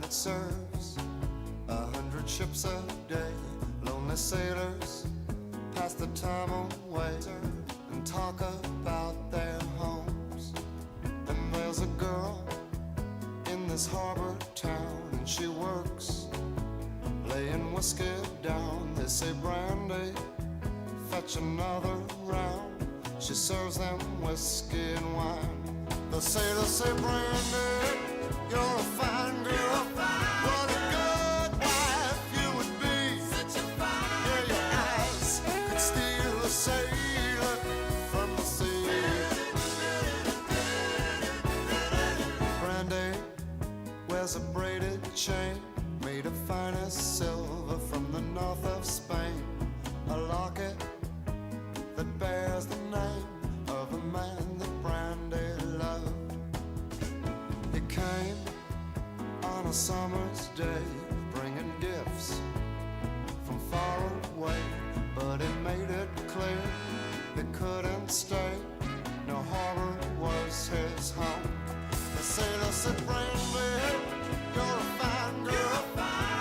Serves 100 ships a day. Lonely sailors pass the time away and talk about their homes. And there's a girl in this harbor town, and she works laying whiskey down. They say, Brandy, fetch another round. She serves them whiskey and wine. The sailors say, Brandy, you're a fine girl. What a good wife you would be. Such a fine. Yeah, your eyes could steal a sailor from the sea. Brandy wears a braided chain made of finest silver from the north of Spain. A locket that bears the name of a man that Brandy loved. He came on a summer's day, bringing gifts from far away, but he made it clear he couldn't stay. No harbor was his home. The sailor said, Brandy, you're a fine girl.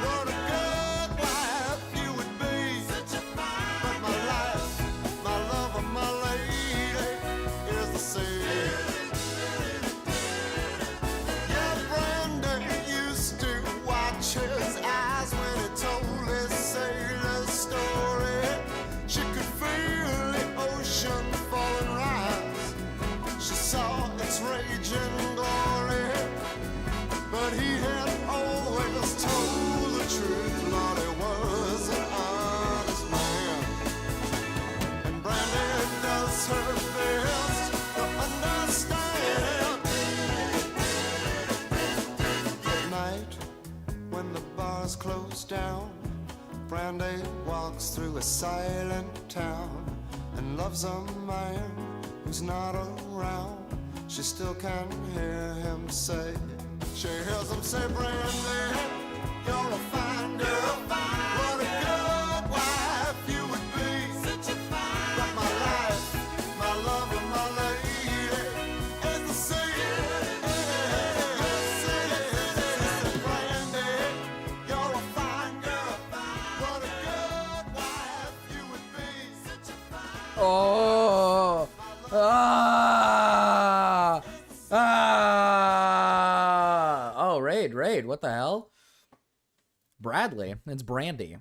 What a good wife you would be. Such a fine. But my life, my love, and my lady is the sea. His eyes when he told his sailor story. She could feel the ocean fall and rise. She saw its raging glory. But he had always told the truth. Lord, he was an honest man. And Brandy does her best to understand. At night, when the bars close down, Brandy walks through a silent town and loves a man who's not around. She still can hear him say, she hears him say, Brandy, you're a fine girl. What a good wife you would be. Such a fine. But my life, my love, and my lady is the sea. Oh, oh, raid, what the hell? Bradley, it's Brandy.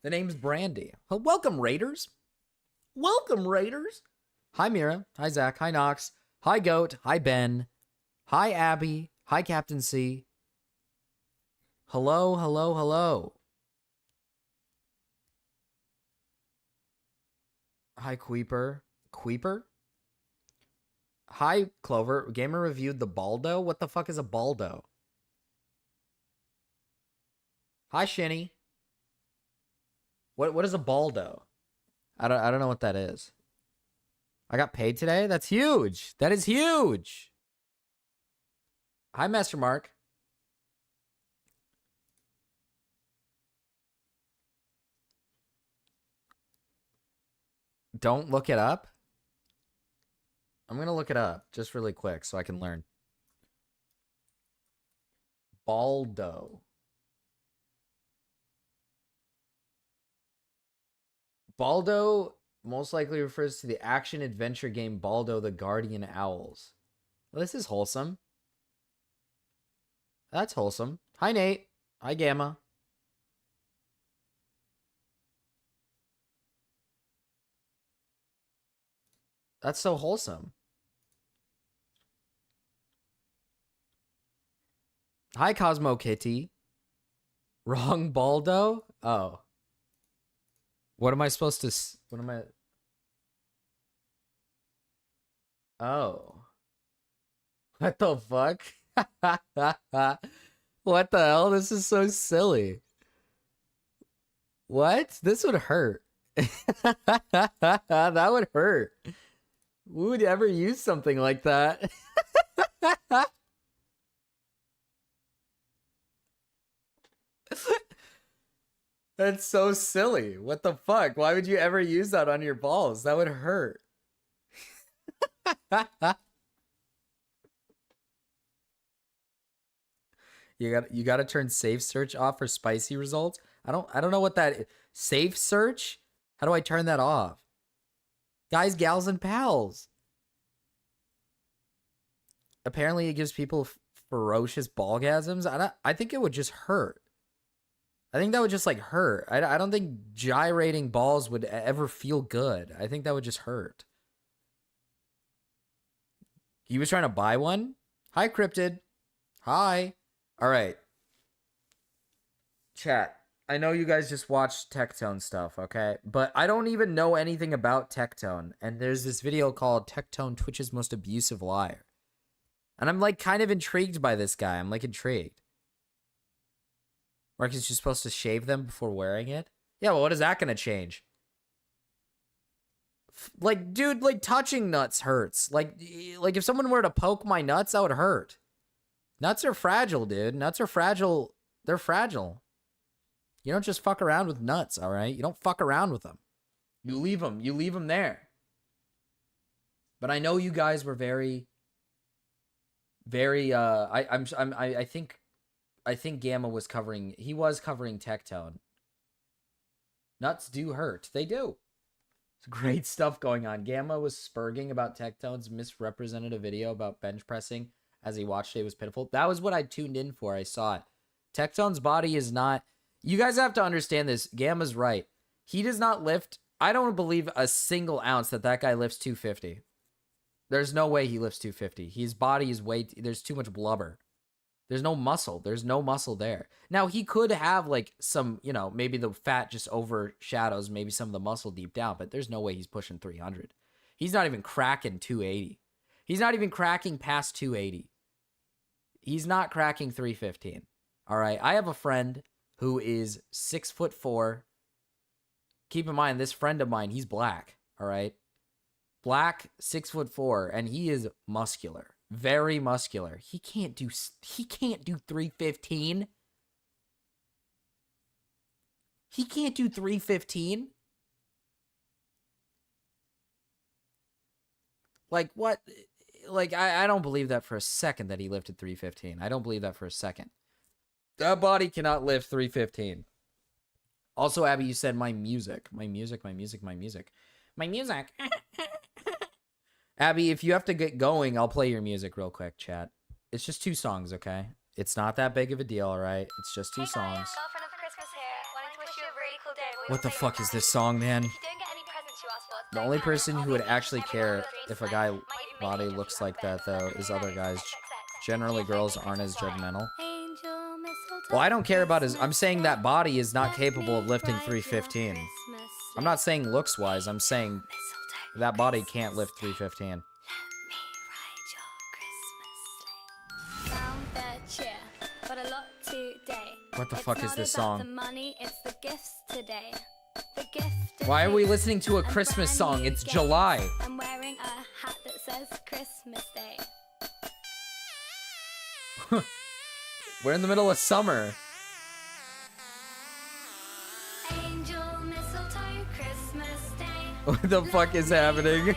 The name's Brandy. Oh, welcome, Raiders. Welcome, Raiders. Hi, Mira. Hi, Zach. Hi, Nox. Hi, Goat. Hi, Ben. Hi, Abby. Hi, Captain C. Hello, hello, hello. Hi, Queeper. Queeper? Hi, Clover. Gamer reviewed the Baldo? What the fuck is a Baldo? Hi, Shinny. What is a Baldo? I don't know what that is. I got paid today? That's huge. That is huge. Hi, Master Mark. Don't look it up. I'm going to look it up just really quick so I can learn. Baldo. Baldo most likely refers to the action-adventure game Baldo the Guardian Owls. Well, this is wholesome. That's wholesome. Hi, Nate. Hi, Gamma. That's so wholesome. Hi, Cosmo Kitty. Wrong Baldo? Oh. What am I supposed to... What am I... Oh. What the fuck? What the hell? This is so silly. What? This would hurt. That would hurt. Who would ever use something like that? That's so silly. What the fuck? Why would you ever use that on your balls? That would hurt. You got to turn safe search off for spicy results. I don't know what that is. Safe search? How do I turn that off? Guys, gals, and pals. Apparently it gives people ferocious ballgasms. I think it would just hurt. I think that would just like hurt. I don't think gyrating balls would ever feel good. I think that would just hurt. He was trying to buy one? Hi, Cryptid. Hi. All right. Chat. I know you guys just watched Tectone stuff, okay? But I don't even know anything about Tectone. And there's this video called Tectone, Twitch's Most Abusive Liar. And I'm like kind of intrigued by this guy. I'm like intrigued. Marcus, you're supposed to shave them before wearing it? Yeah, well, what is that going to change? Like, dude, like touching nuts hurts. Like if someone were to poke my nuts, that would hurt. Nuts are fragile, dude. Nuts are fragile. They're fragile. You don't just fuck around with nuts, all right? You don't fuck around with them. You leave them. You leave them there. But I know you guys were very I think Gamma was covering, he was covering Tectone. Nuts do hurt. They do. It's great stuff going on. Gamma was spurging about Tectone's misrepresented a video about bench pressing as he watched it. It was pitiful. That was what I tuned in for. I saw it. Tectone's body is not, you guys have to understand this. Gamma's right. He does not lift, I don't believe a single ounce that guy lifts 250. There's no way he lifts 250. His body is there's too much blubber. There's no muscle. There's no muscle there. Now, he could have like some, you know, maybe the fat just overshadows maybe some of the muscle deep down, but there's no way he's pushing 300. He's not even cracking 280. He's not even cracking past 280. He's not cracking 315. All right. I have a friend who is 6'4". Keep in mind, this friend of mine, he's black. All right. Black, 6'4", and he is muscular. Very muscular. He can't do 315. He can't do 315. Like what? Like I don't believe that for a second that he lifted 315. I don't believe that for a second. That body cannot lift 315. Also, Abby, you said my music. Abby, if you have to get going, I'll play your music real quick, chat. It's just 2 songs, okay? It's not that big of a deal, all right? It's just 2 songs. What the fuck is this song, man? The only person who would actually care if a guy body looks like that, though, is other guys. Generally, girls aren't as judgmental. Well, I don't care about his... I'm saying that body is not capable of lifting 315. I'm not saying looks-wise. I'm saying that body can't lift 315. What the fuck is this song? Why are we listening to a Christmas song? It's July. I'm wearing a hat that says Christmas Day. We're in the middle of summer. Angel, mistletoe, Christmas Day. What the fuck is happening?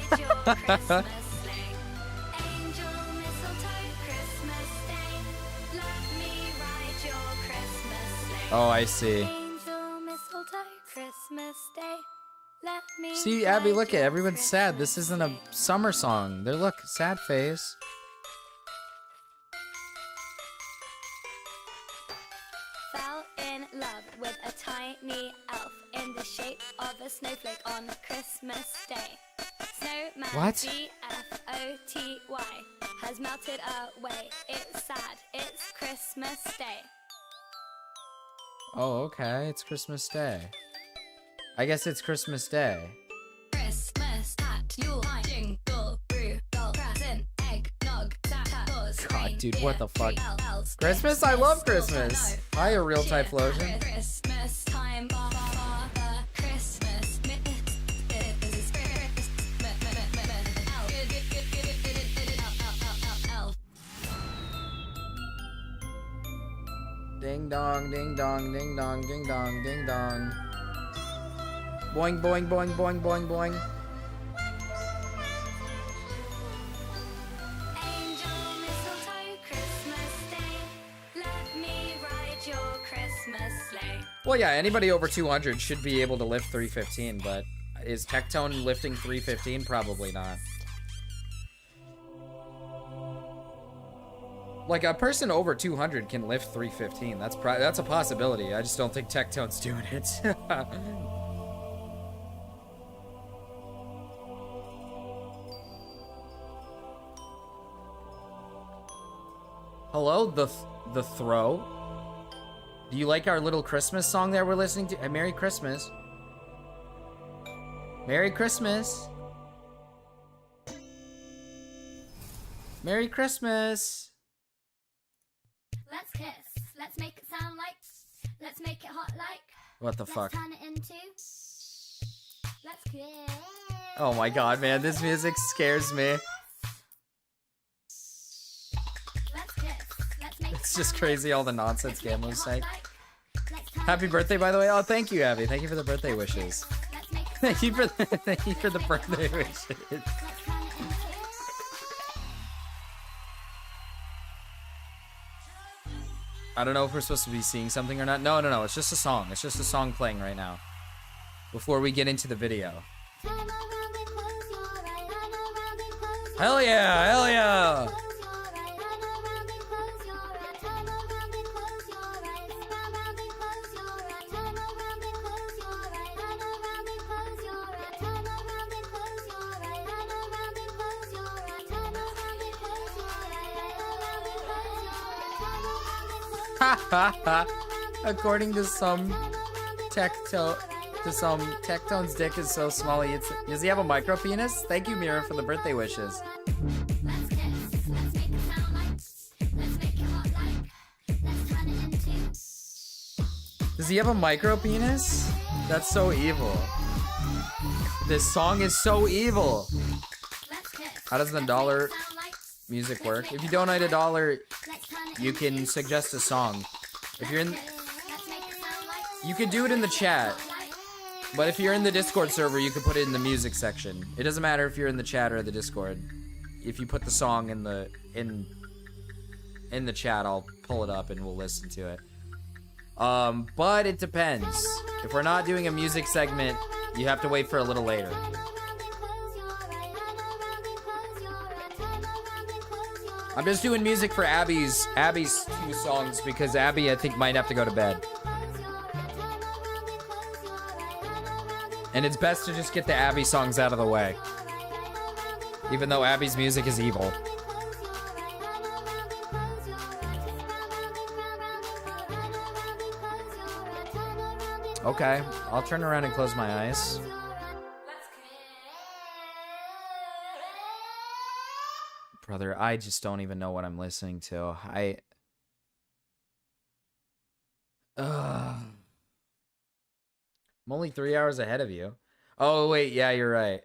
Oh, I see. See, Abby, look at everyone's sad. This isn't a summer song. They look sad face. Fell in love with a tiny elf in the shape of a snowflake on Christmas Day. Snowman what? B-F-O-T-Y has melted away. It's sad. It's Christmas Day. Oh, okay. It's Christmas Day. I guess it's Christmas Day. Christmas at your jingle, Rudolph, present, eggnog, Santa, God, dude, what the fuck? Christmas? I love Christmas. Hi, a real Typhlosion. Christmas time, Christmas. Ding dong, ding dong, ding dong, ding dong, ding dong. Boing, boing, boing, boing, boing, boing. Angel mistletoe, Christmas Day. Let me ride your Christmas sleigh. Well, yeah, anybody over 200 should be able to lift 315, but is Tectone lifting 315? Probably not. Like, a person over 200 can lift 315. That's a possibility. I just don't think Tectone's doing it. Hello, the throw. Do you like our little Christmas song that we're listening to? Merry Christmas. Merry Christmas. Merry Christmas. Let's kiss. Let's make it sound like. Let's make it hot like. What the fuck? Let's turn it into. Let's kiss. Oh my god, man, this music scares me. Let's kiss. Let's make It's just crazy, all the nonsense Gamlo's saying. Happy birthday, by the way. Oh, thank you, Abby. Thank you for the birthday wishes. Thank you for the birthday wishes. I don't know if we're supposed to be seeing something or not. No, no, no. It's just a song. It's just a song playing right now. Before we get into the video. Hell yeah! Hell yeah! According to some Tectone's dick is so small. Does he have a micro penis? Thank you, Mira, for the birthday wishes. Let's kiss. Let's make it sound like. Let's make it hot like. Let's turn it into. Does he have a micro penis? That's so evil. This song is so evil. Let's kiss. How does the dollar music work? If you donate $1, you can suggest a song. If you're in, you can do it in the chat. But if you're in the Discord server, you can put it in the music section. It doesn't matter if you're in the chat or the Discord. If you put the song in the chat, I'll pull it up and we'll listen to it. But it depends. If we're not doing a music segment, you have to wait for a little later. I'm just doing music for Abby's 2 songs because Abby, I think, might have to go to bed. And it's best to just get the Abby songs out of the way. Even though Abby's music is evil. Okay, I'll turn around and close my eyes. Brother, I just don't even know what I'm listening to. I'm only 3 hours ahead of you. Oh, wait, yeah, you're right.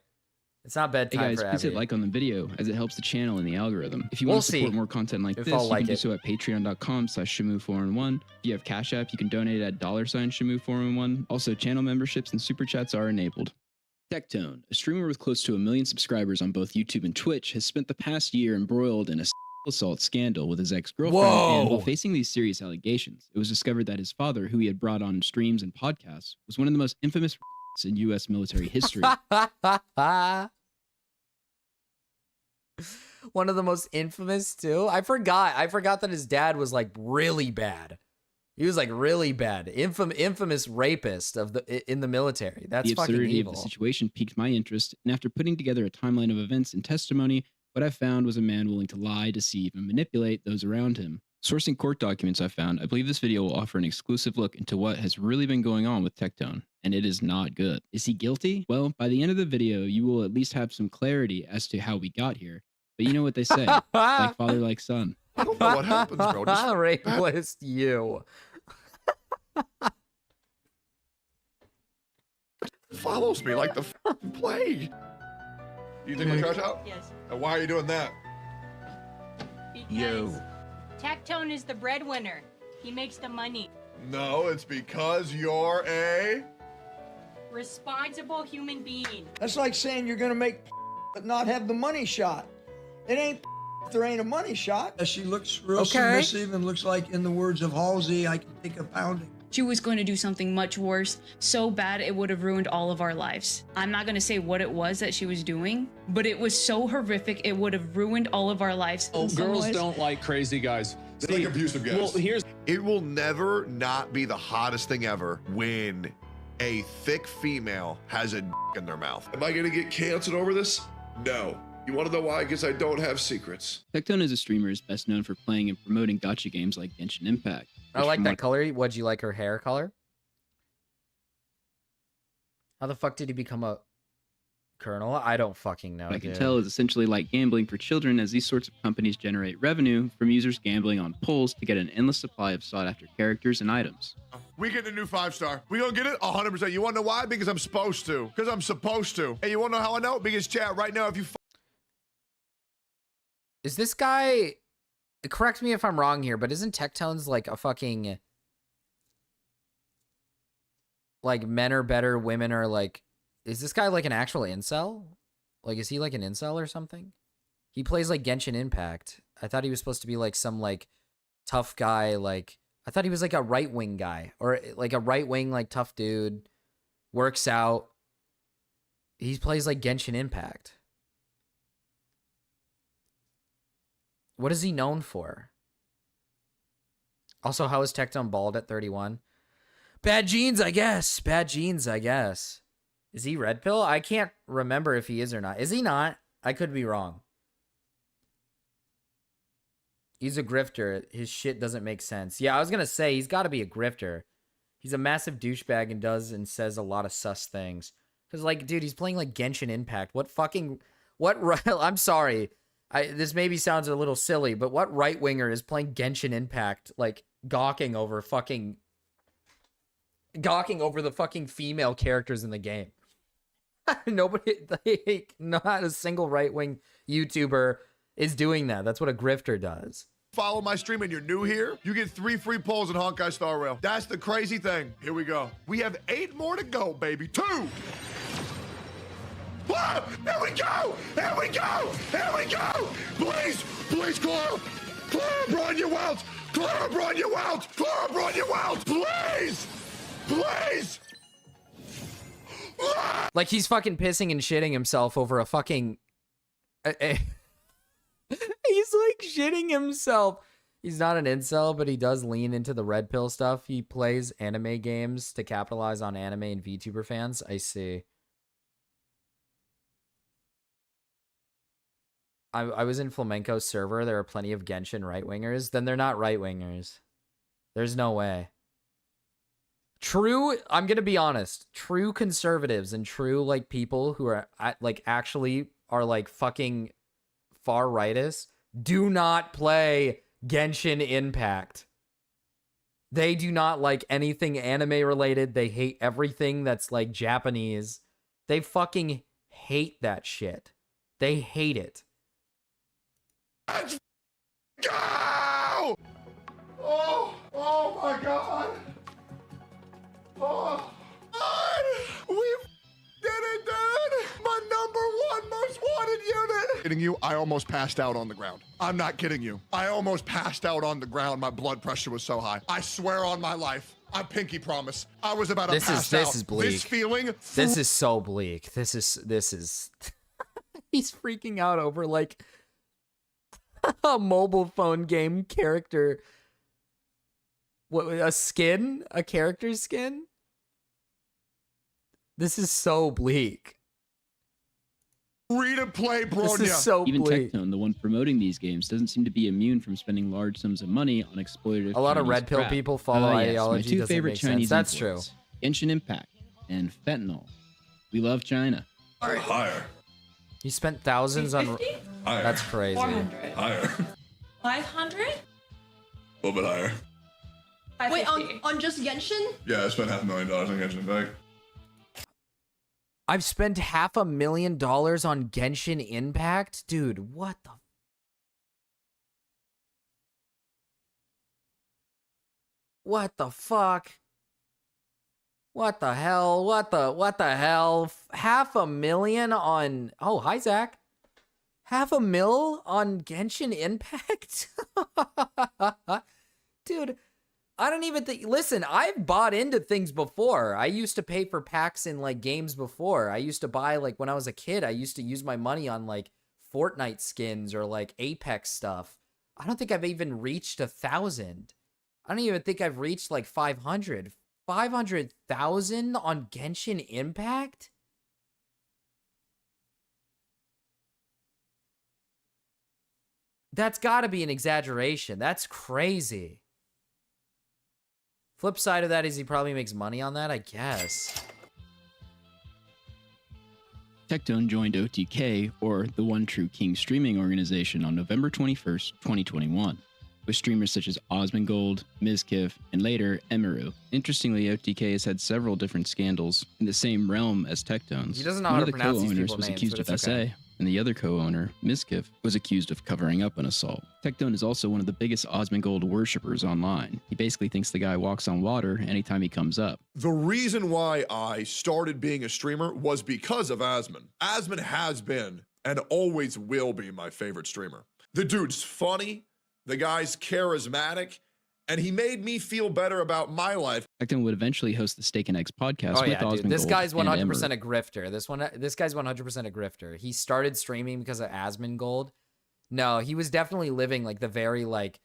It's not bedtime hey guys, for please Abby. hit like on the video as it helps the channel and the algorithm. If you want to support more content like this, you can do so at patreon.com/Shamu411. If you have Cash App, you can donate at $Shamu411. Also, channel memberships and super chats are enabled. Tectone, a streamer with close to 1 million subscribers on both YouTube and Twitch, has spent the past year embroiled in a assault scandal with his ex-girlfriend. And while facing these serious allegations, it was discovered that his father, who he had brought on streams and podcasts, was one of the most infamous in U.S. military history. One of the most infamous too. I forgot that his dad was like really bad. He was like really bad, infamous rapist in the military. That's fucking evil. The absurdity of the situation piqued my interest, and after putting together a timeline of events and testimony, what I found was a man willing to lie, deceive, and manipulate those around him. Sourcing court documents I found, I believe this video will offer an exclusive look into what has really been going on with Tectone, and it is not good. Is he guilty? Well, by the end of the video, you will at least have some clarity as to how we got here. But you know what they say, like father, like son. I don't know what happens, bro. Rapist you. Follows me like the plague. You think we're trash out? Yes. And why are you doing that? Because Tectone is the breadwinner. He makes the money. No, it's because you're a... Responsible human being. That's like saying you're gonna make but not have the money shot. It ain't if there ain't a money shot. She looks real submissive and looks like, in the words of Halsey, I can take a pounding. She was going to do something much worse, so bad it would have ruined all of our lives. I'm not going to say what it was that she was doing, but it was so horrific it would have ruined all of our lives. Oh, girls don't like crazy guys. They like abusive guys. Well, here's... It will never not be the hottest thing ever when a thick female has a in their mouth. Am I gonna get canceled over this? No. You wanna know why? Because I don't have secrets. Tectone as a streamer is best known for playing and promoting gacha games like Genshin Impact. I like that color. What'd you like her hair color? How the fuck did he become a colonel? I don't fucking know. What I can tell is essentially like gambling for children, as these sorts of companies generate revenue from users gambling on pulls to get an endless supply of sought-after characters and items. We get the new 5-star. We gonna get it 100%. You wanna know why? Because I'm supposed to. Because I'm supposed to. And you wanna know how I know? Because chat right now, if you... Is this guy... Correct me if I'm wrong here, but isn't Tectone's like a fucking... Like, men are better, women are like... Is this guy like an actual incel? Like, is he like an incel or something? He plays like Genshin Impact. I thought he was supposed to be like some like tough guy. Like, I thought he was like a right-wing guy or like a right-wing like tough dude. Works out. He plays like Genshin Impact. What is he known for? Also, how is Tectone bald at 31? Bad genes, I guess. Bad genes, I guess. Is he red pill? I can't remember if he is or not. Is he not? I could be wrong. He's a grifter. His shit doesn't make sense. Yeah, I was going to say, he's got to be a grifter. He's a massive douchebag and does and says a lot of sus things. Because, like, dude, he's playing, like, Genshin Impact. What fucking... I'm sorry. This maybe sounds a little silly, but what right-winger is playing Genshin Impact, like, gawking over the fucking female characters in the game? Nobody, like, not a single right-wing YouTuber is doing that. That's what a grifter does. Follow my stream and you're new here, you get 3 free polls in Honkai Star Rail. That's the crazy thing. Here we go. We have 8 more to go, baby. 2. Ah, here we go! Here we go! Here we go! Please! Please, Clara! Clara, Braun, you out! Clara, Braun, you out! Clara, Braun, you out! Please! Please! Ah! Like, he's fucking pissing and shitting himself over a fucking... He's, like, shitting himself. He's not an incel, but he does lean into the red pill stuff. He plays anime games to capitalize on anime and VTuber fans. I see. I was in Flamenco's server. There are plenty of Genshin right-wingers. Then they're not right-wingers. There's no way. True, I'm going to be honest. True conservatives and true, like, people who are, like, actually are, like, fucking far-rightists do not play Genshin Impact. They do not like anything anime-related. They hate everything that's, like, Japanese. They fucking hate that shit. They hate it. Let's go! Oh my God! Oh, God! We did it, dude! My #1 most wanted unit! Kidding you? I almost passed out on the ground. I'm not kidding you. I almost passed out on the ground. My blood pressure was so high. I swear on my life. I pinky promise. I was about to pass out. This is bleak. This feeling. This is so bleak. This is. He's freaking out over, like, a mobile phone game character. What, a skin? A character skin? This is so bleak. Free to play, bro. This is so Even bleak. Tectone, the one promoting these games, doesn't seem to be immune from spending large sums of money on exploitative. A lot of Chinese red pill crap. people follow ideology. My 2 doesn't favorite make Chinese sense. That's true. influence, Genshin Impact and fentanyl. We love China. Higher. He spent thousands on. Higher. That's crazy. 400. Higher. 500? A little bit higher. Wait, on just Genshin? Yeah, I spent $500,000 on Genshin Impact. I've spent $500,000 on Genshin Impact? Dude, what the What the fuck? What the hell? What the hell? $500,000 on... Oh, hi, Zach. $500,000 on Genshin Impact? Dude, I don't even think... Listen, I've bought into things before. I used to pay for packs in, like, games before. I used to buy, like, when I was a kid, I used to use my money on, like, Fortnite skins or, like, Apex stuff. I don't think I've even reached 1,000. I don't even think I've reached, like, 500. 500,000 on Genshin Impact? That's got to be an exaggeration. That's crazy. Flip side of that is he probably makes money on that, I guess. Tectone joined OTK, or the One True King streaming organization, on November 21st, 2021. With streamers such as Osmongold, Mizkif, and later Emiru. Interestingly, OTK has had several different scandals in the same realm as Tectone's. He doesn't know how to pronounce these people's was names, accused but of it's SA, okay. and the other co-owner, Mizkif, was accused of covering up an assault. Tectone is also one of the biggest Osmongold worshippers online. He basically thinks the guy walks on water anytime he comes up. The reason why I started being a streamer was because of Asmon. Asmon has been and always will be my favorite streamer. The dude's funny. The guy's charismatic, and he made me feel better about my life. Tectone would eventually host the Steak and Eggs podcast Oh with yeah, dude. Osmongold. This guy's 100% and a grifter. This guy's 100% a grifter. He started streaming because of Asmongold. No, he was definitely living like the very like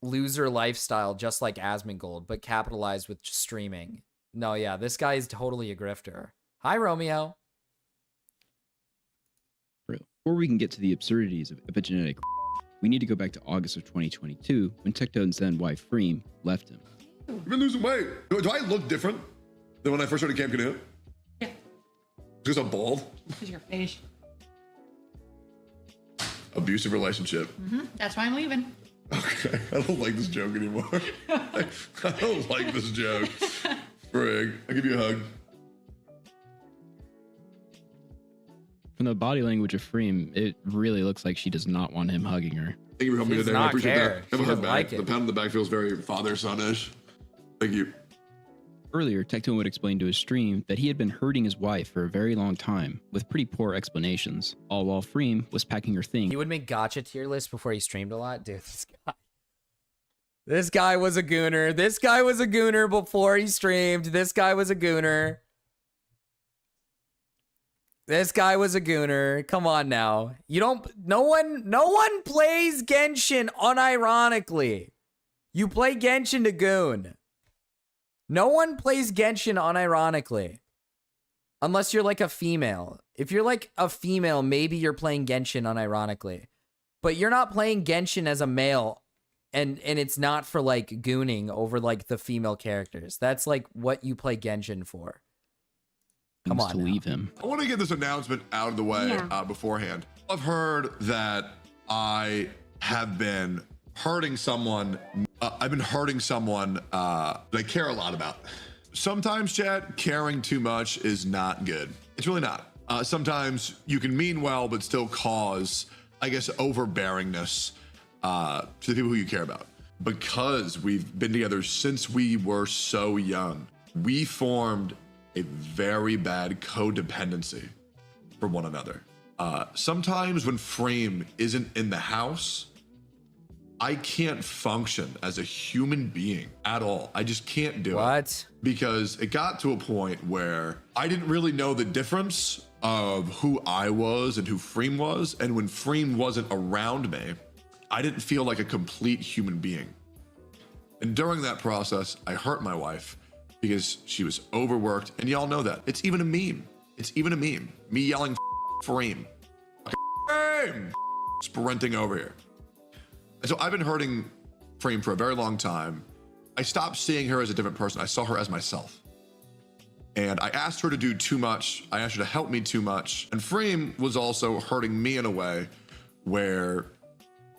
loser lifestyle, just like Asmongold, but capitalized with streaming. No, yeah, this guy is totally a grifter. Hi, Romeo. Before we can get to the absurdities of epigenetic, we need to go back to August of 2022 when Tectone's then wife Freem left him. You've been losing weight. Do I look different than when I first started Camp Canoe? Yeah. Because I'm bald. Because your face. Abusive relationship. That's why I'm leaving. Okay, I don't like this joke anymore. I don't like this joke. Frig, I'll give you a hug. From the body language of Freem, it really looks like she does not want him hugging her. Thank you for helping me today. I appreciate that. Have a hug back. Like the pound in the back feels very father-son-ish. Thank you. Earlier, Tectone would explain to his stream that he had been hurting his wife for a very long time, with pretty poor explanations, all while Freem was packing her things. He would make Gacha tier lists before he streamed a lot. Dude, this guy was a gooner. This guy was a gooner before he streamed. This guy was a gooner. This guy was a gooner. Come on now. No one plays Genshin unironically. You play Genshin to goon. No one plays Genshin unironically. Unless you're like a female. If you're like a female, maybe you're playing Genshin unironically. But you're not playing Genshin as a male, and it's not for like gooning over like the female characters. That's like what you play Genshin for. Come on, to leave him. I want to get this announcement out of the way beforehand. I've heard that I have been hurting someone. I've been hurting someone that I care a lot about. Sometimes, Chad, caring too much is not good. It's really not. Sometimes you can mean well, but still cause, I guess, overbearingness to the people who you care about. Because we've been together since we were so young, we formed a very bad codependency for one another. Sometimes when Freem isn't in the house, I can't function as a human being at all. I just can't do it. Because it got to a point where I didn't really know the difference of who I was and who Freem was. And when Freem wasn't around me, I didn't feel like a complete human being. And during that process, I hurt my wife because she was overworked. And y'all know that. It's even a meme. It's even a meme. Me yelling Freem. Freem! Sprinting over here. And so I've been hurting Freem for a very long time. I stopped seeing her as a different person. I saw her as myself. And I asked her to do too much. I asked her to help me too much. And Freem was also hurting me in a way where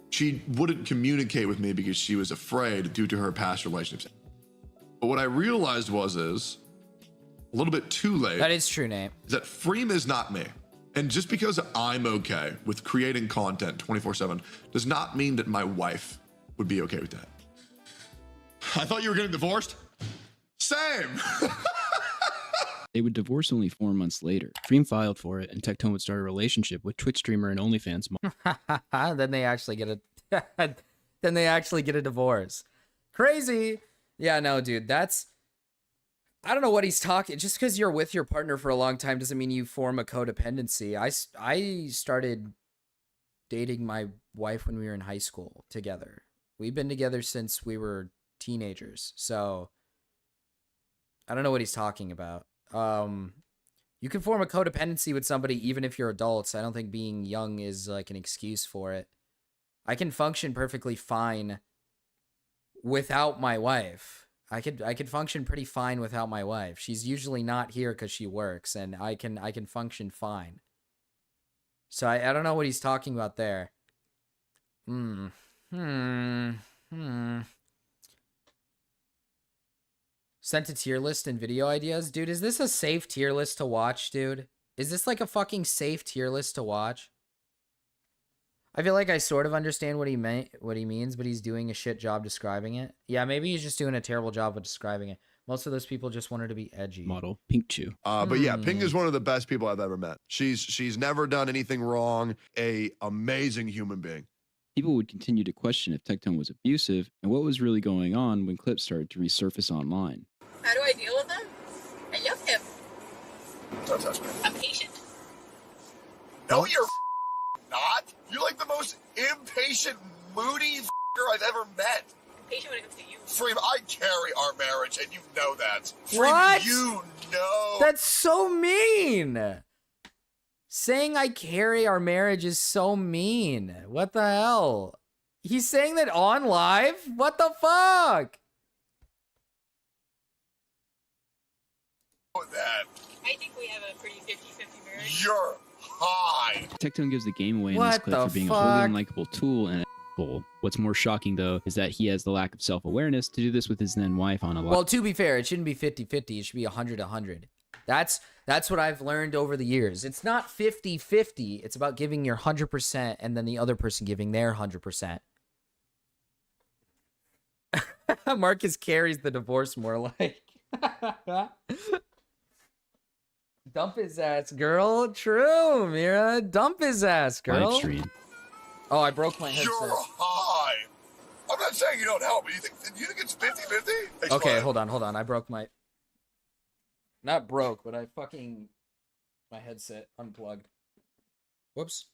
she wouldn't communicate with me because she was afraid due to her past relationships. But what I realized is a little bit too late. That is true, Nate. Is that Freem is not me. And just because I'm okay with creating content 24/7 does not mean that my wife would be okay with that. I thought you were getting divorced. Same. They would divorce only 4 months later. Dream filed for it, and Tectone would start a relationship with Twitch streamer and OnlyFans. Then they actually get a then they actually get a divorce. Crazy. Yeah, no, dude, that's, I don't know what he's talking. Just because you're with your partner for a long time doesn't mean you form a codependency. I started dating my wife when we were in high school together. We've been together since we were teenagers. So I don't know what he's talking about. You can form a codependency with somebody even if you're adults. I don't think being young is like an excuse for it. I can function perfectly fine without my wife. I could function pretty fine without my wife. She's usually not here because she works, and I can function fine. So I don't know what he's talking about there. Sent a tier list and video ideas. Dude, is this a safe tier list to watch, dude? Is this like a fucking safe tier list to watch? I feel like I sort of understand what he means, but he's doing a shit job describing it. Yeah, maybe he's just doing a terrible job of describing it. Most of those people just wanted to be edgy. Model Pink Chew. But yeah, Pink is one of the best people I've ever met. She's never done anything wrong. A amazing human being. People would continue to question if Tectone was abusive and what was really going on when clips started to resurface online. How do I deal with them? I love him. Don't touch me. I'm patient. No, you're not. You're like the most impatient, moody I've ever met. I'm patient when it comes to you. Freem, I carry our marriage, and you know that. Freem, What? You know. That's so mean. Saying I carry our marriage is so mean. What the hell? He's saying that on live? What the fuck? That. I think we have a pretty 50-50 marriage. You're high. Tectone gives the game away in What this clip the for being fuck? a wholly unlikable tool and a bull. What's more shocking, though, is that he has the lack of self-awareness to do this with his then wife on a Well, to be fair, it shouldn't be 50-50. It should be 100-100. That's what I've learned over the years. It's not 50-50. It's about giving your 100% and then the other person giving their 100%. Marcus carries the divorce more like. Dump his ass, girl. True, Mira. Dump his ass, girl. live stream. Oh, I broke my headset. You're high. I'm not saying you don't help, but you think it's 50-50? Okay, hold on. I broke my... Not broke, but I fucking... My headset unplugged. Whoops.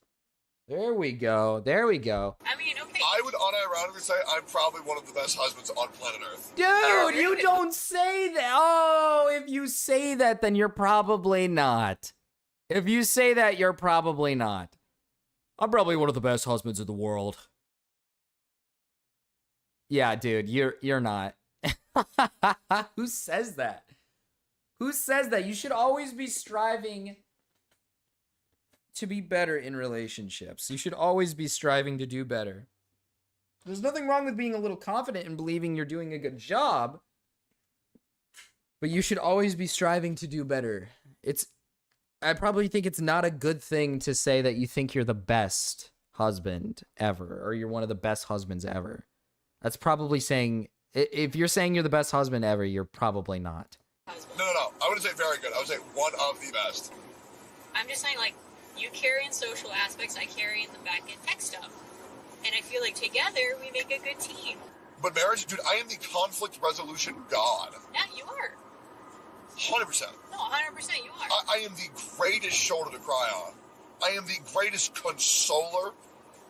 There we go. I mean, okay. I would unironically say I'm probably one of the best husbands on planet Earth. Dude, you don't say that. Oh, if you say that, then you're probably not. If you say that, you're probably not. I'm probably one of the best husbands in the world. Yeah, dude, you're not. Who says that? Who says that? You should always be striving to be better in relationships. You should always be striving to do better. There's nothing wrong with being a little confident and believing you're doing a good job, but you should always be striving to do better. I probably think it's not a good thing to say that you think you're the best husband ever, or you're one of the best husbands ever. That's probably saying, if you're saying you're the best husband ever, you're probably not. No. I wouldn't say very good. I would say one of the best. I'm just saying, like, you carry in social aspects, I carry in the back-end tech stuff. And I feel like together, we make a good team. But marriage, dude, I am the conflict resolution god. Yeah, you are. 100%. No, 100% you are. I am the greatest shoulder to cry on. I am the greatest consoler.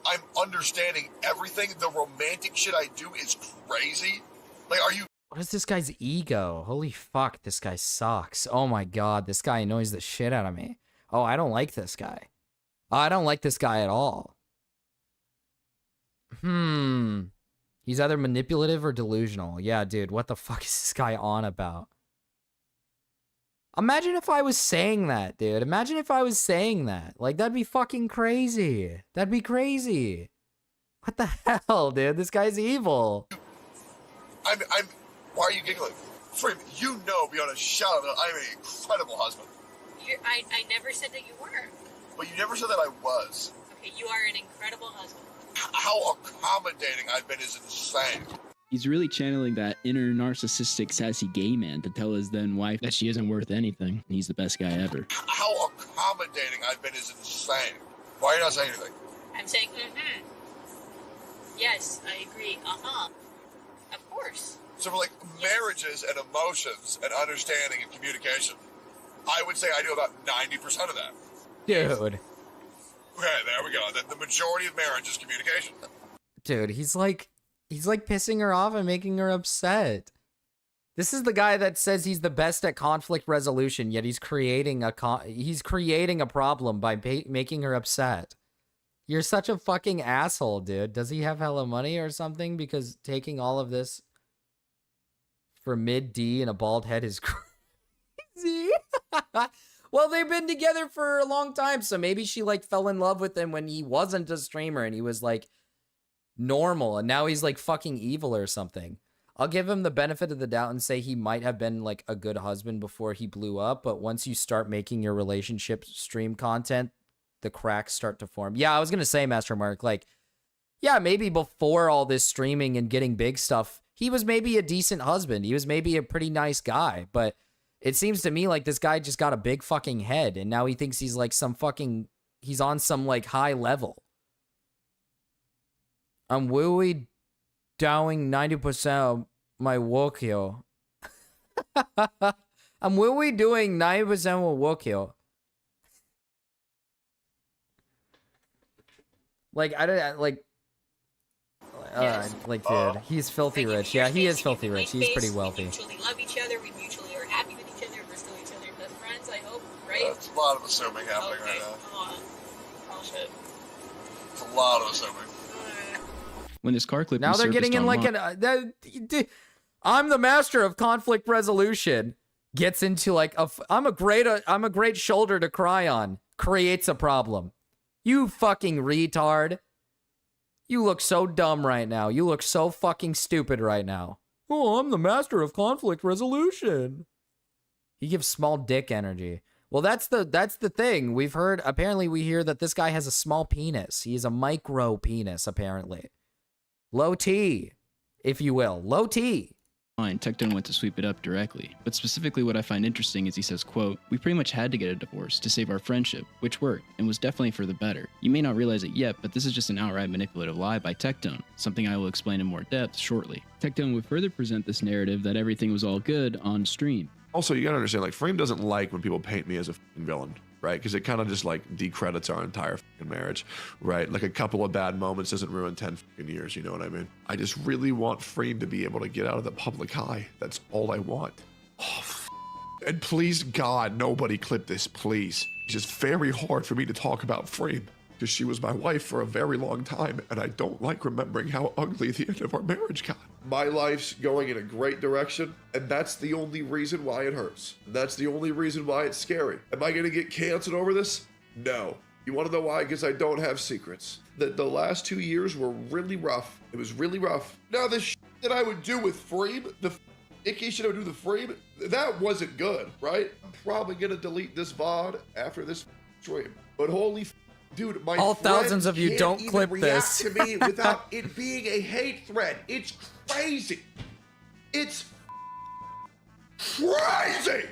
I'm understanding everything. The romantic shit I do is crazy. Like, are you... What is this guy's ego? Holy fuck, this guy sucks. Oh my god, this guy annoys the shit out of me. Oh, I don't like this guy. I don't like this guy at all. He's either manipulative or delusional. Yeah, dude, what the fuck is this guy on about? Imagine if I was saying that, dude. Imagine if I was saying that. Like, that'd be fucking crazy. That'd be crazy. What the hell, dude? This guy's evil. I'm why are you giggling? Freem, you know beyond a shadow that I'm an incredible husband. I never said that you were. But you never said that I was. Okay, you are an incredible husband. How accommodating I've been is insane. He's really channeling that inner narcissistic sassy gay man to tell his then wife that she isn't worth anything and he's the best guy ever. How accommodating I've been is insane. Why are you not saying anything? I'm saying, yes, I agree. Of course. So for like marriages and emotions and understanding and communication, I would say I do about 90% of that. Dude. Okay, there we go. The majority of marriage is communication. Dude, he's like pissing her off and making her upset. This is the guy that says he's the best at conflict resolution, yet he's creating a problem by making her upset. You're such a fucking asshole, dude. Does he have hella money or something? Because taking all of this for mid-D and a bald head is crazy. Well, they've been together for a long time, so maybe she like fell in love with him when he wasn't a streamer and he was like normal, and now he's like fucking evil or something. I'll give him the benefit of the doubt and say he might have been like a good husband before he blew up, but once you start making your relationship stream content, the cracks start to form. Yeah, I was gonna say, Master Mark, like, yeah, maybe before all this streaming and getting big stuff, he was maybe a decent husband. He was maybe a pretty nice guy, but it seems to me like this guy just got a big fucking head, and now he thinks he's like he's on some like high level. I'm wooey dowing 90% of my work here. I'm wooey doing 90% of work here. Like, I don't, like, Yes. like, dude, he's filthy rich. Yeah, he is filthy rich. He's pretty wealthy. We mutually love each other. We mutually are happy with each other. We're still each other's best friends, I hope, right? That's a lot of assuming happening right now. Come on. Oh, shit. It's a lot of assuming. When this car clip now they're getting in like I'm the master of conflict resolution. Gets into like I'm a great shoulder to cry on. Creates a problem. You fucking retard. You look so dumb right now. You look so fucking stupid right now. Oh, I'm the master of conflict resolution. He gives small dick energy. Well, that's the thing. We hear that this guy has a small penis. He's a micro penis, apparently. Low T, if you will. Low T. Fine, Tectone went to sweep it up directly. But specifically what I find interesting is he says, quote, "We pretty much had to get a divorce to save our friendship, which worked, and was definitely for the better. You may not realize it yet, but this is just an outright manipulative lie by Tectone, something I will explain in more depth shortly." Tectone would further present this narrative that everything was all good on stream. Also, you gotta understand, like, Frame doesn't like when people paint me as a f***ing villain, right? Because it kind of just, like, decredits our entire f***ing marriage, right? Like, a couple of bad moments doesn't ruin 10 f***ing years, you know what I mean? I just really want Frame to be able to get out of the public eye. That's all I want. Oh, and please, God, nobody clip this, please. It's just very hard for me to talk about Frame, because she was my wife for a very long time, and I don't like remembering how ugly the end of our marriage got. My life's going in a great direction, and that's the only reason why it hurts. And that's the only reason why it's scary. Am I gonna get canceled over this? No. You wanna know why? Because I don't have secrets. The last 2 years were really rough. It was really rough. Now the shit that I would do with Frame, the icky shit I would do with Frame, that wasn't good, right? I'm probably gonna delete this VOD after this stream. But holy dude, my all thousands of you can't don't even clip react this to me without it being a hate thread. It's crazy. It's crazy.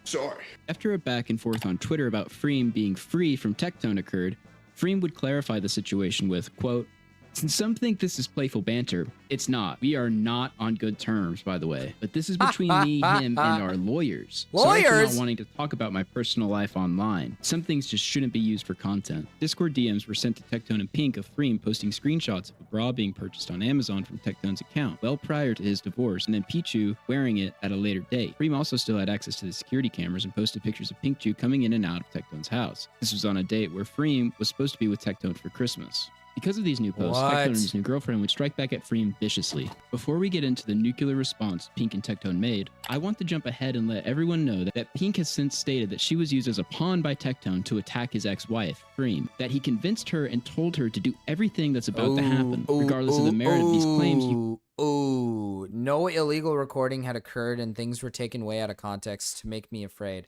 Sorry. After a back and forth on Twitter about Freem being free from Tectone occurred, Freem would clarify the situation with, quote, "Since some think this is playful banter, it's not. We are not on good terms, by the way. But this is between me, him, and our lawyers. Sorry for not wanting to talk about my personal life online. Some things just shouldn't be used for content." Discord DMs were sent to Tectone and Pink of Freem posting screenshots of a bra being purchased on Amazon from Tectone's account well prior to his divorce, and then Pichu wearing it at a later date. Freem also still had access to the security cameras and posted pictures of Pinkchu coming in and out of Tectone's house. This was on a date where Freem was supposed to be with Tectone for Christmas. Because of these new posts, Tectone and his new girlfriend would strike back at Freem viciously. Before we get into the nuclear response Pink and Tectone made, I want to jump ahead and let everyone know that Pink has since stated that she was used as a pawn by Tectone to attack his ex-wife, Freem, that he convinced her and told her to do everything that's about to happen, regardless of the merit of these claims. No illegal recording had occurred and things were taken way out of context to make me afraid.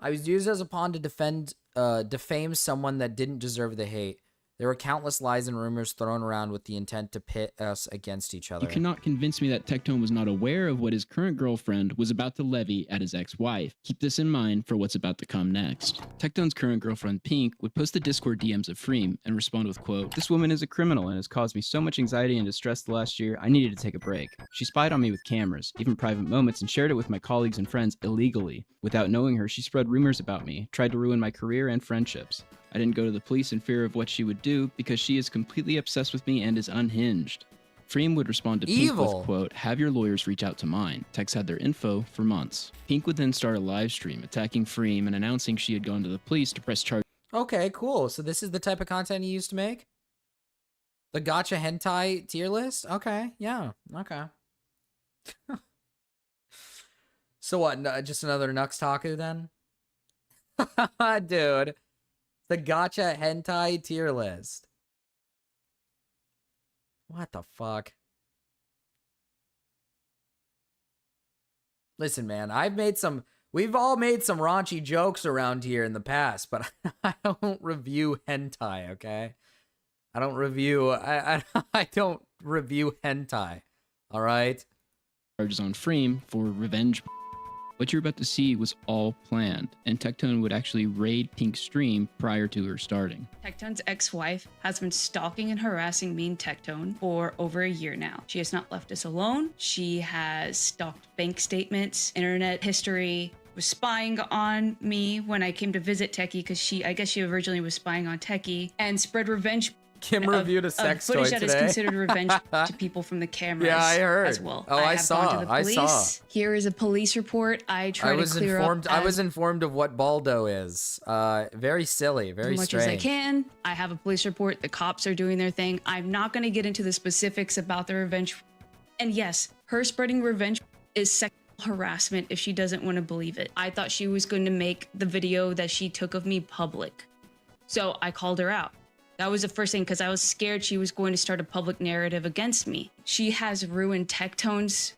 I was used as a pawn to defame someone that didn't deserve the hate. There were countless lies and rumors thrown around with the intent to pit us against each other. You cannot convince me that Tectone was not aware of what his current girlfriend was about to levy at his ex-wife. Keep this in mind for what's about to come next. Tectone's current girlfriend, Pink, would post the Discord DMs of Freem and respond with, quote, "This woman is a criminal and has caused me so much anxiety and distress the last year, I needed to take a break. She spied on me with cameras, even private moments, and shared it with my colleagues and friends illegally. Without knowing her, she spread rumors about me, tried to ruin my career and friendships. I didn't go to the police in fear of what she would do because she is completely obsessed with me and is unhinged." Freem would respond to Pink with, quote, "Have your lawyers reach out to mine." Tex had their info for months. Pink would then start a live stream attacking Freem and announcing she had gone to the police to press charges. Okay, cool. So this is the type of content you used to make? The Gacha hentai tier list? Okay, yeah, okay. So what, just another Nux Taku then? Dude. The Gacha hentai tier list. What the fuck? Listen, man, we've all made some raunchy jokes around here in the past, but I don't review hentai, okay? I don't review hentai, all right? Charges on Freem for revenge. What you're about to see was all planned, and Tectone would actually raid Pink's stream prior to her starting. Tectone's ex-wife has been stalking and harassing me and Tectone for over a year now. She has not left us alone. She has stalked bank statements, internet history, was spying on me when I came to visit Techie because I guess she originally was spying on Techie, and spread revenge. Kim reviewed a sex toy today. Footage that is considered revenge to people from the cameras. Yeah, I heard. As well. Oh, I saw. I saw. Here is a police report. I was informed of what Baldo is. Very silly. Very as much strange. as I can. I have a police report. The cops are doing their thing. I'm not going to get into the specifics about the revenge. And yes, her spreading revenge is sexual harassment if she doesn't want to believe it. I thought she was going to make the video that she took of me public. So I called her out. That was the first thing because I was scared she was going to start a public narrative against me. She has ruined Tectone's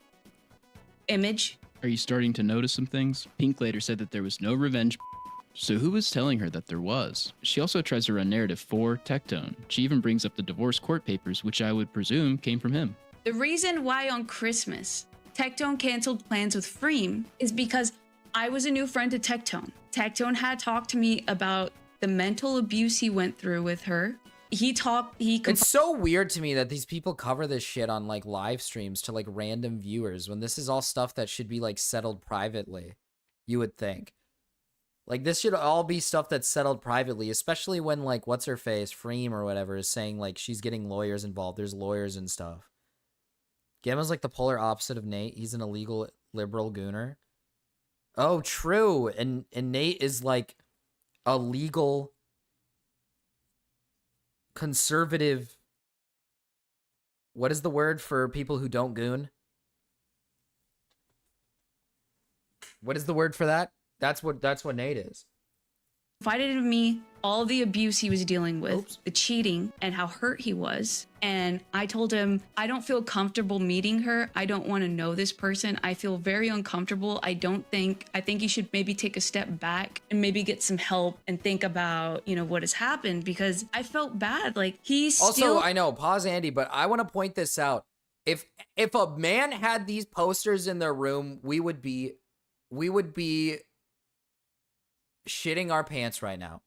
image. Are you starting to notice some things? Pink later said that there was no revenge. So who was telling her that there was? She also tries to run narrative for Tectone. She even brings up the divorce court papers, which I would presume came from him. The reason why on Christmas Tectone canceled plans with Freem is because I was a new friend to Tectone. Tectone had talked to me about the mental abuse he went through with her. It's so weird to me that these people cover this shit on like live streams to like random viewers when this is all stuff that should be like settled privately, you would think. Like this should all be stuff that's settled privately, especially when like what's her face, Freem or whatever, is saying like she's getting lawyers involved. There's lawyers and stuff. Gamma's like the polar opposite of Nate. He's an illegal liberal gooner. Oh, true. And Nate is like a legal conservative. What is the word for people who don't goon? What is the word for that? That's what Nate is. Confided in me all the abuse he was dealing with, the cheating, and how hurt he was. And I told him, I don't feel comfortable meeting her. I don't want to know this person. I feel very uncomfortable. I think you should maybe take a step back and maybe get some help and think about, what has happened, because I felt bad. Like he's also, I know, pause Andy, but I want to point this out. If a man had these posters in their room, we would be shitting our pants right now.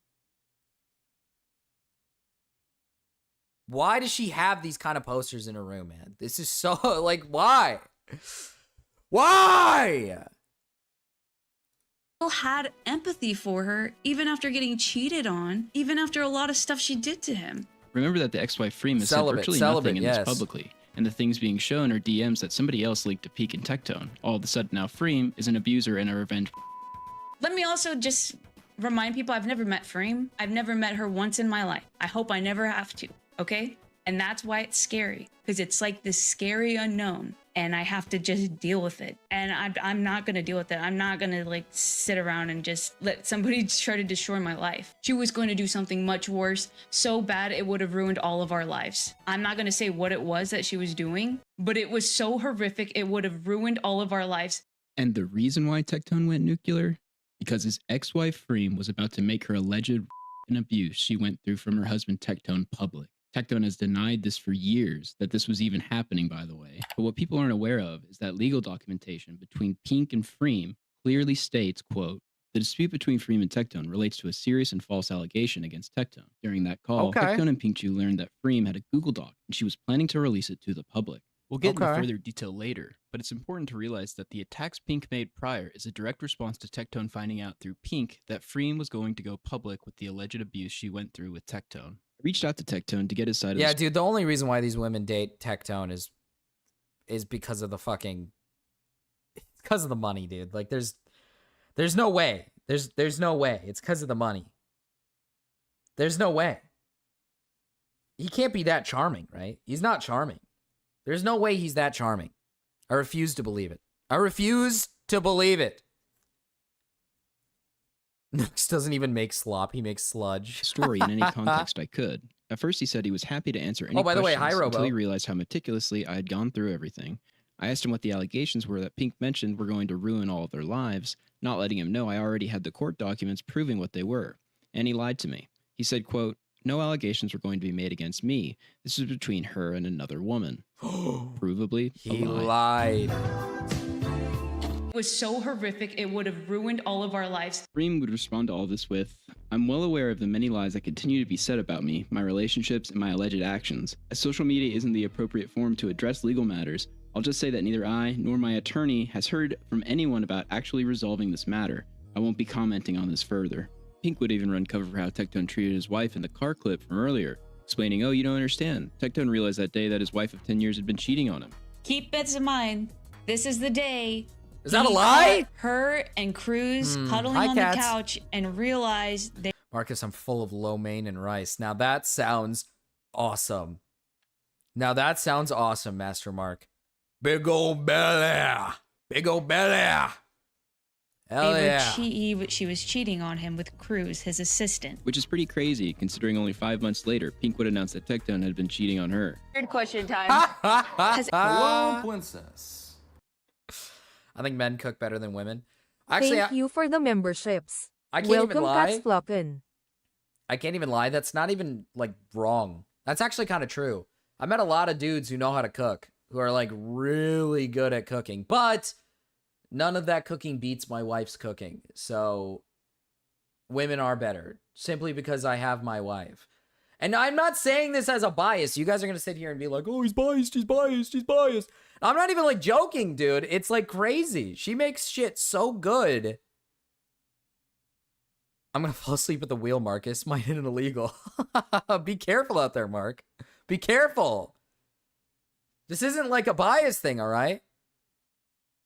Why does she have these kind of posters in her room, man? This is so, like, why? Why? Had empathy for her, even after getting cheated on, even after a lot of stuff she did to him. Remember that the ex-wife Freem has said virtually nothing in this publicly, and the things being shown are DMs that somebody else leaked to Peek and Tectone. All of a sudden now Freem is an abuser and a revenge. Let me also just remind people I've never met Freem. I've never met her once in my life. I hope I never have to, okay? And that's why it's scary, because it's like this scary unknown, and I have to just deal with it. And I'm not going to deal with it. I'm not going to like sit around and just let somebody try to destroy my life. She was going to do something much worse, so bad it would have ruined all of our lives. I'm not going to say what it was that she was doing, but it was so horrific it would have ruined all of our lives. And the reason why Tectone went nuclear? Because his ex-wife Freem was about to make her alleged and abuse she went through from her husband Tectone public. Tectone has denied this for years, that this was even happening, by the way. But what people aren't aware of is that legal documentation between Pink and Freem clearly states, quote, the dispute between Freem and Tectone relates to a serious and false allegation against Tectone. During that call, Tectone and Pink Chew learned that Freem had a Google Doc and she was planning to release it to the public. We'll get into further detail later, but it's important to realize that the attacks Pink made prior is a direct response to Tectone finding out through Pink that Freem was going to go public with the alleged abuse she went through with Tectone. I reached out to Tectone to get his side of the dude, the only reason why these women date Tectone is because of the fucking... It's because of the money, dude. Like, there's no way. There's no way. It's because of the money. There's no way. He can't be that charming, right? He's not charming. There's no way he's that charming. I refuse to believe it. I refuse to believe it. Nooks doesn't even make slop. He makes sludge. Story in any context I could. At first, he said he was happy to answer any by the way, questions hi, Robo. until he realized how meticulously I had gone through everything. I asked him what the allegations were that Pink mentioned were going to ruin all of their lives, not letting him know I already had the court documents proving what they were. And he lied to me. He said, quote, no allegations were going to be made against me. This was between her and another woman. Provably, he lied. It was so horrific, it would have ruined all of our lives. Freem would respond to all this with, I'm well aware of the many lies that continue to be said about me, my relationships, and my alleged actions. As social media isn't the appropriate forum to address legal matters, I'll just say that neither I nor my attorney has heard from anyone about actually resolving this matter. I won't be commenting on this further. Pink would even run cover for how Tectone treated his wife in the car clip from earlier, explaining, oh, you don't understand. Tectone realized that day that his wife of 10 years had been cheating on him. Keep this in mind. This is the day. Is that a lie? Her and Cruz cuddling on the couch and realized they... Marcus, I'm full of lo mein and rice. Now that sounds awesome. Master Mark. Big old belly. Big old belly. Hell yeah. She was cheating on him with Cruz, his assistant. Which is pretty crazy, considering only 5 months later, Pink would announce that Tectone had been cheating on her. Weird question time. Hello, princess. I think men cook better than women. Actually, Thank you for the memberships. I can't even lie. Flocken. I can't even lie. That's not even, like, wrong. That's actually kind of true. I met a lot of dudes who know how to cook, who are, like, really good at cooking. But none of that cooking beats my wife's cooking. So women are better simply because I have my wife. And I'm not saying this as a bias. You guys are going to sit here and be like, oh, he's biased, he's biased, he's biased. I'm not even like joking, dude. It's like crazy. She makes shit so good. I'm going to fall asleep at the wheel, Marcus. Might hit an illegal. Be careful out there, Mark. Be careful. This isn't like a bias thing, all right?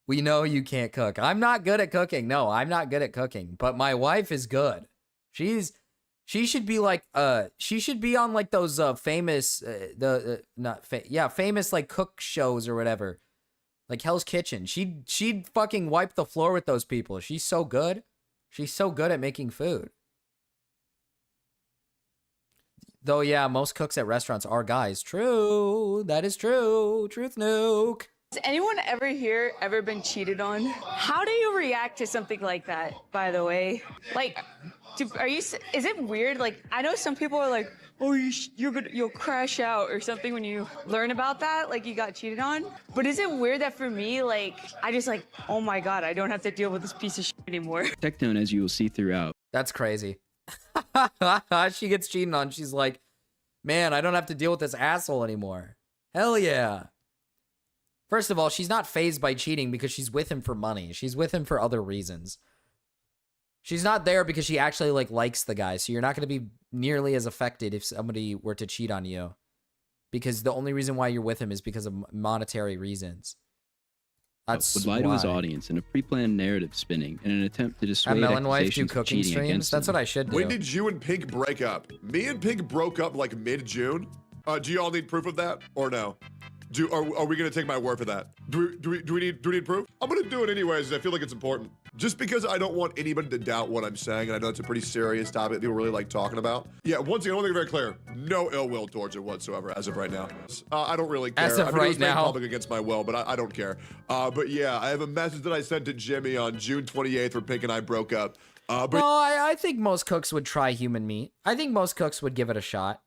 We know you can't cook. I'm not good at cooking. No, I'm not good at cooking. But my wife is good. She should be like she should be on like those famous famous like cook shows or whatever. Like Hell's Kitchen. She'd fucking wipe the floor with those people. She's so good. She's so good at making food. Though yeah, most cooks at restaurants are guys. True. That is true. Truth nuke. Has anyone ever been cheated on? How do you react to something like that, by the way? Like, is it weird? Like, I know some people are like, oh, you'll crash out or something when you learn about that, like you got cheated on. But is it weird that for me, like, I just like, oh my God, I don't have to deal with this piece of shit anymore. Tectone, as you will see throughout. That's crazy. She gets cheated on. She's like, man, I don't have to deal with this asshole anymore. Hell yeah. First of all, she's not fazed by cheating because she's with him for money. She's with him for other reasons. She's not there because she actually like likes the guy. So you're not going to be nearly as affected if somebody were to cheat on you. Because the only reason why you're with him is because of monetary reasons. That's would lie to his audience in a pre-planned narrative spinning in an attempt to dissuade Melon Wife do accusations of cooking cheating streams? against That's him. what I should do. When did you and Pink break up? Me and Pink broke up like mid-June. Do you all need proof of that or no? Are we gonna take my word for that? Do we need proof? I'm gonna do it anyways. I feel like it's important. Just because I don't want anybody to doubt what I'm saying, and I know it's a pretty serious topic people really like talking about. Yeah, once again, I want to make it very clear: no ill will towards her whatsoever as of right now. I don't really care. As of I mean, it right was made now, public against my will, but I don't care. But yeah, I have a message that I sent to Jimmy on June 28th where Pink and I broke up. No, I think most cooks would try human meat. I think most cooks would give it a shot.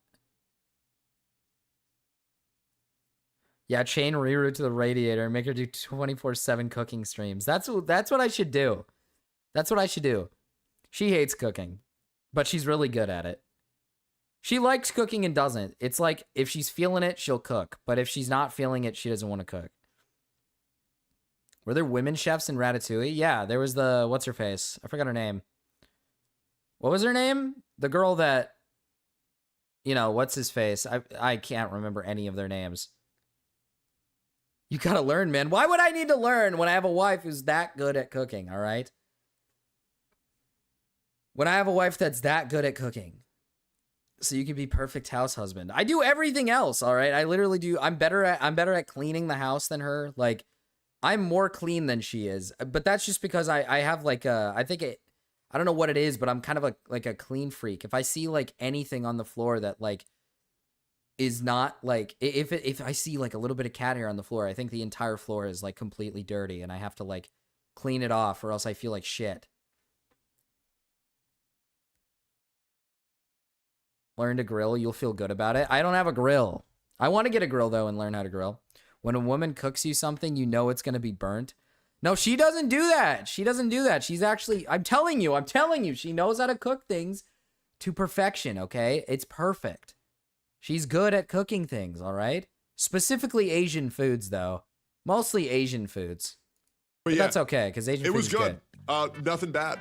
Yeah, chain Riru to the radiator and make her do 24/7 cooking streams. That's what I should do. That's what I should do. She hates cooking, but she's really good at it. She likes cooking and doesn't. It's like if she's feeling it, she'll cook. But if she's not feeling it, she doesn't want to cook. Were there women chefs in Ratatouille? Yeah, there was the, what's her face? I forgot her name. What was her name? The girl that, you know, what's his face? I can't remember any of their names. You gotta learn, man. Why would I need to learn when I have a wife who's that good at cooking, all right? When I have a wife that's that good at cooking. So you can be perfect house husband. I do everything else, all right? I literally do. I'm better at cleaning the house than her. Like, I'm more clean than she is. But that's just because I have like a, I don't know what it is, but I'm kind of like a clean freak. If I see like anything on the floor that like is not like, if I see like a little bit of cat hair on the floor, I think the entire floor is like completely dirty and I have to like clean it off or else I feel like shit. Learn to grill, you'll feel good about it. I don't have a grill. I want to get a grill though and learn how to grill. When a woman cooks you something, you know it's going to be burnt. No, she doesn't do that. She doesn't do that. She's actually, I'm telling you, she knows how to cook things to perfection, okay? It's perfect. She's good at cooking things, all right? Specifically Asian foods, though. Mostly Asian foods. But yeah, that's okay, because Asian food is good. Nothing bad.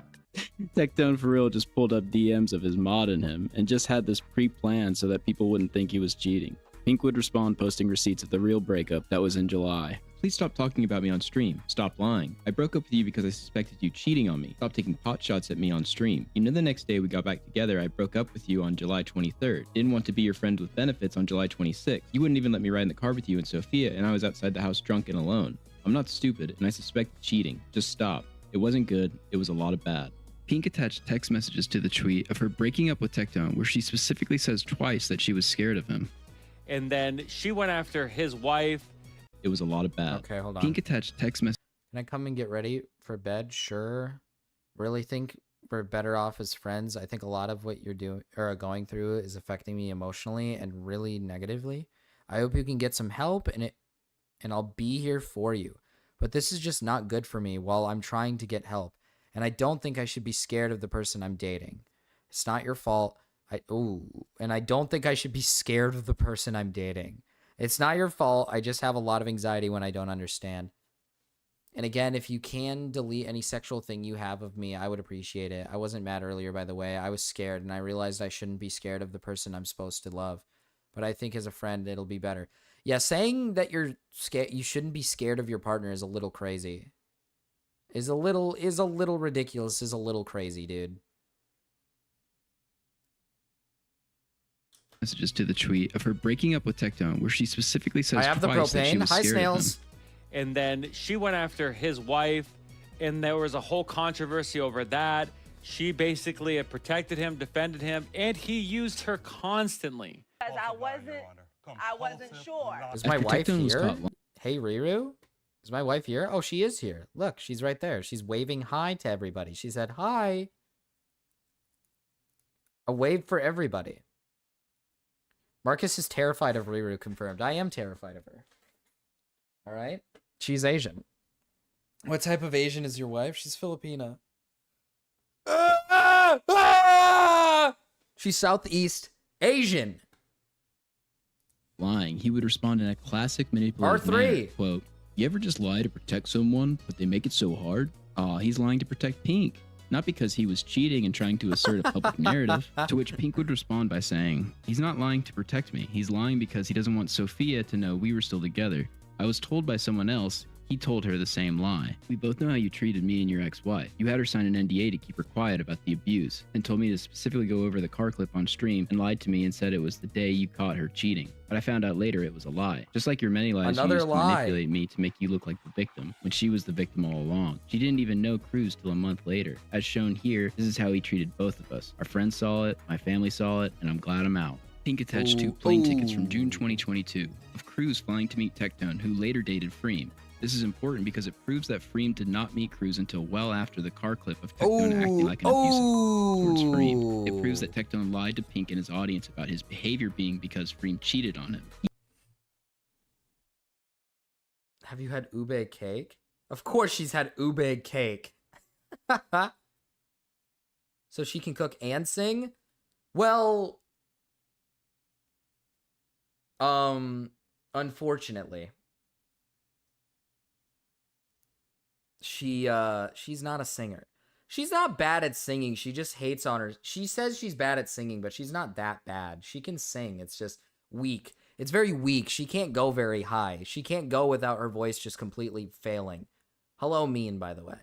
Tectone for real just pulled up DMs of his modding him and just had this pre-planned so that people wouldn't think he was cheating. Pink would respond posting receipts of the real breakup that was in July. Please stop talking about me on stream. Stop lying. I broke up with you because I suspected you cheating on me. Stop taking pot shots at me on stream. You know the next day we got back together, I broke up with you on July 23rd. Didn't want to be your friend with benefits on July 26th. You wouldn't even let me ride in the car with you and Sophia, and I was outside the house drunk and alone. I'm not stupid, and I suspect cheating. Just stop. It wasn't good. It was a lot of bad. Pink attached text messages to the tweet of her breaking up with Tectone, where she specifically says twice that she was scared of him. And then she went after his wife. It was a lot of bad. Okay, hold on. Pink attached text message. Can I come and get ready for bed? Sure. Really think we're better off as friends. I think a lot of what you're doing or going through is affecting me emotionally and really negatively. I hope you can get some help and I'll be here for you. But this is just not good for me while I'm trying to get help. And I don't think I should be scared of the person I'm dating. It's not your fault. And I don't think I should be scared of the person I'm dating. It's not your fault. I just have a lot of anxiety when I don't understand. And again, if you can delete any sexual thing you have of me, I would appreciate it. I wasn't mad earlier, by the way. I was scared, and I realized I shouldn't be scared of the person I'm supposed to love. But I think as a friend, it'll be better. Yeah, saying that you're scared, you shouldn't be scared of your partner is a little crazy. Is a little ridiculous. Is a little crazy, dude. Messages to the tweet of her breaking up with Tectone, where she specifically says I have twice the that she propane. was Hi, scared snails. of him. And then she went after his wife, and there was a whole controversy over that. She basically had protected him, defended him, and he used her constantly. I wasn't sure. Is my wife here? Hey, Riru? Is my wife here? Oh, she is here. Look, she's right there. She's waving hi to everybody. She said hi. A wave for everybody. Marcus is terrified of Riru, confirmed. I am terrified of her. All right? She's Asian. What type of Asian is your wife? She's Filipina. She's Southeast Asian. Lying, he would respond in a classic manipulative R3. manner. Quote, you ever just lie to protect someone, but they make it so hard? He's lying to protect Pink. Not because he was cheating and trying to assert a public narrative, to which Pink would respond by saying, he's not lying to protect me. He's lying because he doesn't want Sophia to know we were still together. I was told by someone else, he told her the same lie. We both know how you treated me and your ex-wife. You had her sign an NDA to keep her quiet about the abuse, and told me to specifically go over the car clip on stream, and lied to me and said it was the day you caught her cheating. But I found out later it was a lie. Just like your many lies, you used to manipulate me to make you look like the victim, when she was the victim all along. She didn't even know Cruz till a month later. As shown here, this is how he treated both of us. Our friends saw it, my family saw it, and I'm glad I'm out. Pink attached 2 plane tickets from June 2022 of Cruz flying to meet Tectone, who later dated Freem. This is important because it proves that Freem did not meet Cruz until well after the car clip of Tectone acting like an abusive towards Freem. It proves that Tectone lied to Pink and his audience about his behavior being because Freem cheated on him. Have you had ube cake? Of course she's had ube cake. So she can cook and sing? Well, unfortunately, she's not a singer. She's not bad at singing. She just hates on her. She says she's bad at singing, but she's not that bad. She can sing. It's just weak. It's very weak. She can't go very high. She can't go without her voice just completely failing. Hello, Mean, by the way.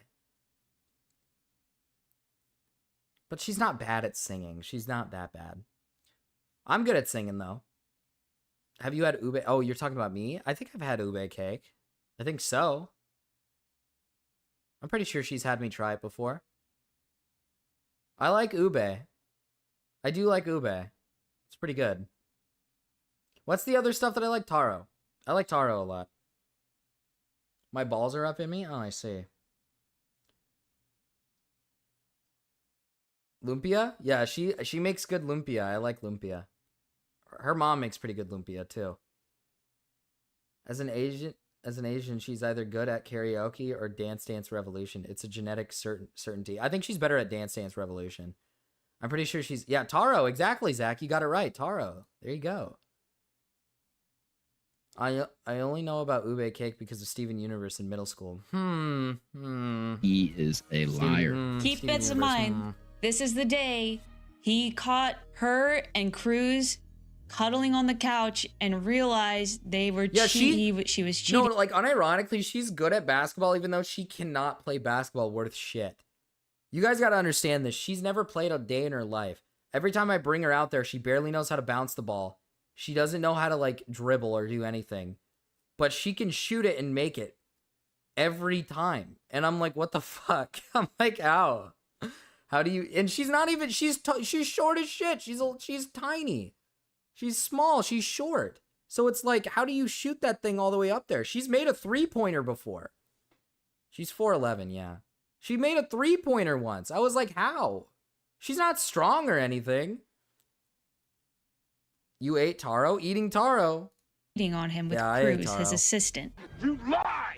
But she's not bad at singing. She's not that bad. I'm good at singing, though. Have you had ube? Oh, you're talking about me? I think I've had ube cake. I think so. I'm pretty sure she's had me try it before. I like ube. I do like ube. It's pretty good. What's the other stuff that I like? Taro. I like taro a lot. My balls are up in me? Oh, I see. Lumpia? Yeah, she makes good lumpia. I like lumpia. Her mom makes pretty good lumpia too. As an Asian, she's either good at karaoke or Dance Dance Revolution. It's a genetic certainty. I think she's better at Dance Dance Revolution. I'm pretty sure she's... Yeah, Taro. Exactly, Zach. You got it right. Taro. There you go. I only know about ube cake because of Steven Universe in middle school. He is a liar. Keep this in mind. This is the day he caught her and Cruz cuddling on the couch and realized they were she was cheating. No, like unironically, she's good at basketball even though she cannot play basketball worth shit. You guys got to understand this. She's never played a day in her life. Every time I bring her out there, she barely knows how to bounce the ball. She doesn't know how to like dribble or do anything. But she can shoot it and make it every time. And I'm like, what the fuck? I'm like, how? How do you... And she's not even... She's short as shit. She's tiny. She's small. She's short. So it's like, how do you shoot that thing all the way up there? She's made a three-pointer before. She's 4'11", yeah. She made a three-pointer once. I was like, how? She's not strong or anything. You ate taro? Eating taro. Cheating on him with Cruz, his assistant. You lie!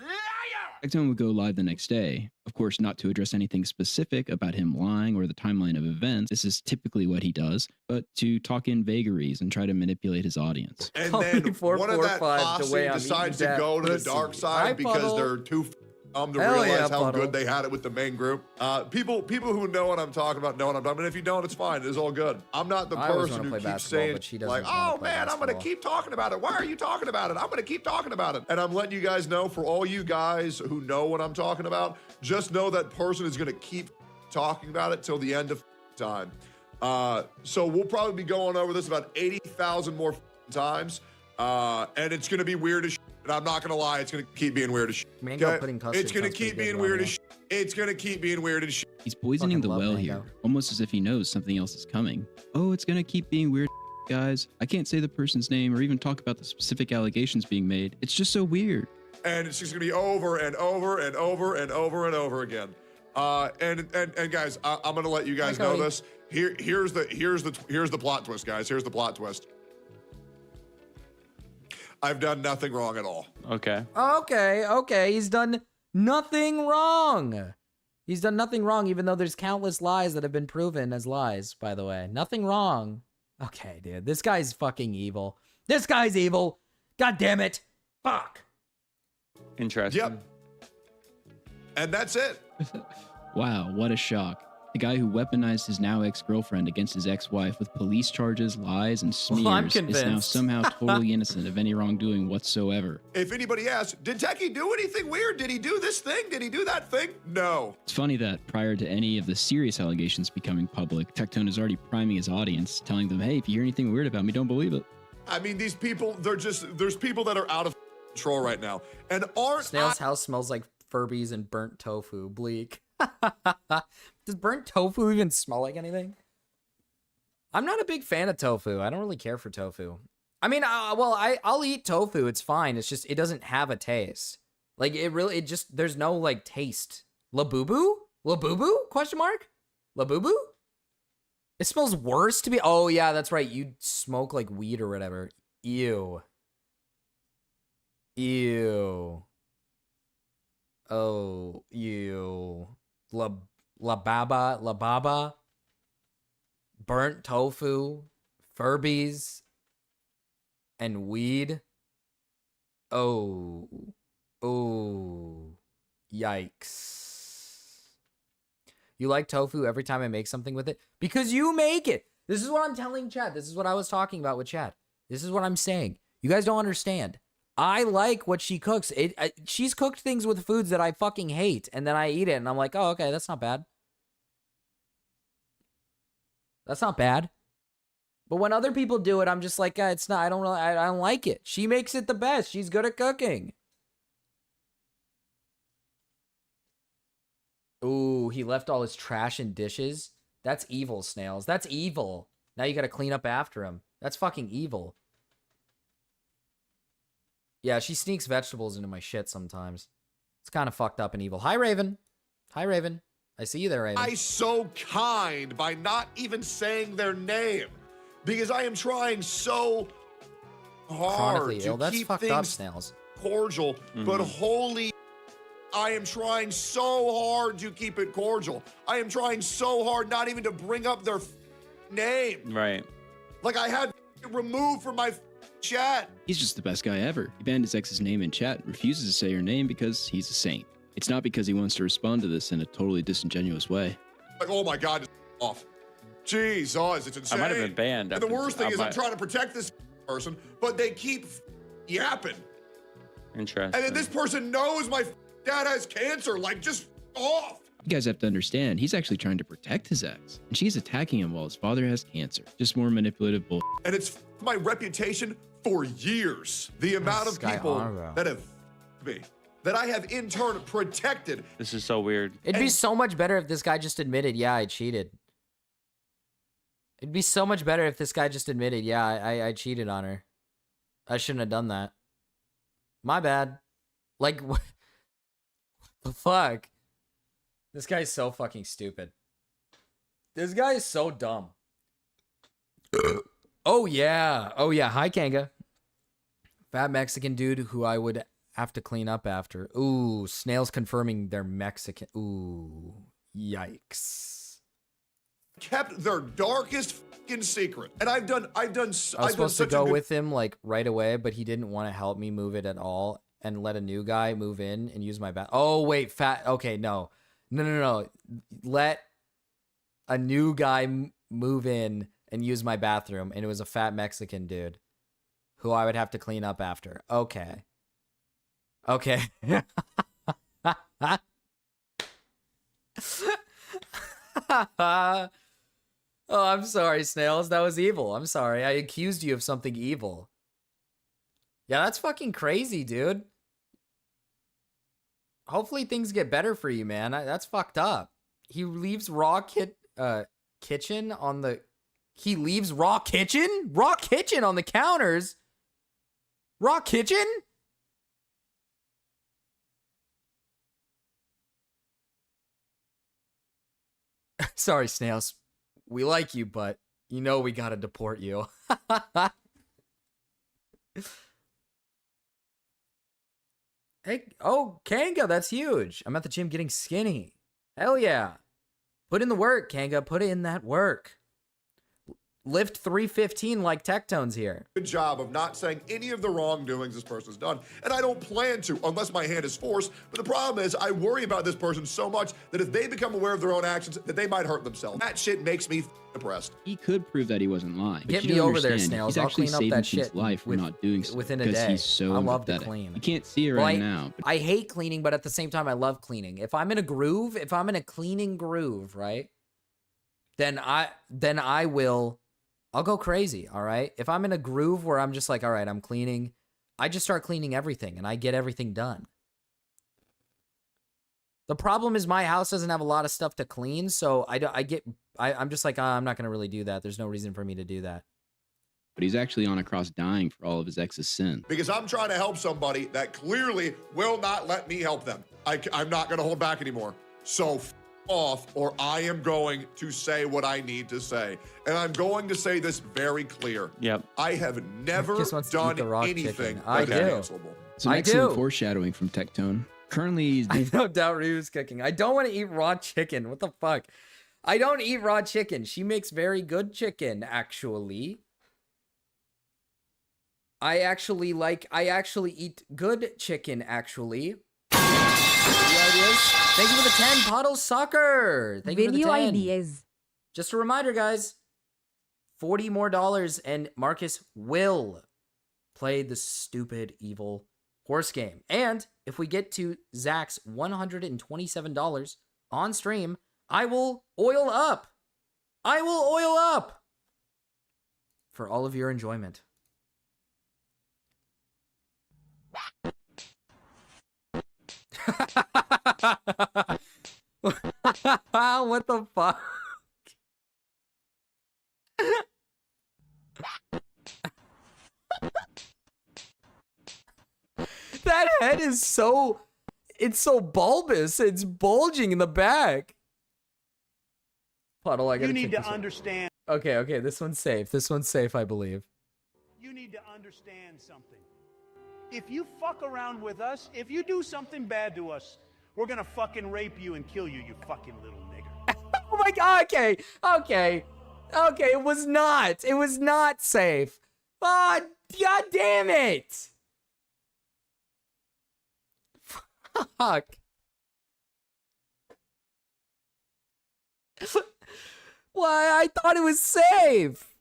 Tectone would go live the next day. Of course, not to address anything specific about him lying or the timeline of events. This is typically what he does, but to talk in vagaries and try to manipulate his audience. And then one of that posse decides to go to the dark side because they're too to realize how good they had it with the main group. People who know what I'm talking about know what I'm talking about. And if you don't, it's fine. It's all good. I'm not the person who keeps saying, like, oh man, I'm going to keep talking about it. Why are you talking about it? I'm going to keep talking about it. And I'm letting you guys know, for all you guys who know what I'm talking about, just know that person is going to keep talking about it till the end of time. So we'll probably be going over this about 80,000 more times. And it's going to be weird as shit. And I'm not going to lie, it's going to keep being weird as shit. It's going to keep being weird as shit. It's going to keep being weird as shit. He's poisoning the well here, almost as if he knows something else is coming. Oh, it's going to keep being weird, guys. I can't say the person's name or even talk about the specific allegations being made. It's just so weird. And it's just going to be over and over and over and over and over again. And guys, I'm going to let you guys know this. Here's the plot twist, guys. Here's the plot twist. I've done nothing wrong at all. Okay. Okay. He's done nothing wrong. He's done nothing wrong, even though there's countless lies that have been proven as lies, by the way. Nothing wrong. Okay, dude. This guy's fucking evil. This guy's evil. God damn it. Fuck. Interesting. Yep. And that's it. Wow, what a shock. The guy who weaponized his now ex-girlfriend against his ex-wife with police charges, lies, and smears is now somehow totally innocent of any wrongdoing whatsoever. If anybody asks, did Techie do anything weird? Did he do this thing? Did he do that thing? No. It's funny that prior to any of the serious allegations becoming public, Tectone is already priming his audience, telling them, hey, if you hear anything weird about me, don't believe it. I mean, these people, there's people that are out of control right now. And Snail's house smells like Furbies and burnt tofu. Bleak. Does burnt tofu even smell like anything? I'm not a big fan of tofu. I don't really care for tofu. I mean, I'll eat tofu. It's fine. It's just, it doesn't have a taste. Like, it just, there's no, like, taste. Labubu? Labubu? Question mark? Labubu? It smells worse to me. Oh, yeah, that's right. You smoke, like, weed or whatever. Ew. Ew. Oh, ew. Lababa? Burnt tofu? Furbies? And weed? Oh. Oh. Yikes. You like tofu every time I make something with it? Because you make it. This is what I'm telling Chad. This is what I was talking about with Chad. This is what I'm saying. You guys don't understand. I like what she cooks. She's cooked things with foods that I fucking hate, and then I eat it, and I'm like, oh, okay, that's not bad. That's not bad. But when other people do it, I'm just like, it's not. I don't like it. She makes it the best. She's good at cooking. Ooh, he left all his trash and dishes. That's evil, Snails. That's evil. Now you gotta clean up after him. That's fucking evil. Yeah, she sneaks vegetables into my shit sometimes. It's kind of fucked up and evil. Hi, Raven. Hi, Raven. I see you there, Raven. I so kind by not even saying their name because I am trying so hard Chronically ill. to That's keep fucked up, things Snails. cordial, but holy, I am trying so hard to keep it cordial. I am trying so hard not even to bring up their name. Right. Like I had it removed from my chat. He's just the best guy ever. He banned his ex's name in chat, refuses to say her name because he's a saint. It's not because he wants to respond to this in a totally disingenuous way. Like, oh my God, it's off. Jesus, it's insane. I might have been banned. And the worst thing is I'm trying to protect this person, but they keep yapping. Interesting. And then this person knows my dad has cancer. Like, just off. You guys have to understand, he's actually trying to protect his ex, and she's attacking him while his father has cancer. Just more manipulative bull. And it's my reputation for years. The amount of people that have me, that I have in turn protected. This is so weird. It'd be so much better if this guy just admitted, yeah, I cheated. It'd be so much better if this guy just admitted, yeah, I cheated on her. I shouldn't have done that. My bad. Like, what the fuck? This guy's so fucking stupid. This guy is so dumb. Oh, yeah. Oh, yeah. Hi, Kanga. Fat Mexican dude who I would have to clean up after. Ooh, Snails confirming they're Mexican. Ooh, yikes. Kept their darkest fucking secret. And I've done I was supposed to go with him like right away, but he didn't want to help me move it at all and let a new guy move in and use my bath. Oh, wait, okay, no. Let a new guy move in and use my bathroom, and it was a fat Mexican dude who I would have to clean up after. Okay. Okay. Oh, I'm sorry, Snails. That was evil. I'm sorry. I accused you of something evil. Yeah, that's fucking crazy, dude. Hopefully things get better for you, man. That's fucked up. He leaves kitchen on the... He leaves raw kitchen? Raw kitchen on the counters? Raw kitchen? Sorry, Snails. We like you, but you know we gotta deport you. Hey, oh, Kanga, that's huge. I'm at the gym getting skinny. Hell yeah. Put in the work, Kanga. Put in that work. Lift 315 like Tectone's here. Good job of not saying any of the wrongdoings this person's done. And I don't plan to unless my hand is forced. But the problem is I worry about this person so much that if they become aware of their own actions, that they might hurt themselves. That shit makes me depressed. He could prove that he wasn't lying. Get me over there, Snails. He's I'll actually clean up saving that his shit life for not doing so within a because day. he's so I love to empathetic. clean. You can't see it right now. But I hate cleaning, but at the same time, I love cleaning. If I'm in a groove, if I'm in a cleaning groove, right, then I'll go crazy, all right? If I'm in a groove where I'm just like, all right, I'm cleaning, I just start cleaning everything and I get everything done. The problem is my house doesn't have a lot of stuff to clean, so I'm just like, I'm not going to really do that. There's no reason for me to do that. but he's actually on a cross dying for all of his ex's sin. Because I'm trying to help somebody that clearly will not let me help them. I'm not going to hold back anymore. So off, or I am going to say what I need to say. And I'm going to say this very clear. Yep. I have never done anything that is cancelable. Some excellent foreshadowing from Tectone. Currently, I no doubt Ryu's cooking. I don't want to eat raw chicken. What the fuck? I don't eat raw chicken. She makes very good chicken, actually. I actually eat good chicken, actually. Thank you for the 10, Puddle Sucker. Thank you for the 10. Ideas. Just a reminder, guys. $40 more and Marcus will play the stupid, evil horse game. And if we get to Zach's $127 on stream, I will oil up. I will oil up for all of your enjoyment. What the fuck? That head is so... It's so bulbous. It's bulging in the back. Puddle, I gotta You need to understand. Okay, this one's safe. This one's safe, I believe. You need to understand something. If you fuck around with us, if you do something bad to us, we're gonna fucking rape you and kill you, you fucking little nigger. Oh my god, okay, it was not safe. Oh, god damn it. Fuck. Why? I thought it was safe.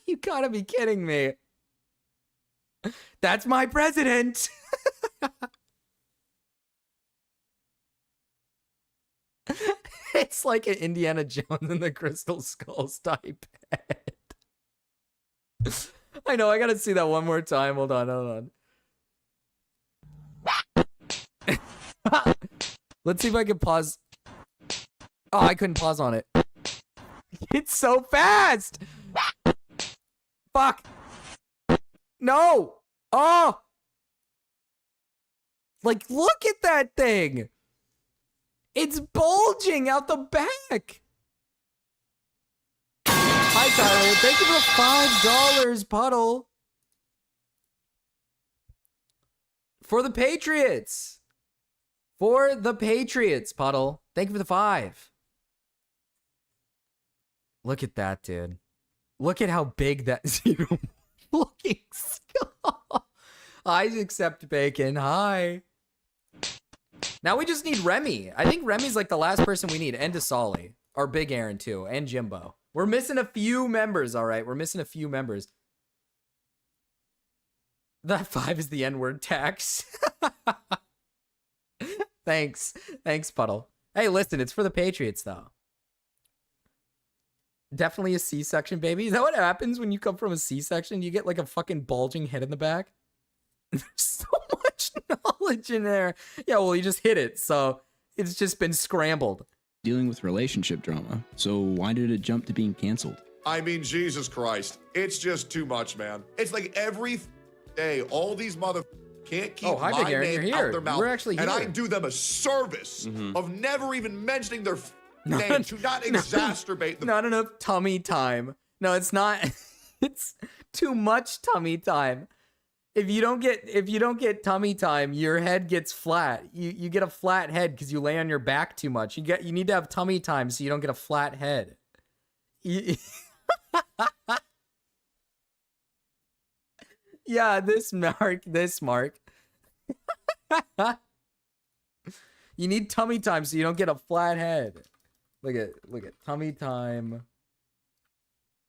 You gotta be kidding me. That's my president. It's like an Indiana Jones and the Crystal Skulls type head. I know, I gotta see that one more time. Hold on. Let's see if I can pause. Oh, I couldn't pause on it. It's so fast. Fuck. No. Oh. Like, look at that thing. It's bulging out the back. Hi, Tyler. Thank you for $5, Puddle. For the Patriots. Puddle. Thank you for the 5. Look at that, dude. Look at how big that zero looking skull. I accept bacon. Hi. Now we just need Remy. I think Remy's like the last person we need. And Dasali. Or Big Aaron too. And Jimbo. We're missing a few members, alright? We're missing a few members. That 5 is the N-word tax. Thanks. Thanks, Puddle. Hey, listen, it's for the Patriots, though. Definitely a C-section, baby. Is that what happens when you come from a C-section? You get like a fucking bulging head in the back? There's so much knowledge in there. Yeah, well, you just hit it, so it's just been scrambled. Dealing with relationship drama. So why did it jump to being canceled? I mean, Jesus Christ. It's just too much, man. It's like every day, all these can't keep my name out their mouth. We're actually here. And I do them a service of never even mentioning their name to not exacerbate the... Not enough tummy time. No, it's not. It's too much tummy time. If you don't get tummy time, your head gets flat. You get a flat head because you lay on your back too much. You need to have tummy time so you don't get a flat head. Yeah, this mark. You need tummy time so you don't get a flat head. Look at tummy time.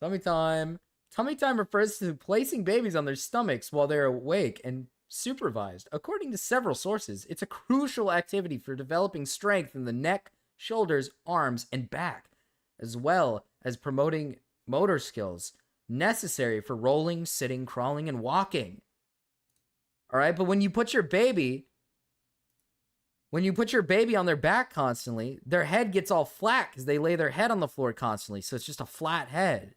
Tummy time. Tummy time refers to placing babies on their stomachs while they're awake and supervised. According to several sources, it's a crucial activity for developing strength in the neck, shoulders, arms, and back, as well as promoting motor skills necessary for rolling, sitting, crawling, and walking. All right, but when you put your baby on their back constantly, their head gets all flat because they lay their head on the floor constantly, so it's just a flat head.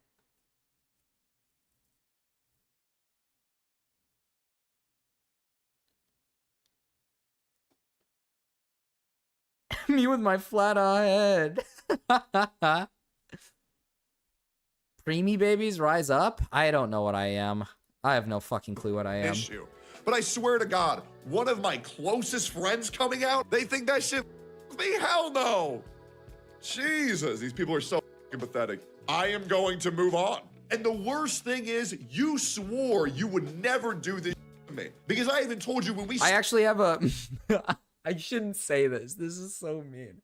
Me with my flat head. Preemie babies rise up? I don't know what I am. I have no fucking clue what I am. Issue. But I swear to God, one of my closest friends coming out, they think that shit me? Hell no. Jesus, these people are so fucking pathetic. I am going to move on. And the worst thing is, you swore you would never do this to me. Because I even told you when we... I actually have a... I shouldn't say this. This is so mean.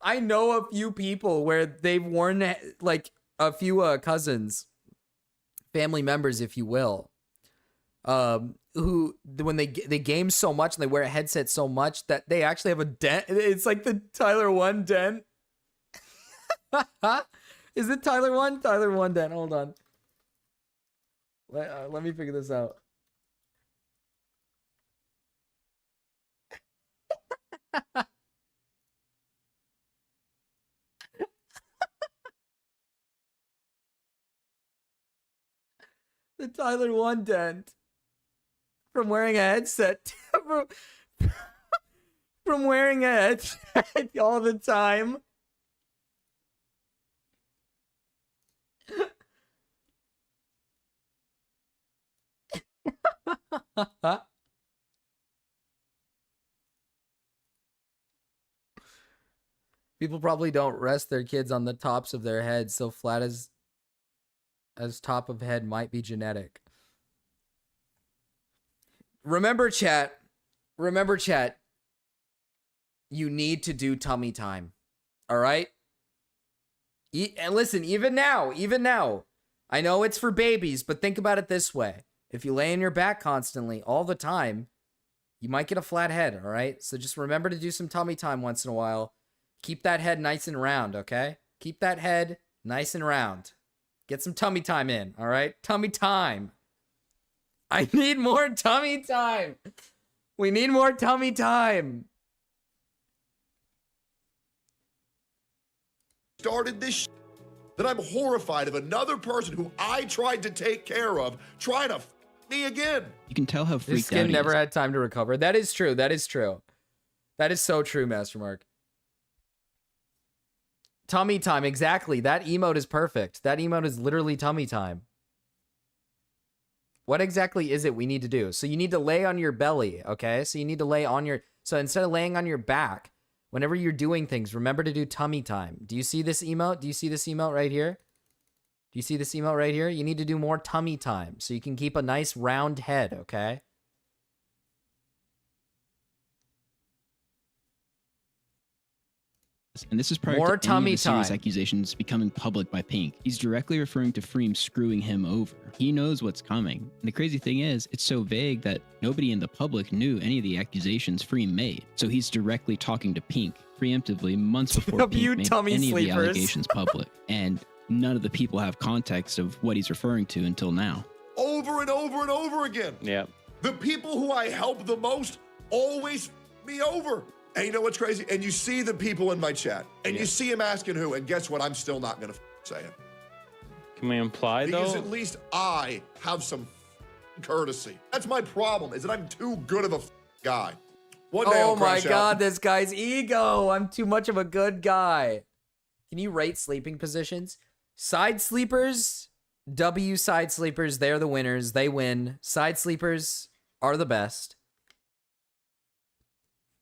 I know a few people where they've worn, like, a few cousins, family members, if you will, who, when they game so much and they wear a headset so much that they actually have a dent. It's like the Tyler 1 dent. Is it Tyler 1? Tyler 1 dent. Hold on. Let me figure this out. The Tyler 1 dent. From wearing a headset. From wearing a headset all the time. People probably don't rest their kids on the tops of their heads, so flat as top of head might be genetic. Remember, chat. Remember, chat. You need to do tummy time. All right? And listen, even now, I know it's for babies, but think about it this way. If you lay on your back constantly, all the time, you might get a flat head, all right? So just remember to do some tummy time once in a while. Keep that head nice and round, okay? Keep that head nice and round. Get some tummy time in, all right? Tummy time. I need more tummy time. We need more tummy time. Started this that I'm horrified of another person who I tried to take care of trying to f me again. You can tell how freaked His skin never had time to recover. That is true. That is true. That is so true, Master Mark. Tummy time, exactly. That emote is perfect. That emote is literally tummy time. What exactly is it we need to do? So you need to lay on your belly, okay? So you need to lay on your... So instead of laying on your back, whenever you're doing things, remember to do tummy time. Do you see this emote? Do you see this emote right here? Do you see this emote right here? You need to do more tummy time so you can keep a nice round head, okay? And this is prior More to any tummy of the serious time. accusations becoming public by Pink. He's directly referring to Freem screwing him over. He knows what's coming. And the crazy thing is, it's so vague that nobody in the public knew any of the accusations Freem made. So he's directly talking to Pink preemptively months before Pink made any of the allegations public. And none of the people have context of what he's referring to until now. Over and over and over again. Yeah. The people who I help the most always f me over. And you know what's crazy? And you see the people in my chat, and you see him asking who, and guess what? I'm still not gonna say it. Can we imply Because though? at least I have some courtesy. That's my problem, is that I'm too good of a guy. One day Oh I'll my crash out. god, this guy's ego. I'm too much of a good guy. Can you rate sleeping positions? Side sleepers, W side sleepers, they're the winners. They win. Side sleepers are the best.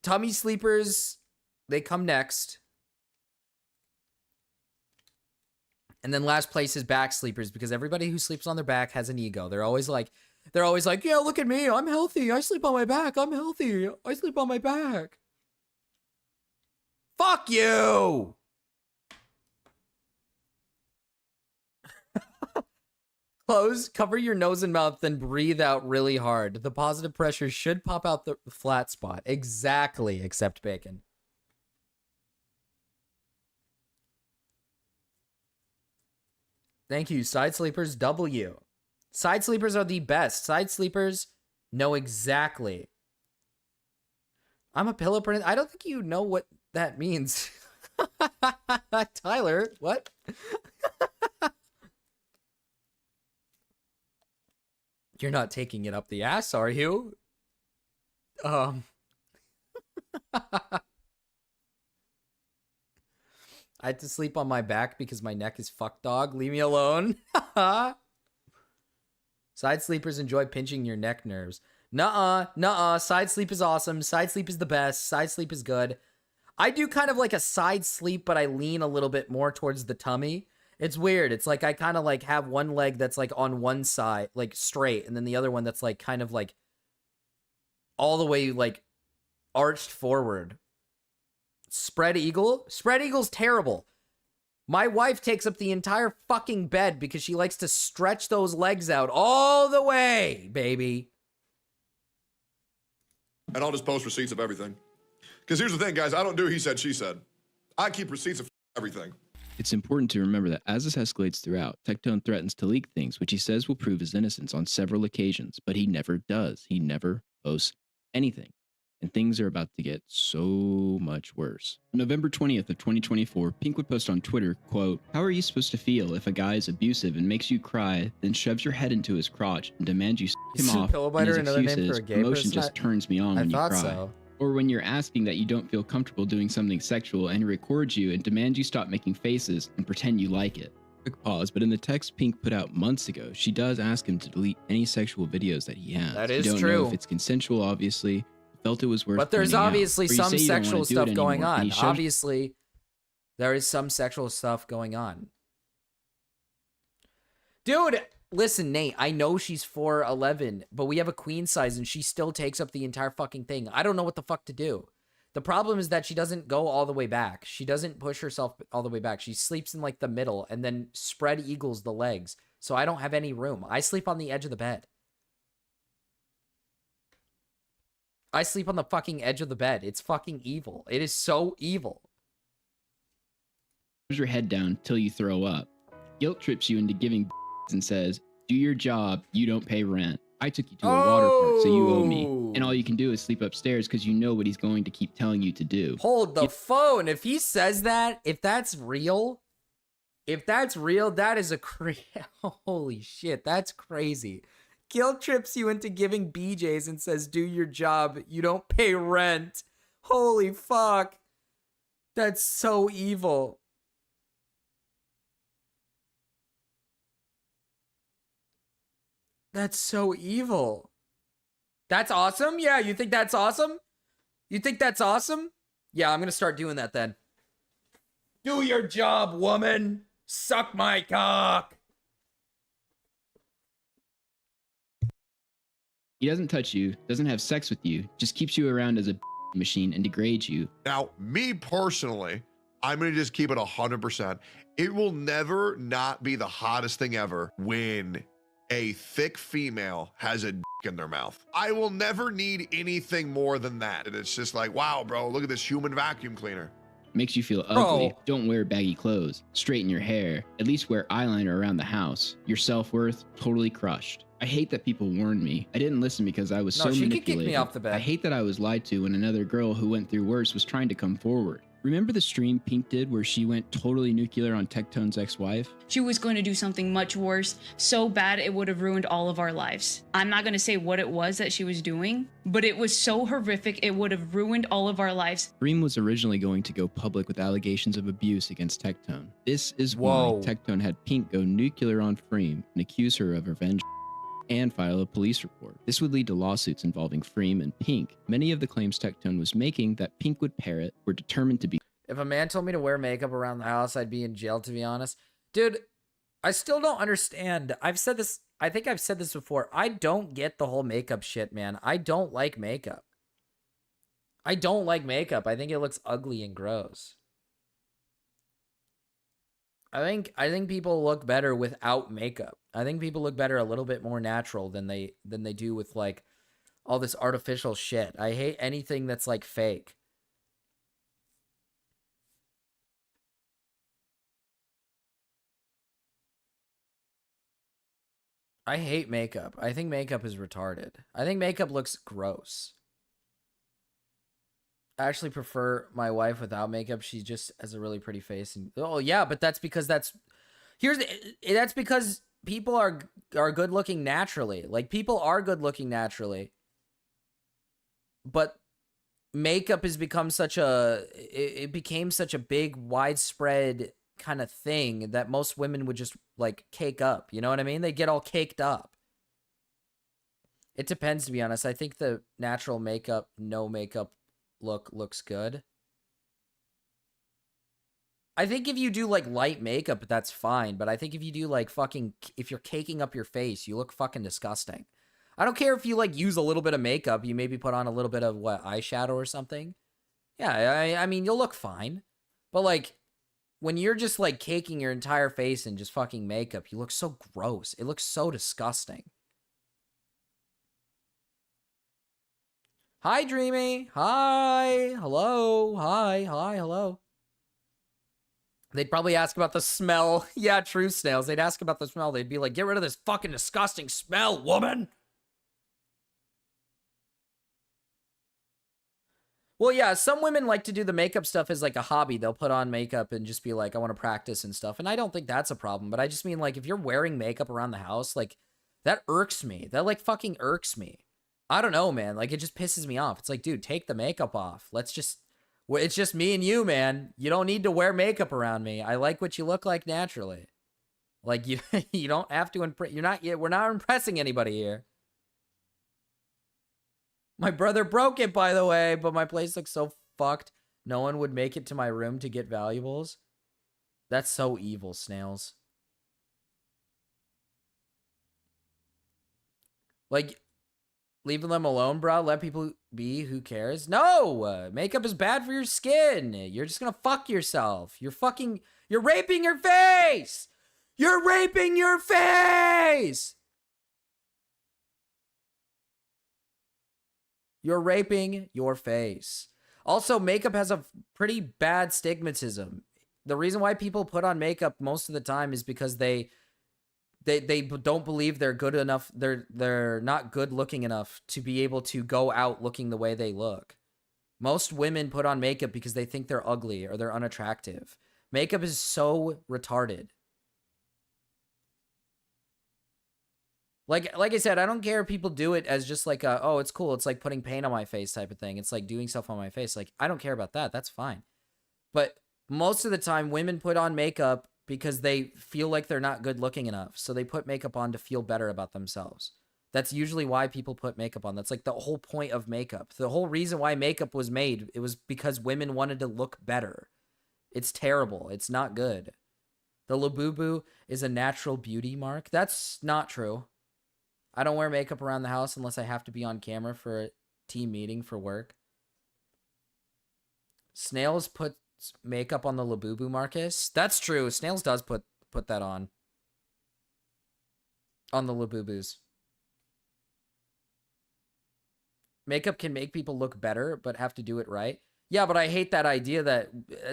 Tummy sleepers, they come next. And then last place is back sleepers, because everybody who sleeps on their back has an ego. They're always like, yeah, look at me. I'm healthy. I sleep on my back. I'm healthy. I sleep on my back. Fuck you. Cover your nose and mouth, then breathe out really hard. The positive pressure should pop out the flat spot. Exactly, except bacon. Thank you, Side Sleepers W. Side sleepers are the best. Side sleepers know exactly. I'm a pillow prince. I don't think you know what that means. Tyler, what? You're not taking it up the ass, are you? I had to sleep on my back because my neck is fucked, dog. Leave me alone. Side sleepers enjoy pinching your neck nerves. Nuh-uh. Side sleep is awesome. Side sleep is the best. Side sleep is good. I do kind of like a side sleep, but I lean a little bit more towards the tummy. It's weird. It's like I kind of like have one leg that's like on one side, like straight, and then the other one that's like kind of like all the way like arched forward. Spread eagle? Spread eagle's terrible. My wife takes up the entire fucking bed because she likes to stretch those legs out all the way, baby. And I'll just post receipts of everything. Because here's the thing, guys. I don't do he said, she said. I keep receipts of everything. It's important to remember that as this escalates throughout, Tectone threatens to leak things, which he says will prove his innocence on several occasions, but he never does. He never posts anything. And things are about to get so much worse. On November 20th of 2024, Pink would post on Twitter, quote, "How are you supposed to feel if a guy is abusive and makes you cry, then shoves your head into his crotch and demands you him off, and his excuse is, emotion just turns me on when you cry. So. Or when you're asking that you don't feel comfortable doing something sexual and he records you and demands you stop making faces and pretend you like it." Quick pause, but in the text Pink put out months ago, she does ask him to delete any sexual videos that he has. That is you don't true. know if it's consensual, obviously. Felt it was worth But there's pointing out. obviously Or you some say you don't sexual wanna do it stuff going anymore, and on. he shows- Obviously, there is some sexual stuff going on. Dude, listen, Nate, I know she's 4'11", but we have a queen size and she still takes up the entire fucking thing. I don't know what the fuck to do. The problem is that she doesn't go all the way back. She doesn't push herself all the way back. She sleeps in like the middle and then spread eagles the legs. So I don't have any room. I sleep on the edge of the bed. I sleep on the fucking edge of the bed. It's fucking evil. It is so evil. Put your head down till you throw up. Guilt trips you into giving and says, "Do your job, you don't pay rent. I took you to a water park, so you owe me. And all you can do is sleep upstairs because you know what he's going to keep telling you to do." Hold the phone. If he says that, if that's real, that is a holy shit, that's crazy. Guilt trips you into giving BJs and says, "Do your job, you don't pay rent." Holy fuck. That's so evil. That's so evil. That's awesome? Yeah, you think that's awesome? You think that's awesome? Yeah, I'm gonna start doing that then. Do your job, woman. Suck my cock. He doesn't touch you, doesn't have sex with you, just keeps you around as a machine and degrades you. Now, me personally, I'm going to just keep it 100%. It will never not be the hottest thing ever when a thick female has a in their mouth. I will never need anything more than that. And it's just like, wow, bro, look at this human vacuum cleaner. Makes you feel ugly. Don't wear baggy clothes. Straighten your hair. At least wear eyeliner around the house. Your self-worth totally crushed. I hate that people warned me. I didn't listen because I was so manipulated. She could kick me off the bed. I hate that I was lied to when another girl who went through worse was trying to come forward. Remember the stream Pink did where she went totally nuclear on Tectone's ex-wife? She was going to do something much worse, so bad it would have ruined all of our lives. I'm not going to say what it was that she was doing, but it was so horrific it would have ruined all of our lives. Freem was originally going to go public with allegations of abuse against Tectone. This is why Tectone had Pink go nuclear on Freem and accuse her of revenge and file a police report. This would lead to lawsuits involving Freem and Pink. Many of the claims Tectone was making that Pink would parrot were determined to be. If a man told me to wear makeup around the house, I'd be in jail, to be honest. Dude, I still don't understand. I've said this, I think I've said this before. I don't get the whole makeup shit, man. I don't like makeup. I don't like makeup. I think it looks ugly and gross. I think people look better without makeup. I think people look better a little bit more natural than they do with like all this artificial shit. I hate anything that's like fake. I hate makeup. I think makeup is retarded. I think makeup looks gross. I actually prefer my wife without makeup. She just has a really pretty face. And oh yeah, but that's because that's because people are good looking naturally. Like people are good looking naturally. But makeup has become such a, it became such a big, widespread kind of thing that most women would just like cake up. You know what I mean? They get all caked up. It depends, to be honest. I think the natural makeup, no makeup look looks good. I think if you do like light makeup, that's fine. But I think if you do like fucking, if you're caking up your face, you look fucking disgusting. I don't care if you like use a little bit of makeup. You maybe put on a little bit of what, eyeshadow or something. Yeah, I mean, you'll look fine. But like, when you're just like caking your entire face in just fucking makeup, you look so gross. It looks so disgusting. Hi, Dreamy. Hi. Hello. Hi. Hi. Hello. They'd probably ask about the smell. Yeah, true, Snails. They'd ask about the smell. They'd be like, get rid of this fucking disgusting smell, woman. Well, yeah, some women like to do the makeup stuff as like a hobby. They'll put on makeup and just be like, I want to practice and stuff. And I don't think that's a problem. But I just mean like if you're wearing makeup around the house, like that irks me. That like fucking irks me. I don't know, man. Like, it just pisses me off. It's like, dude, take the makeup off. Let's just, it's just me and you, man. You don't need to wear makeup around me. I like what you look like naturally. Like, you you don't have to impress, we're not impressing anybody here. My brother broke it, by the way, but my place looks so fucked. No one would make it to my room to get valuables. That's so evil, Snails. Like, leaving them alone, bro. Let people be. Who cares? No! Makeup is bad for your skin. You're just gonna fuck yourself. You're raping your face! You're raping your face! You're raping your face. Also, makeup has a pretty bad stigmatism. The reason why people put on makeup most of the time is because they don't believe they're good enough. They're not good looking enough to be able to go out looking the way they look. Most women put on makeup because they think they're ugly or they're unattractive. Makeup is so retarded. Like I said, I don't care if people do it as just like a, oh, it's cool. It's like putting paint on my face type of thing. It's like doing stuff on my face. Like, I don't care about that. That's fine. But most of the time, women put on makeup because they feel like they're not good looking enough. So they put makeup on to feel better about themselves. That's usually why people put makeup on. That's like the whole point of makeup. The whole reason why makeup was made, it was because women wanted to look better. It's terrible. It's not good. The Labubu is a natural beauty mark. That's not true. I don't wear makeup around the house unless I have to be on camera for a team meeting for work. Snails put makeup on the Labubu, Marcus. That's true. Snails does put that on the Labubus. Makeup can make people look better, but have to do it right. Yeah, but I hate that idea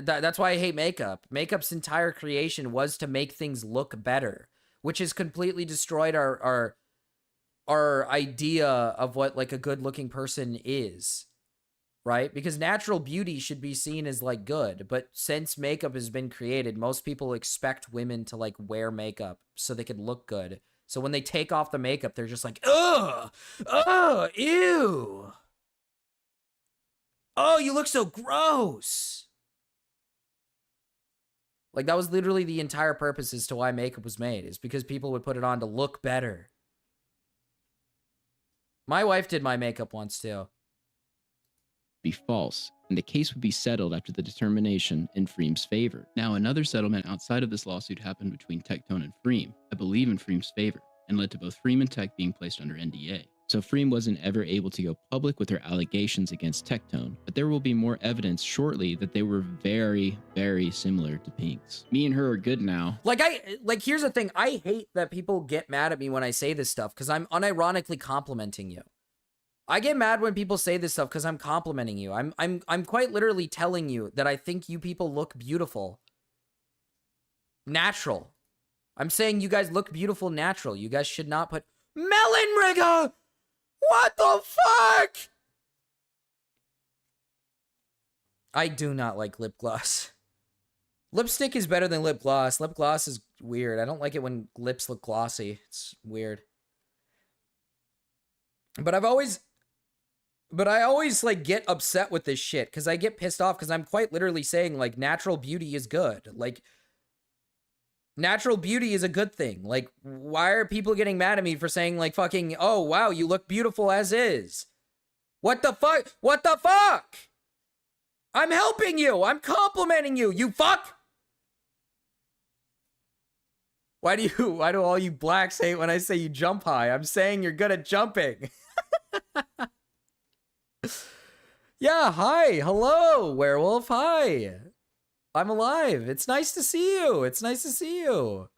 that's why I hate makeup. Makeup's entire creation was to make things look better, which has completely destroyed our idea of what like a good looking person is, right? Because natural beauty should be seen as like good, but since makeup has been created, most people expect women to like wear makeup so they could look good. So when they take off the makeup, they're just like, ugh, ew. Oh, you look so gross. Like that was literally the entire purpose as to why makeup was made, is because people would put it on to look better. My wife did my makeup once, too. Be false, and the case would be settled after the determination in Freem's favor. Now, another settlement outside of this lawsuit happened between Tectone and Freem, I believe in Freem's favor, and led to both Freem and Tech being placed under NDA. So Freem wasn't ever able to go public with her allegations against Tectone, but there will be more evidence shortly that they were very, very similar to Pink's. Me and her are good now. Like, here's the thing. I hate that people get mad at me when I say this stuff, because I'm unironically complimenting you. I get mad when people say this stuff because I'm complimenting you. I'm quite literally telling you that I think you people look beautiful. Natural. I'm saying you guys look beautiful natural. You guys should not put melon rigger. What the fuck? I do not like lip gloss. Lipstick is better than lip gloss. Lip gloss is weird. I don't like it when lips look glossy. It's weird. But But I always, like, get upset with this shit because I get pissed off because I'm quite literally saying, like, natural beauty is good. Like, natural beauty is a good thing. Like, why are people getting mad at me for saying, like, fucking, oh, wow, you look beautiful as is? What the fuck? What the fuck? I'm helping you. I'm complimenting you, you fuck. Why do all you blacks hate when I say you jump high? I'm saying you're good at jumping. Yeah, hi. Hello, werewolf. Hi. I'm alive. It's nice to see you. It's nice to see you.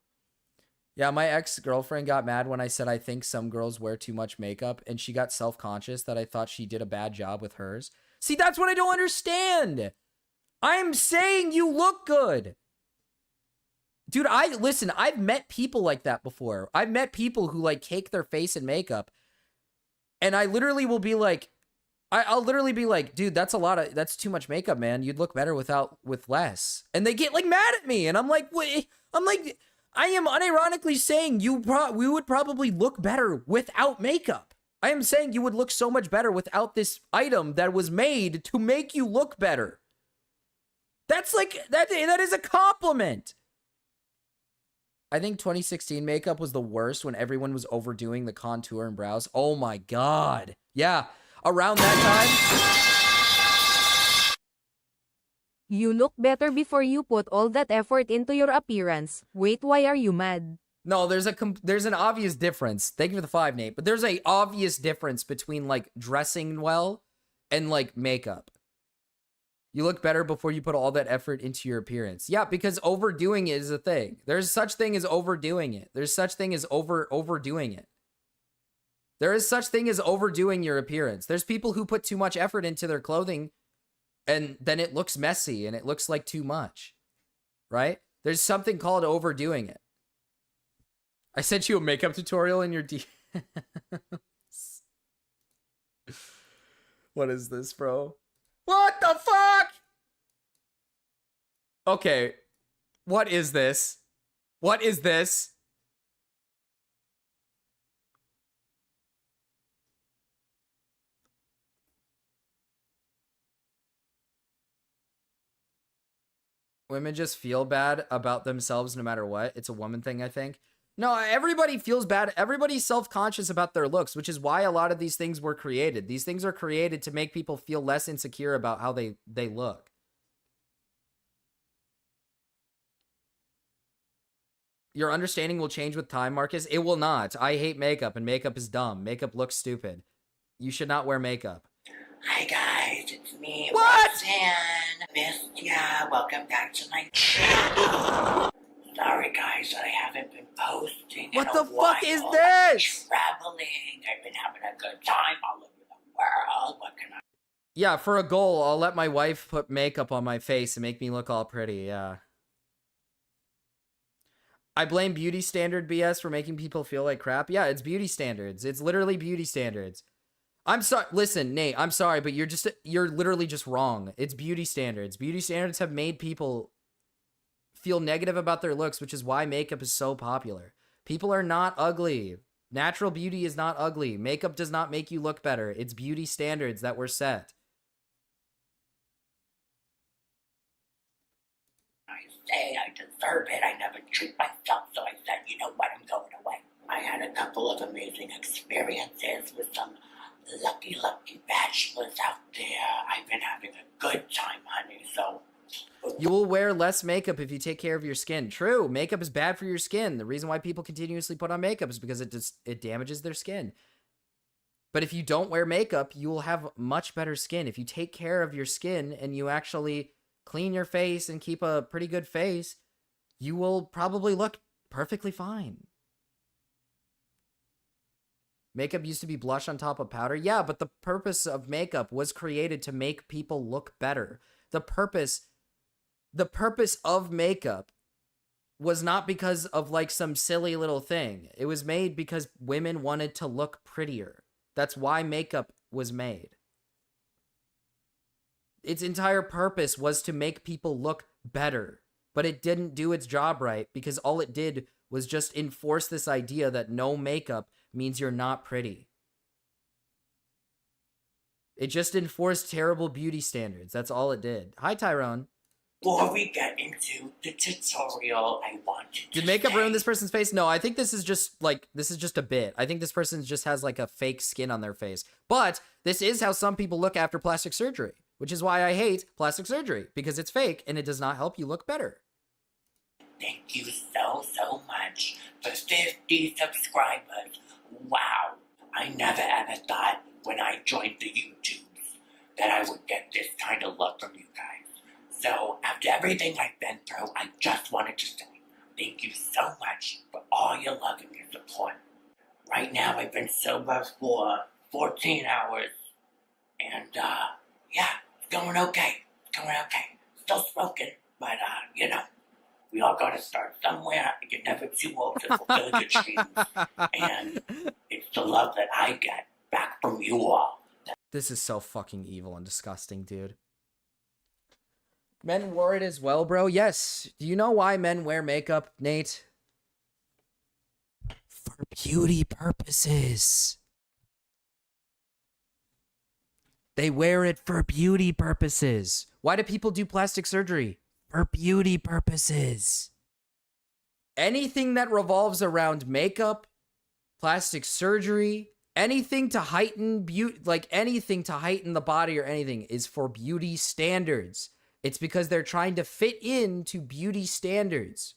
Yeah, my ex-girlfriend got mad when I said I think some girls wear too much makeup, and she got self-conscious that I thought she did a bad job with hers. See, that's what I don't understand. I'm saying you look good. Dude, listen, I've met people like that before. I've met people who, like, cake their face in makeup, and I literally will be like, I'll literally be like, dude, that's too much makeup, man. You'd look better with less. And they get, like, mad at me, and I'm like, wait, I am unironically saying we would probably look better without makeup. I am saying you would look so much better without this item that was made to make you look better. That's like, that is a compliment. I think 2016 makeup was the worst when everyone was overdoing the contour and brows. Oh my God. Yeah, around that time. You look better before you put all that effort into your appearance. Wait, why are you mad? No, there's an obvious difference. Thank you for the 5, Nate. But there's a obvious difference between, like, dressing well and, like, makeup. You look better before you put all that effort into your appearance. Yeah, because overdoing it is a thing. There's such thing as overdoing it. There's such thing as overdoing it. There is such thing as overdoing your appearance. There's people who put too much effort into their clothing and then it looks messy and it looks like too much. Right? There's something called overdoing it. I sent you a makeup tutorial in your What is this, bro? What the fuck? Okay. What is this? What is this? Women just feel bad about themselves no matter what. It's a woman thing, I think. No, everybody feels bad. Everybody's self-conscious about their looks, which is why a lot of these things were created. These things are created to make people feel less insecure about how they look. Your understanding will change with time, Marcus. It will not. I hate makeup, and makeup is dumb. Makeup looks stupid. You should not wear makeup. Hi guys, it's me, What? Roxanne. Missed ya. Welcome back to my channel. Sorry guys, I haven't been posting. What in the a while. fuck is I've this? been traveling. I've been having a good time all over the world. What can I? Yeah, for a goal, I'll let my wife put makeup on my face and make me look all pretty, yeah. I blame beauty standard BS for making people feel like crap. Yeah, it's beauty standards. It's literally beauty standards. I'm sorry. Listen, Nate, I'm sorry, but you're literally just wrong. It's beauty standards. Beauty standards have made people feel negative about their looks, which is why makeup is so popular. People are not ugly. Natural beauty is not ugly. Makeup does not make you look better. It's beauty standards that were set. I say I deserve it. I never treat myself, so I said, you know what, I'm going away. I had a couple of amazing experiences with some lucky bachelors out there. I've been having a good time, honey, so... You will wear less makeup if you take care of your skin. True, makeup is bad for your skin. The reason why people continuously put on makeup is because it damages their skin. But if you don't wear makeup, you will have much better skin. If you take care of your skin and you actually clean your face and keep a pretty good face, you will probably look perfectly fine. Makeup used to be blush on top of powder. Yeah, but the purpose of makeup was created to make people look better. The purpose of makeup was not because of like some silly little thing. It was made because women wanted to look prettier. That's why makeup was made. Its entire purpose was to make people look better, but it didn't do its job right because all it did was just enforce this idea that no makeup means you're not pretty. It just enforced terrible beauty standards. That's all it did. Hi, Tyrone. Before we get into the tutorial, I want to Did makeup ruin this person's face? No, I think this is just a bit. I think this person just has like a fake skin on their face. But this is how some people look after plastic surgery, which is why I hate plastic surgery, because it's fake and it does not help you look better. Thank you so much for 50 subscribers. Wow. I never ever thought when I joined the YouTubes that I would get this kind of love from you guys. So, after everything I've been through, I just wanted to say thank you so much for all your love and your support. Right now, I've been sober for 14 hours, and, yeah, it's going okay. It's going okay. Still smoking, but, you know, we all gotta start somewhere. You're never too old to fulfill your dreams, and it's the love that I get back from you all. This is so fucking evil and disgusting, dude. Men wore it as well, bro. Yes. Do you know why men wear makeup, Nate? For beauty purposes. They wear it for beauty purposes. Why do people do plastic surgery? For beauty purposes. Anything that revolves around makeup, plastic surgery, anything to heighten beauty, like anything to heighten the body or anything is for beauty standards. It's because they're trying to fit into beauty standards.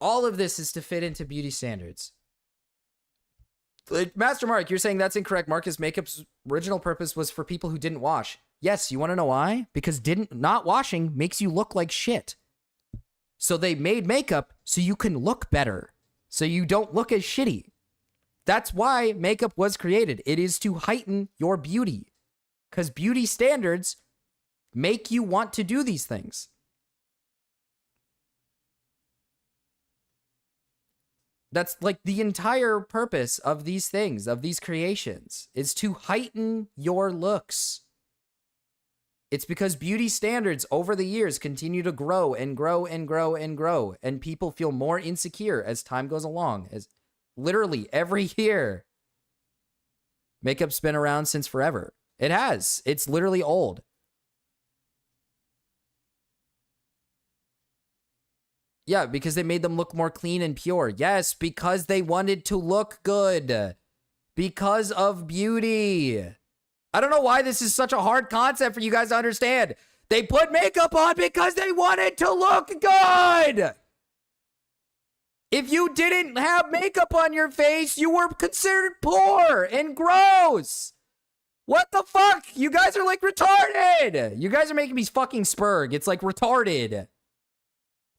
All of this is to fit into beauty standards. Master Mark, you're saying that's incorrect. Marcus, makeup's original purpose was for people who didn't wash. Yes, you want to know why? Because not washing makes you look like shit. So they made makeup so you can look better. So you don't look as shitty. That's why makeup was created. It is to heighten your beauty. Because beauty standards make you want to do these things. That's like the entire purpose of these things, of these creations, is to heighten your looks. It's because beauty standards over the years continue to grow and grow and grow and grow, and people feel more insecure as time goes along, as literally every year. Makeup's been around since forever. It has. It's literally old. Yeah, because they made them look more clean and pure. Yes, because they wanted to look good. Because of beauty. I don't know why this is such a hard concept for you guys to understand. They put makeup on because they wanted to look good. If you didn't have makeup on your face, you were considered poor and gross. What the fuck? You guys are like retarded. You guys are making me fucking spurg. It's like retarded.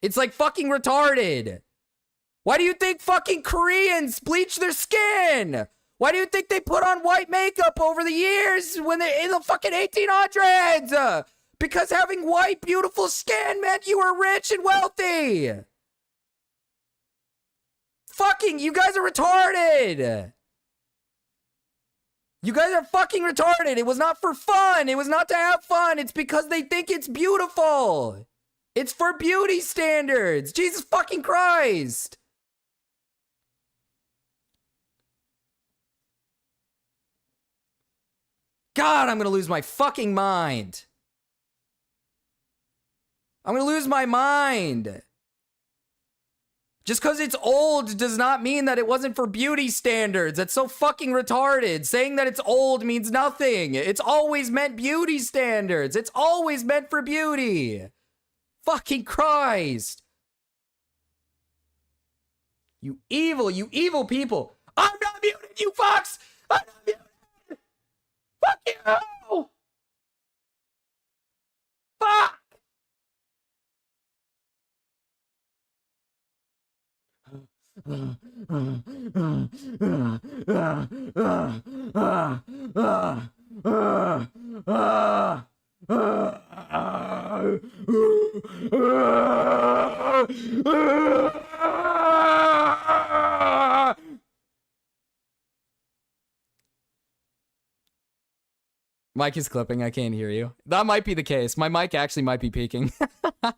It's like fucking retarded. Why do you think fucking Koreans bleach their skin? Why do you think they put on white makeup over the years when they're in the fucking 1800s? Because having white, beautiful skin meant you were rich and wealthy. Fucking, you guys are retarded. You guys are fucking retarded. It was not for fun. It was not to have fun. It's because they think it's beautiful. It's for beauty standards. Jesus fucking Christ. God, I'm gonna lose my fucking mind. I'm gonna lose my mind. Just because it's old does not mean that it wasn't for beauty standards. That's so fucking retarded. Saying that it's old means nothing. It's always meant beauty standards. It's always meant for beauty. Fucking Christ. You evil people. I'm not muted, you fucks. I'm not muted. Fuck you. Fuck. Mic is clipping. I can't hear you. That might be the case. My mic actually might be peaking.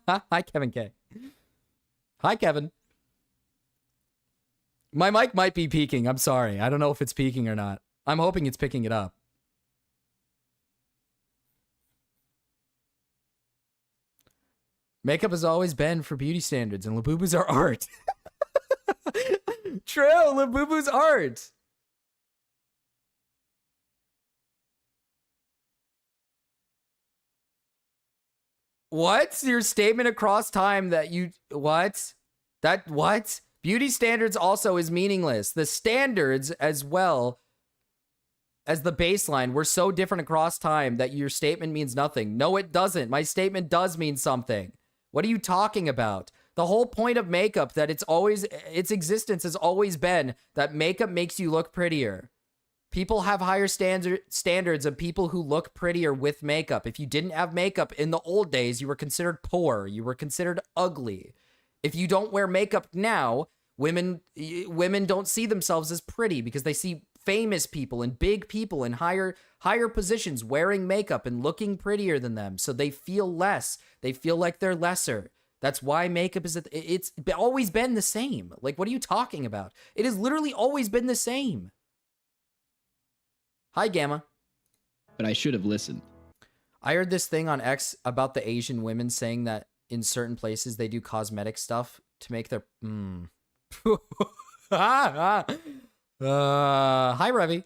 Hi, Kevin K. Hi, Kevin. My mic might be peaking. I'm sorry. I don't know if it's peaking or not. I'm hoping it's picking it up. Makeup has always been for beauty standards, and Labubus are art. True, Labubu's art. What's your statement across time that you... What? That... What? Beauty standards also is meaningless. The standards as well as the baseline were so different across time that your statement means nothing. No, it doesn't. My statement does mean something. What are you talking about? The whole point of makeup, that its existence has always been that makeup makes you look prettier. People have higher standards of people who look prettier with makeup. If you didn't have makeup in the old days, you were considered poor. You were considered ugly. If you don't wear makeup now, women don't see themselves as pretty because they see famous people and big people in higher positions wearing makeup and looking prettier than them. So they feel less. They feel like they're lesser. That's why makeup it's always been the same. Like, what are you talking about? It has literally always been the same. Hi, Gamma. But I should have listened. I heard this thing on X about the Asian women saying that in certain places they do cosmetic stuff to make their... Hi, Revy.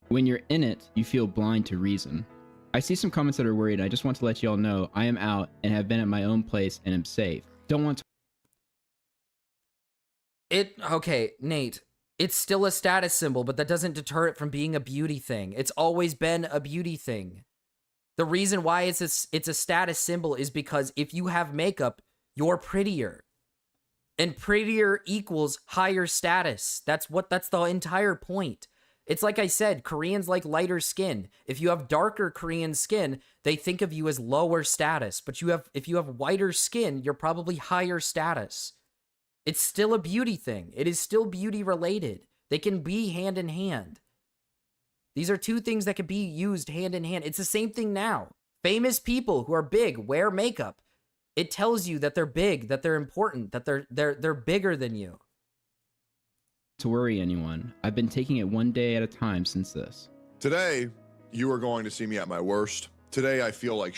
When you're in it, you feel blind to reason. I see some comments that are worried. I just want to let y'all know I am out and have been at my own place and am safe. Don't want to... Okay, Nate. It's still a status symbol, but that doesn't deter it from being a beauty thing. It's always been a beauty thing. The reason why it's a status symbol is because if you have makeup, you're prettier. And prettier equals higher status. That's the entire point. It's like I said, Koreans like lighter skin. If you have darker Korean skin, they think of you as lower status. But if you have whiter skin, you're probably higher status. It's still a beauty thing. It is still beauty related. They can be hand in hand. These are two things that can be used hand in hand. It's the same thing now. Famous people who are big wear makeup. It tells you that they're big, that they're important, that they're bigger than you. To worry anyone. I've been taking it one day at a time since this. Today, you are going to see me at my worst. Today, I feel like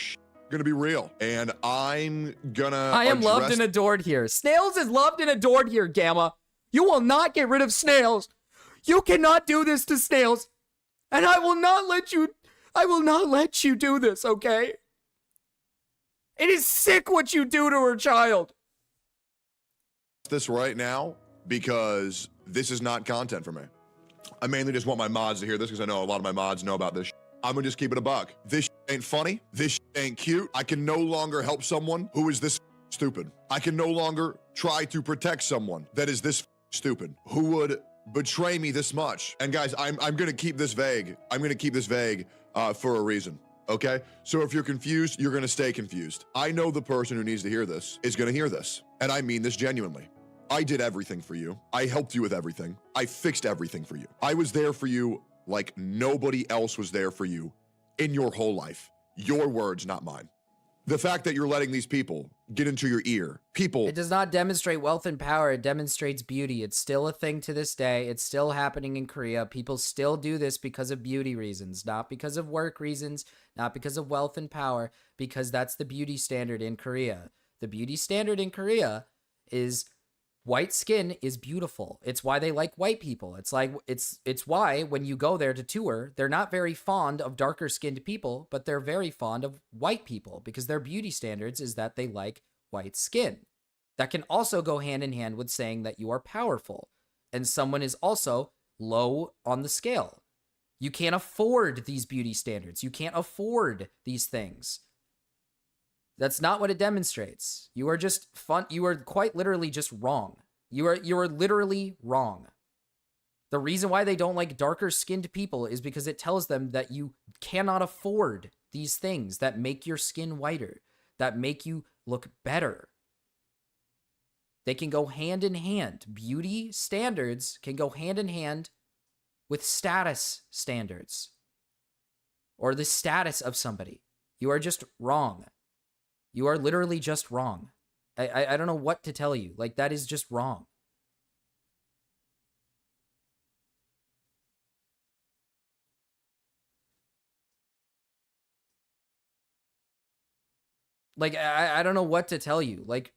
gonna be real, and I am loved and adored here. Snails is loved and adored here, Gamma. You will not get rid of Snails. You cannot do this to Snails, and I will not let you do this, okay? It is sick what you do to her child. This right now because this is not content for me. I mainly just want my mods to hear this because I know a lot of my mods know about this. I'm gonna just keep it a buck. This ain't funny. This ain't cute. I can no longer help someone who is this stupid. I can no longer try to protect someone that is this stupid, who would betray me this much. And guys, I'm gonna keep this vague. I'm gonna keep this vague for a reason. Okay? So if you're confused, you're gonna stay confused. I know the person who needs to hear this is gonna hear this. And I mean this genuinely. I did everything for you. I helped you with everything. I fixed everything for you. I was there for you like nobody else was there for you in your whole life. Your words, not mine. The fact that you're letting these people get into your ear, It does not demonstrate wealth and power. It demonstrates beauty. It's still a thing to this day. It's still happening in Korea. People still do this because of beauty reasons, not because of work reasons, not because of wealth and power, because that's the beauty standard in Korea. The beauty standard in Korea is white skin is beautiful. It's why they like white people. It's why when you go there to tour, they're not very fond of darker skinned people, but they're very fond of white people because their beauty standards is that they like white skin. That can also go hand in hand with saying that you are powerful and someone is also low on the scale. You can't afford these beauty standards. You can't afford these things. That's not what it demonstrates. You are just fun. You are quite literally just wrong. You are literally wrong. The reason why they don't like darker skinned people is because it tells them that you cannot afford these things that make your skin whiter, that make you look better. They can go hand in hand. Beauty standards can go hand in hand with status standards or the status of somebody. You are just wrong. You are literally just wrong. I don't know what to tell you. Like, that is just wrong. Like, I don't know what to tell you. Like,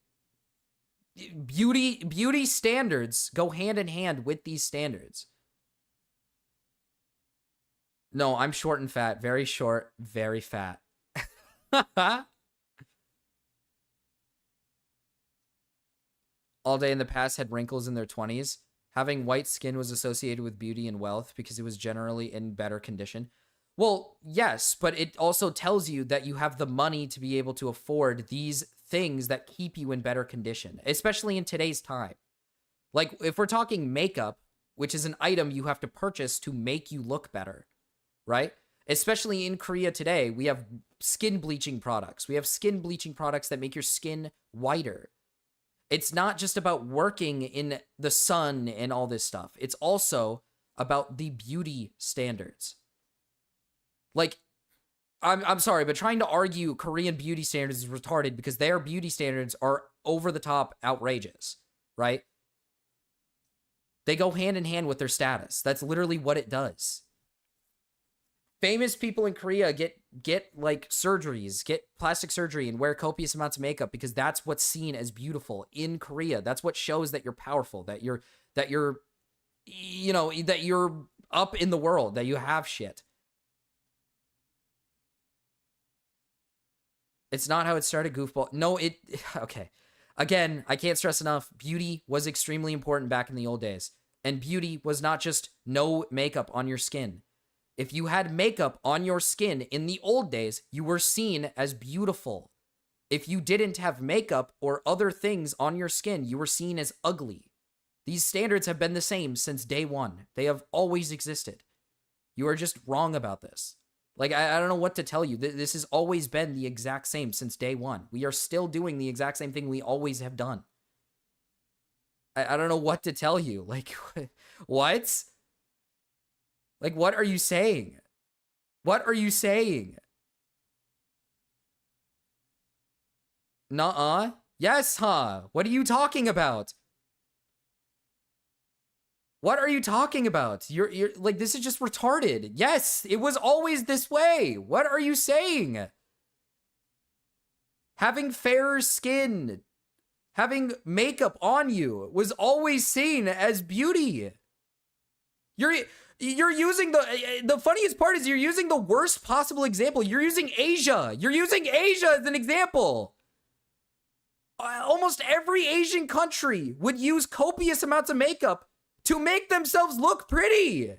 beauty standards go hand in hand with these standards. No, I'm short and fat. Very short, very fat. All day in the past had wrinkles in their 20s. Having white skin was associated with beauty and wealth because it was generally in better condition. Well, yes, but it also tells you that you have the money to be able to afford these things that keep you in better condition, especially in today's time. Like, if we're talking makeup, which is an item you have to purchase to make you look better, right? Especially in Korea today, we have skin bleaching products. We have skin bleaching products that make your skin whiter. It's not just about working in the sun and all this stuff. It's also about the beauty standards. Like, I'm sorry, but trying to argue Korean beauty standards is retarded because their beauty standards are over the top outrageous, right? They go hand in hand with their status. That's literally what it does. Famous people in Korea get like surgeries, get plastic surgery and wear copious amounts of makeup because that's what's seen as beautiful in Korea. That's what shows that you're powerful, that you're you know, that you're up in the world, that you have shit. It's not how it started, goofball. No, okay. Again, I can't stress enough, beauty was extremely important back in the old days. And beauty was not just no makeup on your skin. If you had makeup on your skin in the old days, you were seen as beautiful. If you didn't have makeup or other things on your skin, you were seen as ugly. These standards have been the same since day one. They have always existed. You are just wrong about this. Like, I don't know what to tell you. This has always been the exact same since day one. We are still doing the exact same thing we always have done. I don't know what to tell you. Like, what? Like, what are you saying? What are you saying? Nuh-uh. Yes, huh? What are you talking about? What are you talking about? You're like, this is just retarded. Yes, it was always this way. What are you saying? Having fairer skin, having makeup on you was always seen as beauty. You're using the funniest part is you're using the worst possible example. You're using Asia. You're using Asia as an example. Almost every Asian country would use copious amounts of makeup to make themselves look pretty.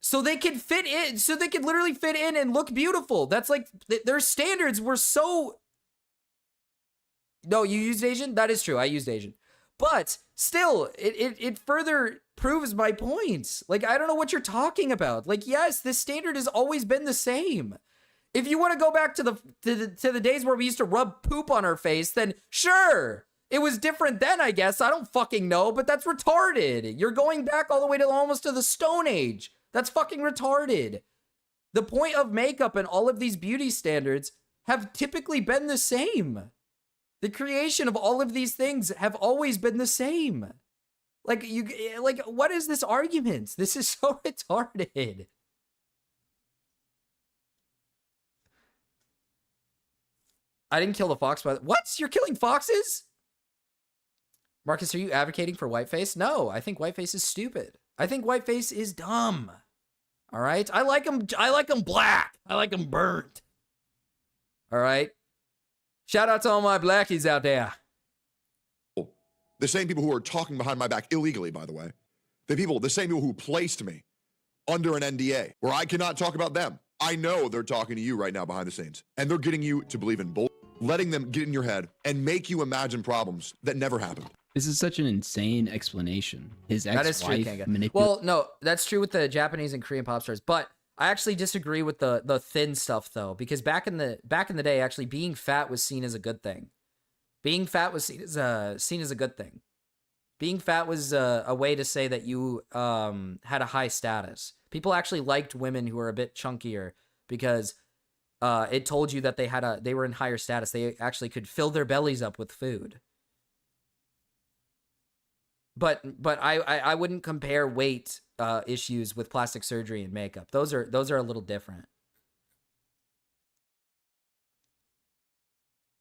So they could fit in, so they could literally fit in and look beautiful. That's like, their standards were so... No, you used Asian? That is true, I used Asian. But still, it further proves my point. Like, I don't know what you're talking about. Like, yes, this standard has always been the same. If you want to go back to the days where we used to rub poop on our face, then sure. It was different then, I guess. I don't fucking know, but that's retarded. You're going back all the way to almost to the Stone Age. That's fucking retarded. The point of makeup and all of these beauty standards have typically been the same. The creation of all of these things have always been the same. Like, what is this argument? This is so retarded. I didn't kill the fox, but what? You're killing foxes? Marcus, are you advocating for whiteface? No, I think whiteface is stupid. I think whiteface is dumb. All right? I like him black. I like him burnt. All right? Shout out to all my blackies out there. The same people who are talking behind my back illegally, by the way. The same people who placed me under an NDA where I cannot talk about them. I know they're talking to you right now behind the scenes. And they're getting you to believe in bull, letting them get in your head and make you imagine problems that never happened. This is such an insane explanation. His ex-wife manipulated. Well, no, that's true with the Japanese and Korean pop stars, but I actually disagree with the thin stuff though, because back in the day, actually being fat was seen as a good thing. Being fat was seen as a good thing. Being fat was a way to say that you had a high status. People actually liked women who were a bit chunkier because it told you that they were in higher status. They actually could fill their bellies up with food. But I wouldn't compare weight issues with plastic surgery and makeup. Those are a little different.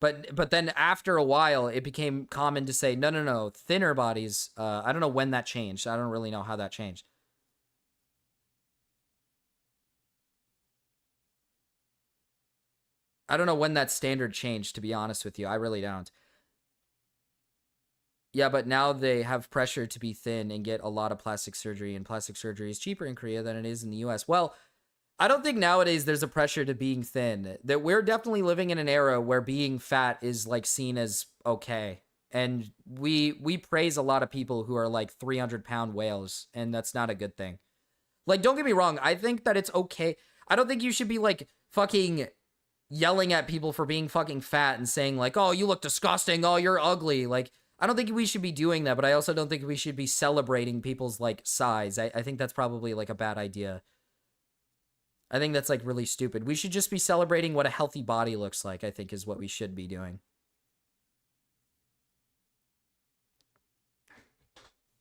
But then after a while, it became common to say, no, thinner bodies. I don't know when that changed. I don't really know how that changed. I don't know when that standard changed, to be honest with you. I really don't. Yeah, but now they have pressure to be thin and get a lot of plastic surgery, and plastic surgery is cheaper in Korea than it is in the US. Well, I don't think nowadays there's a pressure to being thin. That we're definitely living in an era where being fat is like seen as okay. And we praise a lot of people who are like 300-pound whales, and that's not a good thing. Like, don't get me wrong, I think that it's okay. I don't think you should be like fucking yelling at people for being fucking fat and saying like, oh, you look disgusting, oh, you're ugly. Like, I don't think we should be doing that, but I also don't think we should be celebrating people's like size. I think that's probably like a bad idea. I think that's like really stupid. We should just be celebrating what a healthy body looks like, I think is what we should be doing.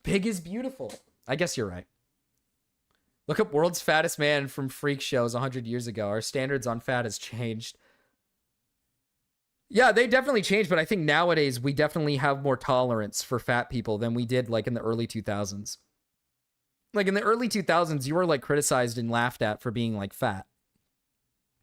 Big is beautiful. I guess you're right. Look up world's fattest man from freak shows 100 years ago. Our standards on fat has changed. Yeah, they definitely changed, but I think nowadays we definitely have more tolerance for fat people than we did like in the early 2000s. Like in the early 2000s, you were like criticized and laughed at for being like fat.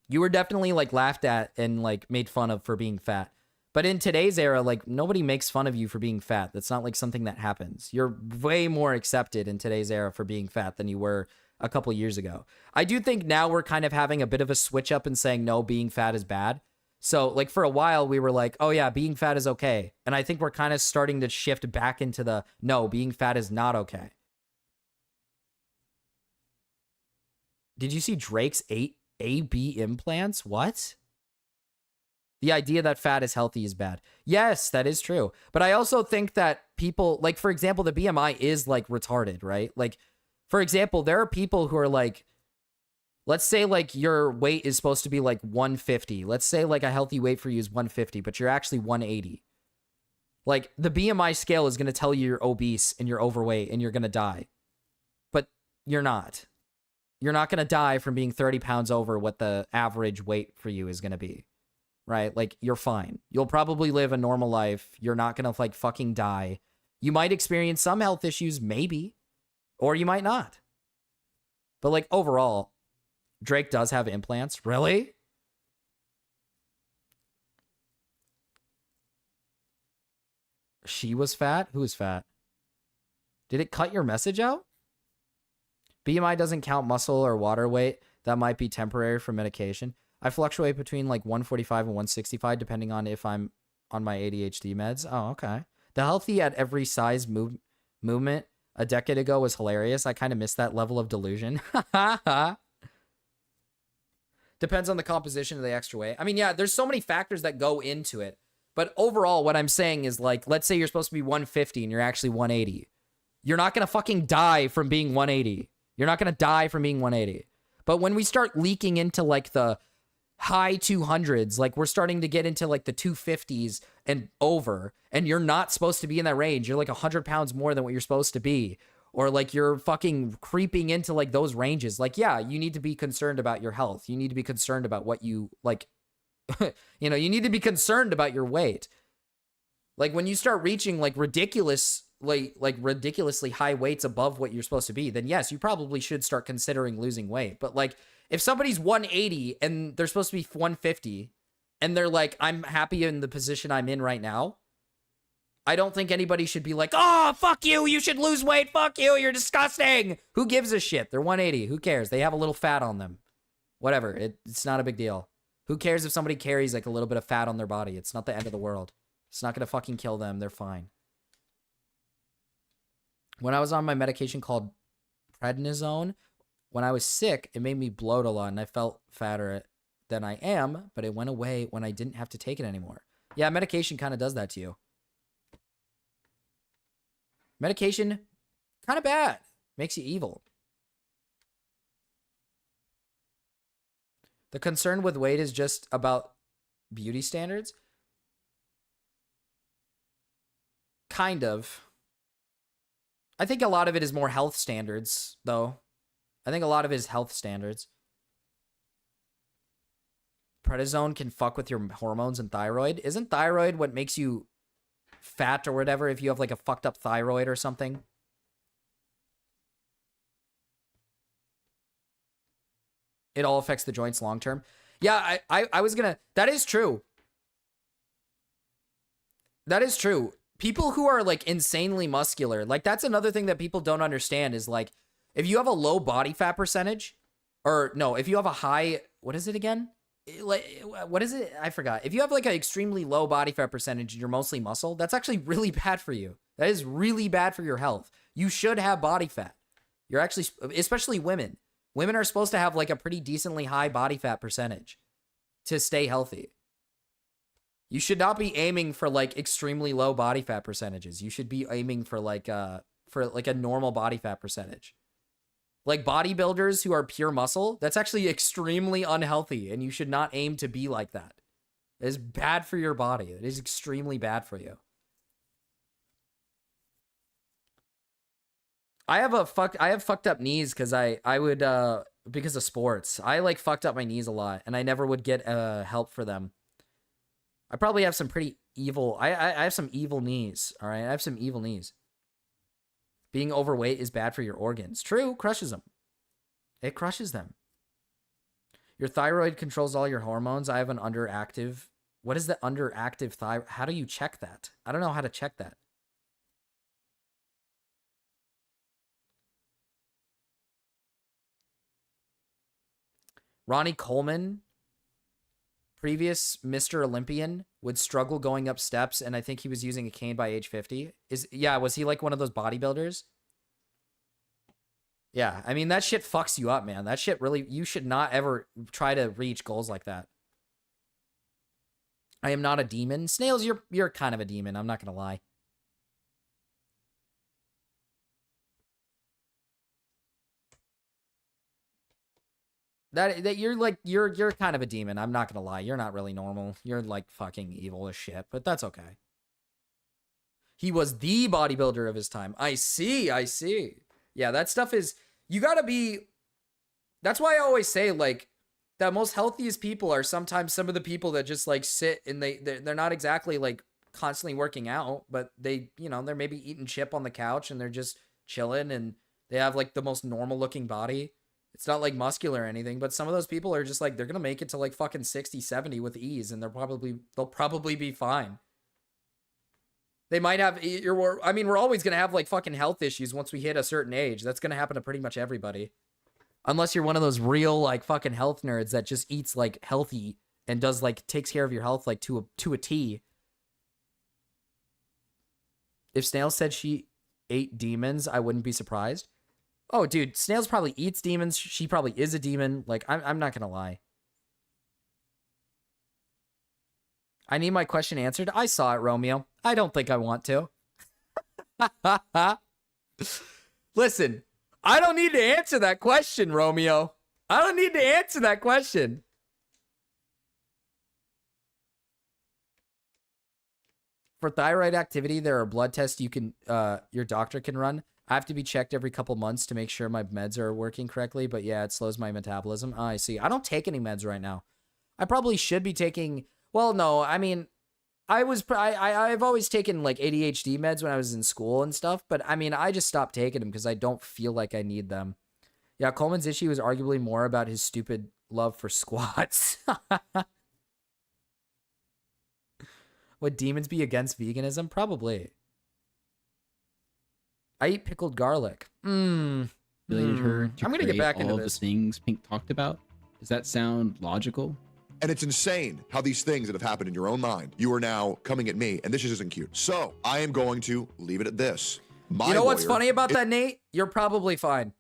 You were definitely like laughed at and like made fun of for being fat. But in today's era, like nobody makes fun of you for being fat. That's not like something that happens. You're way more accepted in today's era for being fat than you were a couple years ago. I do think now we're kind of having a bit of a switch up and saying, no, being fat is bad. So like for a while we were like, oh yeah, being fat is okay. And I think we're kind of starting to shift back into the, no, being fat is not okay. Did you see Drake's 8 AB implants? What? The idea that fat is healthy is bad. Yes, that is true. But I also think that people, like, for example, the BMI is, like, retarded, right? Like, for example, there are people who are, like, let's say, like, your weight is supposed to be, like, 150. Let's say, like, a healthy weight for you is 150, but you're actually 180. Like, the BMI scale is going to tell you you're obese and you're overweight and you're going to die. But you're not. You're not going to die from being 30 pounds over what the average weight for you is going to be, right? Like, you're fine. You'll probably live a normal life. You're not going to, like, fucking die. You might experience some health issues, maybe, or you might not. But, like, overall, Drake does have implants. Really? She was fat? Who is fat? Did it cut your message out? BMI doesn't count muscle or water weight. That might be temporary for medication. I fluctuate between like 145 and 165 depending on if I'm on my ADHD meds. Oh, okay. The healthy at every size movement a decade ago was hilarious. I kind of missed that level of delusion. Depends on the composition of the extra weight. I mean, yeah, there's so many factors that go into it. But overall, what I'm saying is like, let's say you're supposed to be 150 and you're actually 180. You're not going to fucking die from being 180. You're not going to die from being 180. But when we start leaking into like the high 200s, like we're starting to get into like the 250s and over, and you're not supposed to be in that range. You're like 100 pounds more than what you're supposed to be. Or like you're fucking creeping into like those ranges. Like, yeah, you need to be concerned about your health. You need to be concerned about what you like, you know, you need to be concerned about your weight. Like when you start reaching like ridiculously high weights above what you're supposed to be, then yes, you probably should start considering losing weight. But like if somebody's 180 and they're supposed to be 150 and they're like, I'm happy in the position I'm in right now, I don't think anybody should be like, oh, fuck you, you should lose weight, fuck you, you're disgusting. Who gives a shit? They're 180, who cares? They have a little fat on them. Whatever, it's not a big deal. Who cares if somebody carries like a little bit of fat on their body? It's not the end of the world. It's not gonna fucking kill them, they're fine. When I was on my medication called prednisone, when I was sick, it made me bloat a lot and I felt fatter than I am, but it went away when I didn't have to take it anymore. Yeah, medication kind of does that to you. Medication, kind of bad. Makes you evil. The concern with weight is just about beauty standards? Kind of. I think a lot of it is more health standards, though. I think a lot of it is health standards. prednisone can fuck with your hormones and thyroid. Isn't thyroid what makes you fat or whatever if you have like a fucked up thyroid or something? It all affects the joints long term. Yeah, I was gonna... That is true. That is true. People who are like insanely muscular, like that's another thing that people don't understand is like, if you have a low body fat percentage, or no, if you have a high, what is it again? Like, what is it? I forgot. If you have like an extremely low body fat percentage and you're mostly muscle, that's actually really bad for you. That is really bad for your health. You should have body fat. You're actually, especially women. Women are supposed to have like a pretty decently high body fat percentage to stay healthy. You should not be aiming for like extremely low body fat percentages. You should be aiming for like a normal body fat percentage. Like bodybuilders who are pure muscle, that's actually extremely unhealthy, and you should not aim to be like that. It is bad for your body. It is extremely bad for you. I have fucked up knees because because of sports. I like fucked up my knees a lot, and I never would get help for them. I probably have some pretty evil... I have some evil knees, all right? I have some evil knees. Being overweight is bad for your organs. True, crushes them. It crushes them. Your thyroid controls all your hormones. I have an underactive... What is the underactive thyroid? How do you check that? I don't know how to check that. Ronnie Coleman, previous Mr. Olympian, would struggle going up steps, and I think he was using a cane by age 50. Was he like one of those bodybuilders? Yeah, I mean, that shit fucks you up, man. That shit really, you should not ever try to reach goals like that. I am not a demon. Snails, you're kind of a demon, I'm not gonna lie. That you're kind of a demon. I'm not gonna lie. You're not really normal. You're like fucking evil as shit, but that's okay. He was the bodybuilder of his time. I see. Yeah, that stuff is, you gotta be, that's why I always say like the most healthiest people are sometimes some of the people that just like sit and they're not exactly like constantly working out, but they, they're maybe eating chip on the couch and they're just chilling and they have like the most normal looking body. It's not like muscular or anything, but some of those people are just like, they're going to make it to like fucking 60, 70 with ease, and they'll probably be fine. They might have, we're always going to have like fucking health issues once we hit a certain age. That's going to happen to pretty much everybody. Unless you're one of those real like fucking health nerds that just eats like healthy and does like, takes care of your health like to a T. If Snail said she ate demons, I wouldn't be surprised. Oh, dude, Snails probably eats demons. She probably is a demon. Like, I'm not gonna lie. I need my question answered. I saw it, Romeo. I don't think I want to. Listen, I don't need to answer that question, Romeo. I don't need to answer that question. For thyroid activity, there are blood tests your doctor can run. I have to be checked every couple months to make sure my meds are working correctly, but yeah, it slows my metabolism. Oh, I see. I don't take any meds right now. I probably should be taking, well, no, I mean, I've always taken like ADHD meds when I was in school and stuff, but I mean, I just stopped taking them because I don't feel like I need them. Yeah, Coleman's issue is arguably more about his stupid love for squats. Would demons be against veganism? Probably. I eat pickled garlic. Related her to I'm gonna get back into all this. The things Pink talked about. Does that sound logical? And it's insane how these things that have happened in your own mind, you are now coming at me, and this just isn't cute. So I am going to leave it at this. You know what's funny about that, Nate? You're probably fine.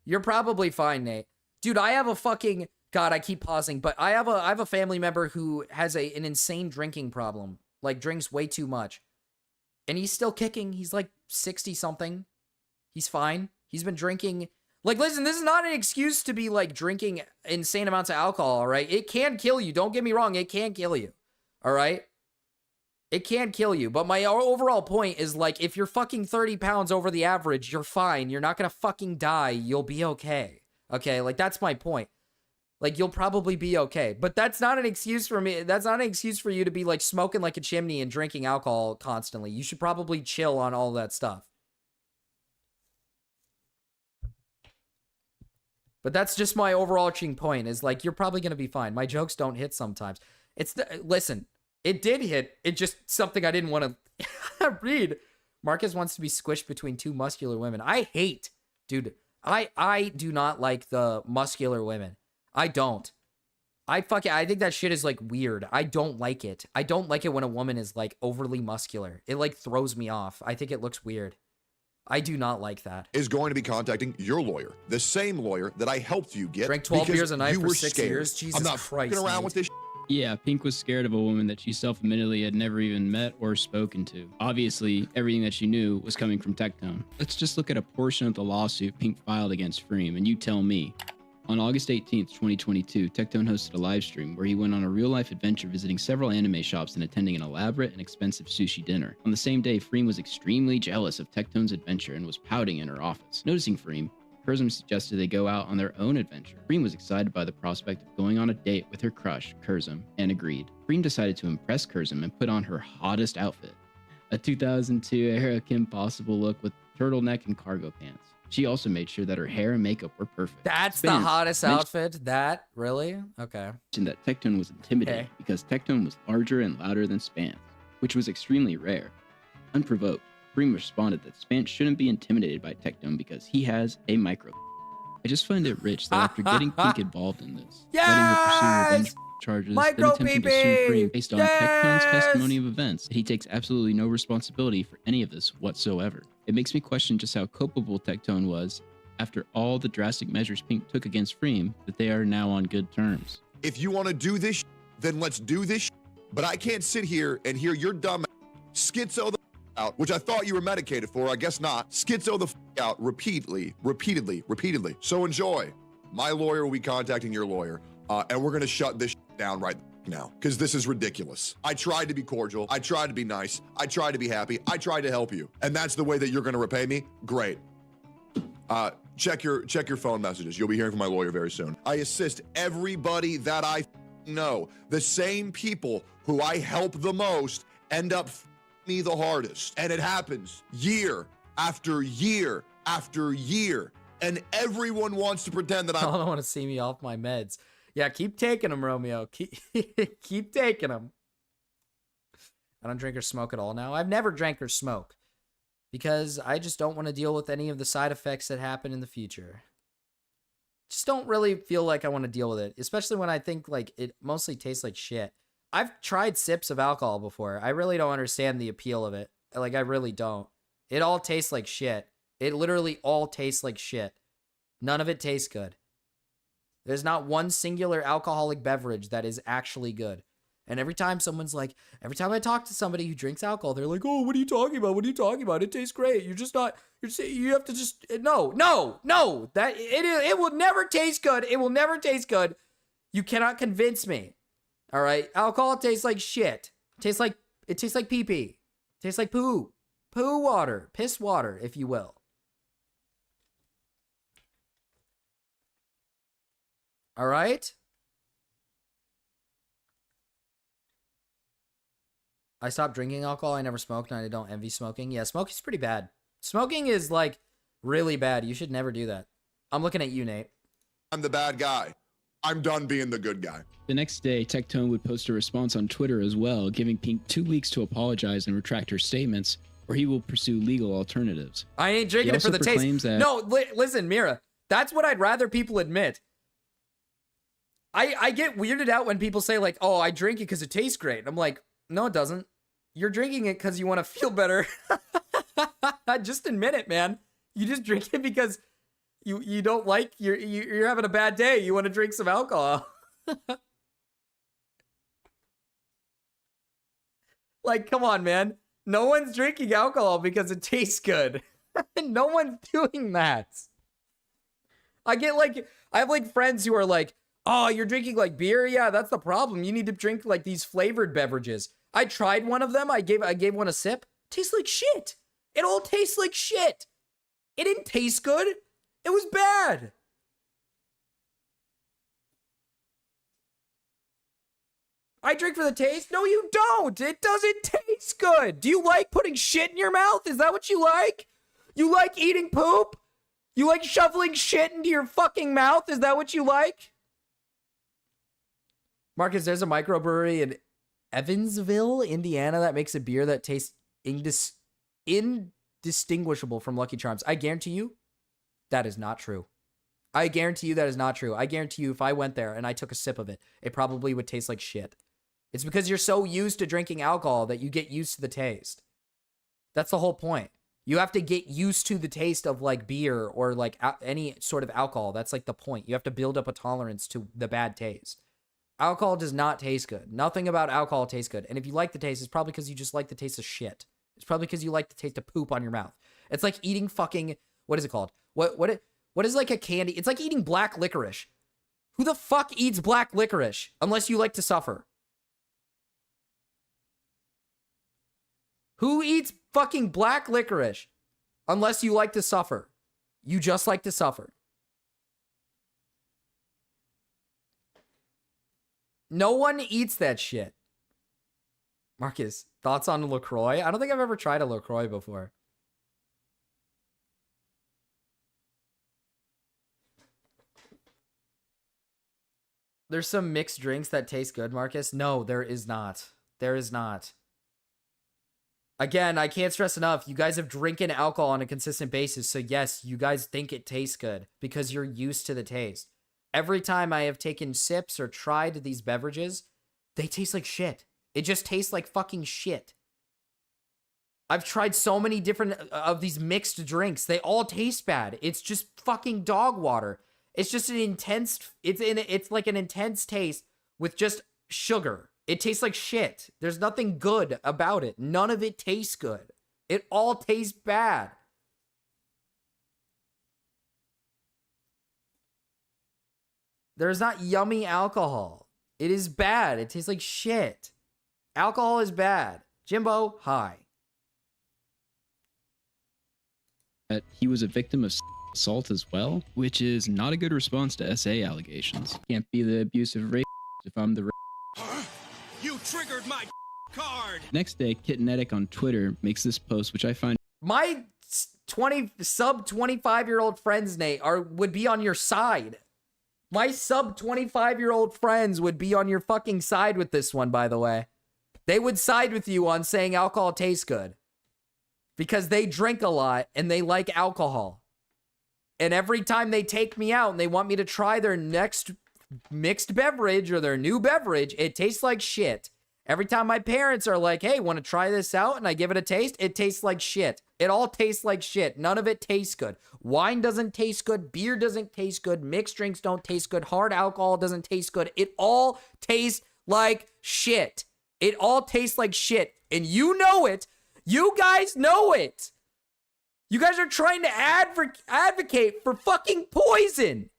You're probably fine, Nate. Dude, I have a fucking... God, I keep pausing, but I have a family member who has an insane drinking problem. Like, drinks way too much. And he's still kicking. He's like 60-something. He's fine. He's been drinking. Like, listen, this is not an excuse to be, like, drinking insane amounts of alcohol, all right? It can kill you. Don't get me wrong. It can kill you, all right? It can kill you. But my overall point is, like, if you're fucking 30 pounds over the average, you're fine. You're not gonna fucking die. You'll be okay. Okay? Like, that's my point. like you'll probably be okay. But that's not an excuse for me. That's not an excuse for you to be like smoking like a chimney and drinking alcohol constantly. You should probably chill on all that stuff. But that's just my overarching point is like, you're probably going to be fine. My jokes don't hit sometimes. Listen, it did hit. It's just something I didn't want to read. Marcus wants to be squished between two muscular women. I do not like the muscular women. I don't. I think that shit is like weird. I don't like it. I don't like it when a woman is like overly muscular. It like throws me off. I think it looks weird. I do not like that. Is going to be contacting your lawyer, the same lawyer that I helped you get. Drank 12 beers a night for 6 scared. years. Jesus I'm not Christ. fucking around with this. Yeah, Pink was scared of a woman that she self-admittedly had never even met or spoken to. Obviously, everything that she knew was coming from Tectone. Let's just look at a portion of the lawsuit Pink filed against Freem, and you tell me. On August 18th, 2022, Tectone hosted a live stream where he went on a real-life adventure visiting several anime shops and attending an elaborate and expensive sushi dinner. On the same day, Freem was extremely jealous of Tectone's adventure and was pouting in her office. Noticing Freem, Kurzum suggested they go out on their own adventure. Freem was excited by the prospect of going on a date with her crush, Kurzum, and agreed. Freem decided to impress Kurzum and put on her hottest outfit, a 2002-era Kim Possible look with turtleneck and cargo pants. She also made sure that her hair and makeup were perfect. That's the hottest outfit? That? Really? Okay. And that Tectone was intimidated because Tectone was larger and louder than Spance, which was extremely rare. Unprovoked, Freem responded that Spance shouldn't be intimidated by Tectone because he has a micro. I just find it rich that after getting Pink involved in this, letting her pursue revenge charges, then attempting to sue Freem based on Tectone's testimony of events, he takes absolutely no responsibility for any of this whatsoever. It makes me question just how culpable Tectone was after all the drastic measures Pink took against Freem, that they are now on good terms. If you want to do this, then let's do this. But I can't sit here and hear your dumb schizo the out, which I thought you were medicated for. I guess not. Schizo the out repeatedly. So enjoy. My lawyer will be contacting your lawyer, and we're going to shut this down right now because this is ridiculous. I tried to be cordial. I tried to be nice. I tried to be happy. I tried to help you. And that's the way that you're going to repay me? Great. Check your phone messages. You'll be hearing from my lawyer very soon. I assist everybody that I know. The same people who I help the most end up me the hardest. And it happens year after year after year. And everyone wants to pretend that I don't want to see me off my meds. Yeah, keep taking them, Romeo. Keep taking them. I don't drink or smoke at all now. I've never drank or smoked because I just don't want to deal with any of the side effects that happen in the future. Just don't really feel like I want to deal with it, especially when I think like it mostly tastes like shit. I've tried sips of alcohol before. I really don't understand the appeal of it. Like, I really don't. It all tastes like shit. It literally all tastes like shit. None of it tastes good. There's not one singular alcoholic beverage that is actually good. And every time I talk to somebody who drinks alcohol, they're like, oh, what are you talking about? What are you talking about? It tastes great. You have to just, no. That it will never taste good. It will never taste good. You cannot convince me. All right. Alcohol tastes like shit. It tastes like pee-pee. It tastes like poo. Poo water. Piss water, if you will. All right. I stopped drinking alcohol. I never smoked, and I don't envy smoking. Yeah, smoking's pretty bad. Smoking is, like, really bad. You should never do that. I'm looking at you, Nate. I'm the bad guy. I'm done being the good guy. The next day, Tectone would post a response on Twitter as well, giving Pink 2 weeks to apologize and retract her statements, or he will pursue legal alternatives. I ain't drinking it for the taste. No, listen, Mira. That's what I'd rather people admit. I get weirded out when people say, like, oh, I drink it because it tastes great. I'm like, no, it doesn't. You're drinking it because you want to feel better. Just admit it, man. You just drink it because you don't like, you're having a bad day. You want to drink some alcohol. Like, come on, man. No one's drinking alcohol because it tastes good. No one's doing that. I have like friends who are like, oh, you're drinking like beer? Yeah, that's the problem. You need to drink like these flavored beverages. I tried one of them. I gave one a sip. Tastes like shit. It all tastes like shit. It didn't taste good. It was bad. I drink for the taste. No, you don't. It doesn't taste good. Do you like putting shit in your mouth? Is that what you like? You like eating poop? You like shoveling shit into your fucking mouth? Is that what you like? Marcus, there's a microbrewery in Evansville, Indiana that makes a beer that tastes indistinguishable from Lucky Charms. I guarantee you that is not true. I guarantee you that is not true. I guarantee you if I went there and I took a sip of it, it probably would taste like shit. It's because you're so used to drinking alcohol that you get used to the taste. That's the whole point. You have to get used to the taste of like beer or like any sort of alcohol. That's like the point. You have to build up a tolerance to the bad taste. Alcohol does not taste good. Nothing about alcohol tastes good. And if you like the taste, it's probably because you just like the taste of shit. It's probably because you like the taste of poop on your mouth. It's like eating fucking, what is it called? What is like a candy? It's like eating black licorice. Who the fuck eats black licorice unless you like to suffer? Who eats fucking black licorice unless you like to suffer? You just like to suffer. No one eats that shit. Marcus, thoughts on LaCroix? I don't think I've ever tried a LaCroix before. There's some mixed drinks that taste good, Marcus. No, there is not. There is not. Again, I can't stress enough. You guys have drinking alcohol on a consistent basis. So yes, you guys think it tastes good because you're used to the taste. Every time I have taken sips or tried these beverages, they taste like shit. It just tastes like fucking shit. I've tried so many different of these mixed drinks. They all taste bad. It's just fucking dog water. It's just an intense, it's like an intense taste with just sugar. It tastes like shit. There's nothing good about it. None of it tastes good. It all tastes bad. There's not yummy alcohol. It is bad. It tastes like shit. Alcohol is bad. Jimbo, hi. He was a victim of assault as well, which is not a good response to SA allegations. Can't be the abusive rape if I'm the You triggered my card. Next day, Kitnetic on Twitter makes this post, which I find my sub 25-year-old friends, Nate, would be on your side. My sub 25-year-old friends would be on your fucking side with this one, by the way. They would side with you on saying alcohol tastes good because they drink a lot and they like alcohol. And every time they take me out and they want me to try their next mixed beverage or their new beverage, it tastes like shit. Every time my parents are like, hey, want to try this out? And I give it a taste, it tastes like shit. It all tastes like shit. None of it tastes good. Wine doesn't taste good. Beer doesn't taste good. Mixed drinks don't taste good. Hard alcohol doesn't taste good. It all tastes like shit. It all tastes like shit. And you know it. You guys know it. You guys are trying to advocate for fucking poison.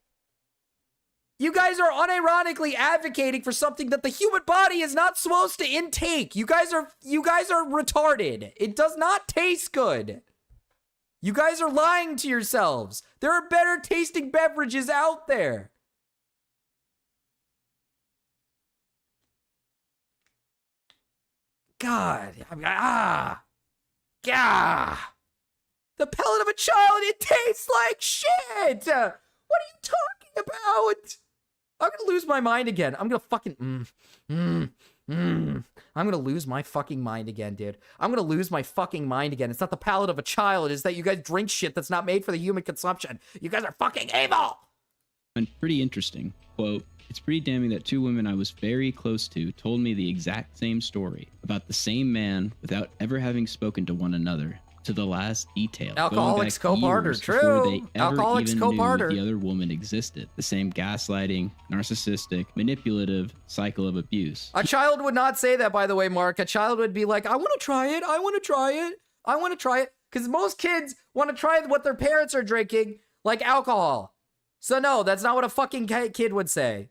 You guys are unironically advocating for something that the human body is not supposed to intake. You guys are retarded. It does not taste good. You guys are lying to yourselves. There are better tasting beverages out there. God. The pellet of a child, it tastes like shit. What are you talking about? I'm gonna lose my mind again. I'm gonna fucking I'm gonna lose my fucking mind again, dude. I'm gonna lose my fucking mind again. It's not the palate of a child. It's that you guys drink shit that's not made for the human consumption. You guys are fucking evil. And pretty interesting. Quote, it's pretty damning that two women I was very close to told me the exact same story about the same man without ever having spoken to one another. To the last detail. Alcoholics cope harder. True. Alcoholics cope harder. The other woman existed. The same gaslighting, narcissistic, manipulative cycle of abuse. A child would not say that, by the way, Mark. A child would be like, I want to try it. I want to try it. I want to try it. Because most kids want to try what their parents are drinking, like alcohol. So no, that's not what a fucking kid would say.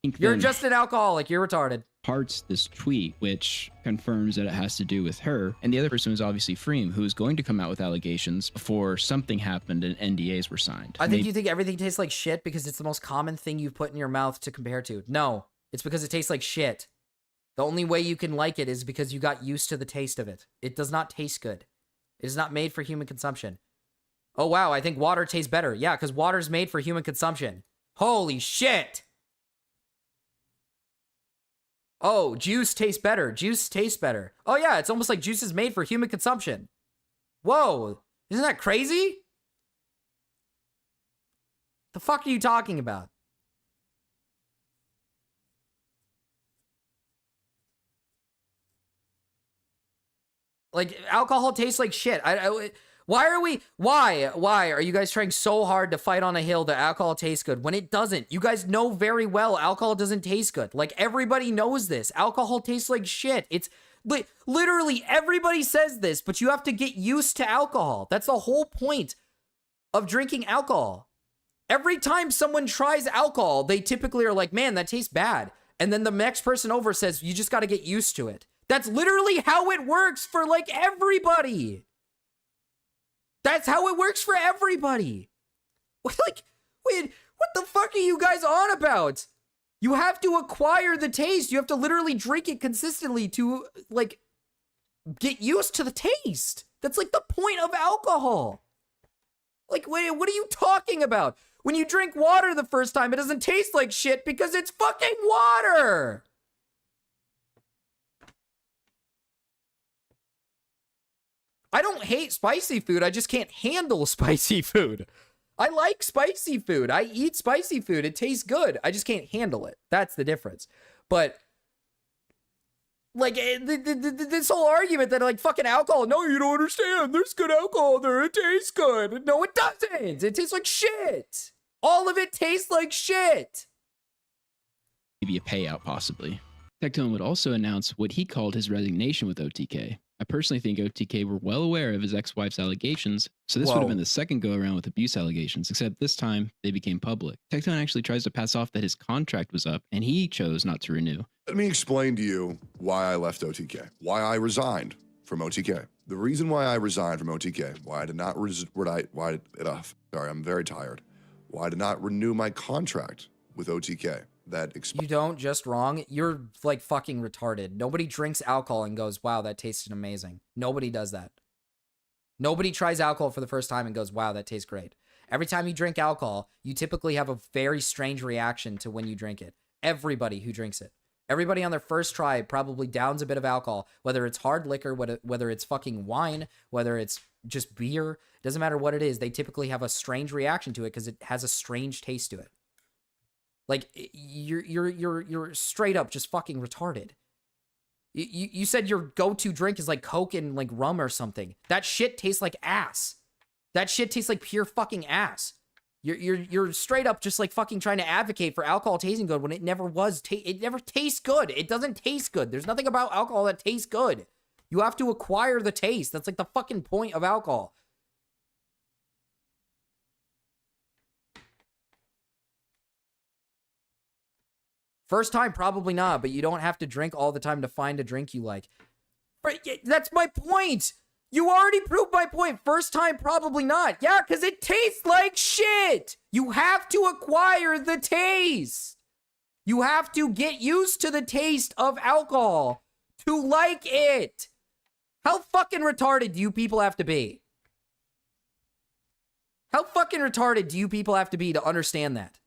You're just an alcoholic. You're retarded. Parts this tweet, which confirms that it has to do with her. And the other person was obviously Freem, who was going to come out with allegations before something happened and NDAs were signed. I think you think everything tastes like shit because it's the most common thing you've put in your mouth to compare to. No, it's because it tastes like shit. The only way you can like it is because you got used to the taste of it. It does not taste good. It is not made for human consumption. Oh, wow, I think water tastes better. Yeah, because water's made for human consumption. Holy shit! Oh, juice tastes better. Juice tastes better. Oh, yeah, it's almost like juice is made for human consumption. Whoa, isn't that crazy? The fuck are you talking about? Like, alcohol tastes like shit. Why are you guys trying so hard to fight on a hill that alcohol tastes good when it doesn't? You guys know very well alcohol doesn't taste good. Like, everybody knows this. Alcohol tastes like shit. It's literally everybody says this, but you have to get used to alcohol. That's the whole point of drinking alcohol. Every time someone tries alcohol, they typically are like, man, that tastes bad. And then the next person over says, you just got to get used to it. That's literally how it works for, like, everybody. That's how it works for everybody. Like, wait, what the fuck are you guys on about? You have to acquire the taste. You have to literally drink it consistently to, like, get used to the taste. That's, like, the point of alcohol. Like, wait, what are you talking about? When you drink water the first time, it doesn't taste like shit because it's fucking water. I don't hate spicy food. I just can't handle spicy food. I like spicy food. I eat spicy food. It tastes good. I just can't handle it. That's the difference. But, like, this whole argument that, like, fucking alcohol, no, you don't understand. There's good alcohol there. It tastes good. No, it doesn't. It tastes like shit. All of it tastes like shit. Maybe a payout, possibly. Tectone would also announce what he called his resignation with OTK. I personally think OTK were well aware of his ex-wife's allegations, so this would have been the second go-around with abuse allegations, except this time they became public. Tectone actually tries to pass off that his contract was up, and he chose not to renew. Let me explain to you why I left OTK, why I resigned from OTK. The reason why I resigned from OTK, why I did not, sorry, I'm very tired, why I did not renew my contract with OTK. You don't just wrong. You're like fucking retarded. Nobody drinks alcohol and goes, wow, that tasted amazing. Nobody does that. Nobody tries alcohol for the first time and goes, wow, that tastes great. Every time you drink alcohol, you typically have a very strange reaction to when you drink it. Everybody who drinks it. Everybody on their first try probably downs a bit of alcohol, whether it's hard liquor, whether it's fucking wine, whether it's just beer. Doesn't matter what it is. They typically have a strange reaction to it because it has a strange taste to it. Like, you're straight up just fucking retarded. You said your go-to drink is like Coke and like rum or something. That shit tastes like ass. That shit tastes like pure fucking ass. You're straight up just like fucking trying to advocate for alcohol tasting good when it never was. It never tastes good. It doesn't taste good. There's nothing about alcohol that tastes good. You have to acquire the taste. That's like the fucking point of alcohol. First time, probably not, but you don't have to drink all the time to find a drink you like. That's my point. You already proved my point. First time, probably not. Yeah, because it tastes like shit. You have to acquire the taste. You have to get used to the taste of alcohol to like it. How fucking retarded do you people have to be? How fucking retarded do you people have to be to understand that?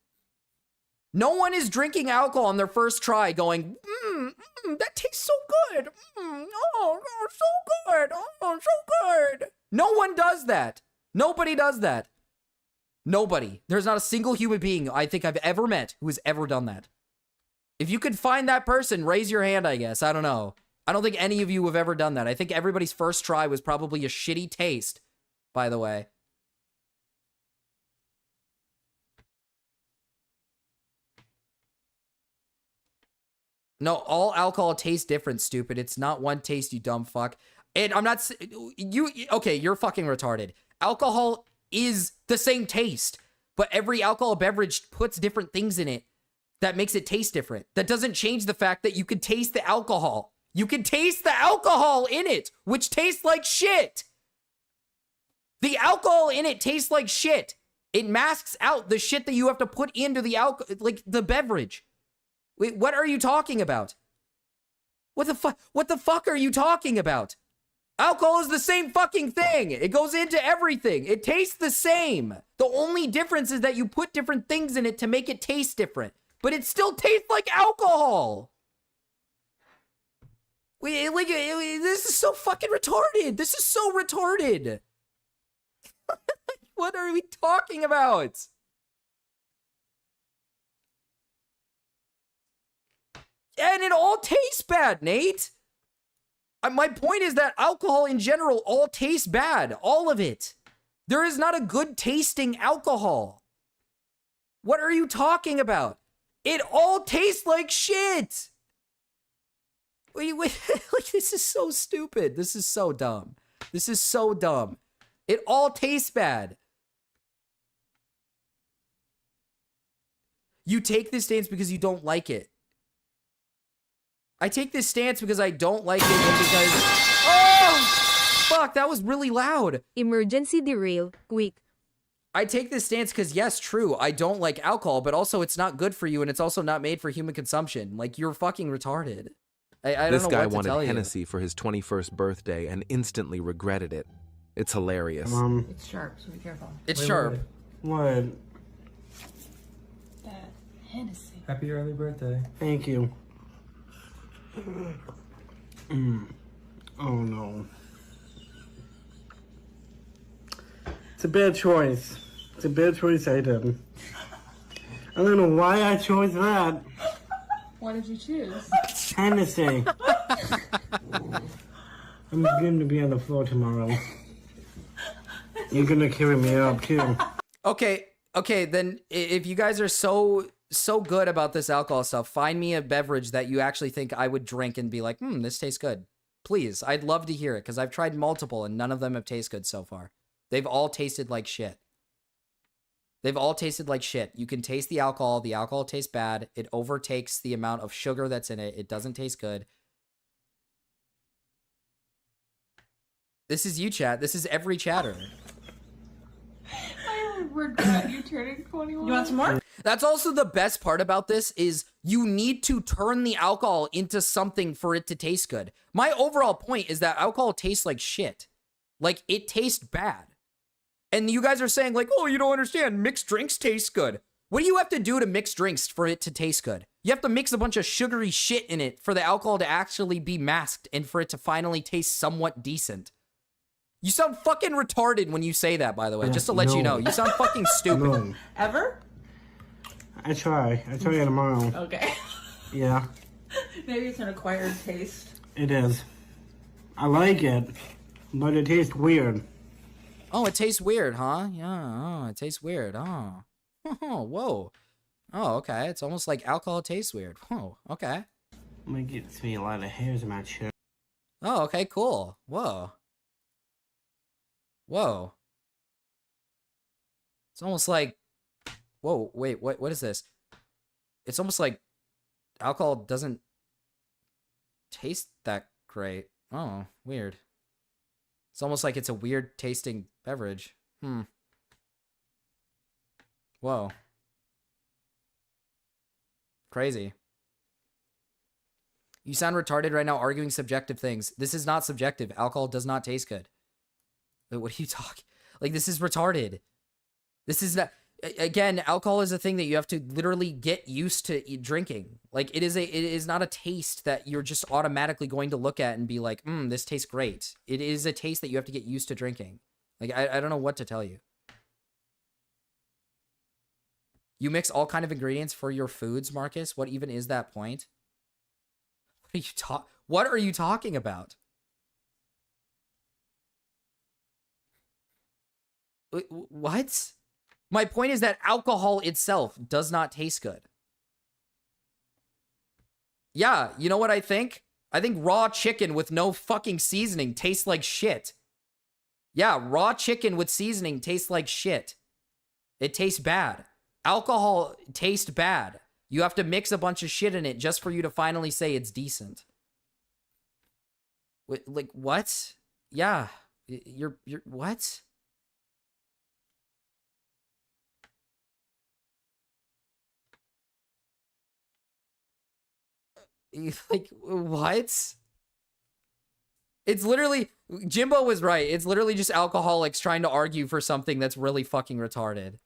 No one is drinking alcohol on their first try going, that tastes so good. Oh, so good. Oh, so good. No one does that. Nobody does that. Nobody. There's not a single human being I think I've ever met who has ever done that. If you could find that person, raise your hand, I guess. I don't know. I don't think any of you have ever done that. I think everybody's first try was probably a shitty taste, by the way. No, all alcohol tastes different, stupid. It's not one taste, you dumb fuck. And I'm not... Okay, you're fucking retarded. Alcohol is the same taste, but every alcohol beverage puts different things in it that makes it taste different. That doesn't change the fact that you can taste the alcohol. You can taste the alcohol in it, which tastes like shit. The alcohol in it tastes like shit. It masks out the shit that you have to put into the the beverage. Wait, what are you talking about? What the fuck are you talking about? Alcohol is the same fucking thing. It goes into everything. It tastes the same. The only difference is that you put different things in it to make it taste different. But it still tastes like alcohol. This is so fucking retarded. This is so retarded. What are we talking about? And it all tastes bad, Nate. My point is that alcohol in general all tastes bad. All of it. There is not a good tasting alcohol. What are you talking about? It all tastes like shit. Wait, like, this is so stupid. This is so dumb. This is so dumb. It all tastes bad. You take this stance because you don't like it. I take this stance because I don't like it and because... Oh! Fuck, that was really loud. Emergency derail, quick. I take this stance because, yes, true, I don't like alcohol, but also it's not good for you and it's also not made for human consumption. Like, you're fucking retarded. I don't know what to tell you. This guy wanted Hennessy for his 21st birthday and instantly regretted it. It's hilarious. It's sharp, so be careful. It's sharp. What? That Hennessy. Happy early birthday. Thank you. Oh no. It's a bad choice. It's a bad choice I did. I don't know why I chose that. What did you choose? Hennessy. I'm going to be on the floor tomorrow. You're gonna carry me up too. Okay, then if you guys are so good about this alcohol stuff, find me a beverage that you actually think I would drink and be like, this tastes good. Please, I'd love to hear it, because I've tried multiple and none of them have tasted good so far. They've all tasted like shit. They've all tasted like shit. You can taste the alcohol tastes bad, it overtakes the amount of sugar that's in it, it doesn't taste good. This is you, chat. This is every chatter. I regret you turning 21. You want some more? That's also the best part about this is you need to turn the alcohol into something for it to taste good. My overall point is that alcohol tastes like shit. Like, it tastes bad. And you guys are saying, like, oh, you don't understand. Mixed drinks taste good. What do you have to do to mix drinks for it to taste good? You have to mix a bunch of sugary shit in it for the alcohol to actually be masked and for it to finally taste somewhat decent. You sound fucking retarded when you say that, by the way, just to let you know. You sound fucking stupid. No. Ever? I try tomorrow. Okay. Yeah, Maybe it's an acquired taste. it is. I like it, but it tastes weird. Oh, it tastes weird, huh? Yeah, oh, it tastes weird. Oh. Oh, whoa. Oh, okay. It's almost like alcohol tastes weird. Oh, okay. Might get me a lot of hairs in my chest. Oh, okay, cool. Whoa. Whoa. It's almost like... Whoa, wait, what is this? It's almost like alcohol doesn't taste that great. Oh, weird. It's almost like it's a weird tasting beverage. Whoa. Crazy. You sound retarded right now arguing subjective things. This is not subjective. Alcohol does not taste good. Wait, what are you talking? Like, this is retarded. This is not... Again, alcohol is a thing that you have to literally get used to drinking. Like, it is not a taste that you're just automatically going to look at and be like, this tastes great. It is a taste that you have to get used to drinking. Like, I don't know what to tell you. You mix all kind of ingredients for your foods, Marcus? What even is that point? What are you talking about? What? My point is that alcohol itself does not taste good. Yeah, you know what I think? I think raw chicken with no fucking seasoning tastes like shit. Yeah, raw chicken with seasoning tastes like shit. It tastes bad. Alcohol tastes bad. You have to mix a bunch of shit in it just for you to finally say it's decent. Like, what? Yeah, you're what? Like, what? It's literally, Jimbo was right. It's literally just alcoholics trying to argue for something that's really fucking retarded.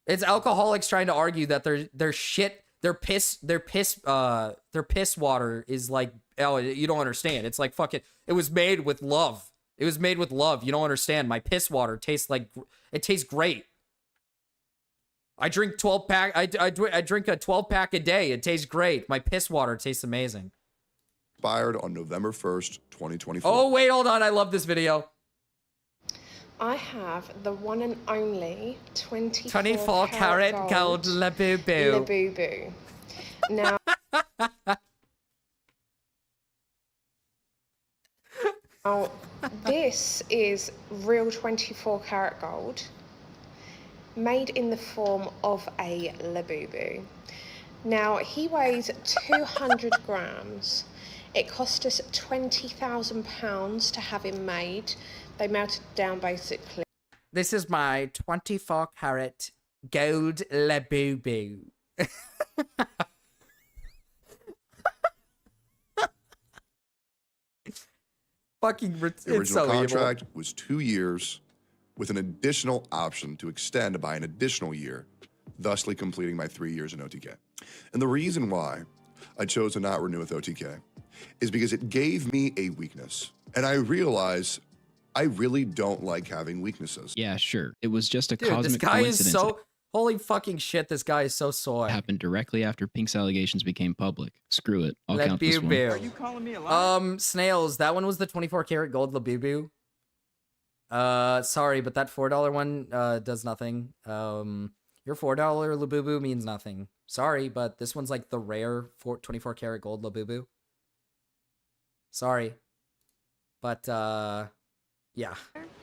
It's alcoholics trying to argue that their piss water is like, oh, you don't understand. It's like fucking, it was made with love. It was made with love. You don't understand. My piss water tastes like, it tastes great. I drink 12 pack. I drink a 12 pack a day. It tastes great. My piss water tastes amazing. Expired on November 1st, 2024. Oh, wait, hold on. I love this video. I have the one and only 24 karat gold Labubu. Labubu. Now, this is real 24 karat gold, made in the form of a Labubu. Now, he weighs 200 grams. It cost us £20,000 to have him made. They melted down basically. This is my 24 karat gold Labubu. Fucking, the original contract was 2 years with an additional option to extend by an additional year, thusly completing my 3 years in OTK. And the reason why I chose to not renew with OTK is because it gave me a weakness. And I realize I really don't like having weaknesses. Yeah, sure. It was just a Dude, cosmic this guy coincidence. is so, holy fucking shit, this guy is so soy. It happened directly after Pink's allegations became public. Screw it. I'll count this one. Are you calling me a liar? Snails, that one was the 24 karat gold Labubu. Sorry, but that $4 one does nothing. Your $4 Labubu means nothing. Sorry, but this one's like the rare 24 karat gold Labubu. Sorry. But yeah.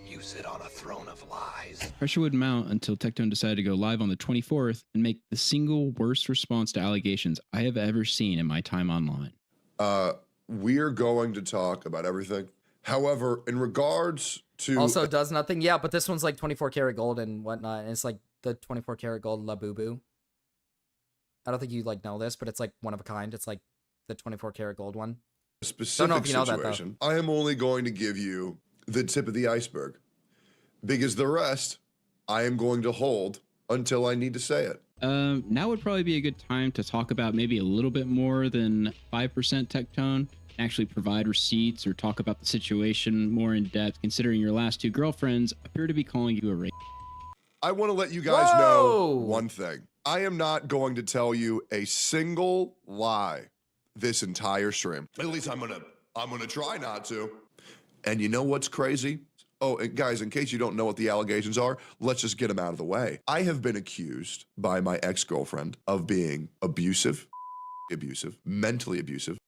You sit on a throne of lies. Pressure would mount until Tectone decided to go live on the 24th and make the single worst response to allegations I have ever seen in my time online. We're going to talk about everything. However, in regards to... Also does nothing. Yeah, but this one's like 24 karat gold and whatnot. And it's like the 24 karat gold Labubu. I don't think you like know this, but it's like one of a kind. It's like the 24 karat gold one. A specific situation. I am only going to give you the tip of the iceberg, because the rest I am going to hold until I need to say it. Now would probably be a good time to talk about maybe a little bit more than 5% Tectone, actually provide receipts or talk about the situation more in depth, considering your last two girlfriends appear to be calling you a rape. I want to let you guys know one thing. I am not going to tell you a single lie this entire stream. At least I'm gonna try not to. And you know what's crazy? Oh, and guys, in case you don't know what the allegations are, let's just get them out of the way. I have been accused by my ex-girlfriend of being abusive, mentally abusive.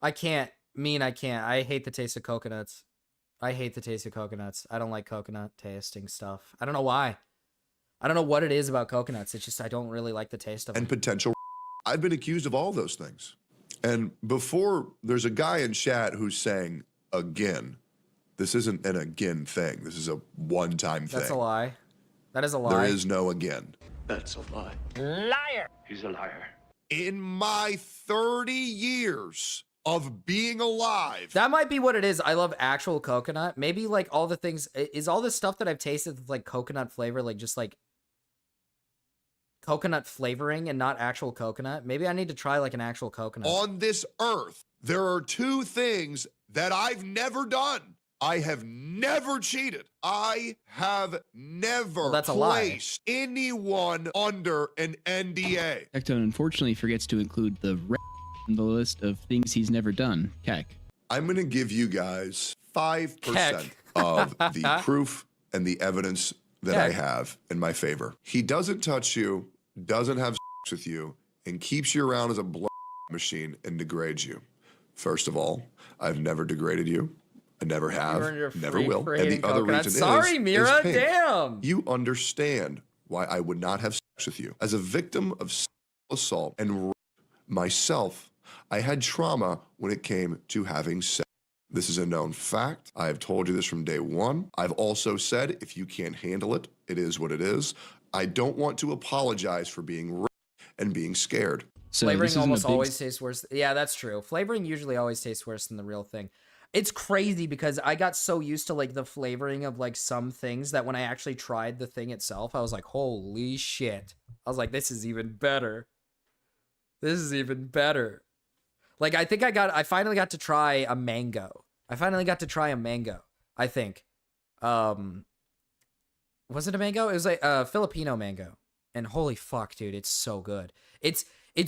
I can't. I hate the taste of coconuts. I hate the taste of coconuts. I don't like coconut tasting stuff. I don't know why. I don't know what it is about coconuts. It's just I don't really like the taste of them. And potential. I've been accused of all those things. And before, there's a guy in chat who's saying, again, this isn't an again thing. This is a one-time thing. That's a lie. That is a lie. There is no again. That's a lie. Liar. He's a liar. In my 30 years of being alive. That might be what it is. I love actual coconut. Maybe like all the things, is all the stuff that I've tasted with like coconut flavor, like just like coconut flavoring and not actual coconut. Maybe I need to try like an actual coconut. On this earth, there are two things that I've never done. I have never cheated. I have never placed anyone under an NDA. Tectone unfortunately forgets to include the on the list of things he's never done. Keck. I'm going to give you guys 5% of the proof and the evidence that I have in my favor. He doesn't touch you, doesn't have sex with you, and keeps you around as a blood machine and degrades you. First of all, I've never degraded you. I never have, never will. And the other reason Sorry, Mira, is damn. You understand why I would not have sex with you. As a victim of assault and rape myself, I had trauma when it came to having sex. This is a known fact. I have told you this from day one. I've also said, if you can't handle it, it is what it is. I don't want to apologize for being raped and being scared. So flavoring almost always tastes worse. Yeah, that's true. Flavoring usually always tastes worse than the real thing. It's crazy because I got so used to like the flavoring of like some things that when I actually tried the thing itself, I was like, holy shit. I was like, this is even better. This is even better. Like, I think I finally got to try a mango. I think. Was it a mango? It was like a Filipino mango. And holy fuck, dude, it's so good. It's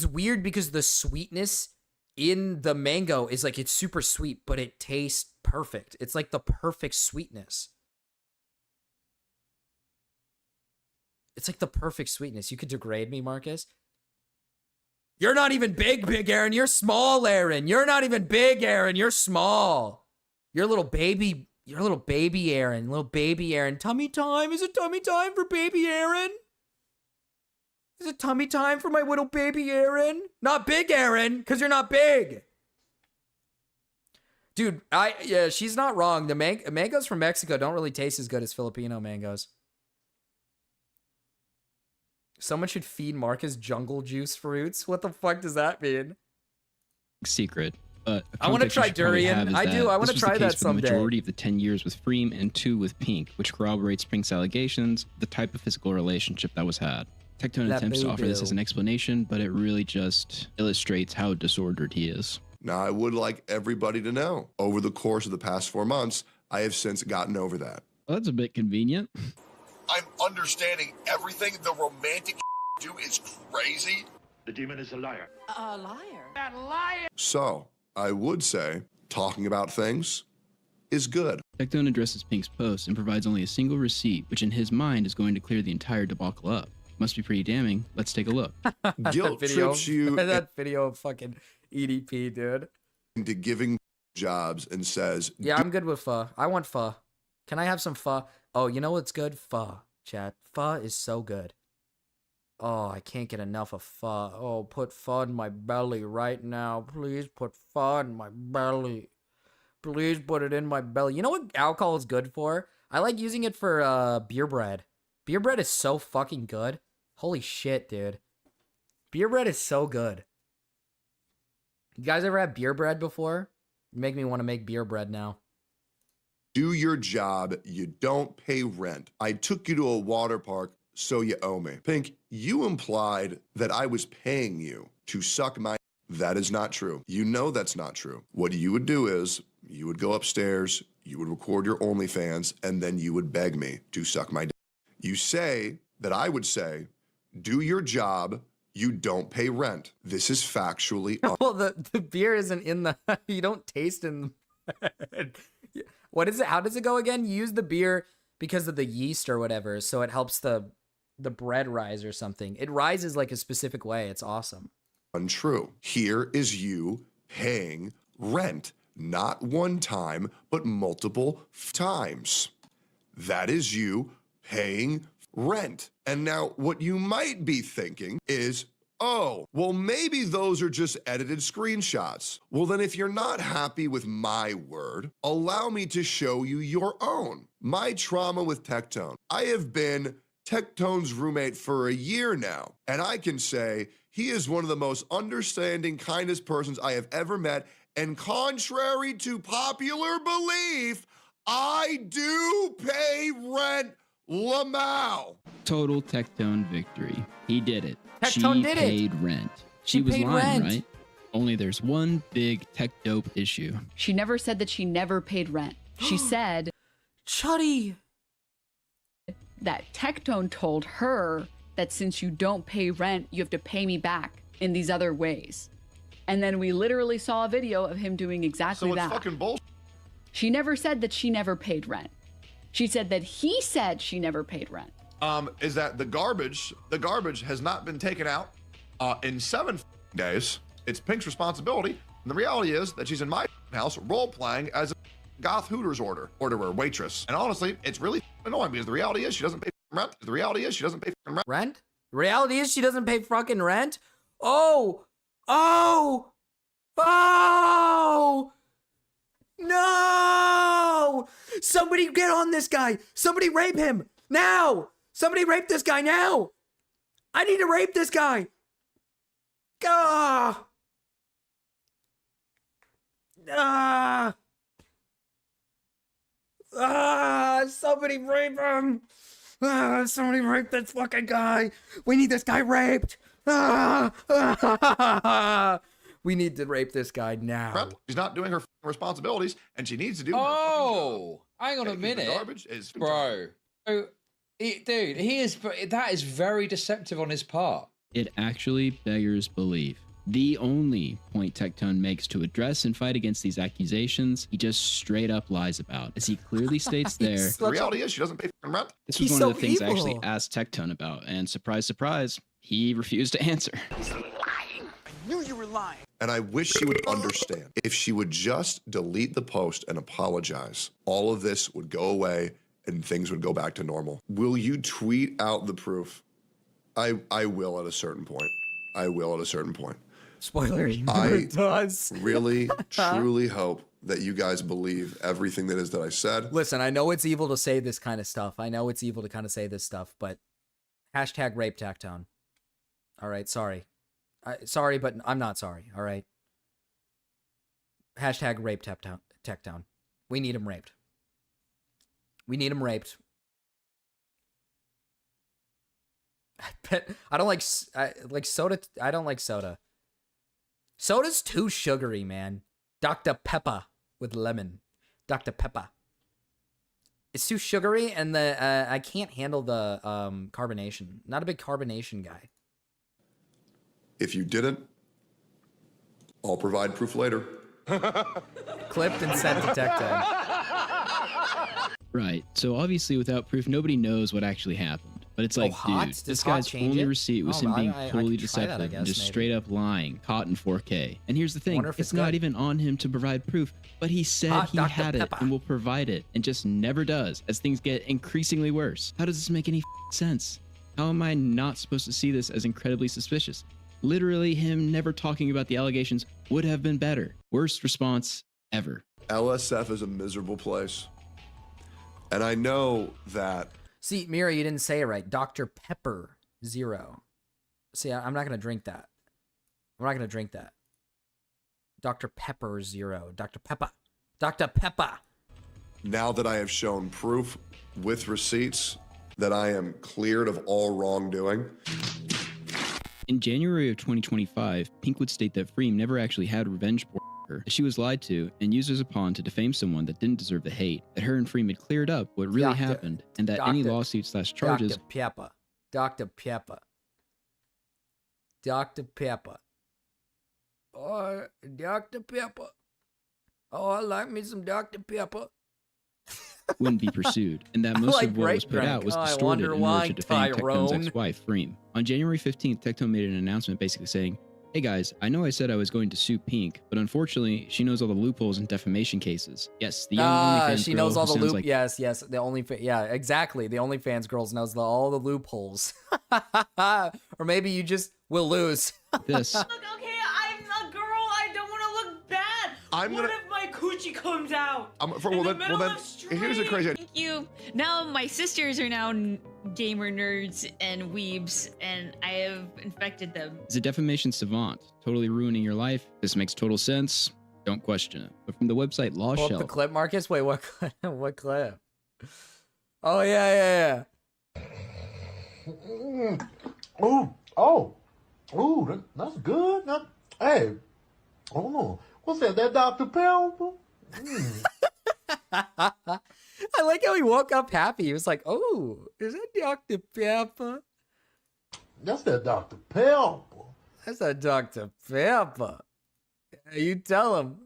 weird because the sweetness in the mango is like, it's super sweet, but it tastes perfect. It's like the perfect sweetness. It's like the perfect sweetness. You could degrade me, Marcus. You're not even big, Aaron. You're small, Aaron. You're not even big, Aaron. You're small. You're a little baby. You're a little baby, Aaron. Little baby, Aaron. Tummy time? Is it tummy time for baby Aaron? Is it tummy time for my little baby Aaron? Not big Aaron, because you're not big. Dude, yeah, she's not wrong. The mangoes from Mexico don't really taste as good as Filipino mangoes. Someone should feed Marcus jungle juice fruits. What the fuck does that mean? Secret. But I want to try durian. I do. I want to try that someday. The majority of the 10 years with Freem and 2 with Pink, which corroborates Pink's allegations, the type of physical relationship that was had. Tectone attempts to offer this as an explanation, but it really just illustrates how disordered he is. Now, I would like everybody to know, over the course of the past 4 months, I have since gotten over that. Well, that's a bit convenient. I'm understanding everything the romantic do is crazy. The demon is a liar. A liar? That liar! So, I would say, talking about things is good. Tectone addresses Pink's post and provides only a single receipt, which in his mind is going to clear the entire debacle up. Must be pretty damning. Let's take a look. Guilt trips you. That video of fucking EDP, dude. Into giving jobs and says, yeah, I'm good with pho. I want pho. Can I have some pho? Oh, you know what's good? Pho, chat. Pho is so good. Oh, I can't get enough of pho. Oh, put pho in my belly right now. Please put pho in my belly. Please put it in my belly. You know what alcohol is good for? I like using it for beer bread. Beer bread is so fucking good. Holy shit, dude. Beer bread is so good. You guys ever had beer bread before? You make me want to make beer bread now. Do your job, you don't pay rent. I took you to a water park, so you owe me. Pink, you implied that I was paying you to suck my. That is not true. You know that's not true. What you would do is, you would go upstairs, you would record your OnlyFans, and then you would beg me to suck my dick. You say that I would say, do your job, you don't pay rent. This is factually. Well, the beer isn't in the. You don't taste in the. What is it? How does it go again? You use the beer because of the yeast or whatever, so it helps the bread rise or something. It rises like a specific way. It's awesome. Untrue. Here is you paying rent, not one time, but multiple times. That is you paying rent. And now what you might be thinking is, oh, well, maybe those are just edited screenshots. Well, then if you're not happy with my word, allow me to show you your own. My trauma with Tectone. I have been Tectone's roommate for a year now, and I can say he is one of the most understanding, kindest persons I have ever met, and contrary to popular belief, I do pay rent. Lamau. Total Tectone victory. He did it. Tectone She did it. paid rent. She was paid lying, rent. right? Only there's one big tech dope issue. She never said that she never paid rent. She said Chuddy. that Tectone told her that since you don't pay rent, you have to pay me back in these other ways. And then we literally saw a video of him doing exactly So it's that. fucking bullshit. She never said that she never paid rent. She said that he said she never paid rent. Is that the garbage has not been taken out in 7 days. It's Pink's responsibility. And the reality is that she's in my house role playing as a goth Hooters orderer, waitress. And honestly, it's really annoying because the reality is she doesn't pay rent. The reality is she doesn't pay rent. Rent? The reality is she doesn't pay fucking rent? Oh! Oh! Oh! No! Somebody get on this guy! Somebody rape him! Now! Somebody rape this guy now! I need to rape this guy! Ah! Ah! Ah! Somebody rape him! Ah! Somebody rape this fucking guy! We need this guy raped! Ah! Ah! We need to rape this guy now. She's not doing her responsibilities, and she needs to do. Oh, hang on a minute, garbage is bro. So, dude, that is very deceptive on his part. It actually beggars belief. The only point Tectone makes to address and fight against these accusations, he just straight up lies about. As he clearly states there, the reality is she doesn't pay rent. This was one of the things I actually asked Tectone about, and surprise, surprise, he refused to answer. I knew you were lying. And I wish she would understand. If she would just delete the post and apologize, all of this would go away and things would go back to normal. Will you tweet out the proof? I will at a certain point. I will at a certain point. Spoiler, I really, truly hope that you guys believe everything that is that I said. Listen, I know it's evil to say this kind of stuff. I know it's evil to kind of say this stuff, but hashtag rape Tectone. All right, sorry. Sorry, but I'm not sorry, all right? Hashtag rape Tectone. We need him raped. We need him raped. I don't like soda. I don't like soda. Soda's too sugary, man. Dr. Pepper with lemon. Dr. Pepper. It's too sugary, and I can't handle the carbonation. Not a big carbonation guy. If you didn't, I'll provide proof later. Clipped and sent to Tectone. Right. So obviously, without proof, nobody knows what actually happened. But it's like, dude, this guy's only receipt was him being totally deceptive and just straight up lying, caught in 4K. And here's the thing, it's not even on him to provide proof, but he said he had it and will provide it and just never does as things get increasingly worse. How does this make any sense? How am I not supposed to see this as incredibly suspicious? Literally, him never talking about the allegations would have been better. Worst response ever. LSF is a miserable place. And I know that... See, Mira, you didn't say it right. Dr. Pepper 0. See, I'm not going to drink that. I'm not going to drink that. Dr. Pepper 0. Dr. Pepper. Dr. Pepper. Now that I have shown proof with receipts that I am cleared of all wrongdoing. In January of 2025, Pink would state that Freem never actually had revenge porn for her, that she was lied to and used as a pawn to defame someone that didn't deserve the hate, that her and Freem had cleared up what really happened, and that any lawsuits/charges... Dr. Pepper. Dr. Pepper. Dr. Pepper. Oh, Dr. Pepper. Oh, I like me some Dr. Pepper. wouldn't be pursued, and that most of what was put out was distorted in order to defame Tectone's ex-wife, Freem. On January 15th, Tectone made an announcement basically saying, "Hey guys, I know I said I was going to sue Pink, but unfortunately, she knows all the loopholes in defamation cases. Yes, the young OnlyFans she girl knows all who the sounds loop. Yes, the OnlyFans. Yeah, exactly. The OnlyFans girls knows all the loopholes. Or maybe you just will lose. This. Look, okay, I'm a girl. I don't want to look bad. What if my coochie comes out? Here's the crazy idea. Thank you. Now my sisters are now gamer nerds and weebs, and I have infected them. Is a defamation savant, totally ruining your life. This makes total sense. Don't question it. But from the website Law Pull up Shelf. the clip, Marcus. Wait, what clip? What clip? Oh yeah. Oh, that's good. Hey, oh, what's that? That Dr. Pepper? I like how he woke up happy. He was like, "Oh, is that Dr. Pepper? That's that Dr. Pepper. That's that Dr. Pepper." Hey, you tell him.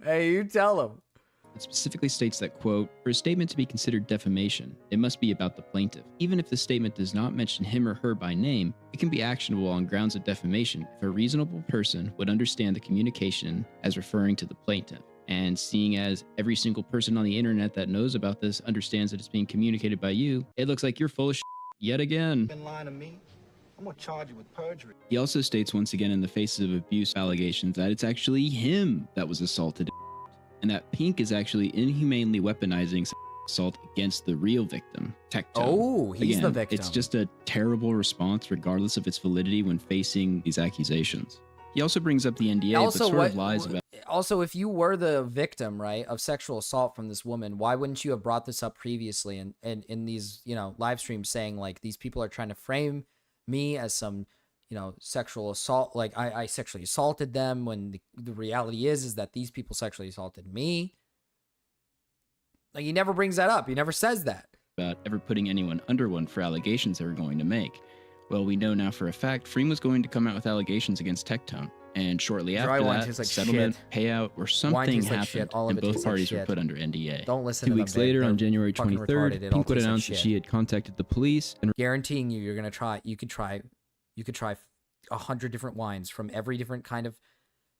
It specifically states that, quote, for a statement to be considered defamation, it must be about the plaintiff. Even if the statement does not mention him or her by name, it can be actionable on grounds of defamation if a reasonable person would understand the communication as referring to the plaintiff. And seeing as every single person on the internet that knows about this understands that it's being communicated by you, it looks like you're full of shit yet again. Been lying to me. I'm gonna charge you with perjury. He also states once again in the face of abuse allegations that it's actually him that was assaulted, and that Pink is actually inhumanely weaponizing assault against the real victim, Tectone. Oh, he's Again, the victim. It's just a terrible response regardless of its validity when facing these accusations. He also brings up the NDA, Also, but sort of lies about. Also, if you were the victim, right, of sexual assault from this woman, why wouldn't you have brought this up previously and in these, you know, live streams saying like these people are trying to frame me as some, you know, sexual assault, like I sexually assaulted them, when the reality is that these people sexually assaulted me. Like, he never brings that up. He never says that. About ever putting anyone under one for allegations they were going to make. Well, we know now for a fact Freem was going to come out with allegations against Tectone. And shortly after that, like settlement, shit. payout, or something happened, and both parties were put under NDA. Don't listen 2 to weeks them, later, they're on January fucking 23rd, retarded. It all Pink would tastes like announce that she had contacted the police and guaranteeing you, you're gonna try. You could try 100 different wines from every different kind of.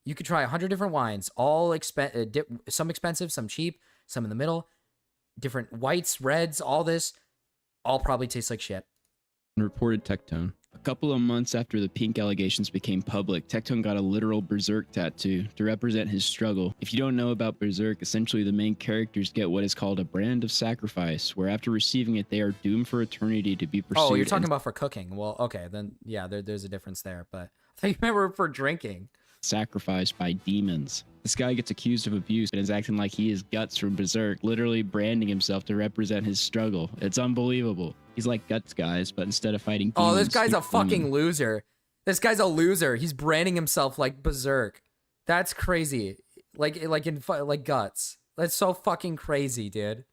You could try 100 different wines, all some expensive, some cheap, some in the middle, different whites, reds, all this, all probably tastes like shit. reported Tectone. A couple of months after the Pink allegations became public, Tectone got a literal berserk tattoo to represent his struggle. If you don't know about berserk, essentially the main characters get what is called a brand of sacrifice, where after receiving it, they are doomed for eternity to be pursued. Oh, you're talking about for cooking. Well, okay, then yeah, there's a difference there, but I thought you meant for drinking. Sacrificed by demons. This guy gets accused of abuse and is acting like he is Guts from Berserk, literally branding himself to represent his struggle. It's unbelievable. He's like Guts, guys, but instead of fighting demons, this guy's a fucking loser. This guy's a loser. He's branding himself like Berserk. That's crazy. Like Guts. That's so fucking crazy, dude.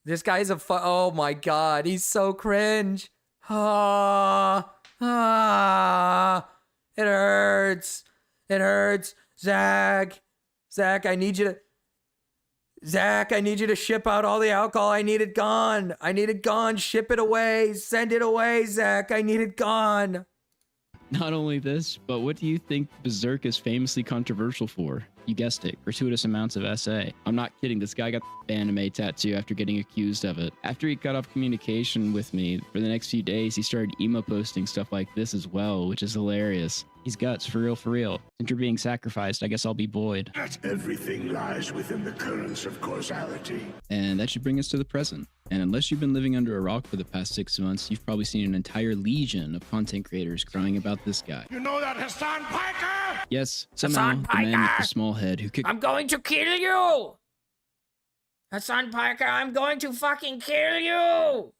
This guy's oh my god, he's so cringe. It hurts. It hurts. Zach, I need you to ship out all the alcohol. I need it gone. Ship it away. Send it away, Zach. I need it gone. Not only this, but what do you think Berserk is famously controversial for? You guessed it, gratuitous amounts of SA. I'm not kidding, this guy got the anime tattoo after getting accused of it. After he cut off communication with me, for the next few days, he started emo posting stuff like this as well, which is hilarious. He's Guts, for real, for real. Since you're being sacrificed, I guess I'll be void. That everything lies within the currents of causality. And that should bring us to the present. And unless you've been living under a rock for the past 6 months, you've probably seen an entire legion of content creators crying about this guy. You know that Hassan Piker? Yes, somehow the man with the small head who kicked— I'm going to kill you! Hassan Piker, I'm going to fucking kill you!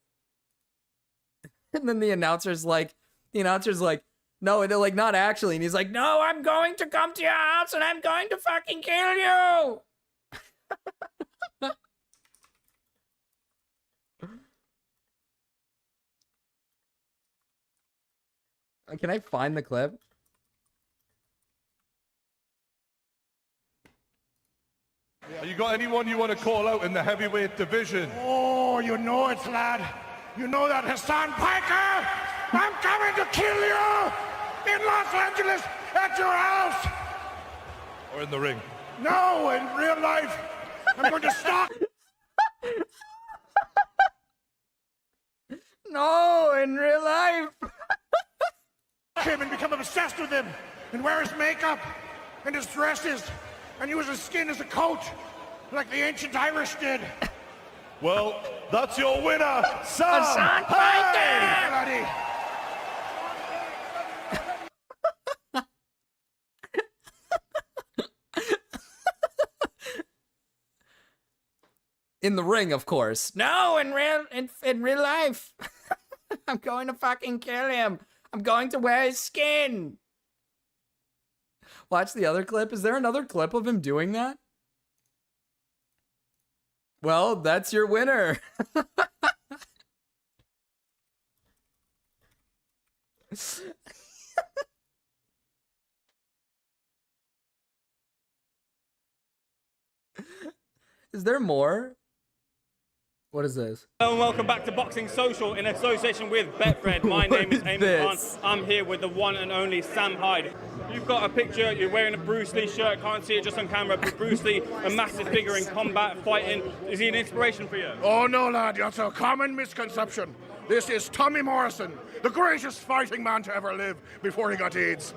And then the announcer's like, no, they're like, not actually. And he's like, no, I'm going to come to your house and I'm going to fucking kill you! Can I find the clip? You got anyone you want to call out in the heavyweight division? Oh, you know it, lad. You know that Hassan Piker? I'm coming to kill you! In Los Angeles, at your house! Or in the ring? No, in real life. I'm going to stop. No, in real life. Him and become obsessed with him and wear his makeup and his dresses and use his skin as a coat like the ancient Irish did. Well, that's your winner, Sam! Hassan Piker! Bloody. In the ring, of course. No, in real life. I'm going to fucking kill him. I'm going to wear his skin. Watch the other clip. Is there another clip of him doing that? Well, that's your winner. Is there more? What is this? Hello and welcome back to Boxing Social in association with Betfred. My name is Edmund. I'm here with the one and only Sam Hyde. You've got a picture, you're wearing a Bruce Lee shirt, can't see it just on camera, but Bruce Lee, a massive figure in combat, fighting. Is he an inspiration for you? Oh no, lad, that's a common misconception. This is Tommy Morrison, the greatest fighting man to ever live before he got AIDS.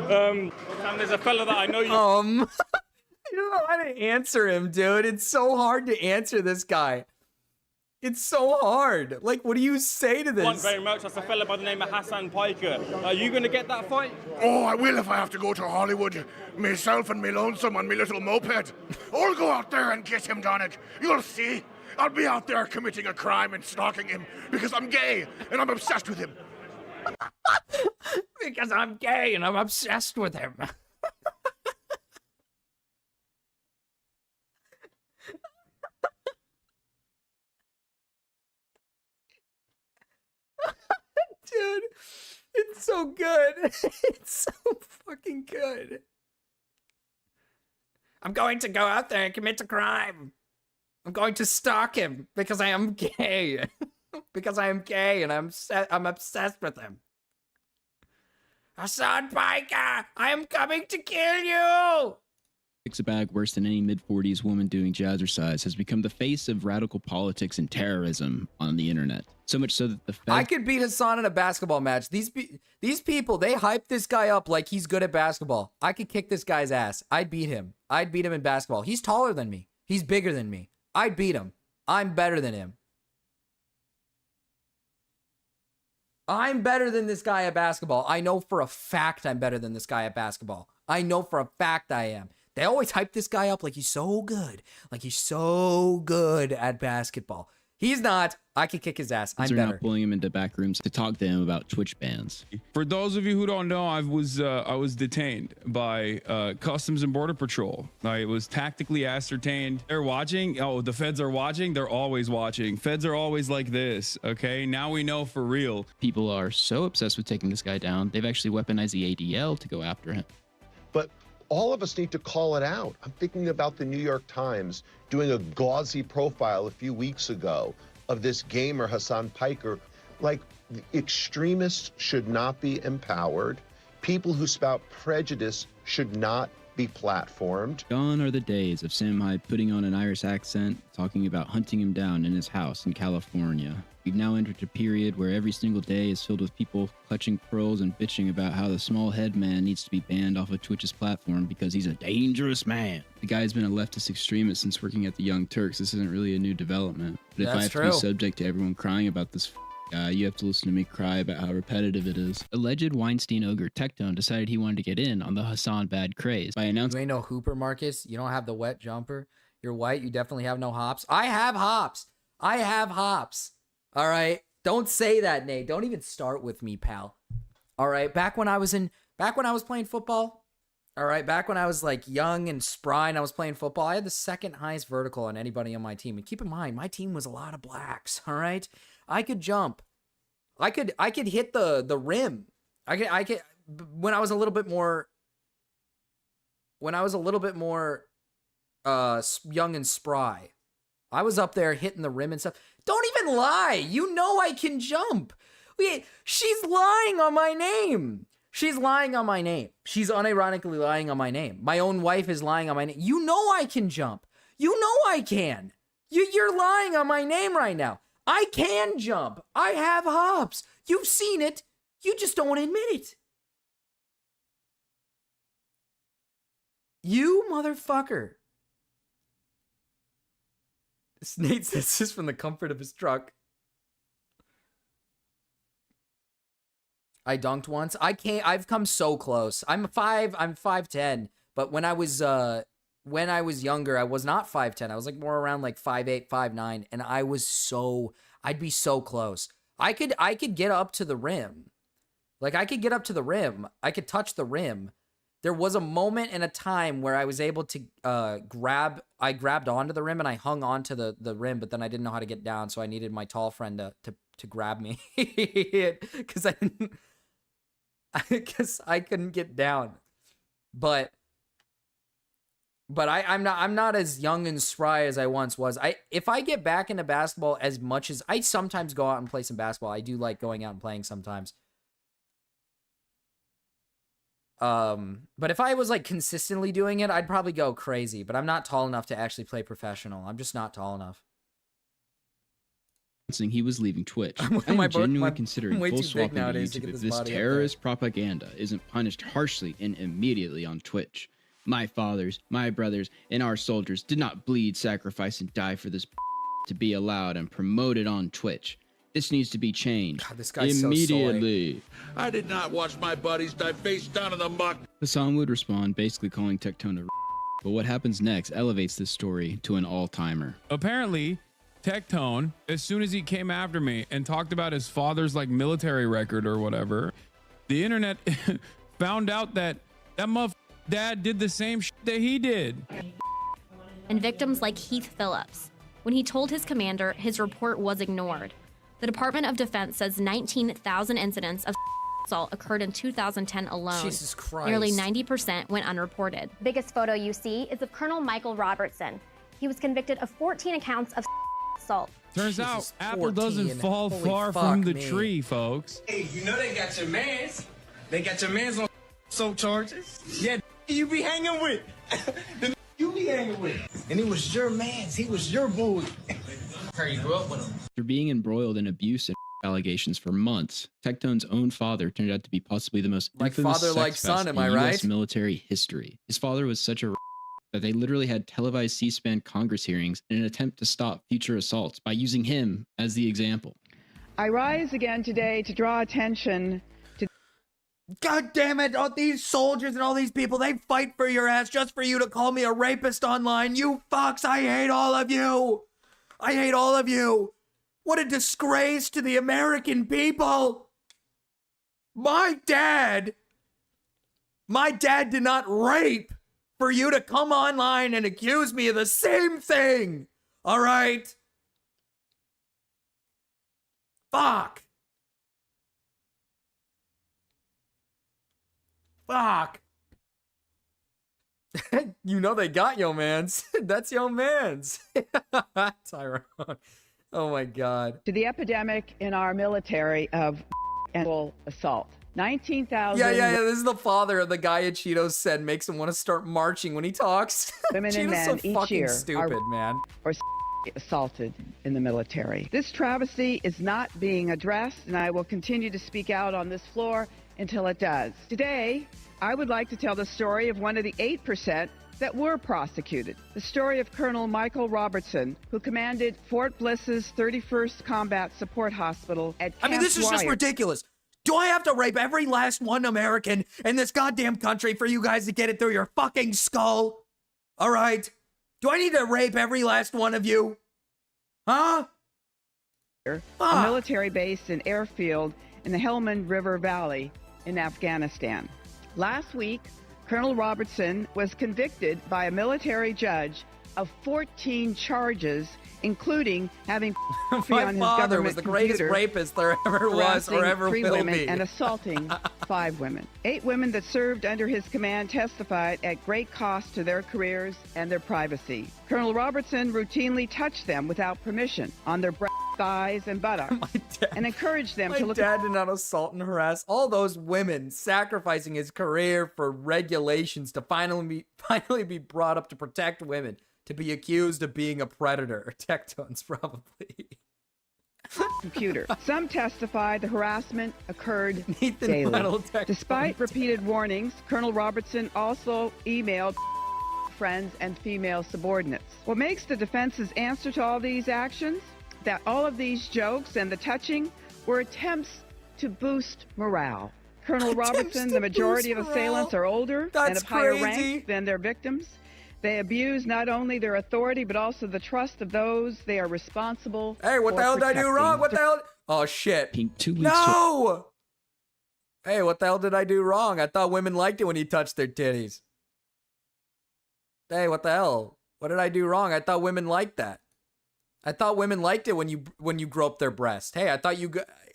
Sam, there's a fella that I know you... I don't know how to answer him, dude. It's so hard to answer this guy. It's so hard. Like, what do you say to this? Thank you very much. That's a fella by the name of Hassan Piker. Are you going to get that fight? Oh, I will if I have to go to Hollywood. Myself and me lonesome on me little moped. I'll go out there and get him, Donick. You'll see. I'll be out there committing a crime and stalking him because I'm gay and I'm obsessed with him. Because I'm gay and I'm obsessed with him. Dude, it's so good. It's so fucking good. I'm going to go out there and commit a crime. I'm going to stalk him because I am gay. Because I am gay and I'm obsessed with him. Hassan Piker, I am coming to kill you. A bag worse than any mid-40s woman doing jazzercise has become the face of radical politics and terrorism on the internet. So much so that the I could beat Hassan in a basketball match. These people, they hype this guy up like he's good at basketball. I could kick this guy's ass. I'd beat him. I'd beat him in basketball. He's taller than me. He's bigger than me. I'd beat him. I'm better than him. I'm better than this guy at basketball. I know for a fact I'm better than this guy at basketball. I know for a fact I am. They always hype this guy up like he's so good. Like he's so good at basketball. He's not. I could kick his ass. I'm They're better. not pulling him into back rooms to talk to him about Twitch bans. For those of you who don't know, I was detained by Customs and Border Patrol. I was tactically ascertained. They're watching. Oh, the feds are watching. They're always watching. Feds are always like this. Okay, now we know for real. People are so obsessed with taking this guy down, they've actually weaponized the ADL to go after him. But all of us need to call it out. I'm thinking about the New York Times doing a gauzy profile a few weeks ago of this gamer, Hassan Piker. Like, extremists should not be empowered. People who spout prejudice should not be platformed. Gone are the days of Sam Hyde putting on an Irish accent, talking about hunting him down in his house in California. We've now entered a period where every single day is filled with people clutching pearls and bitching about how the small head man needs to be banned off of Twitch's platform because he's a dangerous man. The guy's been a leftist extremist since working at the Young Turks. This isn't really a new development. But if I have to be subject to everyone crying about this guy, you have to listen to me cry about how repetitive it is. Alleged Weinstein ogre Tectone decided he wanted to get in on the Hassan bad craze by announcing— You ain't no hooper, Marcus. You don't have the wet jumper. You're white. You definitely have no hops. I have hops. I have hops. All right. Don't say that, Nate. Don't even start with me, pal. All right. Back when I was playing football. All right. Back when I was like young and spry and I was playing football, I had the second highest vertical on anybody on my team. And keep in mind, my team was a lot of blacks. All right. I could jump. I could hit the rim. I could when I was a little bit more young and spry. I was up there hitting the rim and stuff. Don't even lie. You know I can jump. Wait, she's lying on my name. She's lying on my name. She's unironically lying on my name. My own wife is lying on my name. You know I can jump. You know I can. You're lying on my name right now. I can jump. I have hops. You've seen it. You just don't want to admit it. You motherfucker. Nate says this is from the comfort of his truck. I dunked once. I've come so close. I'm 5'10", but when I was younger, I was not 5'10". I was like more around like 5'8", 5'9", and I'd be so close. I could get up to the rim. Like I could get up to the rim. I could touch the rim. There was a moment and a time where I was able to I grabbed onto the rim and I hung onto the rim, but then I didn't know how to get down, so I needed my tall friend to grab me because I couldn't get down. But I'm not as young and spry as I once was. If I get back into basketball as much as I sometimes go out and play some basketball, I do like going out and playing sometimes. But if I was like consistently doing it, I'd probably go crazy, but I'm not tall enough to actually play professional. I'm just not tall enough. Saying he was leaving Twitch. I'm genuinely considering full swapping to YouTube if this terrorist propaganda isn't punished harshly and immediately on Twitch. My fathers, my brothers, and our soldiers did not bleed, sacrifice, and die for this to be allowed and promoted on Twitch. This needs to be changed. God, this guy's immediately. I did not watch my buddies die face down in the muck. Hassan would respond, basically calling Tectone a but what happens next elevates this story to an all-timer. Apparently, Tectone, as soon as he came after me and talked about his father's like military record or whatever, the internet found out that dad did the same shit that he did. And victims like Heath Phillips. When he told his commander, his report was ignored. The Department of Defense says 19,000 incidents of assault occurred in 2010 alone. Jesus Christ. Nearly 90% went unreported. Biggest photo you see is of Colonel Michael Robertson. He was convicted of 14 accounts of assault. Turns out, Apple doesn't fall far from the tree, folks. Hey, you know they got your mans. They got your mans on assault charges. Yeah, you be hanging with. The you be hanging with. And it was your mans. He was your boy. You grew up with him. After being embroiled in abuse and allegations for months, Tectone's own father turned out to be possibly the most infamous father like sex son, pest am in I US right? military history. His father was such a that they literally had televised C-SPAN Congress hearings in an attempt to stop future assaults by using him as the example. I rise again today to draw attention to... God damn it, all these soldiers and all these people, they fight for your ass just for you to call me a rapist online. You fucks, I hate all of you. I hate all of you. What a disgrace to the American people. My dad did not rape for you to come online and accuse me of the same thing. All right? Fuck. Fuck. You know they got yo mans. That's yo mans. Tyrone. Oh my God. To the epidemic in our military of assault. 19,000. Yeah. This is the father of the guy at Cheetos said makes him want to start marching when he talks. Women and Cheetos men so each fucking year stupid, man. Or assaulted in the military. This travesty is not being addressed, and I will continue to speak out on this floor until it does. Today, I would like to tell the story of one of the 8% that were prosecuted. The story of Colonel Michael Robertson, who commanded Fort Bliss's 31st Combat Support Hospital at Camp This is just Dwyer. ridiculous. Do I have to rape every last one American in this goddamn country for you guys to get it through your fucking skull? All right? Do I need to rape every last one of you? Huh? A military base and airfield in the Helmand River Valley in Afghanistan. Last week, Colonel Robertson was convicted by a military judge of 14 charges, including having on his father was government the greatest computer, rapist there ever was or ever three will women be. and assaulting 5 women. 8 women that served under his command testified at great cost to their careers and their privacy. Colonel Robertson routinely touched them without permission on their breasts, thighs, and buttocks and encouraged them to My look dad did not assault and harass all those women, sacrificing his career for regulations to finally be brought up to protect women, to be accused of being a predator. Tectone's probably. computer. Some testified the harassment occurred Nathan daily. Metal Tectone. Despite repeated warnings, Colonel Robertson also emailed friends and female subordinates. What makes the defense's answer to all these actions? That all of these jokes and the touching were attempts to boost morale. Colonel Robertson, the majority of assailants are older and of higher rank than their victims. They abuse not only their authority, but also the trust of those they are responsible for. Hey, what the hell did I do wrong? What the hell? Oh, shit. No! Hey, what the hell did I do wrong? I thought women liked it when you touched their titties. Hey, what the hell? What did I do wrong? I thought women liked that. I thought women liked it when you groped their breast. Hey, I thought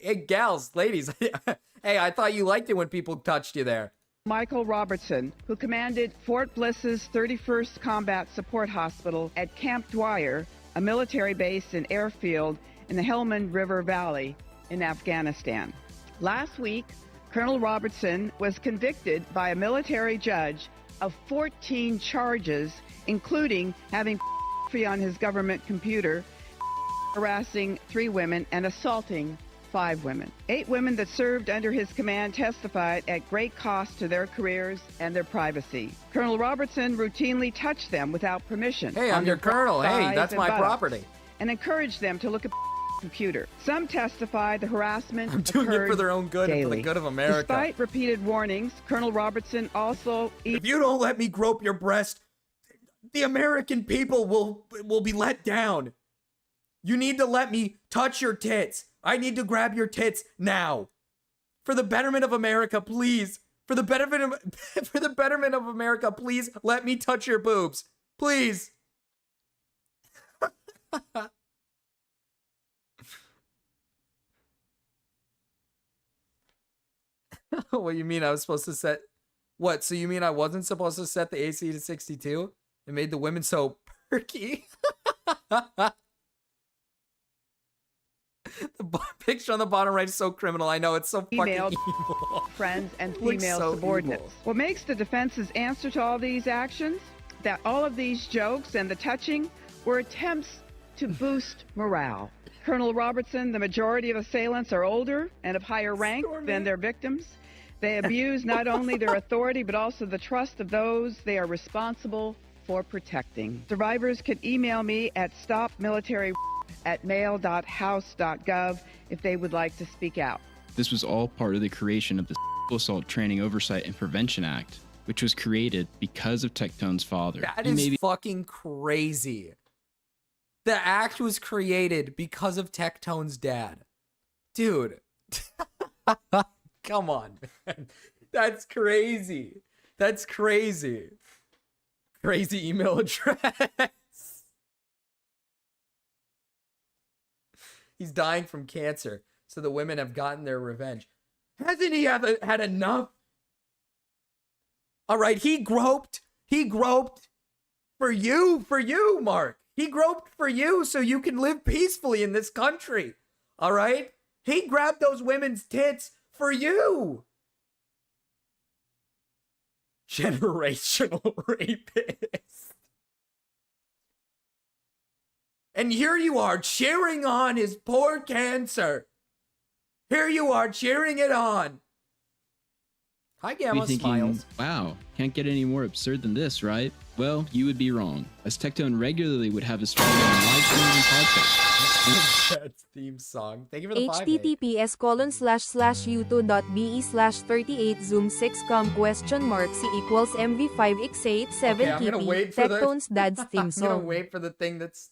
hey, gals, ladies. Hey, I thought you liked it when people touched you there. Michael Robertson, who commanded Fort Bliss's 31st Combat Support Hospital at Camp Dwyer, a military base and airfield in the Helmand River Valley in Afghanistan. Last week, Colonel Robertson was convicted by a military judge of 14 charges, including having on his government computer, harassing 3 women and assaulting 5 women. 8 women that served under his command testified at great cost to their careers and their privacy. Colonel Robertson routinely touched them without permission. Hey, I'm your colonel. Hey, that's my property. and encouraged them to look at computer. Some testify the harassment I'm doing it for their own good and for the good of America. Despite repeated warnings, Colonel Robertson also... If you don't let me grope your breast, the American people will be let down. You need to let me touch your tits. I need to grab your tits now. For the betterment of America, please. For the betterment of America, please let me touch your boobs. Please. What, you mean I was supposed to set... What, so you mean I wasn't supposed to set the AC to 62? It made the women so perky? The picture on the bottom right is so criminal. I know, it's so fucking evil. Friends and female subordinates. Evil. What makes the defense's answer to all these actions? That all of these jokes and the touching were attempts to boost morale. Colonel Robertson, the majority of assailants are older and of higher rank than their victims. They abuse not only their authority, but also the trust of those they are responsible for protecting. Survivors can email me at stopmilitary@mail.house.gov if they would like to speak out. This was all part of the creation of the Sexual Assault Training Oversight and Prevention Act, which was created because of Tectone's father. That is fucking crazy. The act was created because of Tectone's dad. Dude. Come on, man. That's crazy. That's crazy. Crazy email address. He's dying from cancer, so the women have gotten their revenge. Hasn't he had enough? All right, he groped for you, Mark. He groped for you so you can live peacefully in this country. All right? He grabbed those women's tits for you. Generational rapist. And here you are cheering on his poor cancer. Here you are cheering it on. Hi, Gamma Smiles. Wow, can't get any more absurd than this, right? Well, you would be wrong, as Tectone regularly would have his stream on live stream and podcast. That's theme song. Thank you for the 5 https://youtube.be/38zoom6com?C=MV5x87TP. Tectone's dad's theme song. I'm gonna wait for the thing that's...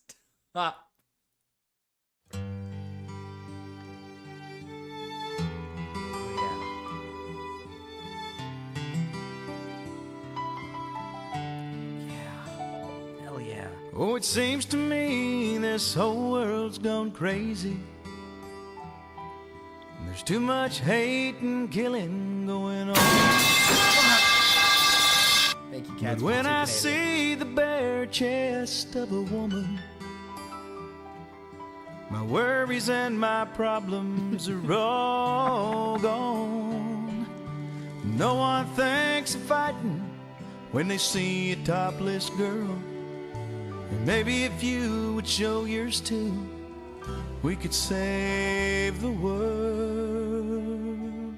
Oh, it seems to me this whole world's gone crazy. There's too much hate and killing going on. Thank you, Cats. But when I see the bare chest of a woman, my worries and my problems are all gone. No one thinks of fighting when they see a topless girl. And maybe if you would show yours too, we could save the world.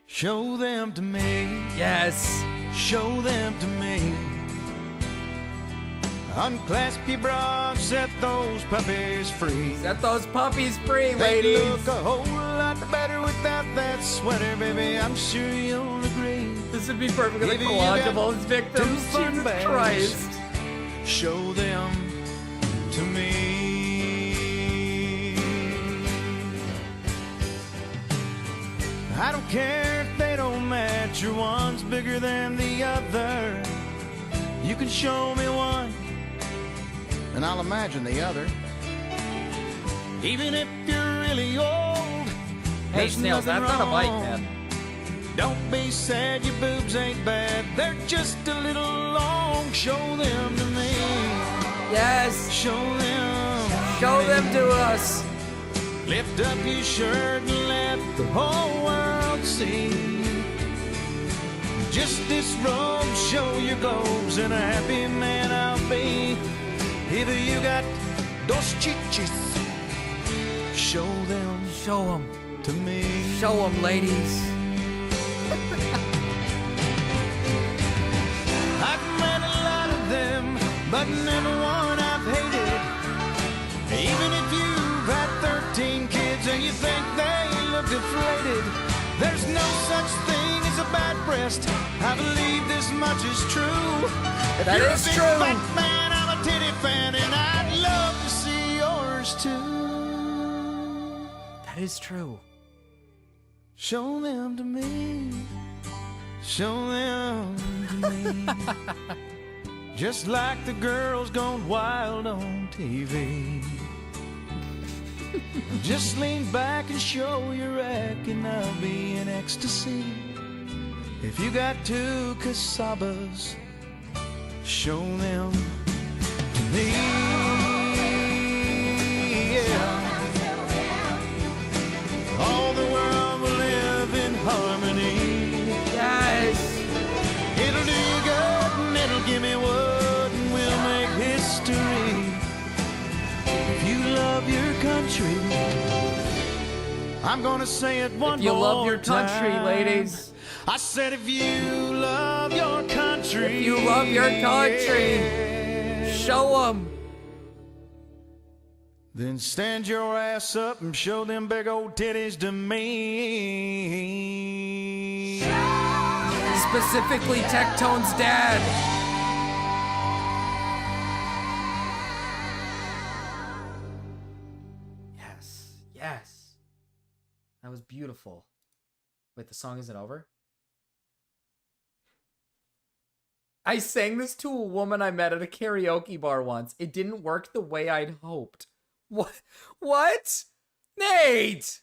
Show them to me. Yes. Show them to me. Unclasp your bra, set those puppies free. Set those puppies free, they ladies. Look a whole lot better without that sweater, baby. I'm sure you'll agree. This would be perfectly colloquial victims. Jesus Christ. Show them to me. I don't care if they don't match or one's bigger than the other. You can show me one, and I'll imagine the other. Even if you're really old. Hey, Snails, that's not a bite, man. Don't be sad, your boobs ain't bad. They're just a little long. Show them to me. Yes. Show them. Show them to us. Lift up your shirt and let the whole world see. Just this robe, show your globes, and a happy man I'll be. If you got those chichis, show them. Show them to me. Show them, ladies. I've met a lot of them. but never one I've hated. Even if you've had 13 kids and you think they look deflated, there's no such thing as a bad breast. I believe this much is true. That You're is a big true. fat man, I'm a titty fan, and I'd love to see yours too. That is true. Show them to me. Show them to me. Just like the girls gone wild on TV. Just lean back and show your rack, and I'll be in ecstasy. If you got two casabas, show them to me. Yeah. All the world will live in harmony. Yes. It'll do you good and it'll give me what, and we'll make history. If you love your country, I'm gonna say it one more time. If you love your country, ladies. I said if you love your country. If you love your country, show them. Then stand your ass up and show them big old titties to me. Specifically Tectone's dad. Yes, yes. That was beautiful. Wait, the song isn't over? I sang this to a woman I met at a karaoke bar once. It didn't work the way I'd hoped. What? What? Nate!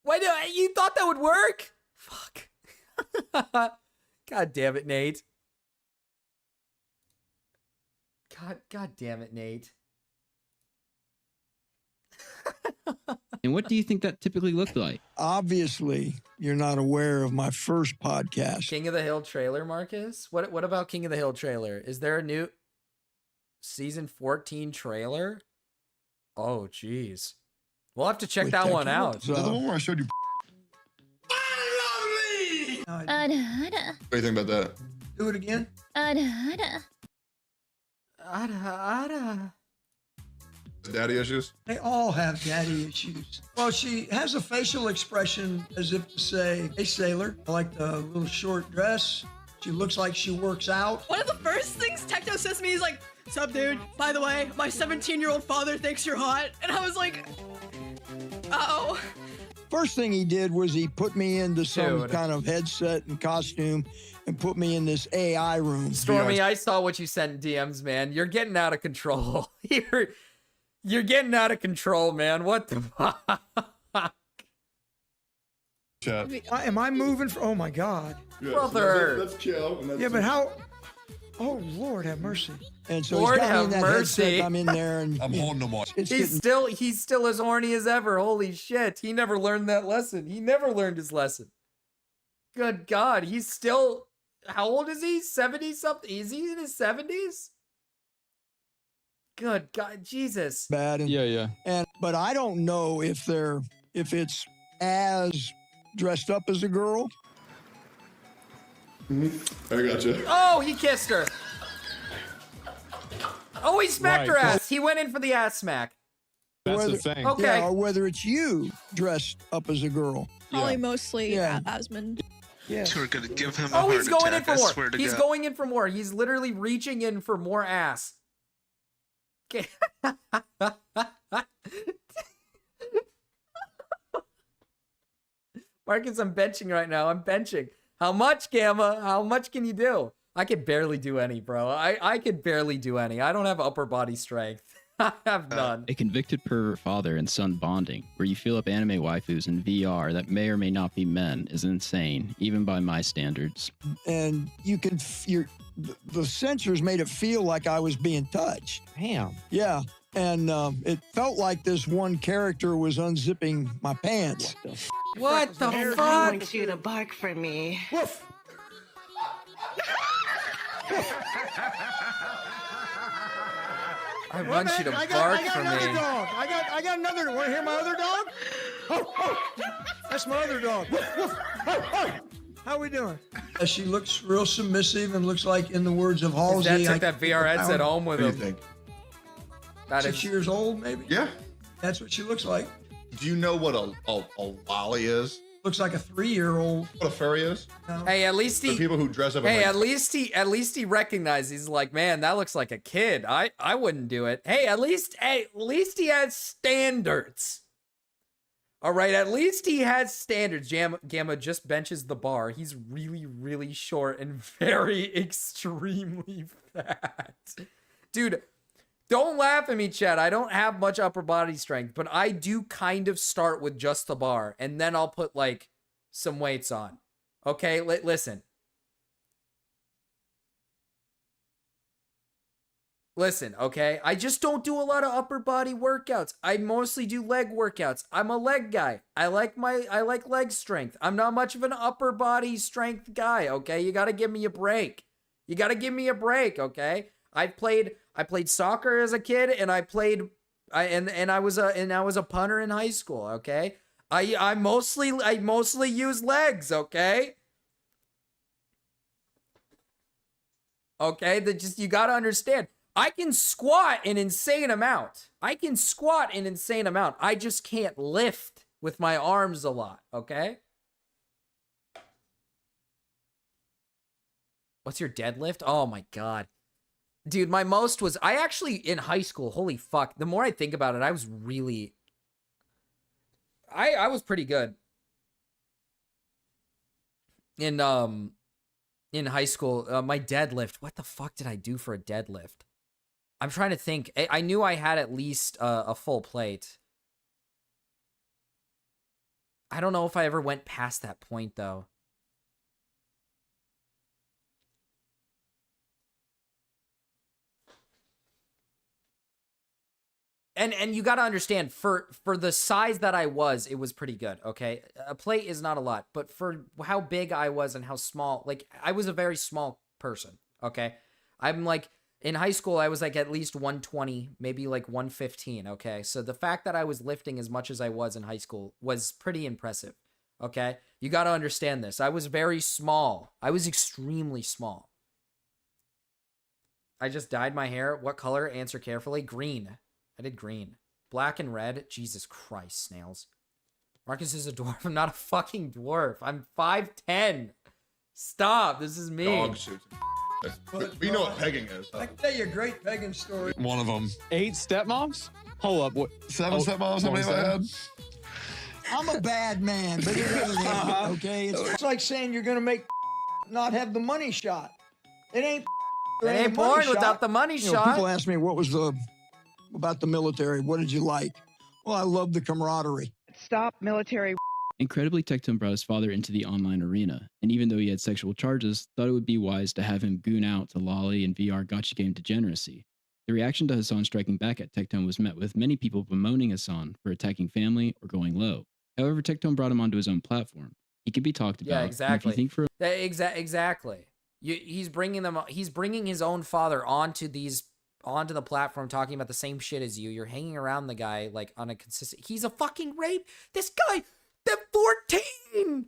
Why you thought that would work? Fuck. God damn it, Nate. God damn it, Nate. And what do you think that typically looked like? Obviously, you're not aware of my first podcast. King of the Hill trailer, Marcus? What about King of the Hill trailer? Is there a new season 14 trailer? Oh, jeez. We'll have to check that one out. Is that the one where I showed you? What do you think about that? Do it again. Daddy issues? They all have daddy issues. Well, she has a facial expression as if to say, hey, sailor. I like the little short dress. She looks like she works out. One of the first things Tecto says to me is like, sup, dude? By the way, my 17-year-old father thinks you're hot. And I was like, uh-oh. First thing he did was he put me into some kind of headset and costume and put me in this AI room. Stormy, I saw what you sent DMs, man. You're getting out of control. You're getting out of control, man. What the fuck? Am I moving? Oh, my God. Yeah, brother. So that's chill. And that's But how? Oh, Lord, have mercy. And so Lord he's got me in have that mercy. headset, I'm in there and I'm holding them on. He's still as horny as ever. Holy shit. He never learned that lesson. He never learned his lesson. Good God. He's still, how old is he? 70 something? Is he in his 70s? Good God, Jesus. bad. And, yeah. But I don't know if it's as dressed up as a girl. I gotcha. Oh, he kissed her. Oh, he smacked her ass. He went in for the ass smack. That's the thing. Okay. Yeah, or whether it's you dressed up as a girl. Probably mostly Yeah. Asmund. Yeah. We're gonna give him a Oh, heart he's going in attack, for I more. swear to He's God. going in for more. He's literally reaching in for more ass. Okay. Marcus, I'm benching right now. I'm benching. How much, Gamma? How much can you do? I could barely do any, bro. I could barely do any. I don't have upper body strength. I have none. A convicted pervert father and son bonding, where you feel up anime waifus in VR that may or may not be men, is insane, even by my standards. And you can, the sensors made it feel like I was being touched. Damn. Yeah. And it felt like this one character was unzipping my pants. What the I fuck? want you to bark for me. Woof. I want you to bark for another me. dog. I got another. Want to hear my other dog? Oh, oh. That's my other dog. Woof, woof. Oh, oh. How we doing? She looks real submissive and looks like, in the words of Halsey, His dad took that VR headset home with him. What do you think? That 6 is years old, maybe? Yeah. That's what she looks like. Do you know what a lolly is? Looks like a 3-year-old. What a furry is? No. Hey, at least he. The people who dress up. Hey, in, like, at least he recognized. He's like, man, that looks like a kid. I wouldn't do it. Hey, at least he has standards. All right, at least he has standards. Gamma just benches the bar. He's really, really short and very extremely fat. Dude, don't laugh at me, Chad. I don't have much upper body strength, but I do kind of start with just the bar, and then I'll put, like, some weights on. Okay, listen. Listen, okay? I just don't do a lot of upper body workouts. I mostly do leg workouts. I'm a leg guy. I like leg strength. I'm not much of an upper body strength guy, okay? You got to give me a break. You got to give me a break, okay? I played soccer as a kid, and I was a punter in high school, okay? I mostly use legs, okay? Okay, you got to understand. I can squat an insane amount. I just can't lift with my arms a lot, okay? What's your deadlift? Oh my God. Dude, my most was, I actually, in high school, holy fuck, the more I think about it, I was really, I was pretty good. In high school, my deadlift, what the fuck did I do for a deadlift? I'm trying to think. I knew I had at least a full plate. I don't know if I ever went past that point, though. And you got to understand, for the size that I was, it was pretty good, okay? A plate is not a lot, but for how big I was and how small, like, I was a very small person, okay? I'm like, in high school, I was like at least 120, maybe like 115, okay? So the fact that I was lifting as much as I was in high school was pretty impressive, okay? You got to understand this. I was very small. I was extremely small. I just dyed my hair. What color? Answer carefully. Green. I did green. Black and red. Jesus Christ, snails. Marcus is a dwarf. I'm not a fucking dwarf. I'm 5'10". Stop. This is me. Dog shit. We know what pegging is. I can tell you a great pegging story. One of them. 8 stepmoms? Hold up. What? 7 stepmoms? How many have I had? I'm a bad man, but it ain't okay? It's like saying you're going to make not have the money shot. It ain't porn without the money shot. People ask me, what was about the military? What did you like? Well, I love the camaraderie. Stop military. Incredibly, Tectone brought his father into the online arena, and even though he had sexual charges, thought it would be wise to have him goon out to lolly and VR gacha game degeneracy. The reaction to Hassan striking back at Tectone was met with many people bemoaning Hassan for attacking family or going low. However, Tectone brought him onto his own platform. He could be talked about. Yeah, exactly. If you think for exactly. He's bringing his own father onto the platform, talking about the same shit as you. You're hanging around the guy like on a consistent. He's a fucking rape. This guy. They're 14!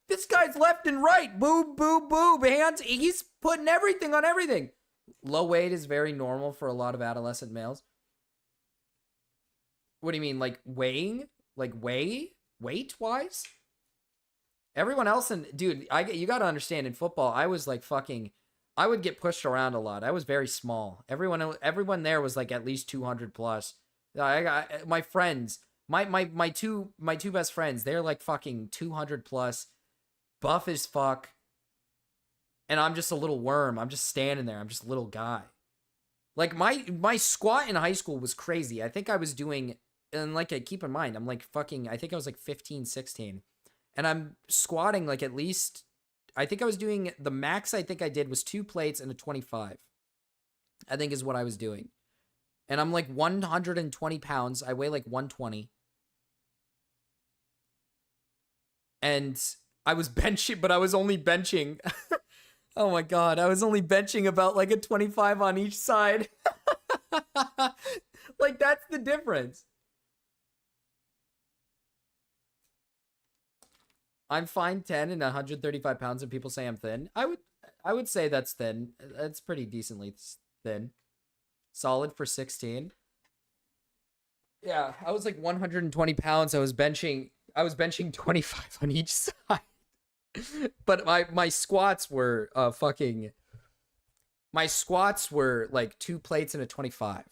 This guy's left and right. Boob, boob, boob. Hands. He's putting everything on everything. Low weight is very normal for a lot of adolescent males. What do you mean? Like weighing? Like weight-wise? Everyone else dude, you got to understand, in football, I was like I would get pushed around a lot. I was very small. Everyone there was like at least 200 plus. I got my friends. My two best friends, they're like fucking 200 plus, buff as fuck, and I'm just a little worm. I'm just standing there. I'm just a little guy. Like my squat in high school was crazy. I think I was doing, and like keep in mind, I'm like fucking, I think I was like 15, 16, and I'm squatting like at least, I think I was doing, the max I think I did was 2 plates and a 25, I think is what I was doing. And I'm like 120 pounds. I weigh like 120. And I was benching, but I was only benching. Oh my God. I was only benching about like a 25 on each side. Like, that's the difference. I'm 5'10" and 135 pounds, and people say I'm thin. I would say that's thin. That's pretty decently thin. Solid for 16. Yeah, I was like 120 pounds. I was benching 25 on each side. But my squats were my squats were like 2 plates and a 25.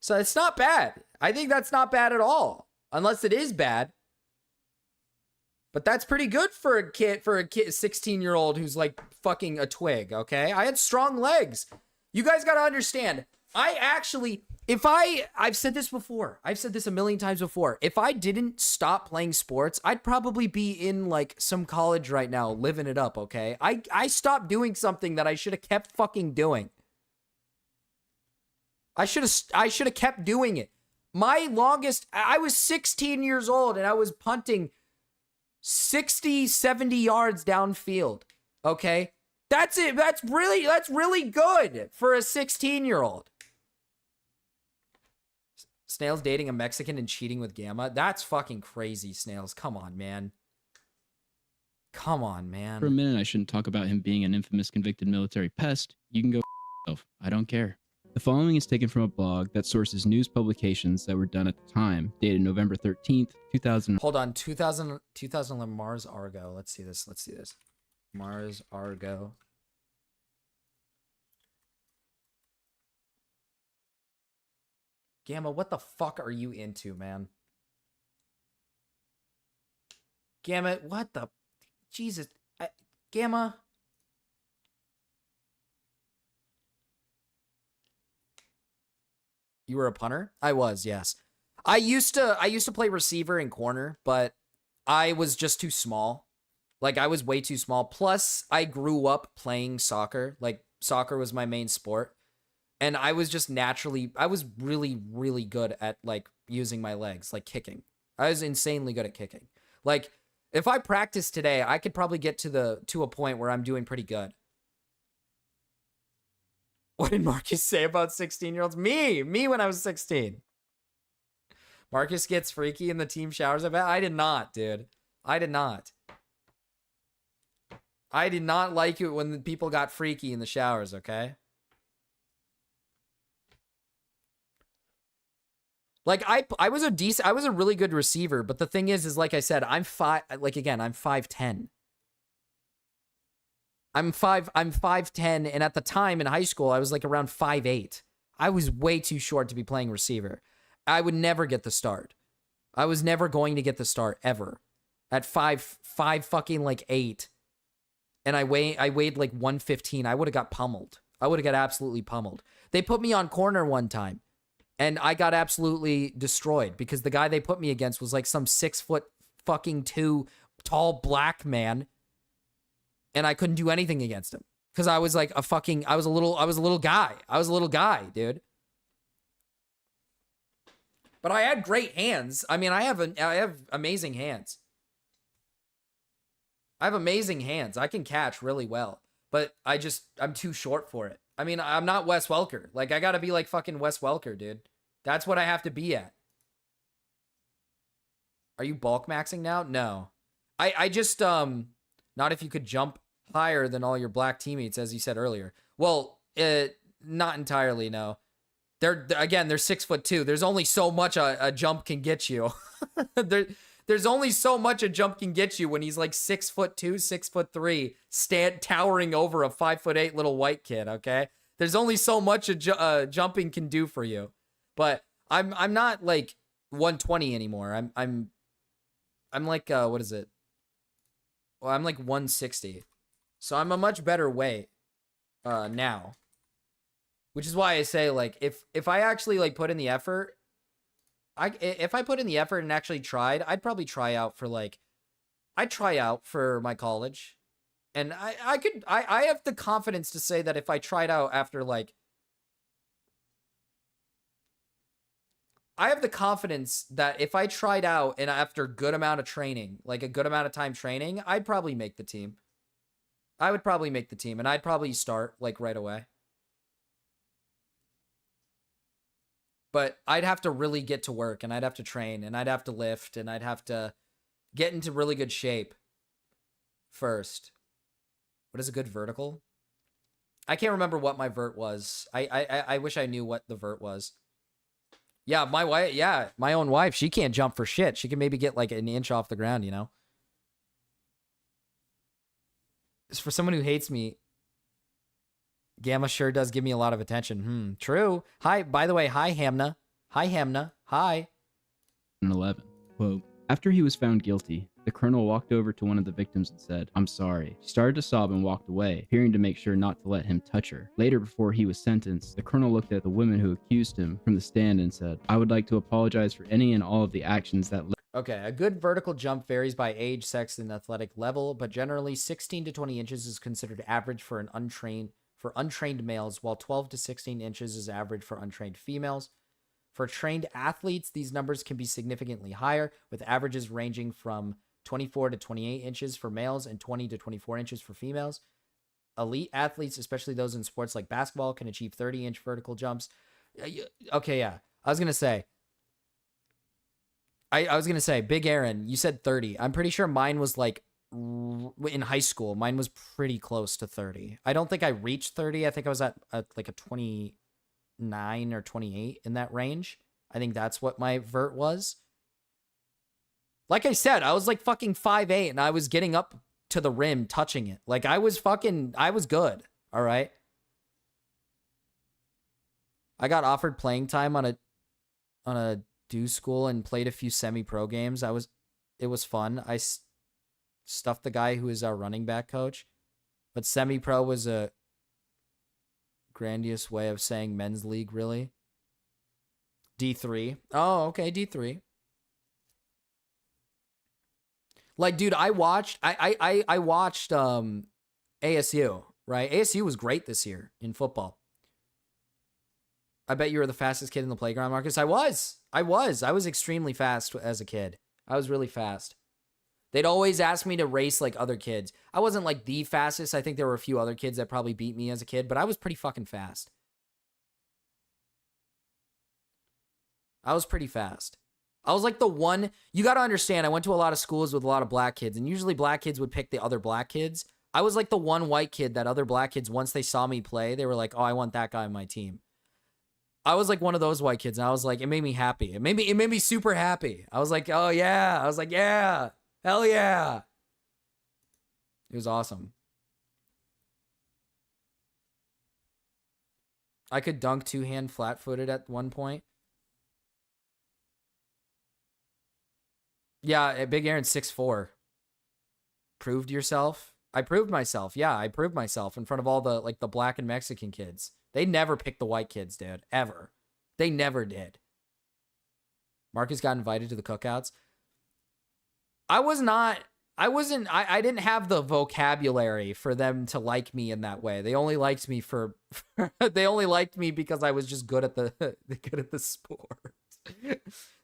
So it's not bad. I think that's not bad at all. Unless it is bad. But that's pretty good for a 16-year-old who's like fucking a twig, okay? I had strong legs. You guys got to understand. I've said this before. I've said this a million times before. If I didn't stop playing sports, I'd probably be in like some college right now living it up, okay? I stopped doing something that I should have kept fucking doing. I should have kept doing it. I was 16 years old and I was punting 60, 70 yards downfield. Okay? That's it. That's really good for a 16-year-old. Snails dating a Mexican and cheating with Gamma. That's fucking crazy, Snails. Come on, man. Come on, man. For a minute, I shouldn't talk about him being an infamous convicted military pest. You can go yourself. I don't care. The following is taken from a blog that sources news publications that were done at the time, dated November 13th, 2000. Hold on, 2011 Mars Argo. Let's see this. Mars Argo. Gamma, what the fuck are you into, man? Gamma, what the... Jesus. Gamma... You were a punter? I was, yes. I used to play receiver and corner, but I was just too small. Like, I was way too small. Plus, I grew up playing soccer. Like, soccer was my main sport. And I was just I was really, really good at, like, using my legs, like kicking. I was insanely good at kicking. Like, if I practiced today, I could probably get to a point where I'm doing pretty good. What did Marcus say about 16-year-olds? Me when I was 16. Marcus gets freaky in the team showers, I bet. I did not, dude. I did not. I did not like it when the people got freaky in the showers, okay? Like, I was a really good receiver, but the thing is like I said, I'm 5'10". I'm 5'10", and at the time in high school, I was like around 5'8". I was way too short to be playing receiver. I would never get the start. I was never going to get the start, ever. At 5'8", and I weighed like 115, I would have got pummeled. I would have got absolutely pummeled. They put me on corner one time, and I got absolutely destroyed because the guy they put me against was like some 6'2" tall black man. And I couldn't do anything against him because I was like I was a little guy, dude. But I had great hands. I mean, I have amazing hands. I have amazing hands. I can catch really well, but I'm too short for it. I mean, I'm not Wes Welker. Like, I gotta be like fucking Wes Welker, dude. That's what I have to be at. Are you bulk maxing now? No. I just, not if you could jump higher than all your black teammates, as you said earlier. Well, not entirely, no. They're 6'2". There's only so much a jump can get you. There's only so much a jump can get you when he's like 6'2", 6'3", towering over a 5'8" little white kid. Okay, there's only so much jumping can do for you. But I'm not like 120 anymore. I'm like what is it? Well, I'm like 160. So I'm a much better weight now. Which is why I say, like, if I actually like put in the effort, if I put in the effort and actually tried, I'd probably try out for my college. And I have the confidence to say that if I tried out after I have the confidence that if I tried out and after a good amount of training, like a good amount of time training, I'd probably make the team. I would probably make the team, and I'd probably start like right away. But I'd have to really get to work, and I'd have to train, and I'd have to lift, and I'd have to get into really good shape. first. What is a good vertical? I can't remember what my vert was. I wish I knew what the vert was. Yeah, my wife. Yeah, my own wife. She can't jump for shit. She can maybe get like an inch off the ground, you know? It's for someone who hates me. Gamma sure does give me a lot of attention. True. Hi, by the way, hi, Hamna. Hi, Hamna. Hi. 11. Quote, after he was found guilty, the colonel walked over to one of the victims and said, I'm sorry. She started to sob and walked away, appearing to make sure not to let him touch her. Later, before he was sentenced, the colonel looked at the women who accused him from the stand and said, I would like to apologize for any and all of the actions that Okay, a good vertical jump varies by age, sex, and athletic level, but generally 16 to 20 inches is considered average for untrained males, while 12 to 16 inches is average for untrained females. For trained athletes, these numbers can be significantly higher, with averages ranging from 24 to 28 inches for males and 20 to 24 inches for females. Elite athletes, especially those in sports like basketball, can achieve 30-inch vertical jumps. Okay, yeah. I was going to say, Big Aaron, you said 30. I'm pretty sure mine was like in high school. Mine was pretty close to 30. I don't think I reached 30. I think I was at like a 29 or 28 in that range. I think that's what my vert was. Like I said, I was like fucking 5'8" and I was getting up to the rim touching it. Like I was good. All right. I got offered playing time on a do school and played a few semi-pro games. It was fun. I stuffed the guy who is our running back coach, but semi-pro was a grandiose way of saying men's league, really. D3. Oh, okay, D3. Like, dude, I watched ASU, right? ASU was great this year in football. I bet you were the fastest kid in the playground, Marcus. I was extremely fast as a kid. I was really fast. They'd always ask me to race like other kids. I wasn't like the fastest. I think there were a few other kids that probably beat me as a kid, but I was pretty fucking fast. I was pretty fast. I was like the one, you got to understand, I went to a lot of schools with a lot of black kids, and usually black kids would pick the other black kids. I was like the one white kid that other black kids, once they saw me play, they were like, oh, I want that guy on my team. I was like one of those white kids, and I was like, it made me happy. It made me super happy. I was like, oh yeah. I was like, yeah, hell yeah. It was awesome. I could dunk two-hand flat-footed at one point. Yeah, Big Aaron 6'4". Proved yourself? I proved myself. Yeah, I proved myself in front of all the like the black and Mexican kids. They never picked the white kids, dude. Ever. They never did. Marcus got invited to the cookouts. I didn't have the vocabulary for them to like me in that way. They only liked me they only liked me because I was just good at the sport.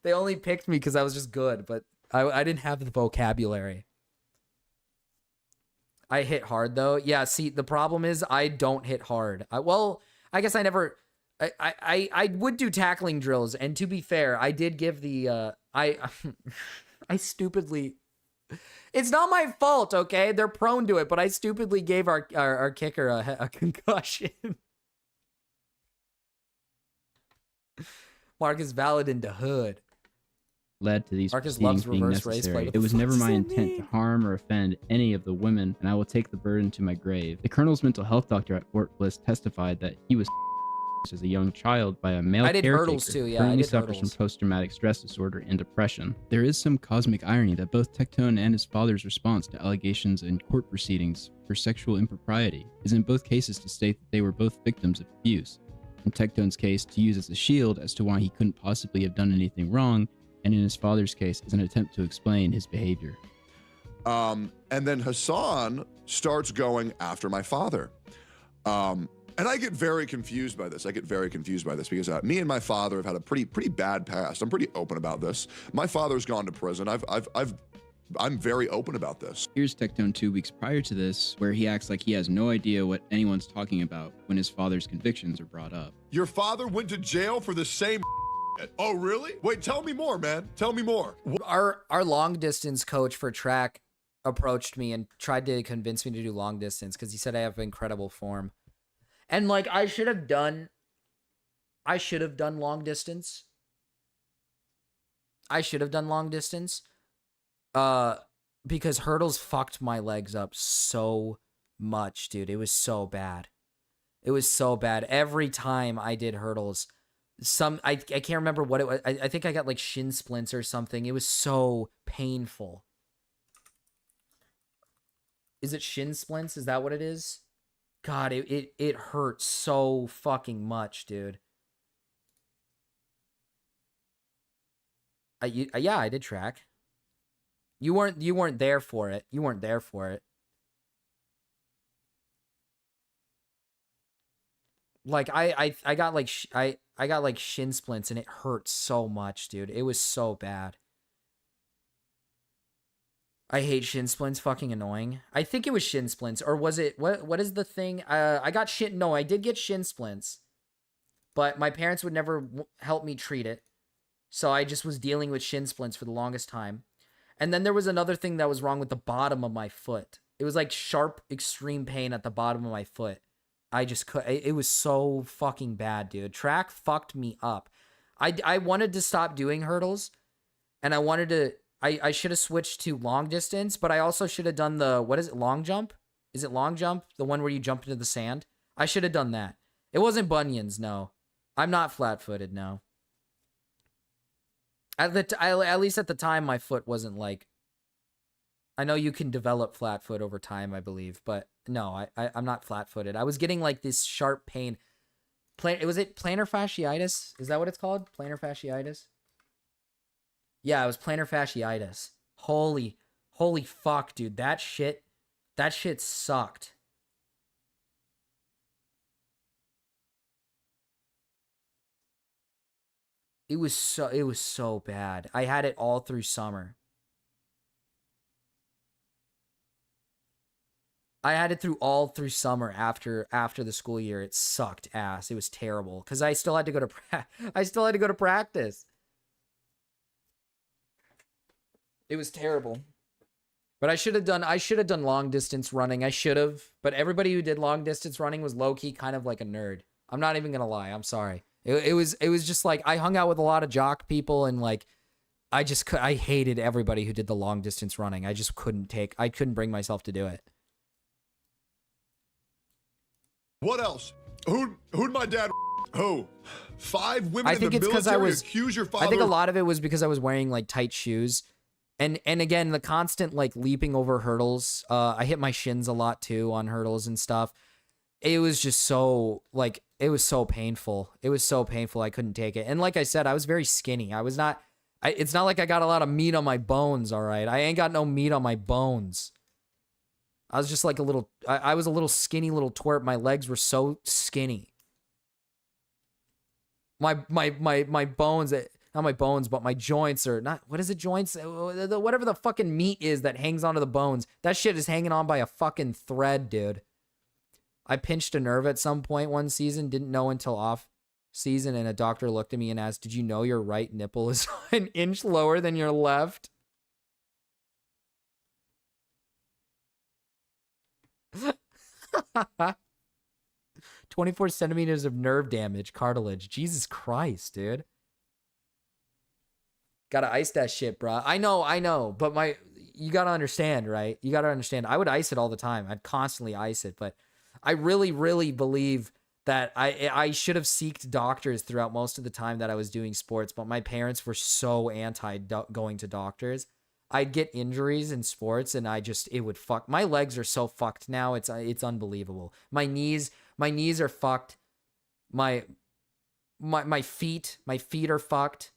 They only picked me because I was just good, but I didn't have the vocabulary. I hit hard though. Yeah, see, the problem is I don't hit hard. I guess I never I would do tackling drills, and to be fair, I did give the I stupidly, it's not my fault, okay? They're prone to it, but I stupidly gave our kicker a concussion. Marcus valid into hood. Led to these Marcus proceedings loves being reverse race necessary. play. It was never my intent to harm or offend any of the women, and I will take the burden to my grave. The colonel's mental health doctor at Fort Bliss testified that he was as a young child by a male I did caretaker hurdles too, yeah. currently I did suffers hurdles. from post-traumatic stress disorder and depression. There is some cosmic irony that both Tectone and his father's response to allegations in court proceedings for sexual impropriety is in both cases to state that they were both victims of abuse. In Tectone's case, to use as a shield as to why he couldn't possibly have done anything wrong, and in his father's case, is an attempt to explain his behavior. And then Hassan starts going after my father. And I get very confused by this. Because me and my father have had a pretty bad past. I'm pretty open about this. My father's gone to prison. I'm very open about this. Here's Tectone 2 weeks prior to this, where he acts like he has no idea what anyone's talking about when his father's convictions are brought up. Your father went to jail for the same. Oh, really? Wait, tell me more, man. Tell me more. Our long distance coach for track approached me and tried to convince me to do long distance because he said I have incredible form. And like I should have done long distance. I should have done long distance. Because hurdles fucked my legs up so much, dude. It was so bad. It was so bad. Every time I did hurdles, I can't remember what it was. I think I got like shin splints or something. It was so painful. Is it shin splints? Is that what it is? God, it hurt so fucking much, dude. Yeah, I did track. You weren't there for it. You weren't there for it. Like I got like I got like shin splints and it hurt so much, dude. It was so bad. I hate shin splints. Fucking annoying. I think it was shin splints, or was it what is the thing? I got shin. No, I did get shin splints, but my parents would never help me treat it, so I just was dealing with shin splints for the longest time. And then there was another thing that was wrong with the bottom of my foot. It was like sharp, extreme pain at the bottom of my foot. I just could. It was so fucking bad, dude. Track fucked me up. I wanted to stop doing hurdles, and I wanted to. I should have switched to long distance, but I also should have done the, what is it, long jump? Is it long jump? The one where you jump into the sand? I should have done that. It wasn't bunions, no. I'm not flat-footed, no. At least at the time, my foot wasn't like... I know you can develop flat foot over time, I believe, but no, I'm not flat-footed. I was getting like this sharp pain. Was it plantar fasciitis? Is that what it's called? Plantar fasciitis? Yeah, it was plantar fasciitis. Holy fuck, dude. That shit sucked. It was so bad. I had it all through summer. I had it all through summer after the school year. It sucked ass. It was terrible cuz I still had to go to practice. It was terrible. But I should have done long distance running. I should have. But everybody who did long distance running was low-key kind of like a nerd. I'm not even going to lie. I'm sorry. It was just like I hung out with a lot of jock people and like I hated everybody who did the long distance running. I just couldn't bring myself to do it. What else? Who'd my dad? Who? 5 women I think in the it's because military accuse your father. I think a lot of it was because I was wearing like tight shoes. And again, the constant like leaping over hurdles. I hit my shins a lot too on hurdles and stuff. It was just so like it was so painful. It was so painful. I couldn't take it. And like I said, I was very skinny. I was not. It's not like I got a lot of meat on my bones. All right, I ain't got no meat on my bones. I was just like a little. I was a little skinny little twerp. My legs were so skinny. My bones. Not my bones, but my joints are not... What is it, joints? Whatever the fucking meat is that hangs onto the bones. That shit is hanging on by a fucking thread, dude. I pinched a nerve at some point one season. Didn't know until off season, and a doctor looked at me and asked, "Did you know your right nipple is an inch lower than your left?" 24 centimeters of nerve damage, cartilage. Jesus Christ, dude. Gotta ice that shit, bro. I know, but you gotta understand, right? You gotta understand. I would ice it all the time. I'd constantly ice it, but I really, really believe that I should have sought doctors throughout most of the time that I was doing sports, but my parents were so anti going to doctors. I'd get injuries in sports, and it would fuck. My legs are so fucked now. It's unbelievable. My knees are fucked. My feet are fucked.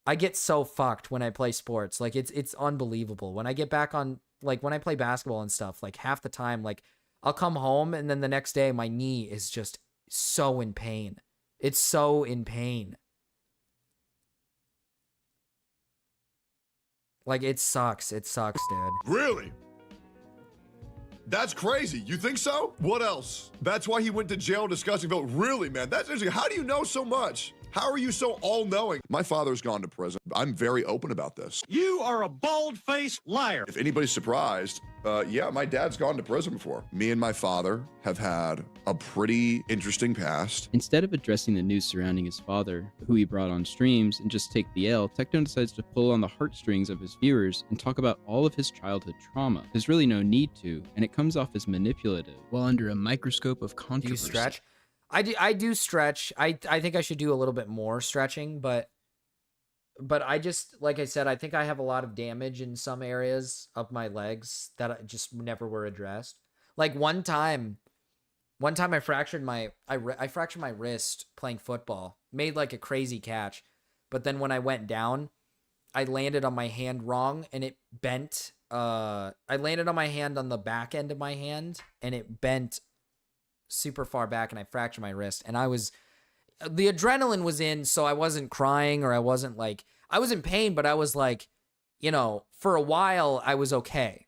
I get so fucked when I play sports. Like it's unbelievable. When I get back on, like when I play basketball and stuff, like half the time, like I'll come home and then the next day my knee is just so in pain. It's so in pain. Like it sucks. It sucks, dude. Really? That's crazy. You think so? What else? That's why he went to jail discussing vote. Really, man? That's interesting. How do you know so much? How are you so all-knowing? My father's gone to prison. I'm very open about this. You are a bald-faced liar. If anybody's surprised, yeah, my dad's gone to prison before. Me and my father have had a pretty interesting past. Instead of addressing the news surrounding his father, who he brought on streams, and just take the L, Tectone decides to pull on the heartstrings of his viewers and talk about all of his childhood trauma. There's really no need to, and it comes off as manipulative, while under a microscope of controversy. Do you stretch? I do stretch. I think I should do a little bit more stretching, but I just, like I said, I think I have a lot of damage in some areas of my legs that I just never were addressed. Like one time I fractured my wrist playing football. Made like a crazy catch, but then when I went down, I landed on my hand wrong and it bent. I landed on my hand on the back end of my hand and it bent super far back and I fractured my wrist. And the adrenaline was in, so I wasn't crying or I was in pain, but I was like, you know, for a while I was okay.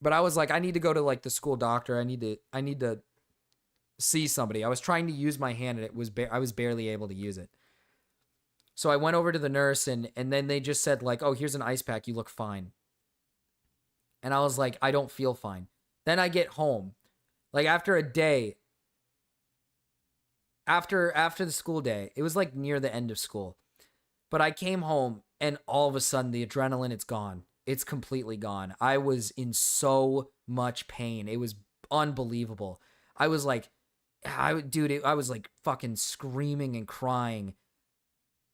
But I was like, I need to go to like the school doctor. I need to see somebody. I was trying to use my hand and I was barely able to use it. So I went over to the nurse and then they just said like, oh, here's an ice pack. You look fine. And I was like, I don't feel fine. Then I get home. Like after a day, after the school day, it was like near the end of school. But I came home and all of a sudden the adrenaline, it's gone. It's completely gone. I was in so much pain. It was unbelievable. I was like, I was like fucking screaming and crying.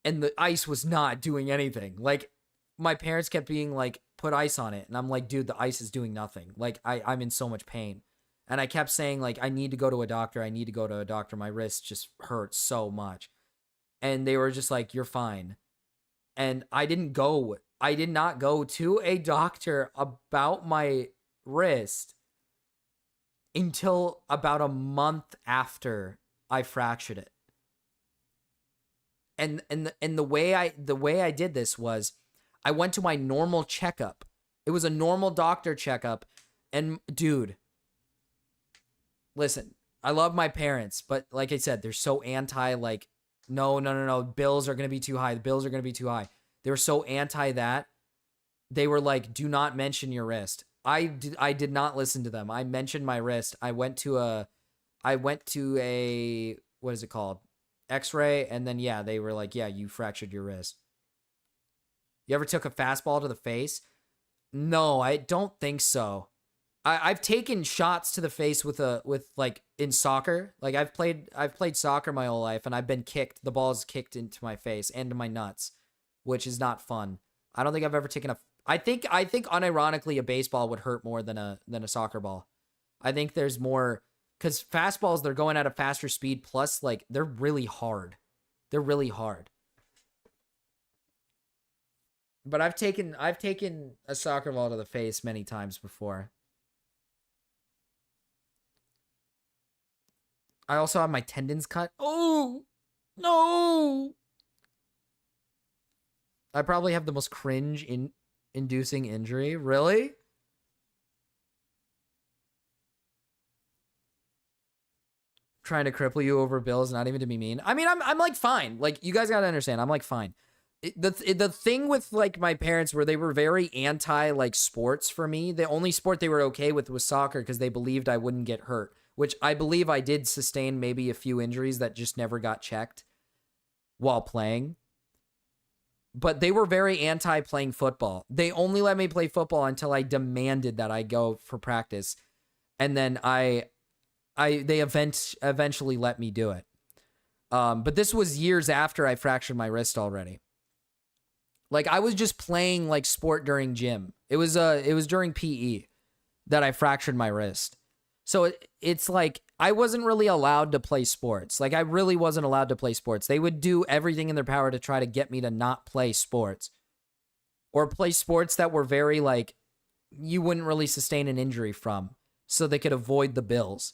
And the ice was not doing anything. Like my parents kept being like, put ice on it. And I'm like, dude, the ice is doing nothing. Like I'm in so much pain. And I kept saying, like, I need to go to a doctor. I need to go to a doctor. My wrist just hurts so much. And they were just like, you're fine. And I did not go to a doctor about my wrist until about a month after I fractured it. And the way I did this was I went to my normal checkup. It was a normal doctor checkup. And dude, listen, I love my parents, but like I said, they're so anti, like, no, bills are going to be too high. The bills are going to be too high. They were so anti that. They were like, do not mention your wrist. I did not listen to them. I mentioned my wrist. I went to a, what is it called? X-ray. And then, yeah, they were like, yeah, you fractured your wrist. You ever took a fastball to the face? No, I don't think so. I've taken shots to the face with like in soccer. Like I've played soccer my whole life and I've been kicked. The ball is kicked into my face and to my nuts, which is not fun. I don't think I've ever taken I think unironically a baseball would hurt more than a soccer ball. I think there's more because fastballs, they're going at a faster speed. Plus like they're really hard. They're really hard. But I've taken a soccer ball to the face many times before. I also have my tendons cut. Oh, no. I probably have the most inducing injury. Really? Trying to cripple you over bills, not even to be mean. I mean, I'm like fine. Like you guys got to understand, I'm like fine. The thing with like my parents where they were very anti like sports for me. The only sport they were okay with was soccer because they believed I wouldn't get hurt. Which I believe I did sustain maybe a few injuries that just never got checked while playing. But they were very anti playing football. They only let me play football until I demanded that I go for practice. And then they eventually let me do it. But this was years after I fractured my wrist already. Like I was just playing like sport during gym. It was during PE that I fractured my wrist. So it's like I wasn't really allowed to play sports. Like I really wasn't allowed to play sports. They would do everything in their power to try to get me to not play sports. Or play sports that were very like you wouldn't really sustain an injury from. So they could avoid the bills.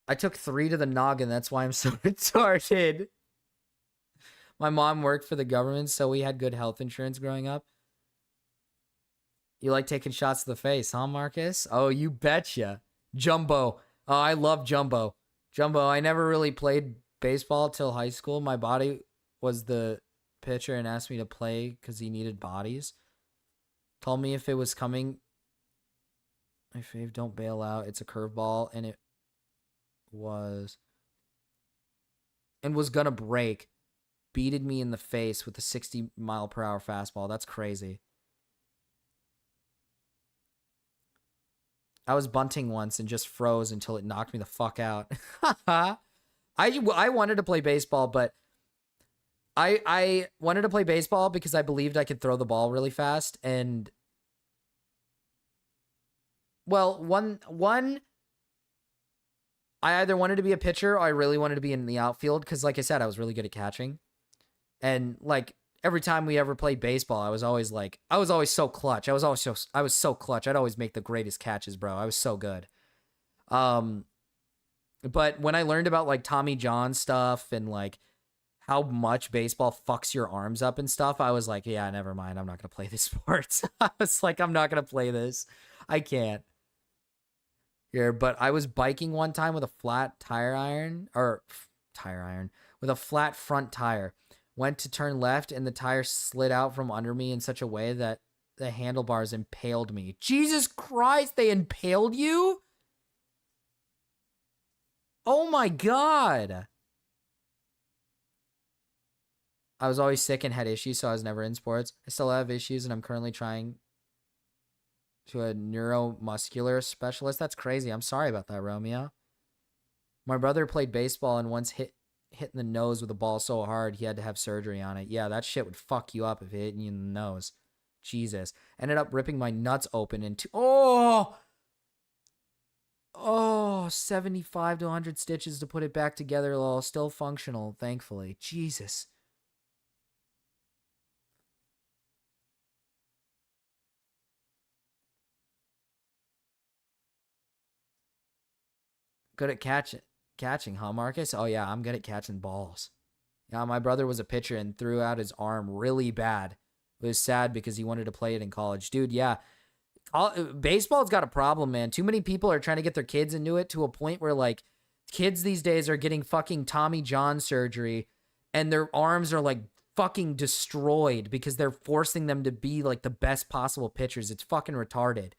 I took 3 to the noggin. That's why I'm so retarded. My mom worked for the government, so we had good health insurance growing up. You like taking shots to the face, huh, Marcus? Oh, you betcha. Jumbo. Oh, I love Jumbo. Jumbo, I never really played baseball till high school. My body was the pitcher and asked me to play because he needed bodies. Told me if it was coming, my fave, don't bail out. It's a curveball, and it was gonna break. Beated me in the face with a 60-mile-per-hour fastball. That's crazy. I was bunting once and just froze until it knocked me the fuck out. I wanted to play baseball, but I wanted to play baseball because I believed I could throw the ball really fast. And, well, I either wanted to be a pitcher or I really wanted to be in the outfield because, like I said, I was really good at catching. And, like, every time we ever played baseball, I was always so clutch. I was so clutch. I'd always make the greatest catches, bro. I was so good. But when I learned about like Tommy John stuff and like how much baseball fucks your arms up and stuff, I was like, yeah, never mind. I'm not going to play this sport. I was like, I'm not going to play this. I can't. Here, but I was biking one time with a flat with a flat front tire. Went to turn left, and the tire slid out from under me in such a way that the handlebars impaled me. Jesus Christ, they impaled you? Oh my God. I was always sick and had issues, so I was never in sports. I still have issues, and I'm currently trying to a neuromuscular specialist. That's crazy. I'm sorry about that, Romeo. My brother played baseball and once hit in the nose with a ball so hard he had to have surgery on it. Yeah, that shit would fuck you up if it hit you in the nose. Jesus. Ended up ripping my nuts open into 75 to 100 stitches to put it back together, lol. Still functional, thankfully. Jesus. Good at catching, huh, Marcus? Oh, yeah, I'm good at catching balls. Yeah, my brother was a pitcher and threw out his arm really bad. It was sad because he wanted to play it in college. Dude, yeah. Baseball's got a problem, man. Too many people are trying to get their kids into it to a point where, like, kids these days are getting fucking Tommy John surgery and their arms are, like, fucking destroyed because they're forcing them to be, like, the best possible pitchers. It's fucking retarded.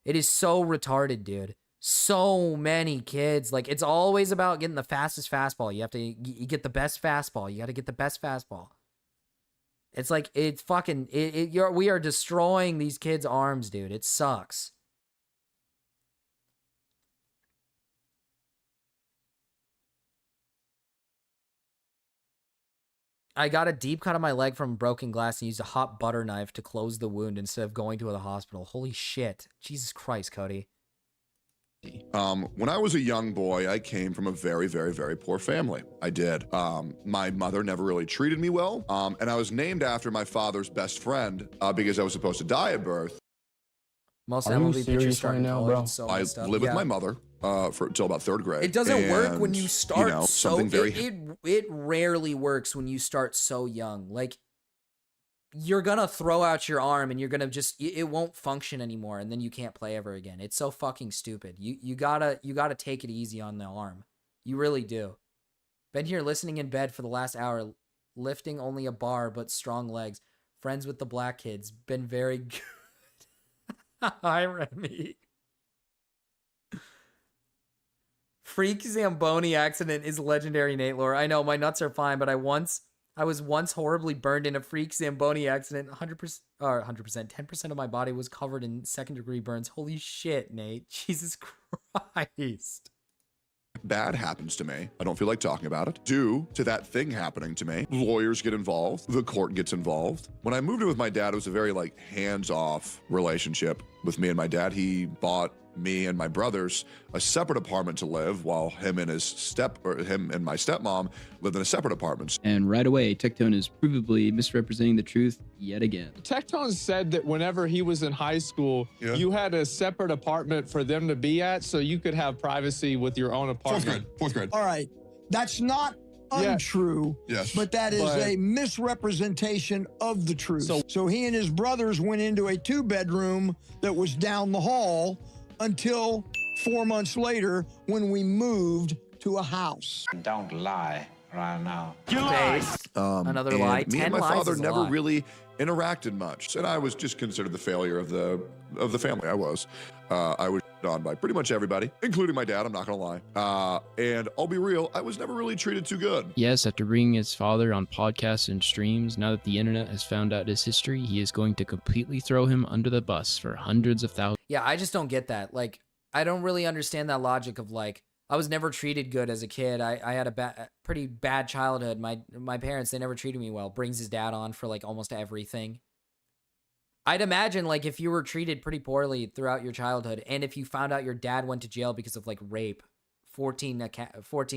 It is so retarded, dude. So many kids, like, it's always about getting the fastest fastball. You have to you get the best fastball. You got to get the best fastball. It's like, it's fucking, we are destroying these kids' arms, dude. It sucks. I got a deep cut on my leg from broken glass and used a hot butter knife to close the wound instead of going to the hospital. Holy shit. Jesus Christ, Cody. When I was a young boy, I came from a very, very, very poor family. I did. My mother never really treated me well, and I was named after my father's best friend because I was supposed to die at birth. Most MLB pitchers start in college. So I lived with my mother until about third grade. It doesn't work when you start it rarely works when you start so young. Like, you're gonna throw out your arm and you're gonna it won't function anymore, and then you can't play ever again. It's so fucking stupid. You gotta take it easy on the arm. You really do. Been here listening in bed for the last hour, lifting only a bar but strong legs. Friends with the black kids. Been very good. Hi, Remy. Freak Zamboni accident is legendary, Nate lore. I know, my nuts are fine, but I was once horribly burned in a freak Zamboni accident. 10% of my body was covered in second-degree burns. Holy shit, Nate. Jesus Christ. Bad happens to me. I don't feel like talking about it. Due to that thing happening to me, lawyers get involved. The court gets involved. When I moved in with my dad, it was a very, like, hands-off relationship with me and my dad. He bought me and my brothers a separate apartment to live, while him and my stepmom lived in a separate apartment. And right away, Tectone is provably misrepresenting the truth yet again. Tectone said that whenever he was in high school, you had a separate apartment for them to be at, so you could have privacy with your own apartment. Fourth grade. All right, that's not untrue, but that is a misrepresentation of the truth. So he and his brothers went into a 2-bedroom that was down the hall until 4 months later when we moved to a house. Don't lie right now. Another lie. Me 10 and my lies father is a never lot. really interacted much, and I was just considered the failure of the family. I was on by pretty much everybody, including my dad. I'm not gonna lie. And I'll be real, I was never really treated too good. Yes, after bringing his father on podcasts and streams, now that the internet has found out his history, he is going to completely throw him under the bus for hundreds of thousands. Yeah, I just don't get that. Like, I don't really understand that logic of like, I was never treated good as a kid. I had a pretty bad childhood. My parents, they never treated me well. Brings his dad on for like almost everything. I'd imagine like if you were treated pretty poorly throughout your childhood, and if you found out your dad went to jail because of like rape, 14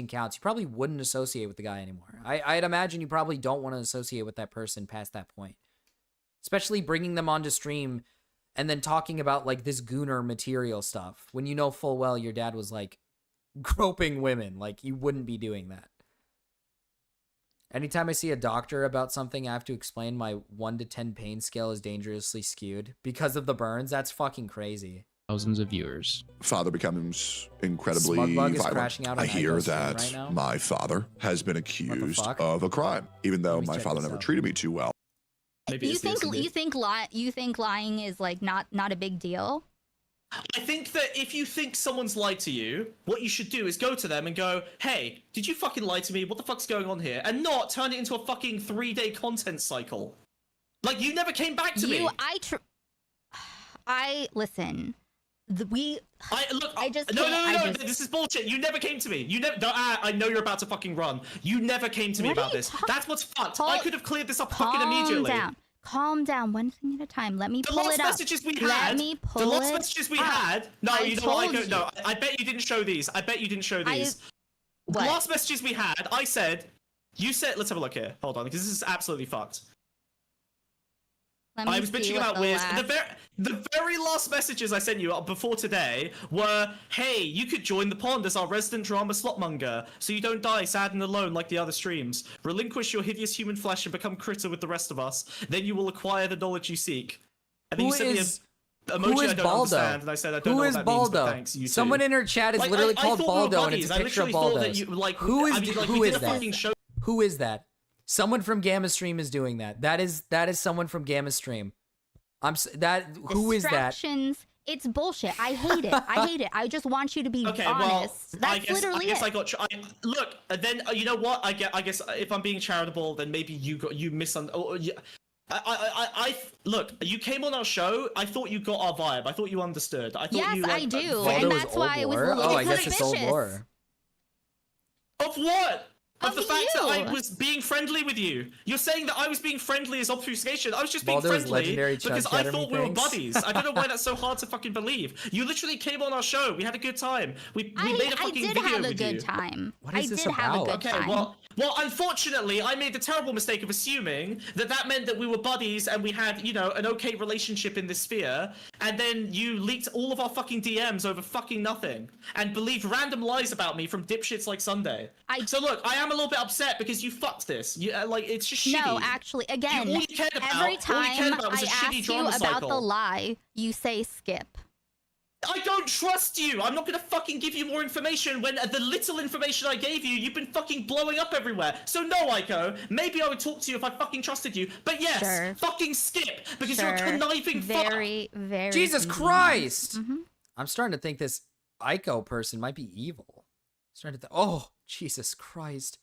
counts, you probably wouldn't associate with the guy anymore. I'd imagine you probably don't want to associate with that person past that point. Especially bringing them onto stream and then talking about like this gooner material stuff when you know full well your dad was like groping women. Like, you wouldn't be doing that. Anytime I see a doctor about something, I have to explain my 1 to 10 pain scale is dangerously skewed because of the burns. That's fucking crazy. Thousands of viewers. Father becomes incredibly Smugglug is violent. crashing out on I hear Ico's stream that right now. my father has been accused of a crime, even though my father never treated me too well. You think lying is like not a big deal? I think that if you think someone's lied to you, what you should do is go to them and go, hey, did you fucking lie to me? What the fuck's going on here? And not turn it into a fucking 3-day content cycle. Like, you never came back to me. Listen. No, this is bullshit. You never came to me. You never. I know you're about to fucking run. You never came to me about this. That's what's fucked. I could have cleared this up fucking immediately. Calm down, one thing at a time. Let me pull it up. The last messages we had. No, you know what? No, I bet you didn't show these. The last messages we had, I said, you said. Let's have a look here. Hold on, because this is absolutely fucked. I was bitching about Wiz. The very last messages I sent you before today were, hey, you could join the pond as our resident drama slotmonger, so you don't die sad and alone like the other streams. Relinquish your hideous human flesh and become critter with the rest of us. Then you will acquire the knowledge you seek. And then you sent me an emoji I don't understand, and I said I don't know what that means, but thanks, you Someone in her chat is literally called Baldo, and it's a picture of Baldo. Who is that? Who is that? Someone from Gamma Stream is doing that. That is someone from Gamma Stream. Who is that? It's bullshit. I hate it. I just want you to be honest. That's literally it. Look, then you know what? I guess if I'm being charitable, then maybe you misunderstood. Look, you came on our show. I thought you got our vibe. I thought you understood. I thought I do, and that's why I was a little I guess it's old lore. Of what? Of the fact that I was being friendly with you. You're saying that I was being friendly as obfuscation. I was just being friendly because I thought we were buddies. I don't know why that's so hard to fucking believe. You literally came on our show. We had a good time. We made a fucking video with you. I did have a good time. What is this about? Okay, well, unfortunately, I made the terrible mistake of assuming that meant that we were buddies and we had, an okay relationship in this sphere, and then you leaked all of our fucking DMs over fucking nothing, and believed random lies about me from dipshits like Sunday. So look, I am a little bit upset because you fucked this. It's just shitty. No, actually, again, every time I ask you about the lie, you say skip. I don't trust you! I'm not gonna fucking give you more information when the little information I gave you, you've been fucking blowing up everywhere. So no, Aiko, maybe I would talk to you if I fucking trusted you, but yes, fucking skip, because you're a conniving fuck. Very Jesus Christ! I'm starting to think this Aiko person might be evil. Oh, Jesus Christ.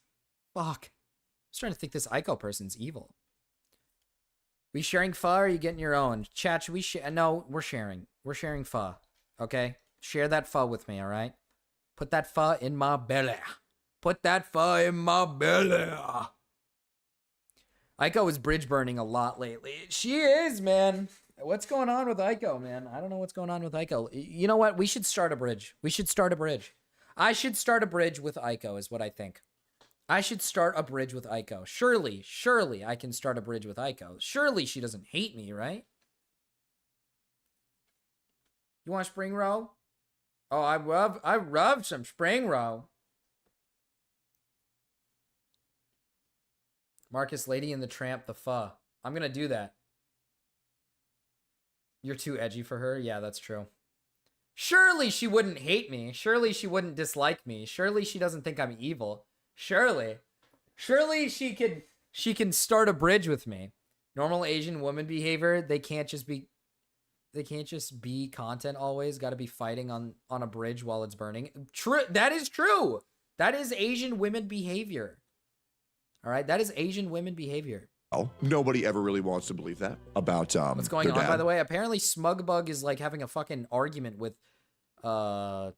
Fuck. I'm starting to think this Aiko person's evil. We sharing pho, or are you getting your own? Chat, should we share? No, we're sharing. We're sharing pho. Okay? Share that pho with me, alright? Put that pho in my belly. Put that pho in my belly. Aiko is bridge burning a lot lately. She is, man. What's going on with Aiko, man? I don't know what's going on with Aiko. You know what? We should start a bridge. I should start a bridge with Aiko, is what I think. I should start a bridge with Aiko. Surely I can start a bridge with Aiko. Surely she doesn't hate me, right? You want spring roll? Oh, I love some spring roll. Marcus, Lady and the Tramp, the pho. I'm gonna do that. You're too edgy for her? Yeah, that's true. Surely she wouldn't hate me. Surely she wouldn't dislike me. Surely she doesn't think I'm evil. Surely she can start a bridge with me. Normal Asian woman behavior, they can't just be content always. Got to be fighting on a bridge while it's burning. True. That is true. That is Asian women behavior. All right, that is Asian women behavior. Oh, nobody ever really wants to believe that about what's going on, by the way. Apparently Smugbug is like having a fucking argument with Aiko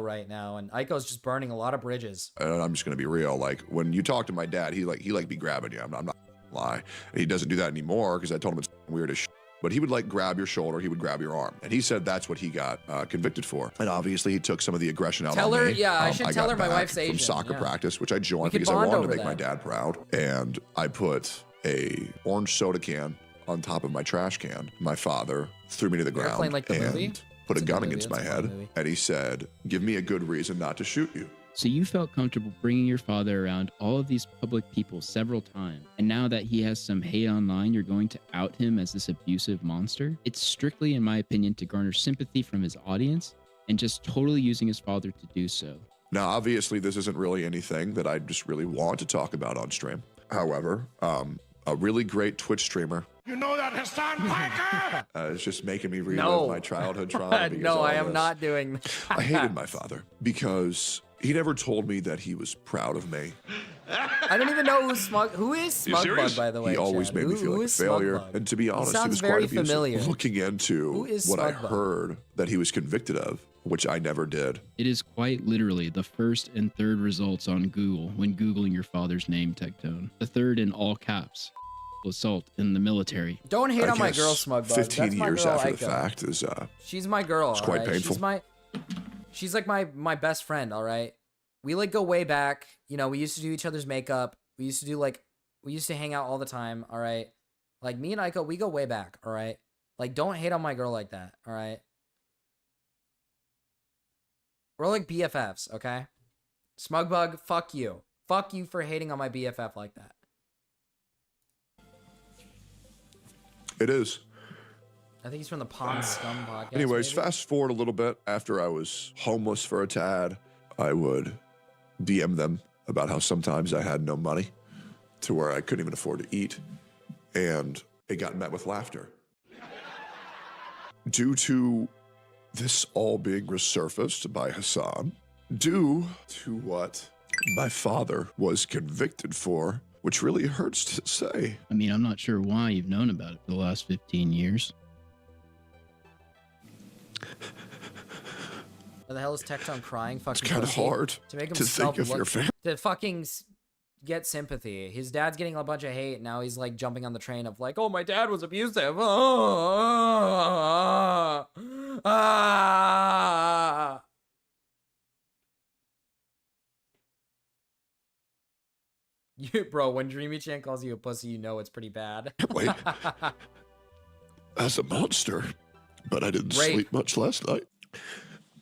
right now, and Aiko's just burning a lot of bridges. And I'm just gonna be real, like when you talk to my dad, he be grabbing you. I'm not gonna lie. And he doesn't do that anymore because I told him it's weird as shit. But he would like grab your shoulder, he would grab your arm. And he said that's what he got convicted for. And obviously he took some of the aggression out on me. Yeah, I should tell her my wife's Asian. From soccer practice, which I joined because I wanted to make my dad proud. And I put a orange soda can on top of my trash can. My father threw me to the ground like the and movie? put a gun against my head. And he said, give me a good reason not to shoot you. So you felt comfortable bringing your father around all of these public people several times. And now that he has some hate online, you're going to out him as this abusive monster? It's strictly, in my opinion, to garner sympathy from his audience and just totally using his father to do so. Now, obviously, this isn't really anything that I just really want to talk about on stream. However, a really great Twitch streamer. You know that Hassan Piker? It's just making me relive my childhood trauma. No, I am not doing that. I hated my father because he never told me that he was proud of me. I don't even know who is Smugbug, by the way. He always made me feel like a failure. And to be honest, he was quite abusive. Looking into what I heard that he was convicted of, which I never did. It is quite literally the first and third results on Google when Googling your father's name, Tectone. The third in all caps. Assault in the military. Don't hate on my girl, Smugbug. 15 years after the fact is she's my girl. It's quite painful. She's like my best friend, all right? We like go way back. You know, we used to do each other's makeup. We used to hang out all the time, all right? Like me and Aiko, we go way back, all right? Like don't hate on my girl like that, all right? We're like BFFs, okay? Smugbug, fuck you. Fuck you for hating on my BFF like that. It is. I think he's from the Pond Scum podcast. Anyways, fast forward a little bit. After I was homeless for a tad, I would DM them about how sometimes I had no money to where I couldn't even afford to eat. And it got met with laughter. Due to this all being resurfaced by Hassan, due to what my father was convicted for, which really hurts to say. I mean, I'm not sure why you've known about it for the last 15 years. What the hell is Tectone crying? Fucking it's kind of hard to make to think of your family. To fucking get sympathy. His dad's getting a bunch of hate. And now he's like jumping on the train of like, oh, my dad was abusive. Bro, when Dreamy Chan calls you a pussy, you know it's pretty bad. Wait. As a monster, but I didn't sleep much last night.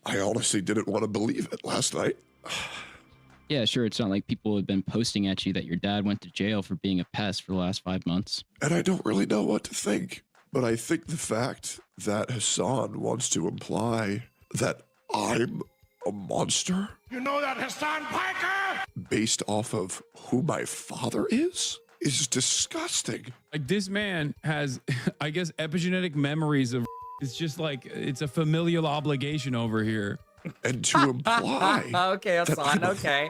I honestly didn't want to believe it last night. Yeah, sure. It's not like people have been posting at you that your dad went to jail for being a pest for the last 5 months. And I don't really know what to think. But I think the fact that Hassan wants to imply that I'm a monster. You know that Hassan Piker? Based off of who my father is disgusting. Like this man has, I guess, epigenetic memories of. It's just like it's a familial obligation over here. And to imply. Okay, Hassan. Okay.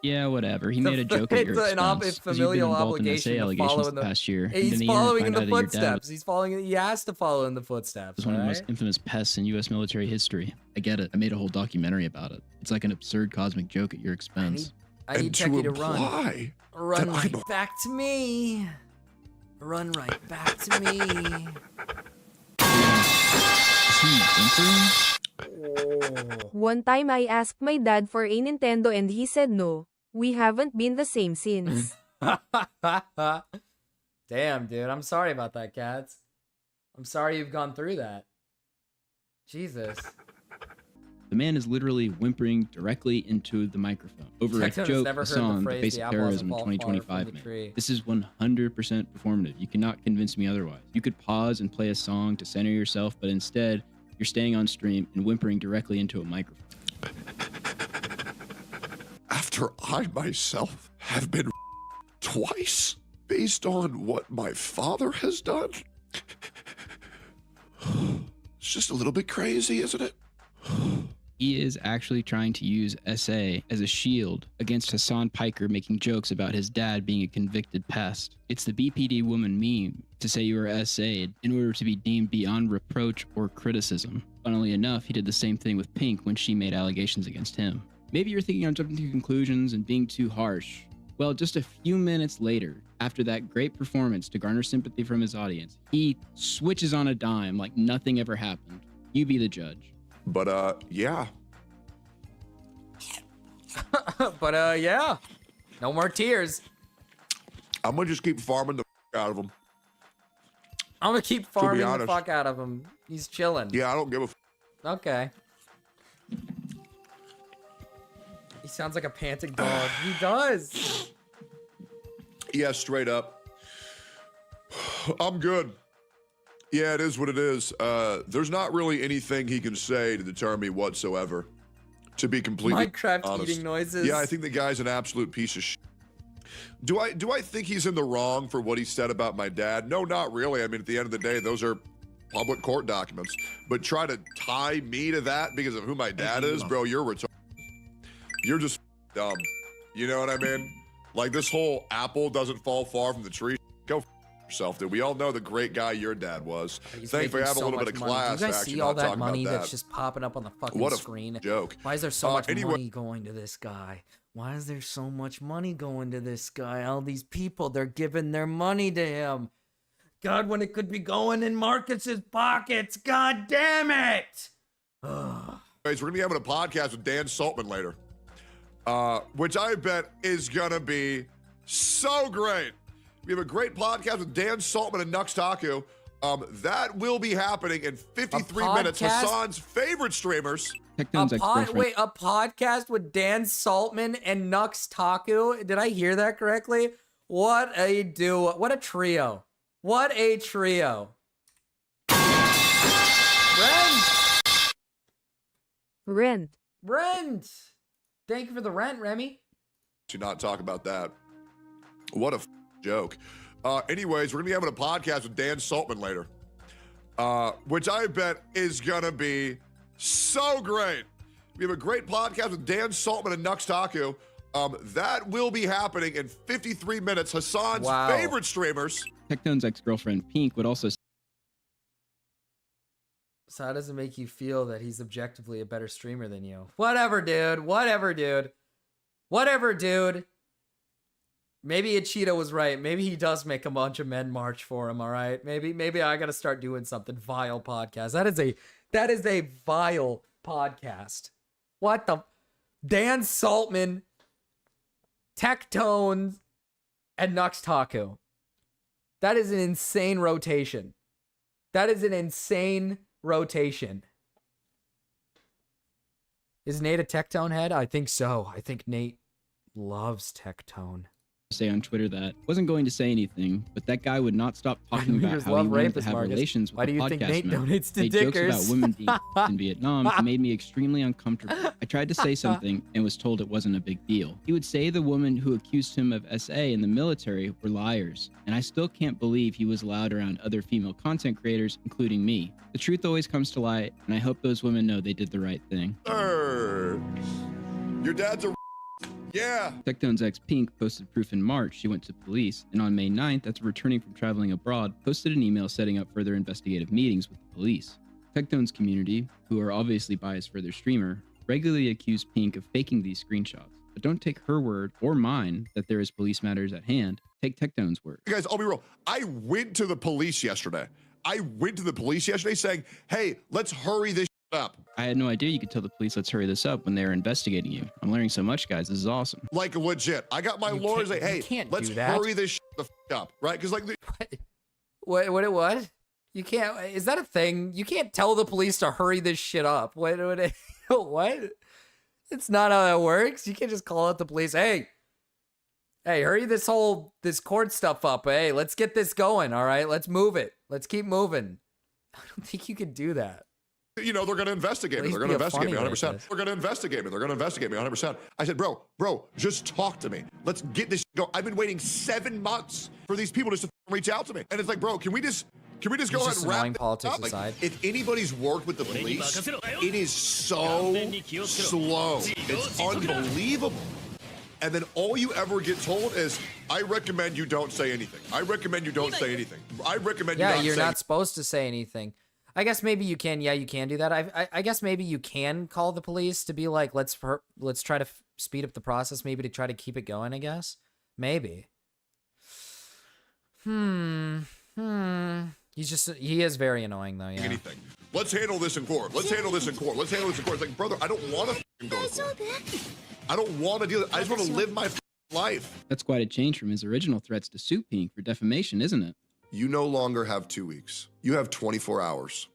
Yeah, whatever. He made a joke at your expense. It's familial obligation to follow in the past year. He's following in the footsteps. He's following. He has to follow in the footsteps. It's one of the most infamous pests in U.S. military history. I get it. I made a whole documentary about it. It's like an absurd cosmic joke at your expense. I need Techie to run. Run right back to me. Run right back to me. One time I asked my dad for a Nintendo and he said no. We haven't been the same since. Damn, dude. I'm sorry about that, Cats. I'm sorry you've gone through that. Jesus. The man is literally whimpering directly into the microphone over a joke, a song, the basic terrorism in 2025, man. This is 100% performative. You cannot convince me otherwise. You could pause and play a song to center yourself, but instead, You're staying on stream and whimpering directly into a microphone. After I myself have been twice based on what my father has done? It's just a little bit crazy, isn't it? He is actually trying to use SA as a shield against Hassan Piker making jokes about his dad being a convicted pest. It's the BPD woman meme to say you were SA'd in order to be deemed beyond reproach or criticism. Funnily enough, he did the same thing with Pink when she made allegations against him. Maybe you're thinking I'm jumping to conclusions and being too harsh. Well, just a few minutes later, after that great performance to garner sympathy from his audience, he switches on a dime like nothing ever happened. You be the judge. But, yeah. But, yeah. No more tears. I'm gonna just keep farming the out of him. I'm gonna keep farming the fuck out of him. He's chilling. Yeah, I don't give a Okay. He sounds like a panting dog. He does. Yeah, straight up. I'm good. Yeah, it is what it is. There's not really anything he can say to deter me whatsoever. To be completely Minecraft honest. eating noises. Yeah, I think the guy's an absolute piece of shit. Do I think he's in the wrong for what he said about my dad? No, not really. I mean, at the end of the day, those are public court documents. But try to tie me to that because of who my dad is, bro, you're retarded. You're just dumb. You know what I mean? Like this whole apple doesn't fall far from the tree. Go f yourself, dude. We all know the great guy your dad was. Thankfully, I have a little bit of class. Do you guys see all that money that's just popping up on the fucking screen? What a joke. Why is there so much money going to this guy? Why is there so much money going to this guy? All these people, they're giving their money to him. God, when it could be going in Marcus's pockets. God damn it. Anyways, we're going to be having a podcast with Dan Saltman later. Which I bet is gonna be so great. We have a great podcast with Dan Saltman and Nux Taku. That will be happening in 53 minutes. Hassan's favorite streamers. Wait, a podcast with Dan Saltman and Nux Taku? Did I hear that correctly? What a duo. What a trio. What a trio. Brent. Thank you for the rent, Remy. To not talk about that. What a joke. Anyways, we're going to be having a podcast with Dan Saltman later. Which I bet is going to be so great. We have a great podcast with Dan Saltman and Nux Taku. That will be happening in 53 minutes. Hassan's favorite streamers. Tectone's ex-girlfriend, Pink, would also... So how does it make you feel that he's objectively a better streamer than you? Whatever, dude. Whatever, dude. Whatever, dude. Maybe Ichida was right. Maybe he does make a bunch of men march for him, all right? Maybe I got to start doing something. Vile podcast. That is a vile podcast. What the? Dan Saltman, Tectone, and Nux Taku. That is an insane rotation. That is an insane rotation. Is Nate a Tectone head? I think so. I think Nate loves Tectone. Say on Twitter that wasn't going to say anything, but that guy would not stop talking about how he wanted to have relations with the podcast men. Made jokes about women being in Vietnam and made me extremely uncomfortable. I tried to say something and was told it wasn't a big deal. He would say the women who accused him of SA in the military were liars, and I still can't believe he was allowed around other female content creators, including me. The truth always comes to light, and I hope those women know they did the right thing. Your dad's a yeah. Tectone's ex Pink posted proof in March she went to police, and on May 9th, after returning from traveling abroad, posted an email setting up further investigative meetings with the police. Tectone's community, who are obviously biased for their streamer, regularly accuse Pink of faking these screenshots. But don't take her word or mine that there is police matters at hand. Take Tectone's word. Guys, I'll be real. I went to the police yesterday. Saying, hey, let's hurry this up. I had no idea you could tell the police, let's hurry this up when they're investigating you. I'm learning so much, guys. This is awesome. Like legit. I got my lawyers like, hey, let's hurry this the up, right? Because like what? You can't. Is that a thing? You can't tell the police to hurry this shit up. What? It's not how that works. You can't just call out the police. Hey, hurry this court stuff up. Hey, let's get this going. All right, let's move it. Let's keep moving. I don't think you can do that. You know, they're going to investigate me. They're going to investigate me 100%. They're going to investigate me. They're going to investigate me 100%. I said, bro, just talk to me. Let's get this go. I've been waiting 7 months for these people just to reach out to me. And it's like, bro, can we just go ahead and wrap politics up? aside. Like, if anybody's worked with the police, it is so slow. It's unbelievable. And then all you ever get told is, I recommend you don't say anything. I recommend you don't say anything. I recommend you not say anything. Yeah, you're not supposed to say anything. I guess maybe you can. Yeah, you can do that. I guess maybe you can call the police to be like, let's try to speed up the process, maybe to try to keep it going, I guess. Maybe. He is very annoying though, yeah. Anything. Let's handle this in court. Let's handle this in court. Let's handle this in court. It's like, brother, I don't want to go to court. I don't want to deal with it. I just want to live my life. That's quite a change from his original threats to sue Pink for defamation, isn't it? You no longer have 2 weeks. You have 24 hours.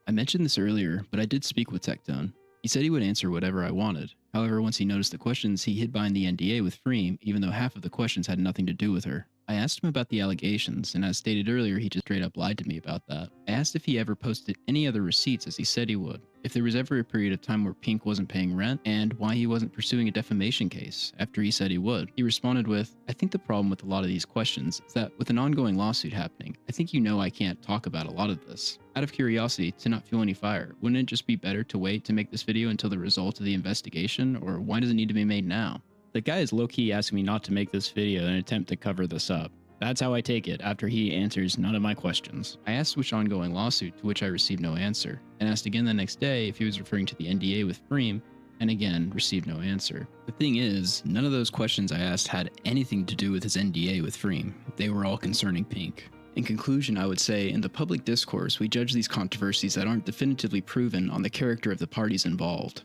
I mentioned this earlier, but I did speak with Tectone. He said he would answer whatever I wanted. However, once he noticed the questions, he hid behind the NDA with Freem, even though half of the questions had nothing to do with her. I asked him about the allegations, and as stated earlier, he just straight up lied to me about that. I asked if he ever posted any other receipts as he said he would, if there was ever a period of time where Pink wasn't paying rent, and why he wasn't pursuing a defamation case after he said he would. He responded with, I think the problem with a lot of these questions is that with an ongoing lawsuit happening, I think you know I can't talk about a lot of this. Out of curiosity, to not fuel any fire, wouldn't it just be better to wait to make this video until the result of the investigation, or why does it need to be made now? The guy is low-key asking me not to make this video in an attempt to cover this up. That's how I take it after he answers none of my questions. I asked which ongoing lawsuit, to which I received no answer, and asked again the next day if he was referring to the NDA with Freem, and again received no answer. The thing is, none of those questions I asked had anything to do with his NDA with Freem. They were all concerning Pink. In conclusion, I would say, in the public discourse, we judge these controversies that aren't definitively proven on the character of the parties involved.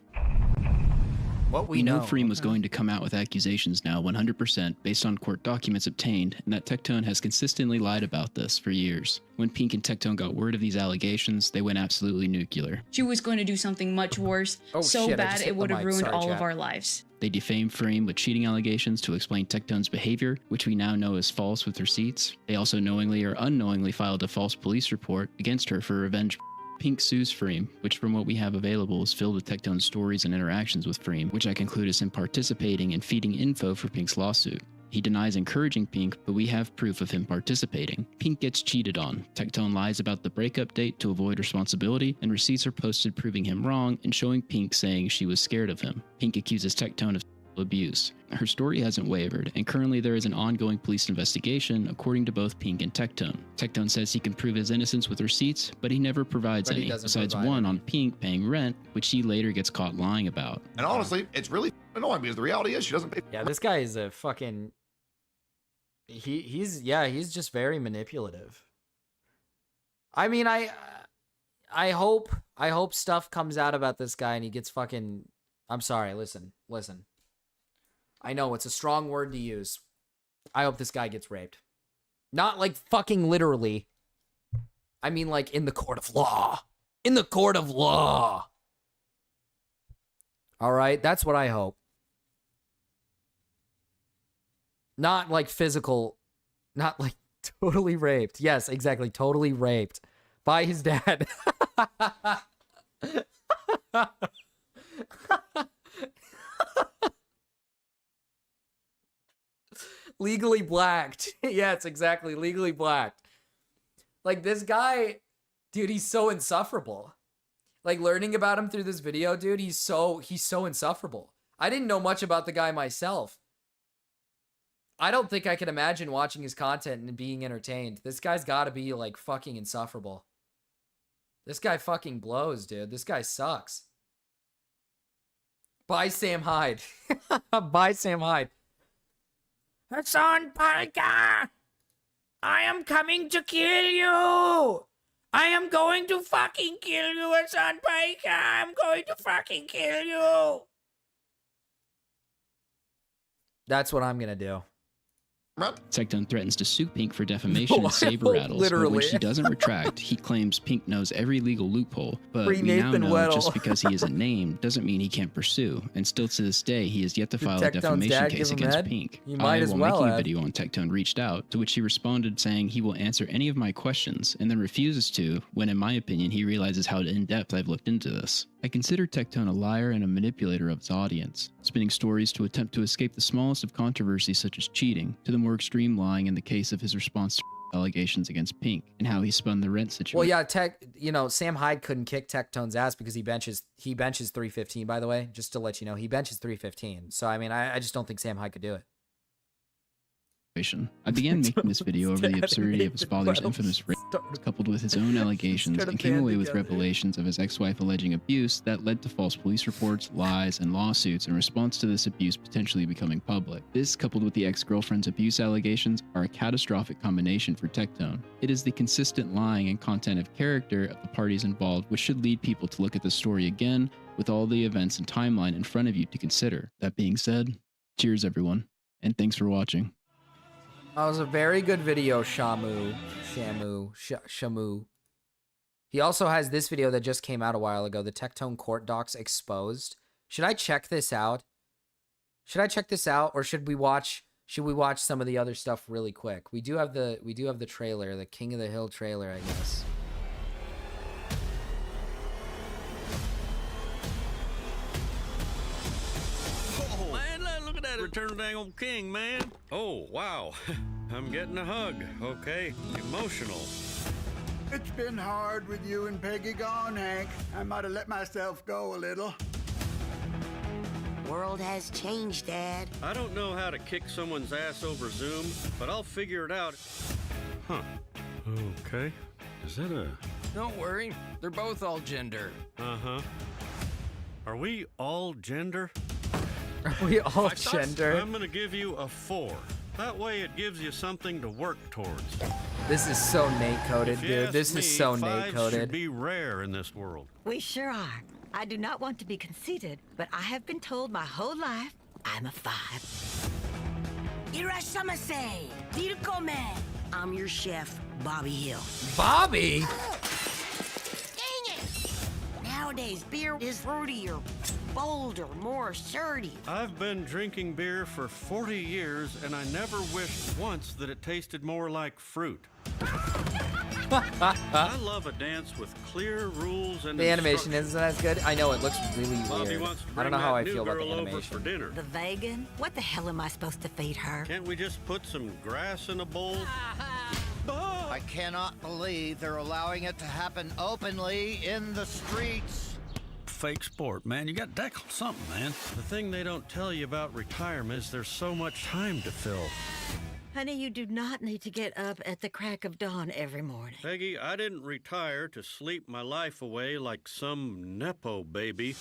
What we know Freem was going to come out with accusations now 100% based on court documents obtained, and that Tectone has consistently lied about this for years. When Pink and Tectone got word of these allegations, they went absolutely nuclear. She was going to do something much worse, so bad it would have ruined all of our lives. They defamed Freem with cheating allegations to explain Tectone's behavior, which we now know is false with receipts. They also knowingly or unknowingly filed a false police report against her for revenge. Pink sues Freem, which from what we have available is filled with Tectone's stories and interactions with Freem, which I conclude is him participating and feeding info for Pink's lawsuit. He denies encouraging Pink, but we have proof of him participating. Pink gets cheated on. Tectone lies about the breakup date to avoid responsibility, and receipts are posted proving him wrong and showing Pink saying she was scared of him. Pink accuses Tectone of abuse. Her story hasn't wavered, and currently there is an ongoing police investigation according to both Pink and Tectone. Tectone says he can prove his innocence with receipts, but he never provides any, besides one on Pink paying rent, which he later gets caught lying about. And honestly, it's really annoying because the reality is she doesn't pay. Yeah, this guy is a fucking... He's just very manipulative. I mean, I hope stuff comes out about this guy and he gets fucking... I'm sorry, listen. I know it's a strong word to use. I hope this guy gets raped. Not like fucking literally. I mean like in the court of law. In the court of law. All right, that's what I hope. Not like physical, not like totally raped. Yes, exactly, totally raped by his dad. Legally blacked. Yes, exactly. Legally blacked. Like this guy, dude, he's so insufferable. Like learning about him through this video, dude, he's so insufferable. I didn't know much about the guy myself. I don't think I could imagine watching his content and being entertained. This guy's got to be like fucking insufferable. This guy fucking blows, dude. This guy sucks. Bye, Sam Hyde. Bye, Sam Hyde. Hassan Parka! I am coming to kill you! I am going to fucking kill you, Hassan Parka! I'm going to fucking kill you! That's what I'm gonna do. Tectone threatens to sue Pink for defamation and saber rattles, but when she doesn't retract, he claims Pink knows every legal loophole. But we now know just because he isn't named doesn't mean he can't pursue, and still to this day, he has yet to file a defamation case against Pink. While making a video on Tectone reached out, to which he responded saying he will answer any of my questions, and then refuses to, when in my opinion he realizes how in-depth I've looked into this. I consider Tectone a liar and a manipulator of his audience, spinning stories to attempt to escape the smallest of controversies such as cheating, to the more extreme lying in the case of his response to allegations against Pink, and how he spun the rent situation. Well, yeah, Sam Hyde couldn't kick Tectone's ass because he benches 315, by the way, just to let you know. He benches 315. So, I mean, I just don't think Sam Hyde could do it. I began making this video over the absurdity of his father's infamous rape, coupled with his own allegations, and came away with revelations of his ex-wife alleging abuse that led to false police reports, lies, and lawsuits in response to this abuse potentially becoming public. This, coupled with the ex-girlfriend's abuse allegations, are a catastrophic combination for Tectone. It is the consistent lying and content of character of the parties involved which should lead people to look at the story again with all the events and timeline in front of you to consider. That being said, cheers everyone, and thanks for watching. That was a very good video, Shamu. He also has this video that just came out a while ago, the Tectone court docs exposed. Should I check this out? Or should we watch some of the other stuff really quick? We do have the trailer, the King of the Hill trailer, I guess. Return the dang old king, man. Oh, wow. I'm getting a hug. Okay. Emotional. It's been hard with you and Peggy gone, Hank. I might have let myself go a little. World has changed, Dad. I don't know how to kick someone's ass over Zoom, but I'll figure it out. Huh. Okay. Is that a... Don't worry. They're both all gender. Uh-huh. Are we all gender? Are we all gender? I'm gonna give you a 4. That way it gives you something to work towards. This is so Nate-coded, dude. This is so Nate-coded. Should be rare in this world. We sure are. I do not want to be conceited, but I have been told my whole life I'm a 5. Irashamase, Dirkome. I'm your chef, Bobby Hill. Bobby? Dang it! Nowadays, beer is fruitier, bolder, more assertive. I've been drinking beer for 40 years, and I never wished once that it tasted more like fruit. I love a dance with clear rules and the animation isn't as good. I know it looks really weird. I don't know how I feel about the animation. For dinner. The vegan? What the hell am I supposed to feed her? Can't we just put some grass in a bowl? I cannot believe they're allowing it to happen openly in the streets. Fake sport, man. You got to tackle something, man. The thing they don't tell you about retirement is there's so much time to fill. Honey, you do not need to get up at the crack of dawn every morning. Peggy, I didn't retire to sleep my life away like some Nepo baby.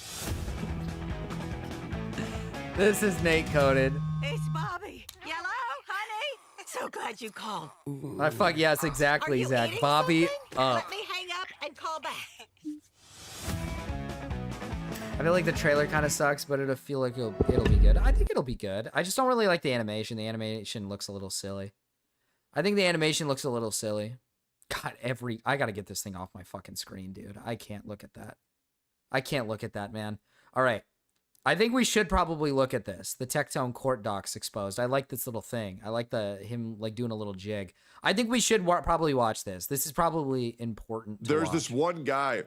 This is Nate-coded. It's Bobby. Yellow, honey. So glad you called. I fuck yes, exactly, Zach. Bobby up. Let me hang up and call back. I feel like the trailer kind of sucks, but it'll feel like it'll be good. I think it'll be good. I just don't really like the animation. The animation looks a little silly. I think the animation looks a little silly. God, I gotta get this thing off my fucking screen, dude. I can't look at that. I can't look at that, man. All right. I think we should probably look at this. The Tectone court docs exposed. I like this little thing. I like him like doing a little jig. I think we should probably watch this. This is probably important to watch. This one guy.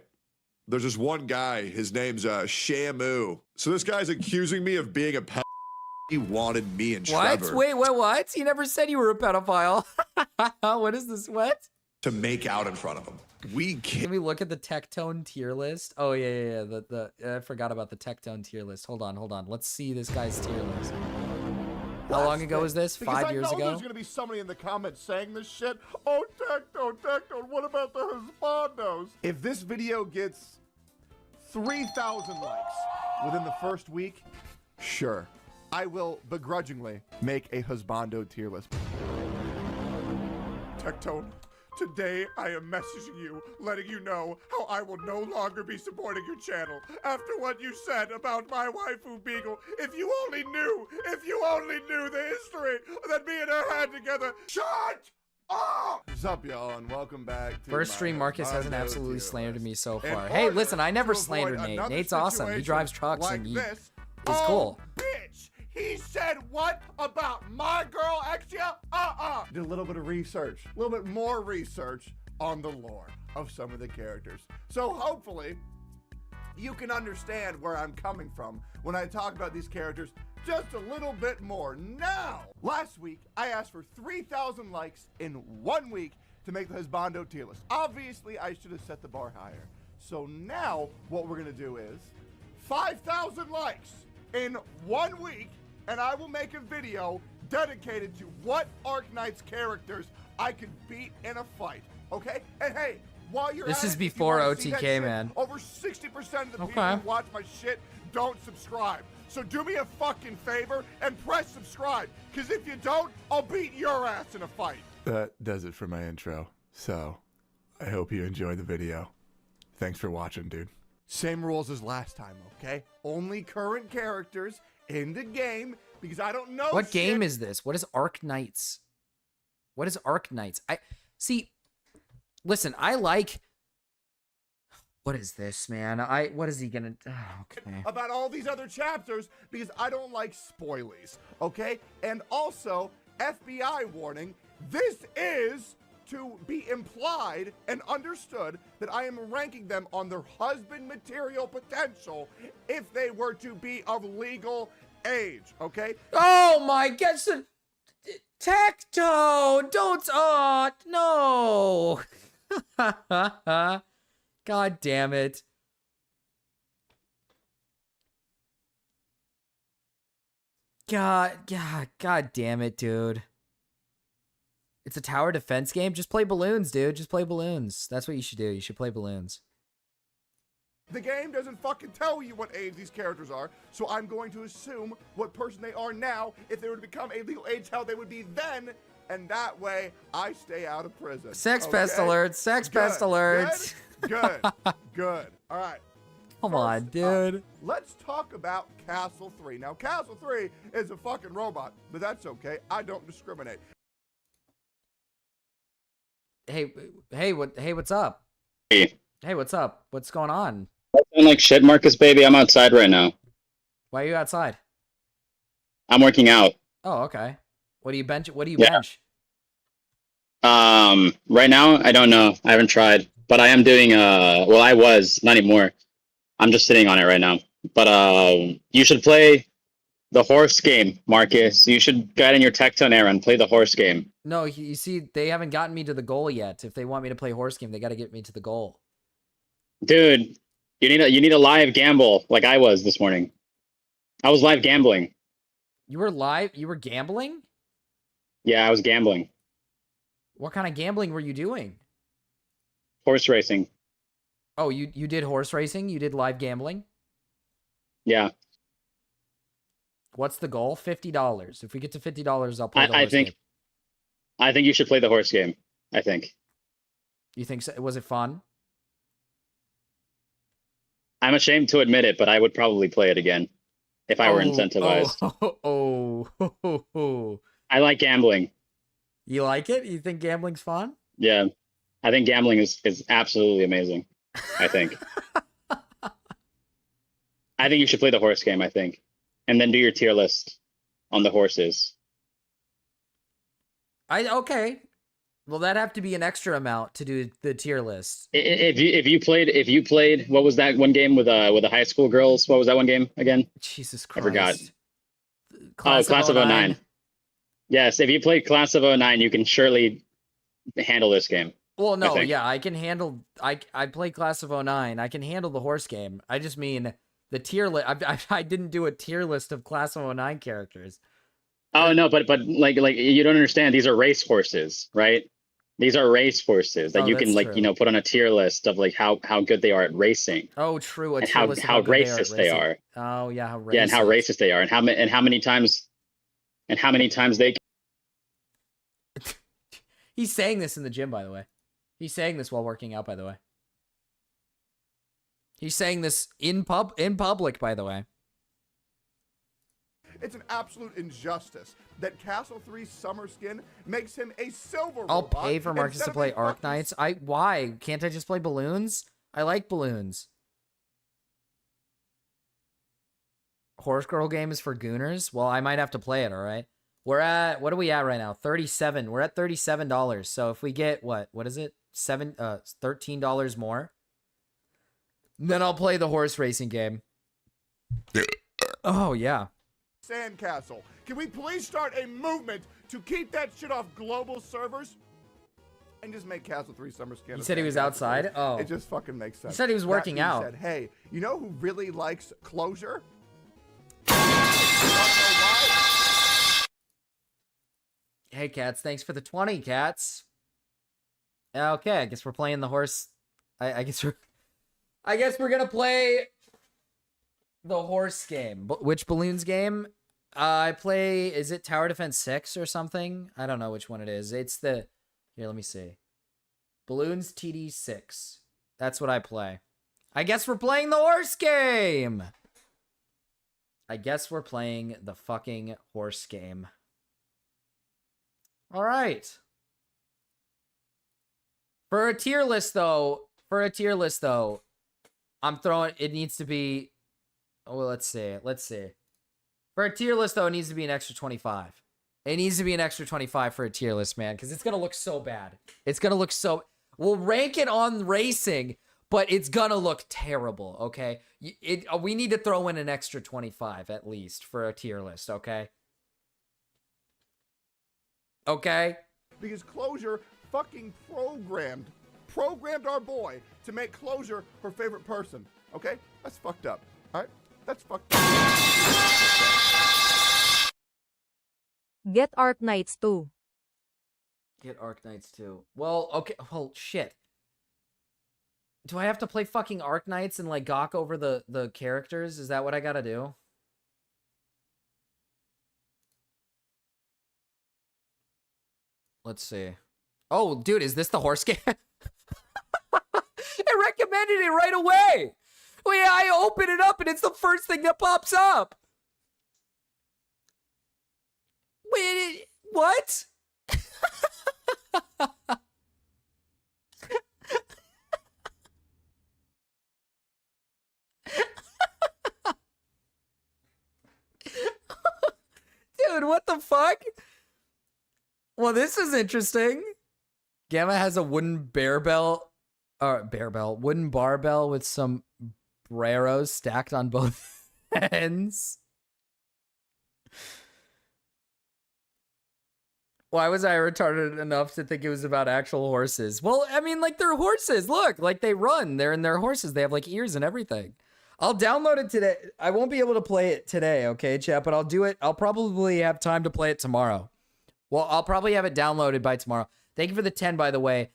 There's this one guy, his name's Shamu. So this guy's accusing me of being a pedophile. He wanted me and Trevor. Wait, what? He never said you were a pedophile. What is this? What? To make out in front of him. Can we look at the Tectone tier list? Oh, yeah. I forgot about the Tectone tier list. Hold on. Let's see this guy's tier list. How long ago was this? 5 years ago? There's going to be somebody in the comments saying this shit. Oh, Tectone, what about the Husbandos? If this video gets 3,000 likes within the first week, sure, I will begrudgingly make a Husbando tier list. Tectone, Today, I am messaging you, letting you know how I will no longer be supporting your channel after what you said about my waifu Beagle. If you only knew the history that me and her had together. Shut up! What's up, y'all, and welcome back to First stream, Marcus hasn't absolutely slandered me so far. Hey, listen, I never slandered Nate. Nate's awesome. He drives trucks and he's cool. Bitch! He said what about my girl Exia? Did a little bit of research, a little bit more research on the lore of some of the characters. So hopefully you can understand where I'm coming from when I talk about these characters just a little bit more. Now, last week I asked for 3,000 likes in 1 week to make the Husbando tier list. Obviously I should have set the bar higher. So now what we're gonna do is 5,000 likes in 1 week, and I will make a video dedicated to what Arknight's characters I could beat in a fight, okay? And hey, while you're This at is it, before if you wanna see that OTK, shit, man. Over 60% of the people Okay. who watch my shit don't subscribe. So do me a fucking favor and press subscribe, because if you don't, I'll beat your ass in a fight. That does it for my intro. So, I hope you enjoy the video. Thanks for watching, dude. Same rules as last time, okay? Only current characters in the game, because I don't know What shit. game is this? What is Arknights? What is Arknights? Listen, I like. What is this, man? What is he gonna? Okay. About all these other chapters, because I don't like spoilies, okay? And also, FBI warning, this is to be implied and understood that I am ranking them on their husband material potential if they were to be of legal age, okay? Oh my God! Tectone! Don't! No! God damn it! God damn it, dude! It's a tower defense game. Just play balloons, dude. Just play balloons. That's what you should do. You should play balloons. The game doesn't fucking tell you what age these characters are, so I'm going to assume what person they are now. If they were to become a legal age, how they would be then, and that way I stay out of prison. Sex pest alert. Sex pest alert. Good. Good. All right. Come on, dude. Let's talk about Castle 3. Now, Castle 3 is a fucking robot, but that's okay. I don't discriminate. Hey, what's up? Hey, what's up? What's going on? I'm like shit, Marcus, baby. I'm outside right now. Why are you outside? I'm working out. Oh, okay. What do you bench? Bench? Right now, I don't know. I haven't tried, but I am doing. Well, I was not anymore. I'm just sitting on it right now. But you should play the horse game, Marcus. You should get in your Tectone era and play the horse game. No, you see, they haven't gotten me to the goal yet. If they want me to play horse game, they got to get me to the goal. Dude, you need a live gamble like I was this morning. I was live gambling. You were live? You were gambling? Yeah, I was gambling. What kind of gambling were you doing? Horse racing. Oh, you did horse racing? You did live gambling? Yeah. What's the goal? $50. If we get to $50, I'll play the horse game. I think you should play the horse game. I think. You think so? Was it fun? I'm ashamed to admit it, but I would probably play it again if I were incentivized. I like gambling. You like it? You think gambling's fun? Yeah. I think gambling is absolutely amazing. I think. I think you should play the horse game, I think. And then do your tier list on the horses. Okay. Well, that'd have to be an extra amount to do the tier list. If you played, what was that one game with the high school girls? What was that one game again? Jesus Christ. I forgot. Class of 09. Yes, if you played Class of 09, you can surely handle this game. Well, no, yeah, I can handle. I play Class of 09. I can handle the horse game. I just mean the tier list. I didn't do a tier list of Class of 09 characters. Oh no, but like you don't understand. These are race horses, right? These are race horses that you can put on a tier list of like how good they are at racing. Oh, true. And how racist they are. Oh yeah, how racist. Yeah, and how racist they are, and how many times they. He's saying this in the gym, by the way. He's saying this while working out, by the way. He's saying this in public, by the way. It's an absolute injustice that Castle 3's summer skin makes him a silver I'll robot pay for Marcus instead to of play a Arknights. Why? Can't I just play balloons? I like balloons. Horse Girl game is for gooners? Well, I might have to play it, alright? We're at, what are we at right now? 37. We're at $37. So if we get, what is it? $13 more? Then I'll play the horse racing game. Oh, yeah. Sandcastle. Can we please start a movement to keep that shit off global servers? And just make Castle 3 summer skin. He said he was outside? Oh. It just fucking makes sense. He said he was working out. Said, hey, you know who really likes closure? Hey, Cats, thanks for the 20, Cats. Okay, I guess we're playing the horse. I guess we're gonna play the horse game. Which balloons game? I play, is it Tower Defense 6 or something? I don't know which one it is. It's the, here, let me see. Balloons TD 6. That's what I play. I guess we're playing the horse game. I guess we're playing the fucking horse game. All right. For a tier list, though, I'm throwing, it needs to be, oh, well, let's see. For a tier list, though, it needs to be an extra 25. It needs to be an extra 25 for a tier list, man, because it's going to look so bad. It's going to look so, we'll rank it on racing, but it's going to look terrible, okay? We need to throw in an extra 25, at least, for a tier list, okay? Okay? Because Closure fucking programmed our boy to make Closure her favorite person. Okay? That's fucked up. Alright? That's fucked up. Get Arknights too. Get Arknights too. Well, okay. Well, shit. Do I have to play fucking Arknights and like gawk over the characters? Is that what I gotta do? Let's see. Oh, dude, is this the horse game? It recommended it right away. Wait, I open it up and it's the first thing that pops up. Wait, what? Dude, what the fuck? Well, this is interesting. Gamma has a wooden wooden barbell with some Breros stacked on both ends. Why was I retarded enough to think it was about actual horses? Well, I mean, like, they're horses. Look, like, they run. They're in their horses. They have, like, ears and everything. I'll download it today. I won't be able to play it today, okay, chat? But I'll do it. I'll probably have time to play it tomorrow. Well, I'll probably have it downloaded by tomorrow. Thank you for the 10, by the way,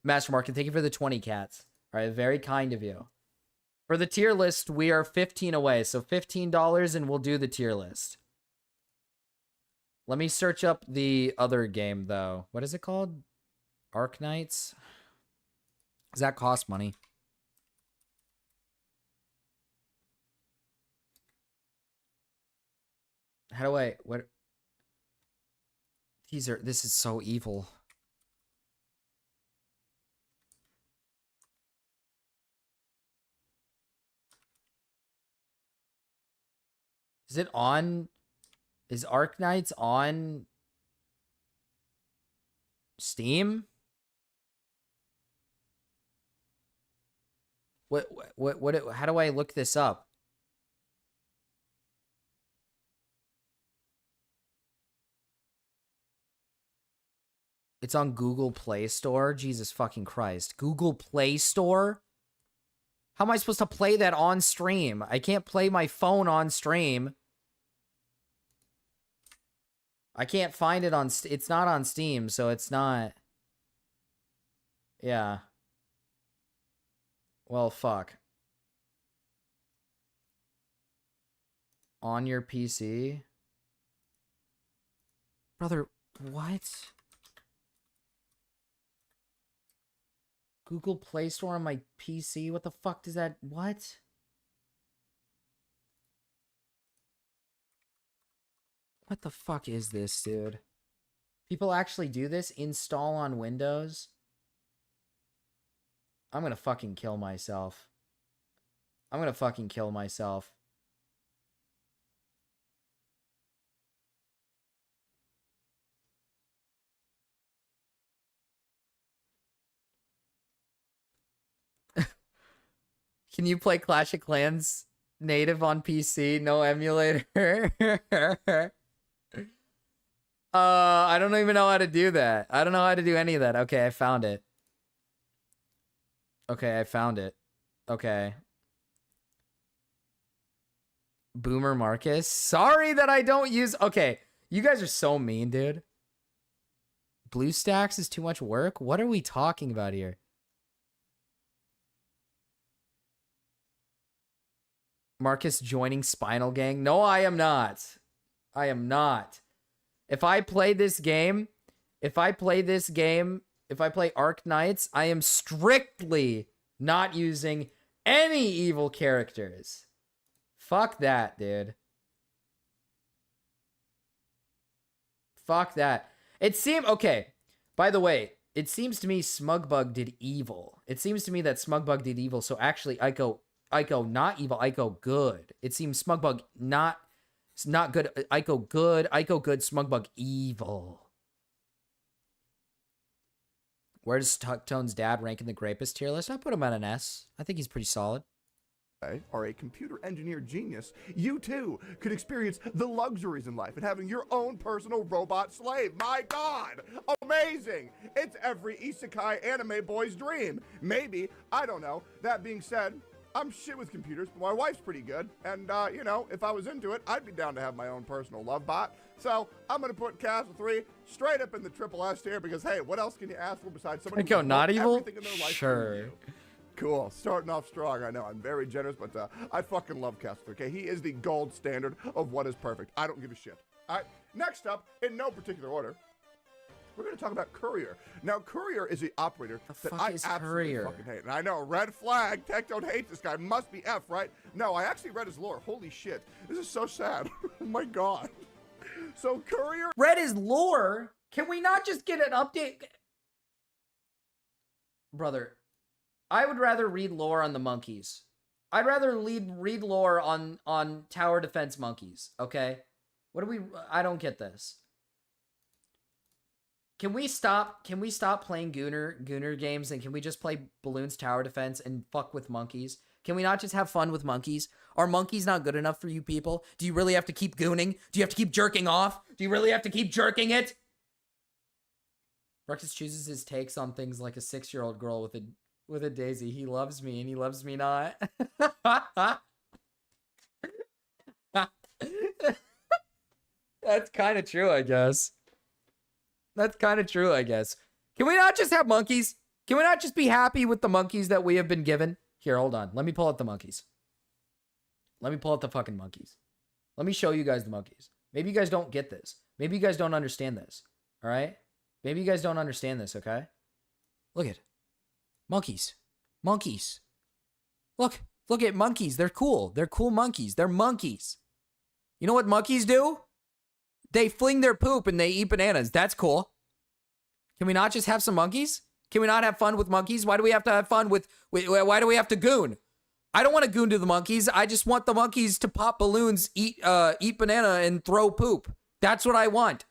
Master Mark, and thank you for the 20, Cats. All right, very kind of you. For the tier list, we are 15 away, so $15 and we'll do the tier list. Let me search up the other game, though. What is it called? Arknights? Does that cost money? How do I... What? This is so evil. Is it on... Is Arknights on Steam? How do I look this up? It's on Google Play Store? Jesus fucking Christ. Google Play Store? How am I supposed to play that on stream? I can't play my phone on stream. I can't find it on... It's not on Steam, so it's not... Yeah. Well, fuck. On your PC? Brother, what? Google Play Store on my PC? What the fuck does that... What? What the fuck is this, dude? People actually do this? Install on Windows? I'm gonna fucking kill myself. I'm gonna fucking kill myself. Can you play Clash of Clans native on PC? No emulator? I don't even know how to do that. I don't know how to do any of that. Okay, I found it. Okay, I found it. Okay. Boomer Marcus. Sorry that I don't use... Okay, you guys are so mean, dude. BlueStacks is too much work? What are we talking about here? Marcus joining Spinal Gang? No, I am not. I am not. If I play this game, if I play Arc Knights, I am strictly not using any evil characters. Fuck that, dude. Fuck that. It seemed... Okay, by the way, it seems to me Smugbug did evil. It seems to me that Smugbug did evil, so actually I go not evil, I go good. It seems Smugbug not good, I go good, Smugbug evil. Where does Tectone's dad rank in the Grapist tier list? I put him at an S. I think he's pretty solid. Are a computer engineer genius, you too could experience the luxuries in life and having your own personal robot slave. My God, amazing! It's every isekai anime boy's dream. Maybe, I don't know. That being said, I'm shit with computers, but my wife's pretty good. And, you know, if I was into it, I'd be down to have my own personal love bot. So, I'm going to put Castle 3 straight up in the triple S tier because, hey, what else can you ask for besides somebody who not evil? Everything in their life? Sure. Cool. Starting off strong. I know. I'm very generous, but I fucking love Castle 3, okay? He is the gold standard of what is perfect. I don't give a shit. All right. Next up, in no particular order, we're going to talk about Courier. Now, Courier is the operator that I absolutely fucking hate. And I know, red flag, Tectone hates this guy. Must be F, right? No, I actually read his lore. Holy shit. This is so sad. Oh my God. So, Courier... Read his lore? Can we not just get an update? Brother, I would rather read lore on the monkeys. I'd rather read lore on tower defense monkeys, okay? What do we... I don't get this. Can we stop playing Gooner games and can we just play Balloons Tower Defense and fuck with monkeys? Can we not just have fun with monkeys? Are monkeys not good enough for you people? Do you really have to keep gooning? Do you have to keep jerking off? Do you really have to keep jerking it? Marcus chooses his takes on things like a 6-year-old girl with a daisy. He loves me and he loves me not. That's kind of true, I guess. That's kind of true, I guess. Can we not just have monkeys? Can we not just be happy with the monkeys that we have been given? Here, hold on. Let me pull out the monkeys. Let me pull out the fucking monkeys. Let me show you guys the monkeys. Maybe you guys don't get this. Maybe you guys don't understand this. All right? Maybe you guys don't understand this, okay? Look at monkeys. Monkeys. Look at monkeys. They're cool. They're cool monkeys. They're monkeys. You know what monkeys do? They fling their poop and they eat bananas. That's cool. Can we not just have some monkeys? Can we not have fun with monkeys? Why do we have to have fun with... Why do we have to goon? I don't want to goon to the monkeys. I just want the monkeys to pop balloons, eat banana, and throw poop. That's what I want.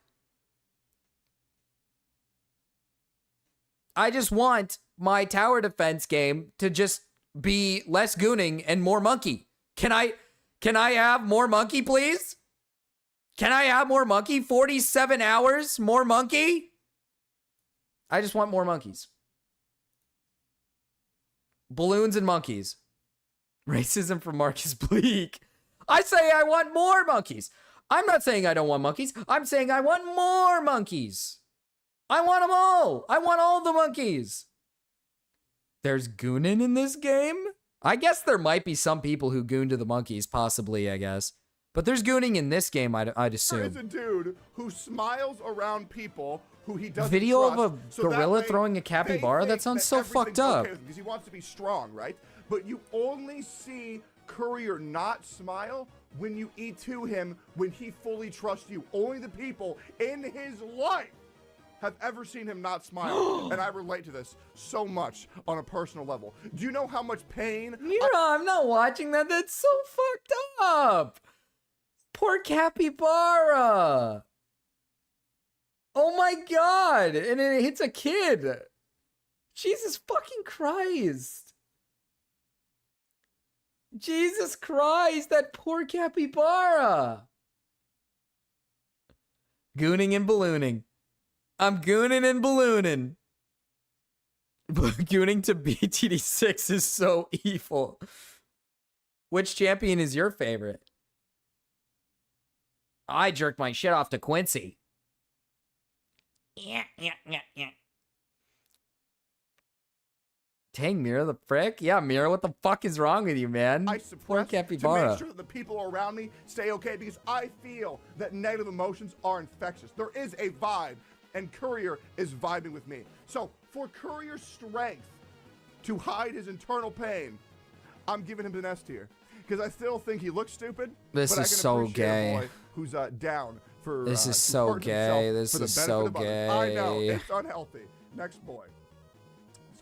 I just want my tower defense game to just be less gooning and more monkey. Can I have more monkey, please? Can I have more monkey? 47 hours, more monkey? I just want more monkeys. Balloons and monkeys. Racism from Marcus Bleak. I say I want more monkeys. I'm not saying I don't want monkeys. I'm saying I want more monkeys. I want them all. I want all the monkeys. There's goonin' in this game? I guess there might be some people who goon to the monkeys, possibly, I guess. But there's gooning in this game, I'd assume. There is a dude who smiles around people who he doesn't Video trust, of a gorilla throwing a capybara? That sounds so fucked up. Because he wants to be strong, right? But you only see Courier not smile when you E2 him when he fully trusts you. Only the people in his life have ever seen him not smile. And I relate to this so much on a personal level. Do you know how much pain? Mira, I'm not watching that. That's so fucked up. Poor capybara. Oh my god. And it hits a kid. Jesus fucking Christ. Jesus Christ, that poor capybara. Gooning and ballooning. I'm gooning and ballooning. Gooning to BTD6 is so evil. Which champion is your favorite? I jerked my shit off to Quincy. Yeah. Dang, Mira, the frick? Yeah, Mira, what the fuck is wrong with you, man? I suppress to make sure that the people around me stay okay because I feel that negative emotions are infectious. There is a vibe, and Courier is vibing with me. So for Courier's strength to hide his internal pain, I'm giving him an S tier because I still think he looks stupid. This but is I can so appreciate gay. A boy who's down for this is to so hurt gay. himself This for the is benefit so of others. gay. I know it's unhealthy. Next boy.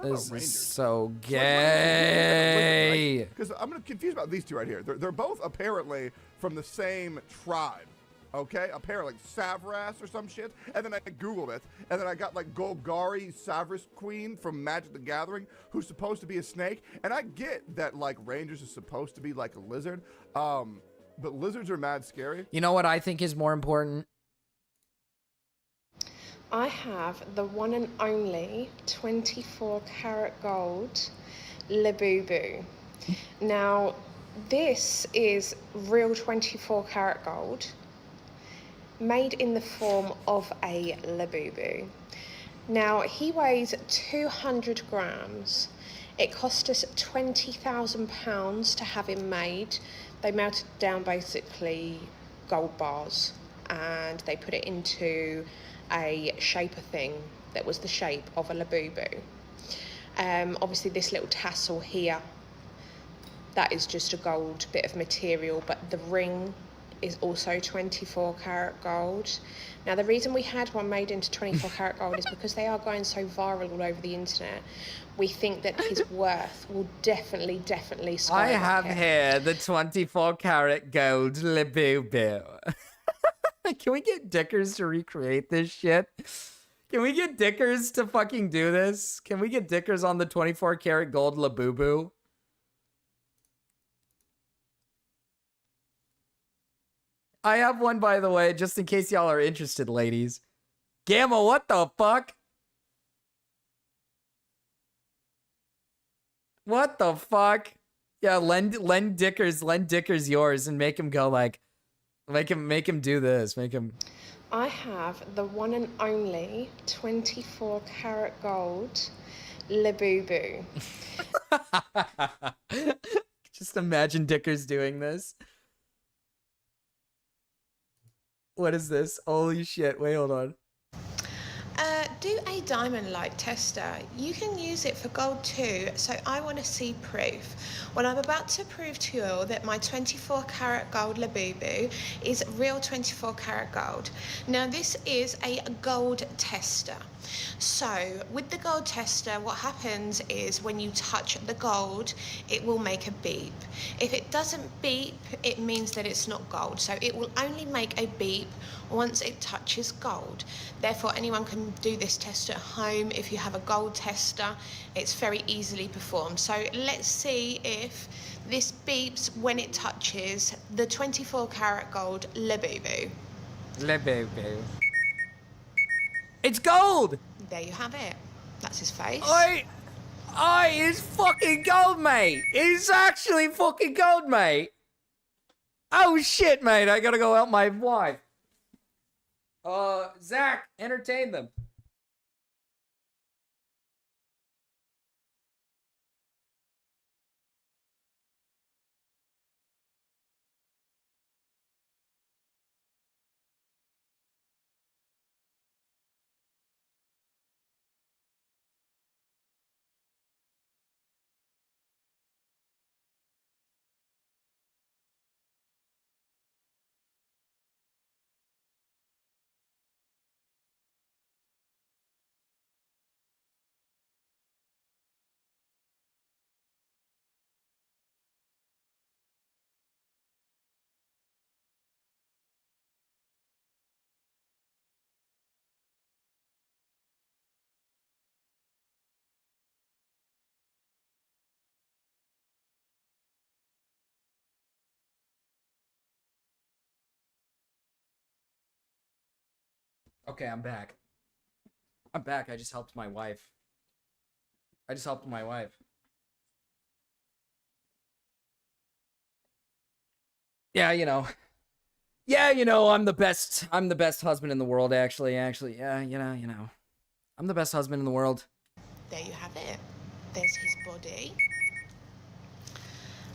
This is so gay. Because I'm confused about these two right here. They're both apparently from the same tribe. Okay, apparently Savras or some shit. And then I Googled it, and then I got like Golgari Savras Queen from Magic the Gathering, who's supposed to be a snake. And I get that like Rangers is supposed to be like a lizard, but lizards are mad scary. You know what I think is more important? I have the one and only 24 karat gold Labubu. Now, this is real 24 karat gold, made in the form of a Labubu. Now, he weighs 200 grams. It cost us £20,000 to have him made. They melted down basically gold bars and they put it into a shaper thing that was the shape of a Labubu. Obviously this little tassel here, that is just a gold bit of material, but the ring is also 24 karat gold. Now the reason we had one made into 24 karat gold is because they are going so viral all over the internet. We think that his worth will definitely skyrocket. I have here the 24 karat gold Labubu. Can we get Dickers to recreate this shit? Can we get Dickers to fucking do this? Can we get Dickers on the 24 karat gold Labubu? I have one, by the way, just in case y'all are interested, ladies. Gamma, what the fuck? What the fuck? Yeah, lend Dickers yours and make him go like, make him do this. Make him. I have the one and only 24 karat gold Labubu. Just imagine Dickers doing this. What is this? Holy shit. Wait, hold on. Do a diamond light tester. You can use it for gold too, so I want to see proof. Well, I'm about to prove to you all that my 24 karat gold Labubu is real 24 karat gold. Now this is a gold tester. So with the gold tester, what happens is when you touch the gold, it will make a beep. If it doesn't beep, it means that it's not gold. So it will only make a beep once it touches gold. Therefore, anyone can do this test at home. If you have a gold tester, it's very easily performed. So let's see if this beeps when it touches the 24 karat gold Labubu. Labubu. It's gold! There you have it. That's his face. It's fucking gold, mate. It's actually fucking gold, mate. Oh shit, mate. I gotta go help my wife. Zach, entertain them. Okay, I'm back. I'm back. I just helped my wife. Yeah, you know. Yeah, you know, I'm the best husband in the world, actually. Yeah, you know. I'm the best husband in the world. There you have it. There's his body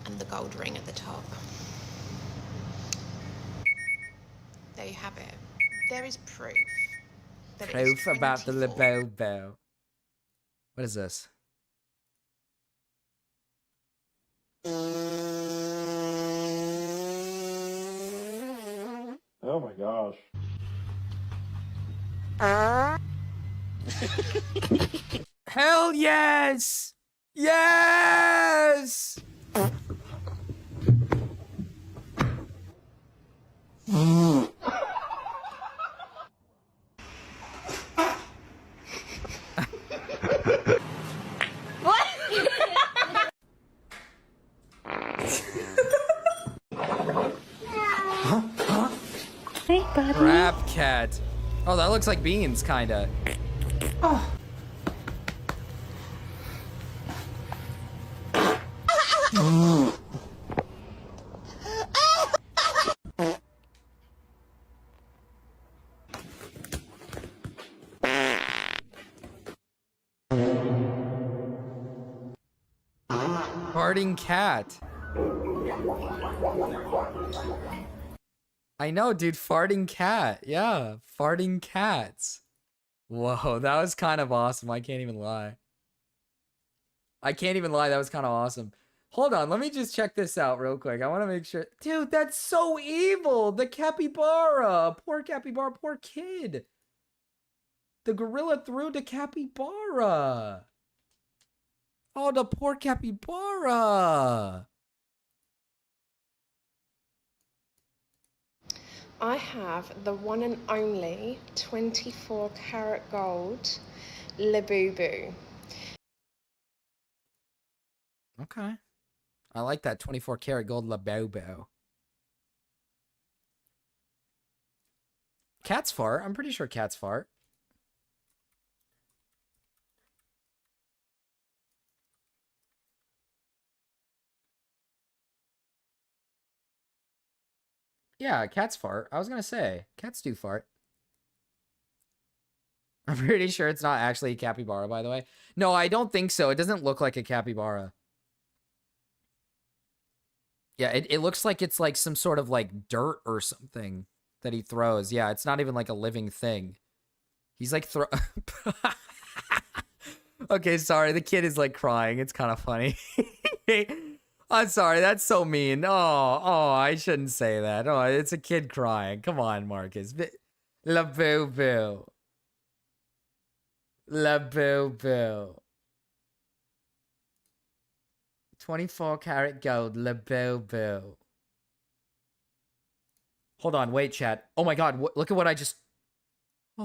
and the gold ring at the top. There you have it. There is proof. That Proof about the Lebobo. What is this? Oh my gosh. Hell yes! Yes! What? Hey, buddy. Crap cat. Oh, that looks like beans, kinda. Oh. Farting cat. I know, dude. Farting cat. Yeah, farting cats. Whoa, that was kind of awesome. I can't even lie. That was kind of awesome. Hold on, let me just check this out real quick. I want to make sure. Dude, that's so evil. The capybara. Poor capybara. Poor kid. The gorilla threw the capybara. Oh, the poor capybara. I have the one and only 24 karat gold Labubu. Okay. I like that 24 karat gold Labobo. Cats fart. I'm pretty sure cats fart. Yeah, cats fart. I was gonna say, cats do fart. I'm pretty sure it's not actually a capybara, by the way. No, I don't think so. It doesn't look like a capybara. Yeah, it looks like it's like some sort of like dirt or something that he throws. Yeah, it's not even like a living thing. He's like Okay, sorry. The kid is like crying. It's kind of funny. I'm sorry. That's so mean. Oh, I shouldn't say that. Oh, it's a kid crying. Come on, Marcus. Labubu. Labubu. 24 karat gold Labubu. Hold on, wait, chat. Oh my god, look at what I just... Oh.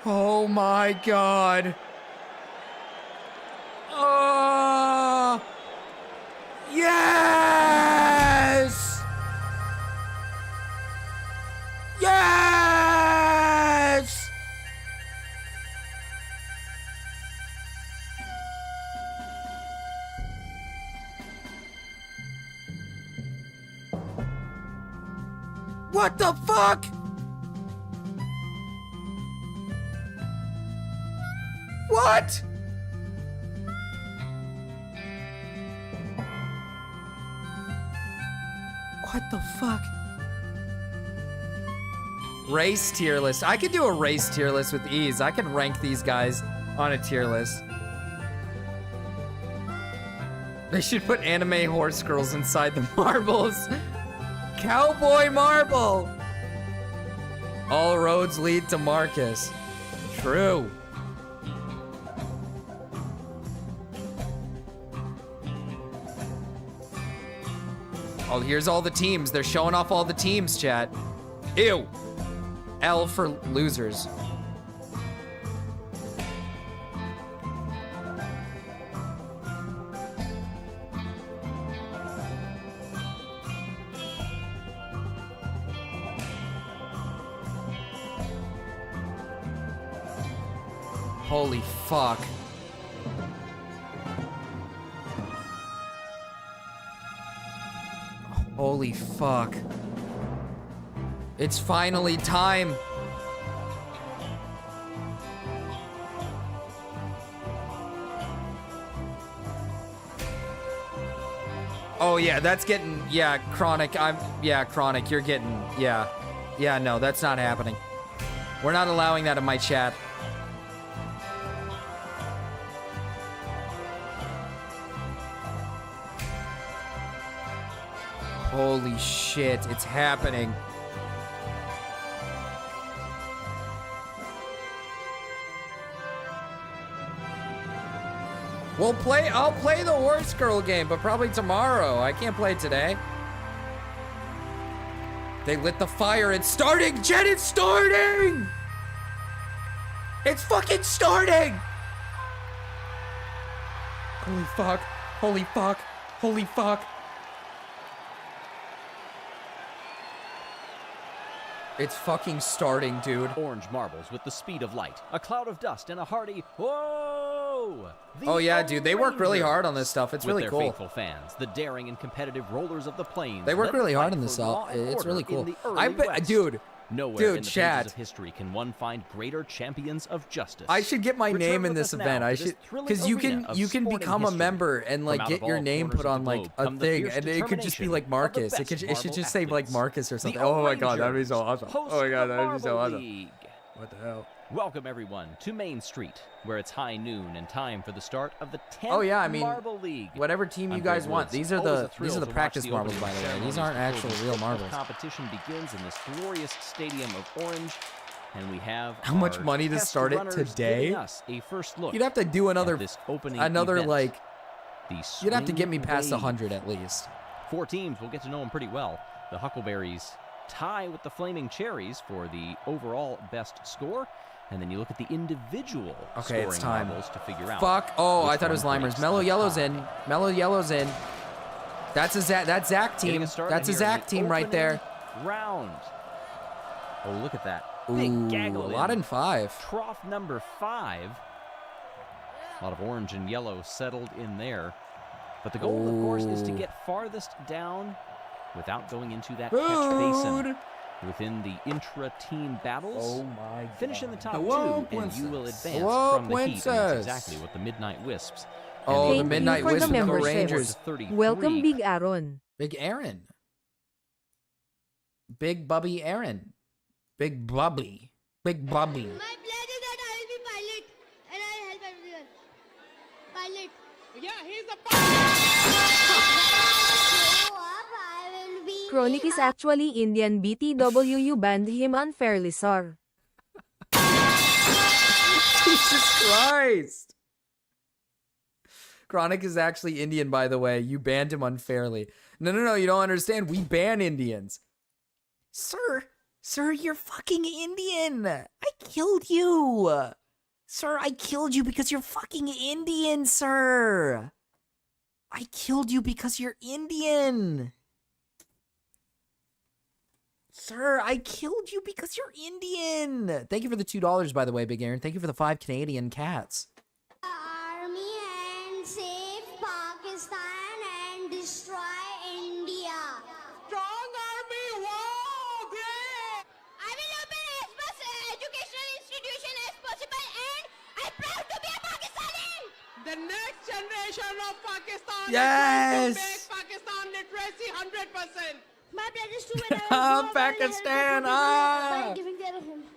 Oh my god. Oh. Yes! Yes! What the fuck? What? What the fuck? Race tier list. I could do a race tier list with ease. I could rank these guys on a tier list. They should put anime horse girls inside the marbles. Cowboy marble. All roads lead to Marcus. True. Oh, here's all the teams. They're showing off all the teams, chat. Ew. L for losers. Holy fuck. Holy fuck. It's finally time. Oh yeah, that's getting, yeah, Chronic, Chronic, you're getting, yeah, no, that's not happening. We're not allowing that in my chat. Holy shit, it's happening. I'll play the Horse Girl game, but probably tomorrow. I can't play today. They lit the fire. It's starting, Jen, it's starting! It's fucking starting! Holy fuck, holy fuck, holy fuck. It's fucking starting, dude. Orange marbles with the speed of light, a cloud of dust, and a hearty whoa! Oh yeah, dude, they work really hard on this stuff. It's really cool. With their faithful fans, the daring and competitive rollers of the plains. They work really hard on this stuff. It's really cool. I bet, dude. Nowhere in the chat. pages of history can one find greater champions of justice. I should get my name in this event. I should, because you can become a member and like get your name put on like a thing, and it could just be like Marcus. It should just say like Marcus or something. Oh my god, that'd be so awesome. Oh my god, that'd be so awesome. What the hell? Welcome everyone to Main Street, where it's high noon and time for the start of the 10th Marble League. Whatever team you guys want. These are the practice marbles, by the way. These aren't actual real marbles. Competition begins in this glorious stadium of orange, and we have how much money to start it today? Us a first look. You'd have to do another event. Like you'd have to get me past 100 at least. 4 teams. We'll get to know them pretty well. The Huckleberries tie with the Flaming Cherries for the overall best score. And then you look at the individual scoring marbles to figure out. Fuck. Oh, I thought it was Limers. Mellow Yellow's in. Mellow Yellow's in. That's that Zach team. That's a Zach team right there. Round. Oh, look at that. Big gaggle. A lot in 5. Trough number 5. A lot of orange and yellow settled in there. But the goal, of course, is to get farthest down without going into that catch basin. Within the intra-team battles, finish in the top 2, and you will advance from the heat. And that's exactly what the Midnight Wisps. Oh, the Midnight Wisps and the Rangers. Welcome, Big Aaron. Big Aaron. Big Bubby Aaron. Big Bubby. Big Bubby. My plan is that I will be pilot, and I'll help everyone. Pilot. Yeah, he's a pilot. Chronic is actually Indian. BTW, you banned him unfairly, sir. Jesus Christ. Chronic is actually Indian, by the way. You banned him unfairly. No, you don't understand. We ban Indians. Sir, you're fucking Indian. I killed you. Sir, I killed you because you're fucking Indian, sir. I killed you because you're Indian. Sir, I killed you because you're Indian. Thank you for the $2, by the way, Big Aaron. Thank you for the 5 Canadian cats. Army and save Pakistan and destroy India. Strong army, wow, great! I will open as much educational institution as possible, and I'm proud to be a Pakistani. The next generation of Pakistan yes! is going to make Pakistan literacy 100%. My plan is to Pakistan, by giving them homes.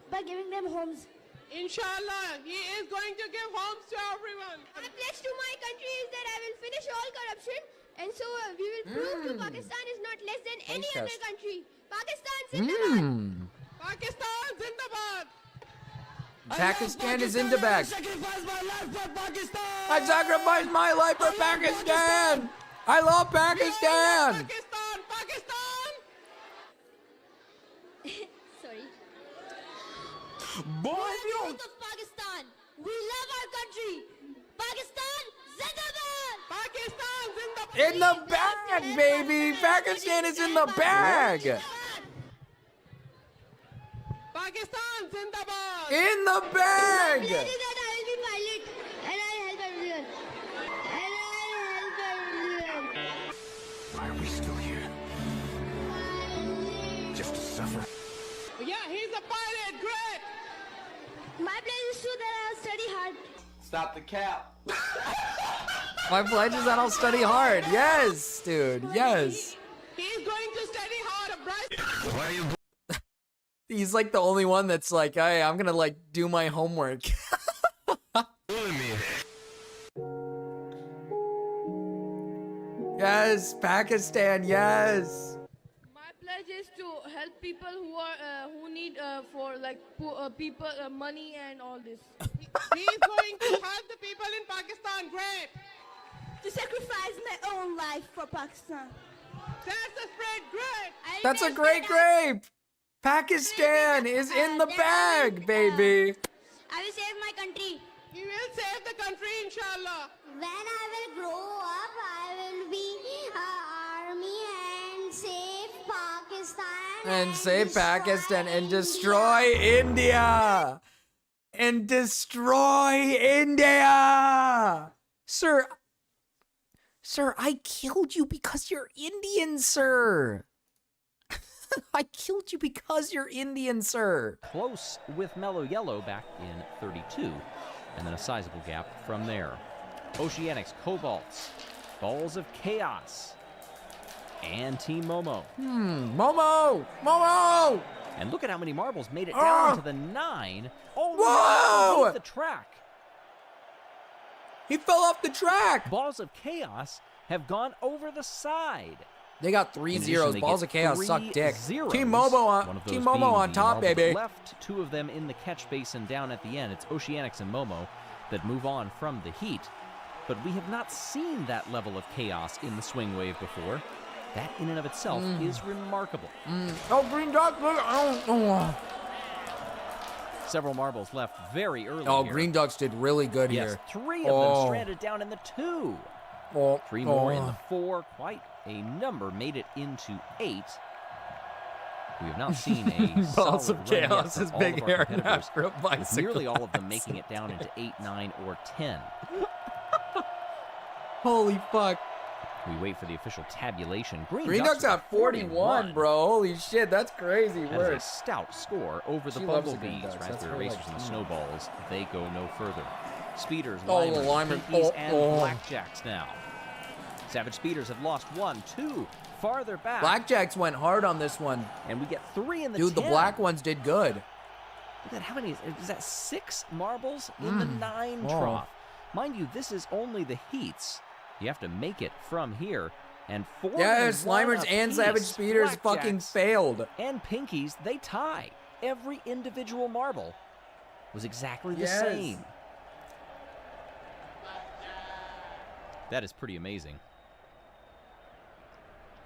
By giving them homes. Inshallah, he is going to give homes to everyone. My pledge to my country is that I will finish all corruption, and so we will prove to Pakistan is not less than any other country. Pakistan Zindabad. Pakistan Zindabad. Pakistan is in the back. I sacrificed my life for Pakistan. I love Pakistan! Pakistan! Sorry. Boy, you of Pakistan! We love our country! Pakistan Zindabad! Pakistan Zindabad! In the bag, baby! Pakistan is in the bag! Pakistan Zindabad! In the bag! That I will be pilot and I'll help everyone. And I'll help everyone. Why are we still here? Just to suffer? Yeah, he's a pilot. Great. My plan is to that I'll study hard. Stop the cap. My pledge is that I'll study hard. Yes, dude. Yes. He's going to study hard, Bryce. Why are you? He's like the only one that's like, hey, I'm gonna like do my homework. Yes, Pakistan, yes. My pledge is to help people who are who need for like people money and all this. He's going to help the people in Pakistan. Great. To sacrifice my own life for Pakistan. That's a spread. Great. That's a great grape. Pakistan is in the bag, baby. I will save my country. He will save the country, inshallah. When I will grow up, I will be army and save Pakistan. And save Pakistan and destroy India. And destroy India. Sir, I killed you because you're Indian, sir. I killed you because you're Indian, sir. Close with Mellow Yellow back in 32, and then a sizable gap from there. Oceanics, Cobalts, Balls of Chaos, and Team Momo. Momo! And look at how many marbles made it down to the 9. Oh, whoa! No, the track. He fell off the track. Balls of Chaos have gone over the side. They got 3 zeros. Balls of Chaos suck dick. Zeros. Team Momo on top, baby. Left 2 of them in the catch basin down at the end. It's Oceanics and Momo that move on from the heat. But we have not seen that level of chaos in the swing wave before. That in and of itself is remarkable. Oh, Green Duck, look. Oh. Several marbles left very early Oh, here. Green Ducks did really good yes, here. 3 of them stranded down in the 2. 3 more in the 4. Quite a number made it into 8. We have not seen a Balls solid of run yet Chaos from is all big of our hair competitors, after a with bicycle nearly all of them making it down into 8, 9, or 10. Holy fuck. We wait for the official tabulation. Green Ducks at 41, bro. Holy shit, that's crazy That work. is a stout score over the She loves the Bumblebees. Green Ducks. That's Raspberry her, Racers like, and the team. Snowballs, they go no further. Speeders, Oh, the Limers, Limers. Pinkies, and Oh. Blackjacks now. Savage Speeders have lost 1, 2, farther back. Blackjacks went hard on this one. And we get 3 in the Dude, 10. the black ones did good. Look at how many, is that 6 marbles in the 9 Oh. trough? Mind you, this is only the heats. You have to make it from here. And 4 Yes, Limers and Savage Speeders fucking failed. And Pinkies, they tie. Every individual marble was exactly the Yes. same. That is pretty amazing.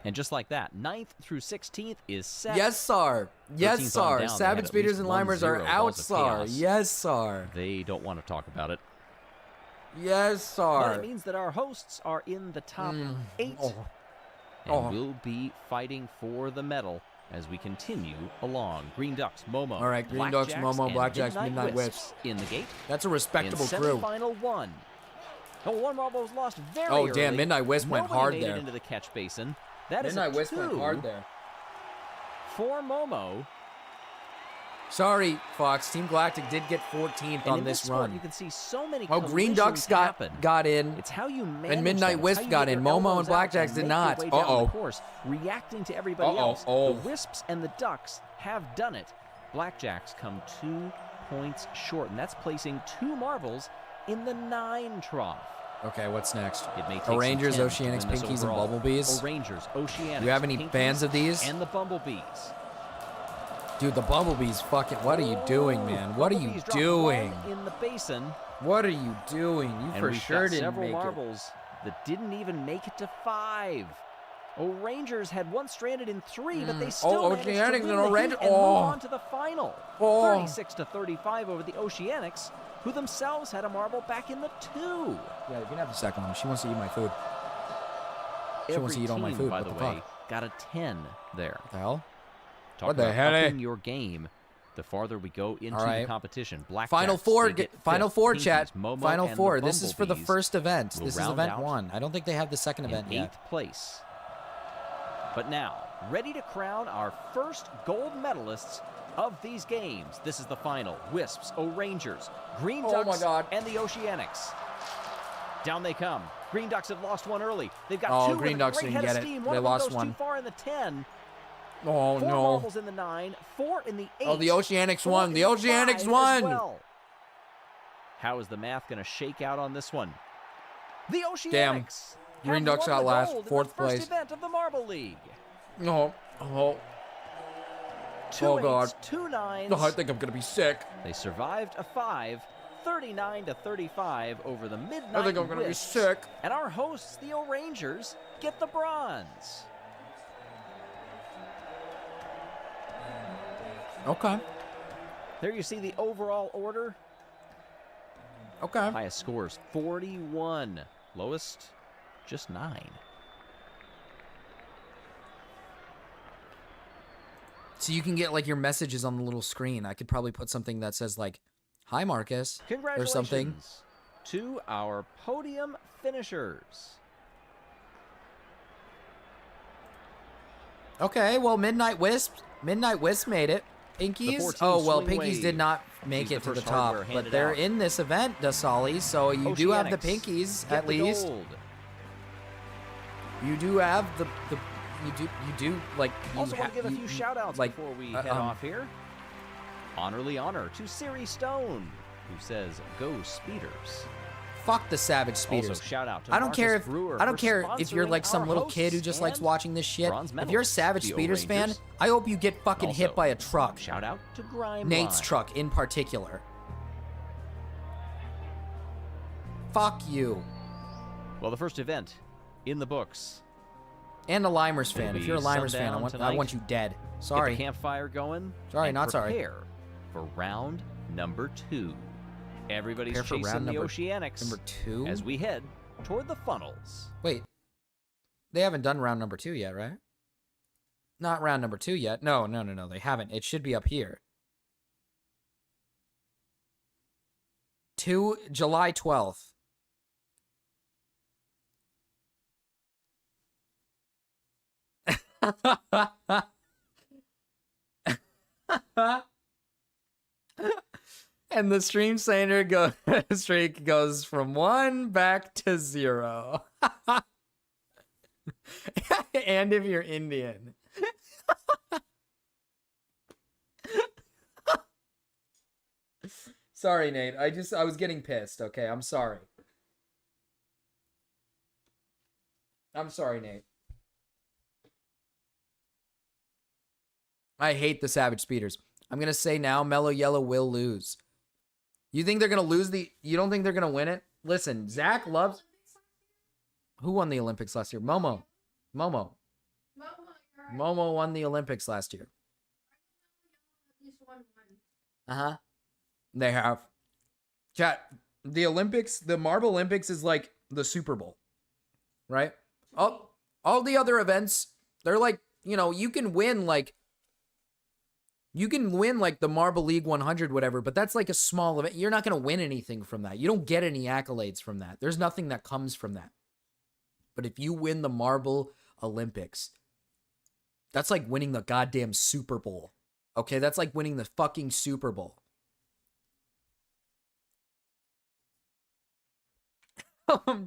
And just like that, 9th through 16th is set. Yes, sir. Yes, 13th on sir. down, they Savage had at Speeders least and 1 Limers are 0 out, Balls of sir. Chaos. Yes, sir. They don't want to talk about it. Yes, But it sir. means that our hosts are in the top 8 Oh. and Oh. will be fighting for the medal as we continue along. Green Ducks, Momo. All right, Green Ducks, Blackjacks, Momo, and Blackjacks, Midnight Wisps. in the gate. That's a respectable in crew. semifinal 1. Oh, 1 marble was lost very Oh, early. damn, Midnight Wisp went Nobody hard made there. It into the catch basin. That is Midnight a Wisp 2 went hard there. for Momo. Sorry, Fox. Team Galactic did get 14th And on in this sport, run. you can see so many Oh, Green Ducks collisions happen. got in. It's how you manage And Midnight them. It's Wisp how you got get in. your Momo elbows and out Blackjacks and did make not. your way down the Uh-oh. course, reacting to everybody else. Oh. The Wisps and the Ducks have done it. Blackjacks come 2 points short, and that's placing 2 marbles in the 9 trough. Okay, what's next? It may take Rangers, some 10 to Oceanics, win this Pinkies, and overall. Bumblebees. Rangers, Oceanics, Do you have any Pinkies, fans of these? and the Bumblebees. Dude, the Bumblebees fucking... What are you doing, man? What are you Bumblebees drop doing? 1 in the basin. What are you doing? You And for we've sure got didn't several make marbles that didn't even make it to 5. Oh, Rangers had 1 stranded in 3, but they still managed to Oceanics win and the Rangers. heat and move Oh. on to the final. Oh. 36-35 over the Oceanics, who themselves had a marble back in the 2. Yeah, you can have the second one. She wants to eat my food. She wants to eat all my team, food. by What the the way, fuck? got a 10 there. What the hell? Talk What the about hell, upping your game. The farther we go into the competition, Blackjacks, Final four, Pinkies, chat. Momo, Final and four. the This is for the Bumblebees first event. will This is round event out 1. I don't think they have the second event in yet. 8th place. But now, ready to crown our first gold medalists of these games. This is the final. Wisps, O'Rangers, Green Ducks, and the Oceanics. Down they come. Green Ducks have lost one early. They've got two Green with a Ducks great didn't head get of it. steam. They One of them lost goes one. too far in the 10. Oh, 4 no. marbles in the 9, 4 in the 8. Oh, the Oceanics 4 won. in The 5 Oceanics as won. well. How is the math going to shake out on this one? The Oceanics. Damn. Green Ducks got last. 4th place. First event of the Marble League. Oh. 2 oh, 8s, God. 2 9s. Oh, I think I'm going to be sick. They survived a 5, 39-35 over the midnight I think I'm going to be Wisps. sick. And our hosts, the O'Rangers, get the bronze. Okay. There you see the overall order. Okay. Highest scores 41. Lowest, just 9. So you can get like your messages on the little screen. I could probably put something that says like, "Hi, Marcus," or something. Congratulations to our podium finishers. Okay, well, Midnight Wisp made it. Pinkies? Oh, well, Pinkies did not make it to the top, but they're in this event, Dasali, so you do have the Pinkies, at least. You do have the you do like you Also want to give a few shout outs like, before we head off here. Honorly honor to Siri Stone, who says go Speeders. Fuck the Savage Speeders. Also, shout out to I don't care Marcus if Brewer I don't for care if you're sponsoring like some our little kid who hosts just likes and watching this shit. bronze If you're a medals, Savage the Speeders fan, O'Rangers. I hope you get fucking hit Also, by a truck. Shout out to Grime Nate's Line. truck in particular. Fuck you. Well, the first event in the books. And a Limers fan. It'll If you're a be Limers fan, sundown I tonight. want you dead. Get Sorry. the campfire going. Sorry, and not sorry. prepare for round number 2. Everybody's Prepare for chasing round the number- Oceanics number 2? as we head toward the funnels. Wait. They haven't done round number 2 yet, right? Not round number 2 yet. No, they haven't. It should be up here. July 12th. And the stream streak goes from 1 back to 0. And if you're Indian. Sorry, Nate. I was getting pissed. Okay, I'm sorry. I'm sorry, Nate. I hate the Savage Speeders. I'm going to say now, Mellow Yellow will lose. You think they're going to lose you don't think they're going to win it? Listen, Zach loves... Who won the Olympics last year? Momo won the Olympics last year. Uh-huh. They have. Chat, the Olympics, the Marble Olympics is like the Super Bowl. Right? All the other events, they're like, you can win like the Marble League 100, whatever, but that's like a small event. You're not going to win anything from that. You don't get any accolades from that. There's nothing that comes from that. But if you win the Marble Olympics, that's like winning the goddamn Super Bowl. Okay, that's like winning the fucking Super Bowl.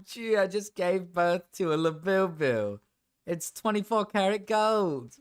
Gee, I just gave birth to a Labubu. It's 24 karat gold.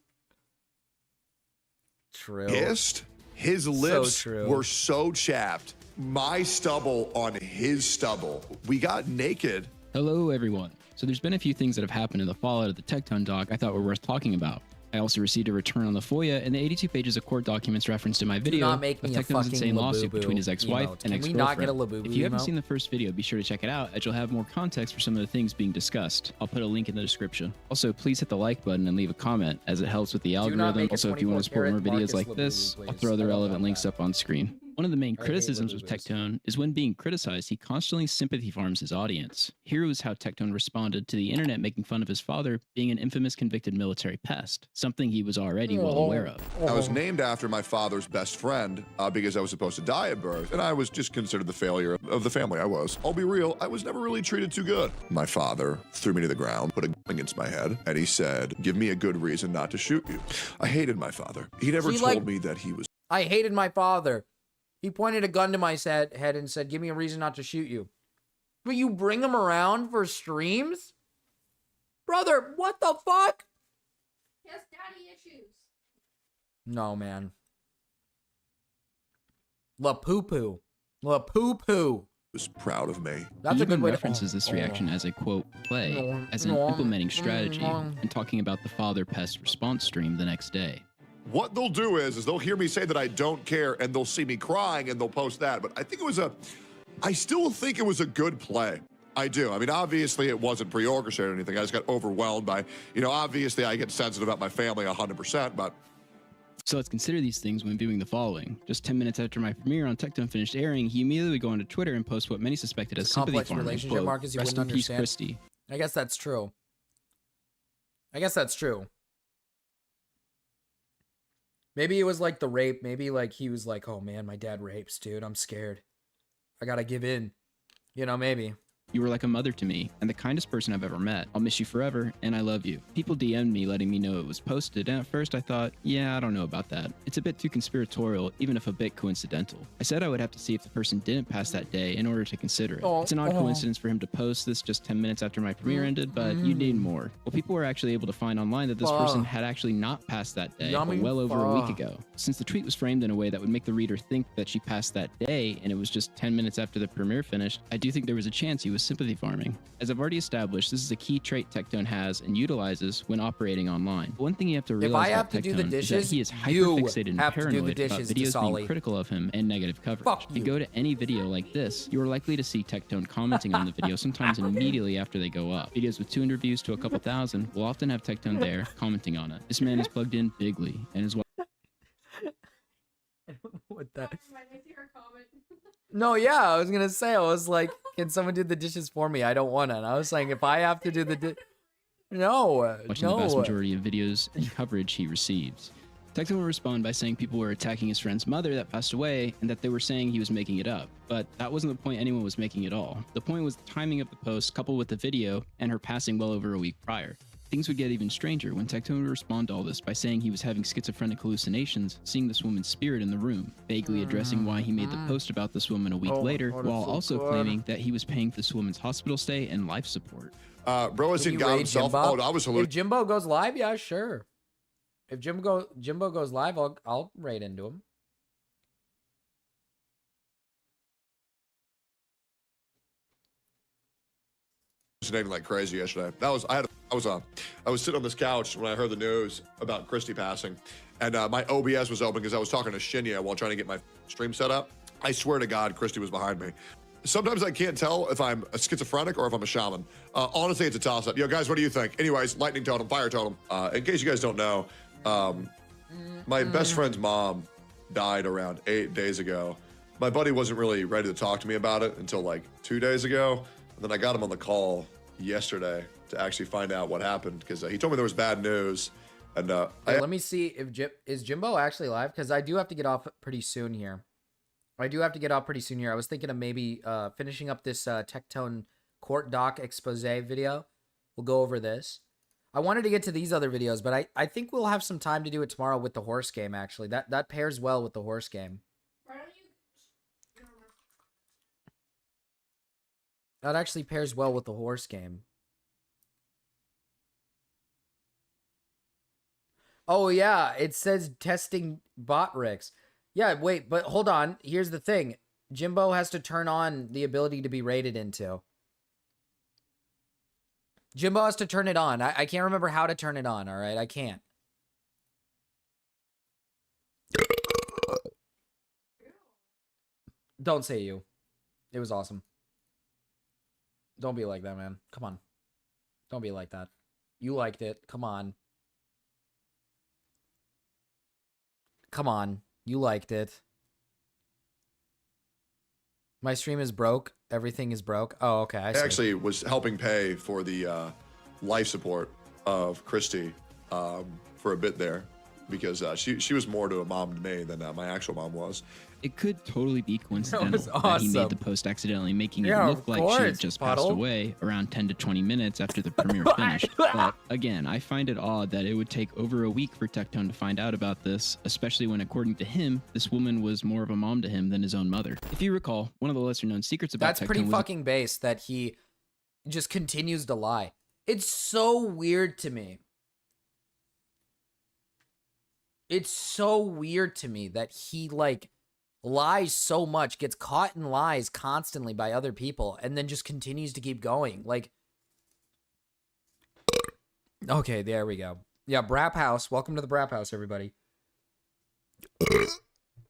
True. Pissed. His lips were so chapped. My stubble on his stubble. We got naked. Hello, everyone. So there's been a few things that have happened in the fallout of the Tectone doc I thought were worth talking about. I also received a return on the FOIA and the 82 pages of court documents referenced in my video of Tectone's insane lawsuit between his ex-wife and ex-girlfriend. Can we not get a Labubu If you haven't emote? seen the first video, be sure to check it out, as you'll have more context for some of the things being discussed. I'll put a link in the description. Also, please hit the like button and leave a comment, as it helps with the not algorithm. make a Also, if you want to support more 24 videos karat like Marcus this, Labubu, I'll please. throw the I don't relevant want links that. up on screen. One of the main criticisms of Tectone is when being criticized, he constantly sympathy farms his audience. Here was how Tectone responded to the internet making fun of his father being an infamous convicted military pest, something he was already well aware of. I was named after my father's best friend because I was supposed to die at birth, and I was just considered the failure of the family I was. I'll be real, I was never really treated too good. My father threw me to the ground, put a gun against my head, and he said, "Give me a good reason not to shoot you." I hated my father. He never told me that he was... I hated my father. He pointed a gun to my head and said, "Give me a reason not to shoot you." But you bring him around for streams? Brother, what the fuck? He has daddy issues. No, man. La poo-poo. La poo-poo. Was proud of me. That's a good way to references this reaction as a quote play, as an implementing strategy, and talking about the father pest response stream the next day. What they'll do is they'll hear me say that I don't care, and they'll see me crying, and they'll post that. But I still think it was a good play. I do. I mean, obviously it wasn't pre-orchestrated or anything. I just got overwhelmed by, obviously I get sensitive about my family 100%, but... So let's consider these things when viewing the following. Just 10 minutes after my premiere on Tectone finished airing, he immediately would go onto Twitter and post what many suspected as sympathy farming. Relationship, Marcus, you Rest wouldn't in peace, understand. Christy. I guess that's true. I guess that's true. Maybe it was like the rape. Maybe like he was like, "Oh man, my dad rapes, dude. I'm scared. I gotta give in." Maybe. You were like a mother to me, and the kindest person I've ever met. I'll miss you forever, and I love you. People DM'd me letting me know it was posted, and at first I thought, yeah, I don't know about that. It's a bit too conspiratorial, even if a bit coincidental. I said I would have to see if the person didn't pass that day in order to consider it. It's an odd coincidence for him to post this just 10 minutes after my premiere ended, but you need more. Well, people were actually able to find online that this person had actually not passed that day, but well over a week ago. Since the tweet was framed in a way that would make the reader think that she passed that day, and it was just 10 minutes after the premiere finished, I do think there was a chance he was sympathy farming. As I've already established, this is a key trait Tectone has and utilizes when operating online. One thing you have to realize about Tectone is that he is hyperfixated and paranoid about videos being critical of him and negative coverage. If you go to any video like this, you are likely to see Tectone commenting on the video sometimes immediately after they go up. Videos with 200 views to a couple thousand will often have Tectone there commenting on it. This man is plugged in bigly and is what that? No, yeah, I was gonna say, I was like, can someone do the dishes for me? I don't want to. And I was saying, if I have to do the watching the vast majority of videos and coverage he receives. Tectone will respond by saying people were attacking his friend's mother that passed away and that they were saying he was making it up. But that wasn't the point anyone was making at all. The point was the timing of the post coupled with the video and her passing well over a week prior. Things would get even stranger when Tectone would respond to all this by saying he was having schizophrenic hallucinations, seeing this woman's spirit in the room, vaguely addressing why he made the post about this woman a week later, while also claiming that he was paying for this woman's hospital stay and life support. Bro has seen God himself. Oh, I was hallucinating. If Jimbo goes live, yeah, sure. If Jimbo goes live, I'll raid into him. Like crazy yesterday. I was sitting on this couch when I heard the news about Christy passing, and my OBS was open because I was talking to Shinya while trying to get my stream set up. I swear to God, Christy was behind me. Sometimes I can't tell if I'm a schizophrenic or if I'm a shaman. Honestly, it's a toss-up. Yo, guys, what do you think? Anyways, lightning totem, fire totem. In case you guys don't know, my best friend's mom died around 8 days ago. My buddy wasn't really ready to talk to me about it until like 2 days ago. And then I got him on the call yesterday to actually find out what happened because he told me there was bad news. And let me see if is Jimbo actually live, because I do have to get off pretty soon here. I was thinking of maybe finishing up this Tectone court doc expose video. We'll go over this. I wanted to get to these other videos, but I think we'll have some time to do it tomorrow with the horse game. Actually, that pairs well with the horse game. That actually pairs well with the horse game. Oh, yeah. It says testing bot rigs. Yeah, wait, but hold on. Here's the thing. Jimbo has to turn on the ability to be raided into. Jimbo has to turn it on. I can't remember how to turn it on, all right? I can't. Don't say you. It was awesome. Don't be like that, man. Come on. Don't be like that. You liked it. Come on. Come on. You liked it. My stream is broke. Everything is broke. Oh, okay. I see. actually was helping pay for the life support of Christy for a bit there because she was more to a mom to me than my actual mom was. It could totally be coincidental was that he made awesome. the post accidentally, making Yeah, it of look like she had course, just Puddle. passed away around 10 to 20 minutes after the premiere finished. But again, I find it odd that it would take over a week for Tectone to find out about this, especially when, according to him, this woman was more of a mom to him than his own mother. If you recall, one of the lesser known secrets about That's Tectone pretty was fucking base that he just continues to lie. It's so weird to me. It's so weird to me that he like lies so much, gets caught in lies constantly by other people, and then just continues to keep going. Like, okay, there we go. Yeah, Brap House. Welcome to the Brap House, everybody.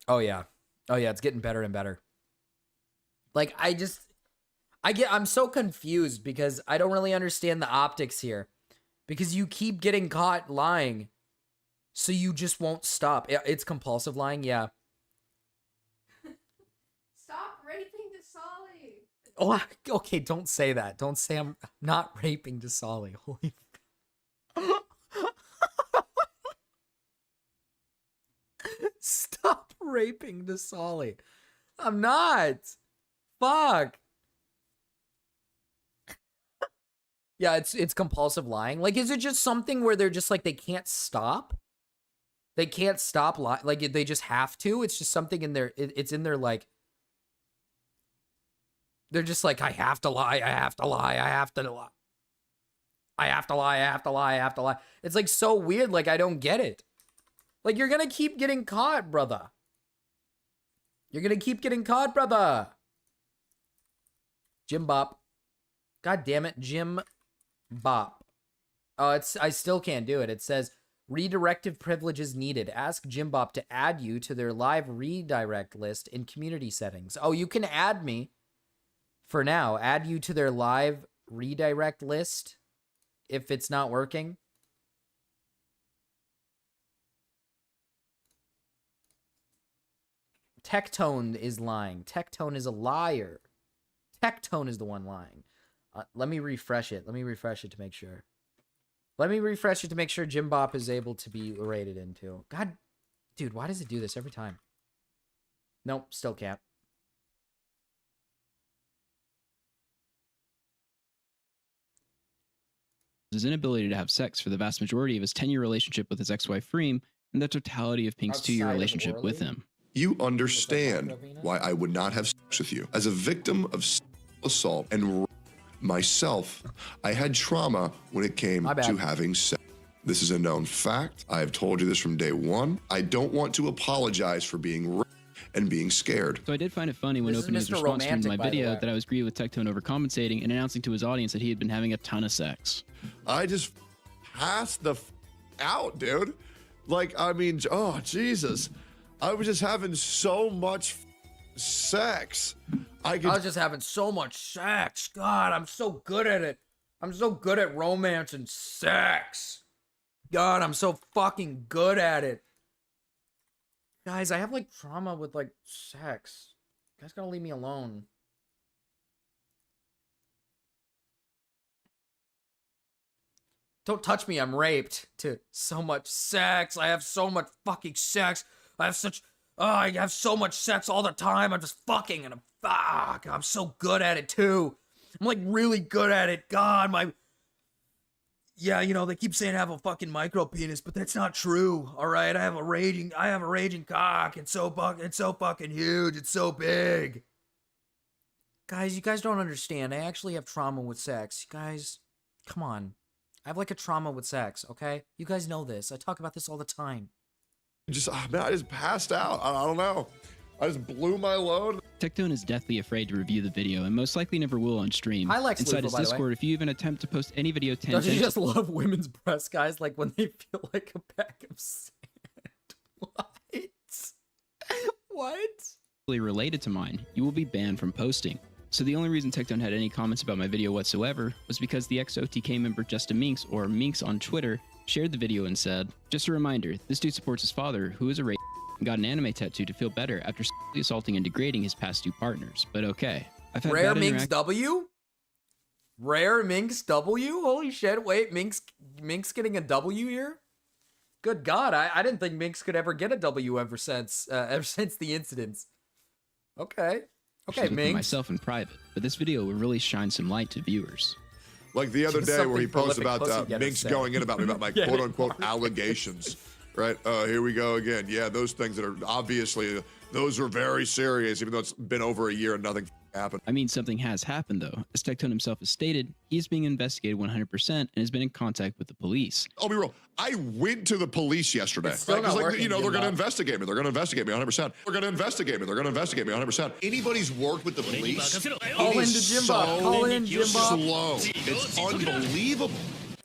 Oh yeah. Oh yeah, it's getting better and better. Like, I'm so confused because I don't really understand the optics here. Because you keep getting caught lying, so you just won't stop. It's compulsive lying, yeah. Stop raping Desali. Oh, okay, don't say that. Don't say I'm not raping Desali. Holy Stop raping Desali. I'm not. Fuck. Yeah, it's compulsive lying. Like, is it just something where they're just like, they can't stop? They can't stop lying. Like, they just have to? It's just something in their, it's in their, like, they're just like, I have to lie, I have to lie, I have to lie. I have to lie, I have to lie, I have to lie. It's like so weird, like I don't get it. Like you're gonna keep getting caught, brother. You're gonna keep getting caught, brother. Jim Bop. God damn it, Jim Bop. Oh, I still can't do it. It says redirective privileges needed. Ask Jim Bop to add you to their live redirect list in community settings. Oh, you can add me. For now, add you to their live redirect list if it's not working. Tectone is lying. Tectone is a liar. Tectone is the one lying. Let me refresh it. Let me refresh it to make sure. Let me refresh it to make sure Jim Bop is able to be rated into. God, dude, why does it do this every time? Nope, still can't. his inability to have sex for the vast majority of his 10-year relationship with his ex-wife Freem, and the totality of Pink's 2-year relationship with him. You understand why I would not have sex with you. As a victim of assault and myself, I had trauma when it came to having sex. This is a known fact. I have told you this from day one. I don't want to apologize for being raped and being scared. So I did find it funny when opening his response stream to my video that I was agreeing with Tectone overcompensating and announcing to his audience that he had been having a ton of sex. I just passed the out, dude. Like, I mean, oh, Jesus. I was just having so much sex. I was just having so much sex. God, I'm so good at it. I'm so good at romance and sex. God, I'm so fucking good at it. Guys, I have like trauma with like sex. You guys gotta leave me alone. Don't touch me, I'm raped. To so much sex. I have so much fucking sex. I have so much sex all the time. I'm just fucking and I'm so good at it too. I'm like really good at it. God, yeah, you know, they keep saying I have a fucking micro penis, but that's not true. All right, I have a raging cock. It's so fucking huge. It's so big. Guys, you guys don't understand. I actually have trauma with sex. You guys, come on. I have like a trauma with sex, okay? You guys know this. I talk about this all the time. Man, I just passed out. I don't know. I just blew my load. Tectone is deathly afraid to review the video and most likely never will on stream. Hi, Lex Inside Luthor, his by the way. Discord, if you even attempt to post any video Don't you just love women's breasts, guys? Like when they feel like a bag of sand. What? related to mine, you will be banned from posting. So the only reason Tectone had any comments about my video whatsoever was because the ex-OTK member Justin Minx, or Minx on Twitter, shared the video and said, "Just a reminder, this dude supports his father, who is a rapist, and got an anime tattoo to feel better after sexually assaulting and degrading his past 2 partners. But okay. I've had Rare bad Minx W? Rare Minx W? Holy shit, wait, Minx getting a W here? Good God, I didn't think Minx could ever get a W ever since the incidents. Okay, for Minx. myself in private, but this video will really shine some light to viewers. Like the other day where he posted about pussy Minx getter going in about me, about my Yeah. quote-unquote allegations, right? Here we go again. Yeah, those things that are obviously, those are very serious, even though it's been over a year and nothing happened. I mean, something has happened, though. As Tectone himself has stated, he is being investigated 100% and has been in contact with the police. I'll be real. I went to the police yesterday. It's still right? 'Cause, not like, working, you know, they're Jim going to Bob. investigate me. They're going to investigate me 100%. They're going to investigate me. They're going to investigate me 100%. Anybody's worked with the police. Call it in is to Jim Bob. so Call in, Jim Bob. slow. It's unbelievable.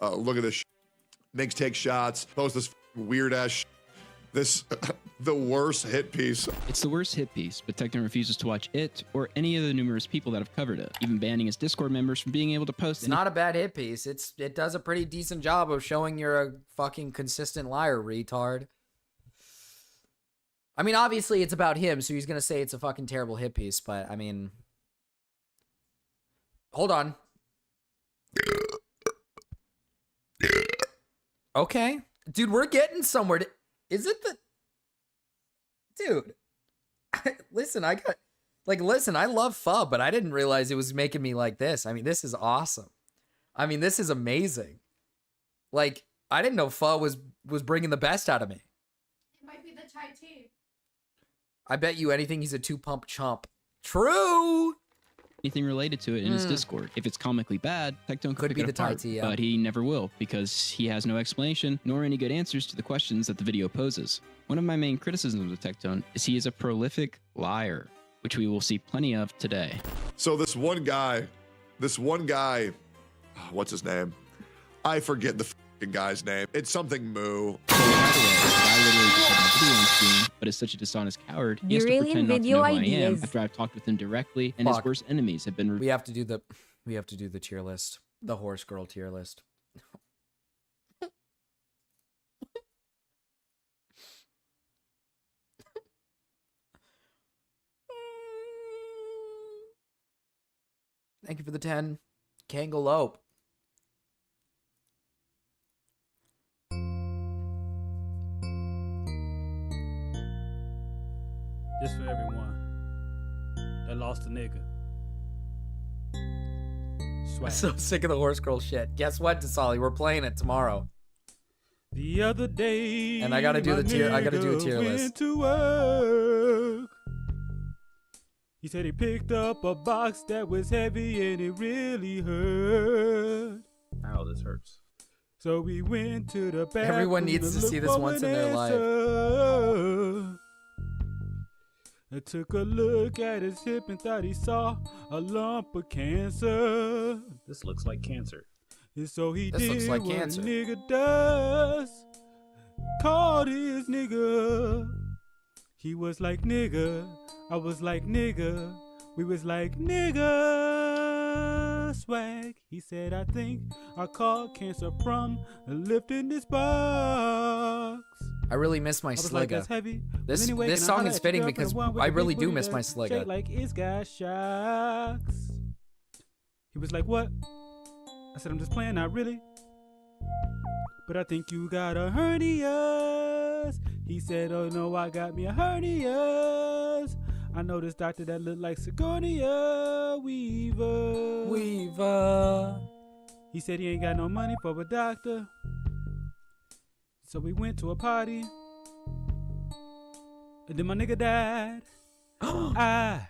Look at this. Minx takes shots. Post this weird ass. This the worst hit piece. It's the worst hit piece, but Tectone refuses to watch it or any of the numerous people that have covered it, even banning his Discord members from being able to post It's not a bad hit piece. It does a pretty decent job of showing you're a fucking consistent liar, retard. I mean, obviously it's about him, so he's gonna say it's a fucking terrible hit piece, but I mean, hold on. Okay, dude, we're getting somewhere. Is it the dude? Listen, I love pho, but I didn't realize it was making me like this. I mean, this is awesome. I mean, this is amazing. Like, I didn't know pho was bringing the best out of me. It might be the Thai tea. I bet you anything he's a 2-pump chump. True. Anything related to it in his Discord. If it's comically bad, Tectone could be pick the it apart, Thai tea, yeah. but he never will because he has no explanation nor any good answers to the questions that the video poses. One of my main criticisms of Tectone is he is a prolific liar, which we will see plenty of today. So this one guy, what's his name? I forget the fucking guy's name. It's something Moo. So, by the way, I literally just had my video on screen, but is such a dishonest coward, he has to pretend not to know who I am after I've talked with him directly, and his worst enemies have been. We have to do the tier list, the horse girl tier list. Thank you for the 10. Kangaloope. Just for everyone that lost a nigga. Swag. I'm so sick of the horse girl shit. Guess what, Dasali? We're playing it tomorrow. The other day, and I gotta do a tier list. To work. He said he picked up a box that was heavy and it really hurt. Ow, this hurts. So we went to the back. Everyone needs to see this once in their life. I took a look at his hip and thought he saw a lump of cancer. This looks like cancer. And so he This did looks like what cancer. a nigga does. Called his nigga. He was like nigga. I was like nigga. We was like nigga. Swag. He said, I think I caught cancer from lifting this box. I really miss my Like, Sligga. heavy. This Anyway, this can I song holler is at your fitting girlfriend, because one with I the really big do booty miss my that Sligga. shake like it's got shocks. He was like, what? I said, I'm just playing, not really. But I think you got a hernias. He said, oh no, I got me a hernias. I know this doctor that look like Sigourney Weaver. He said he ain't got no money for a doctor. So we went to a party. And then my nigga died. I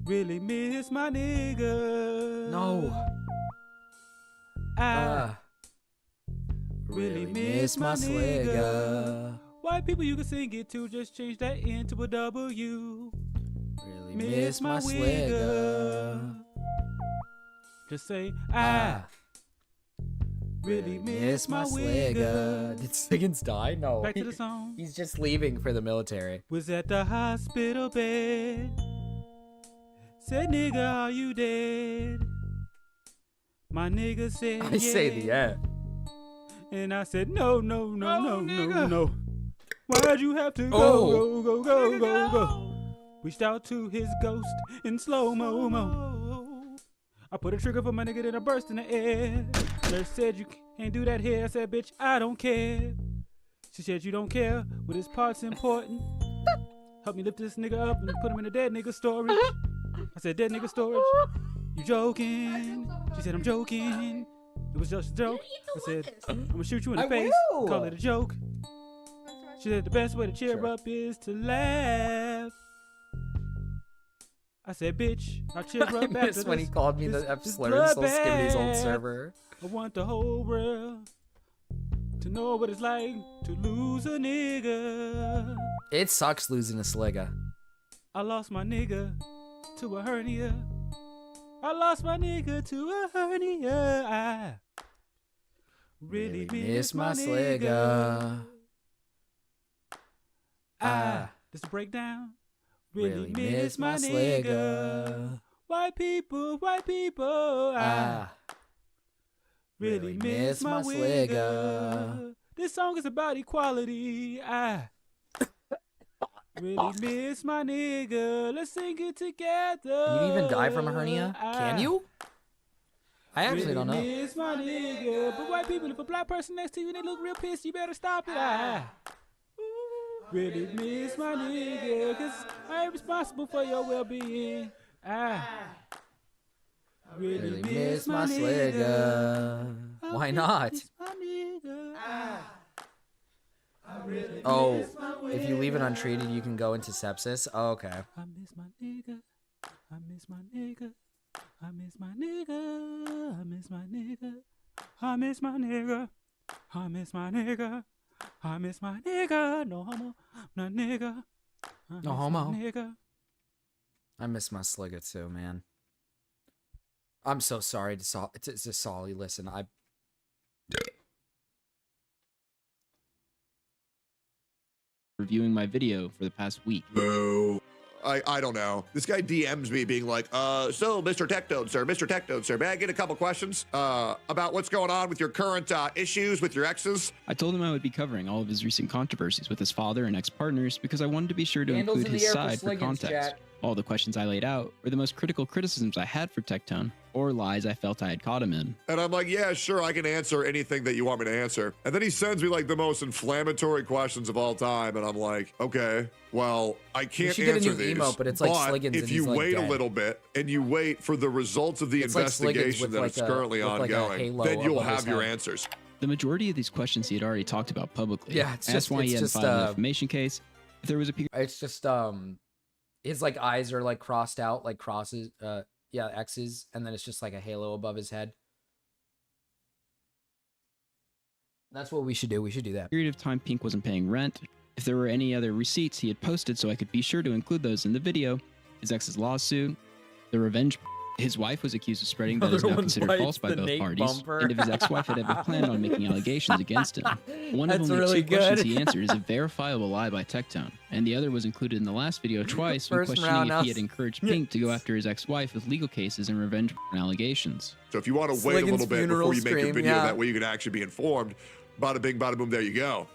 really miss my nigga. No. I really miss my nigga. White people, you can sing it too. Just change that N to a W. Really miss my Sligga. Just say I really miss my wigga. Did Stiggins die? No. Back to the song. He's just leaving for the military. Was at the hospital bed. Said, nigga, are you dead? My nigga said, I say the end. And I said, no. Why'd you have to go? Reached out to his ghost in slow-mo. I put a trigger for my nigga, then I burst in the air. Nurse said you can't do that here. I said, bitch, I don't care. She said you don't care, but his part's important. Help me lift this nigga up and put him in a dead nigga storage. I said, dead nigga storage? You joking? She said, I'm joking. It was just a joke. I said, I'm gonna shoot you in the face and call it a joke. She said, the best way to cheer up is to laugh. I said, bitch, I'll cheer up after this. I miss when he called me the F slurs, so Skimmedy's old server. I want the whole world to know what it's like to lose a nigga. It sucks losing a sligga. I lost my nigga to a hernia. I lost my nigga to a hernia. I really miss my sligga. This a breakdown. Really miss my nigga. White people, I really miss my wigga. This song is about equality. I really miss my nigga. Let's sing it together. Can you even die from a hernia? Can you? I actually really don't know. Miss my nigga. But white people, if a black person next to you and they look real pissed, you better stop it. I really miss my nigga, cause I ain't responsible for your well-being. I really miss my nigga. Why not? Oh, if you leave it untreated, you can go into sepsis. Oh, okay. I miss my nigga. I miss my nigga. I miss my nigga. I miss my nigga. I miss my nigga. I miss my nigga. I miss my nigga. No homo. No nigga. No homo. Nigga. I miss my sligga too, man. I'm so sorry to Solly. Listen, reviewing my video for the past week. Boo. I don't know. This guy DMs me being like, so Mr. Tectone, sir, may I get a couple questions about what's going on with your current issues with your exes? I told him I would be covering all of his recent controversies with his father and ex-partners because I wanted to be sure to include his side for context. All the questions I laid out were the most critical criticisms I had for Tectone, or lies I felt I had caught him in. And I'm like, yeah, sure, I can answer anything that you want me to answer. And then he sends me like the most inflammatory questions of all time, and I'm like, okay, well, I can't answer these. Emote, but it's like Sliggins, if you wait a little bit and you wait for the results of the investigation that's currently ongoing, then you'll have your answers. The majority of these questions he had already talked about publicly. Yeah, it's just why he hadn't filed an defamation case. If there was a it's just his like eyes are like crossed out, like crosses, yeah, X's, and then it's just like a halo above his head. That's what we should do. We should do that. Period of time Pink wasn't paying rent. If there were any other receipts he had posted so I could be sure to include those in the video. His ex's lawsuit, the revenge. His wife was accused of spreading that is now considered false by both parties, and if his ex-wife had ever planned on making allegations against him. One of only two questions he answered is a verifiable lie by Tectone, and the other was included in the last video twice when questioning if he had encouraged Pink to go after his ex-wife with legal cases and revenge allegations. So if you want to wait a little bit before you make your video, that way you can actually be informed, bada bing, bada boom, there you go.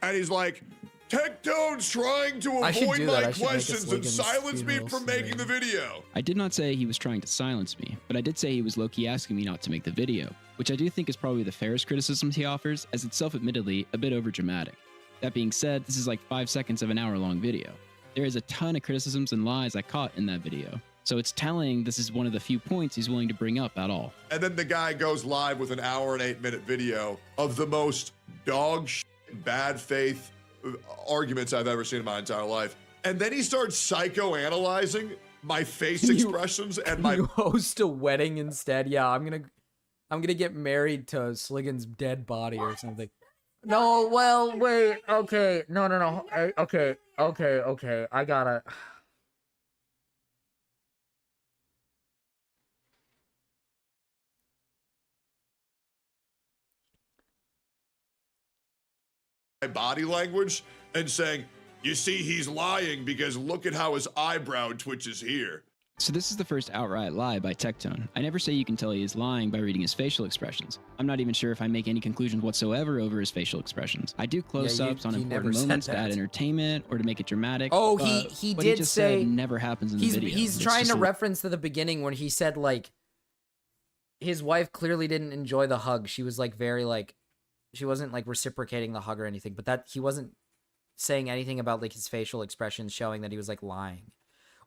And he's like, Tectone's trying to avoid my questions and silence me from making the video. I did not say he was trying to silence me, but I did say he was low-key asking me not to make the video, which I do think is probably the fairest criticism he offers, as it's self-admittedly a bit overdramatic. That being said, this is like 5 seconds of an hour-long video. There is a ton of criticisms and lies I caught in that video, so it's telling this is one of the few points he's willing to bring up at all. And then the guy goes live with an hour and 8-minute video of the most dog shit, bad faith arguments I've ever seen in my entire life. And then he starts psychoanalyzing my face expressions and my— You host a wedding instead? Yeah, I'm gonna get married to Sliggin's dead body or something. No, well, wait, okay, no, okay, I gotta— my body language and saying, you see, he's lying because look at how his eyebrow twitches here. So this is the first outright lie by Tectone. I never say you can tell he is lying by reading his facial expressions. I'm not even sure if I make any conclusions whatsoever over his facial expressions. I do close-ups on important moments to add entertainment or to make it dramatic. Oh, he did just say said never happens in the video. He's trying to reference to the beginning when he said, like, his wife clearly didn't enjoy the hug. She was, like, very, like, she wasn't, like, reciprocating the hug or anything. But that he wasn't saying anything about, like, his facial expressions showing that he was, like, lying.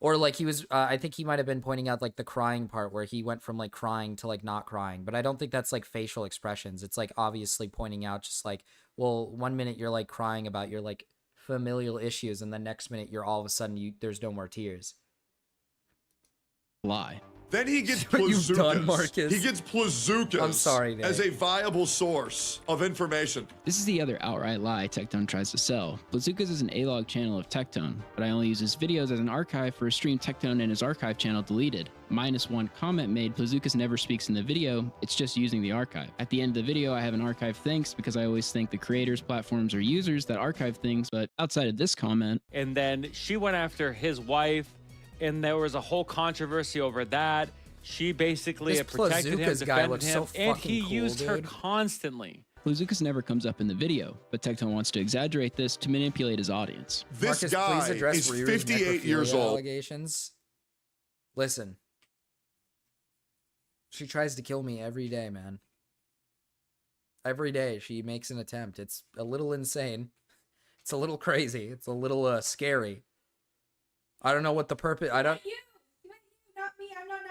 Or, like, he was, I think he might have been pointing out, like, the crying part where he went from, like, crying to, like, not crying. But I don't think that's, like, facial expressions. It's, like, obviously pointing out just, like, well, one minute you're, like, crying about your, like, familial issues, and the next minute you're all of a sudden, there's no more tears. Lie. Then he gets Marcus. He gets Plazookas I'm sorry, Nate. as a viable source of information. This is the other outright lie Tectone tries to sell. Plazookas is an A-log channel of Tectone, but I only use his videos as an archive for a stream Tectone and his archive channel deleted. -1 comment made, Plazookas never speaks in the video, it's just using the archive. At the end of the video, I have an archive thanks because I always thank the creators, platforms, or users that archive things, but outside of this comment... And then she went after his wife, and there was a whole controversy over that. She basically protected him, defended him, and he used her constantly. Plazookas never comes up in the video, but Tectone wants to exaggerate this to manipulate his audience. This guy is 58 years old. Allegations. Listen. She tries to kill me every day, man. Every day she makes an attempt. It's a little insane. It's a little crazy. It's a little scary. I don't know what the purpose... I don't... Not me, I'm not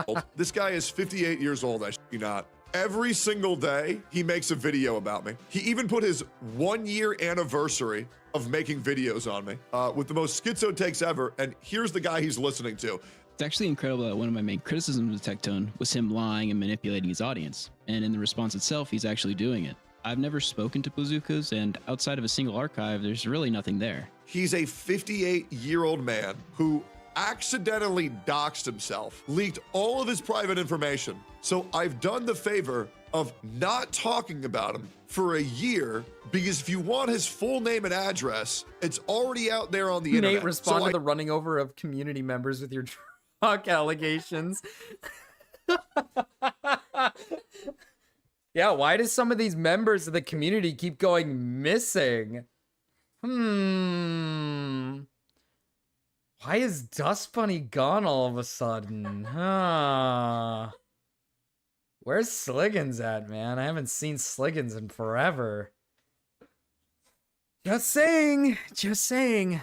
necrophiliac. This guy is 58 years old, I shit you not. Every single day, he makes a video about me. He even put his 1-year anniversary of making videos on me with the most schizo takes ever, and here's the guy he's listening to. It's actually incredible that one of my main criticisms of Tectone was him lying and manipulating his audience, and in the response itself, he's actually doing it. I've never spoken to Plazookas, and outside of a single archive, there's really nothing there. He's a 58-year-old man who accidentally doxed himself, leaked all of his private information. So I've done the favor of not talking about him for a year, because if you want his full name and address, it's already out there on the internet. Nate, respond to the running over of community members with your drug allegations. Yeah, why does some of these members of the community keep going missing? Why is Dust Bunny gone all of a sudden? Where's Sliggins at, man? I haven't seen Sliggins in forever. Just saying. Just saying.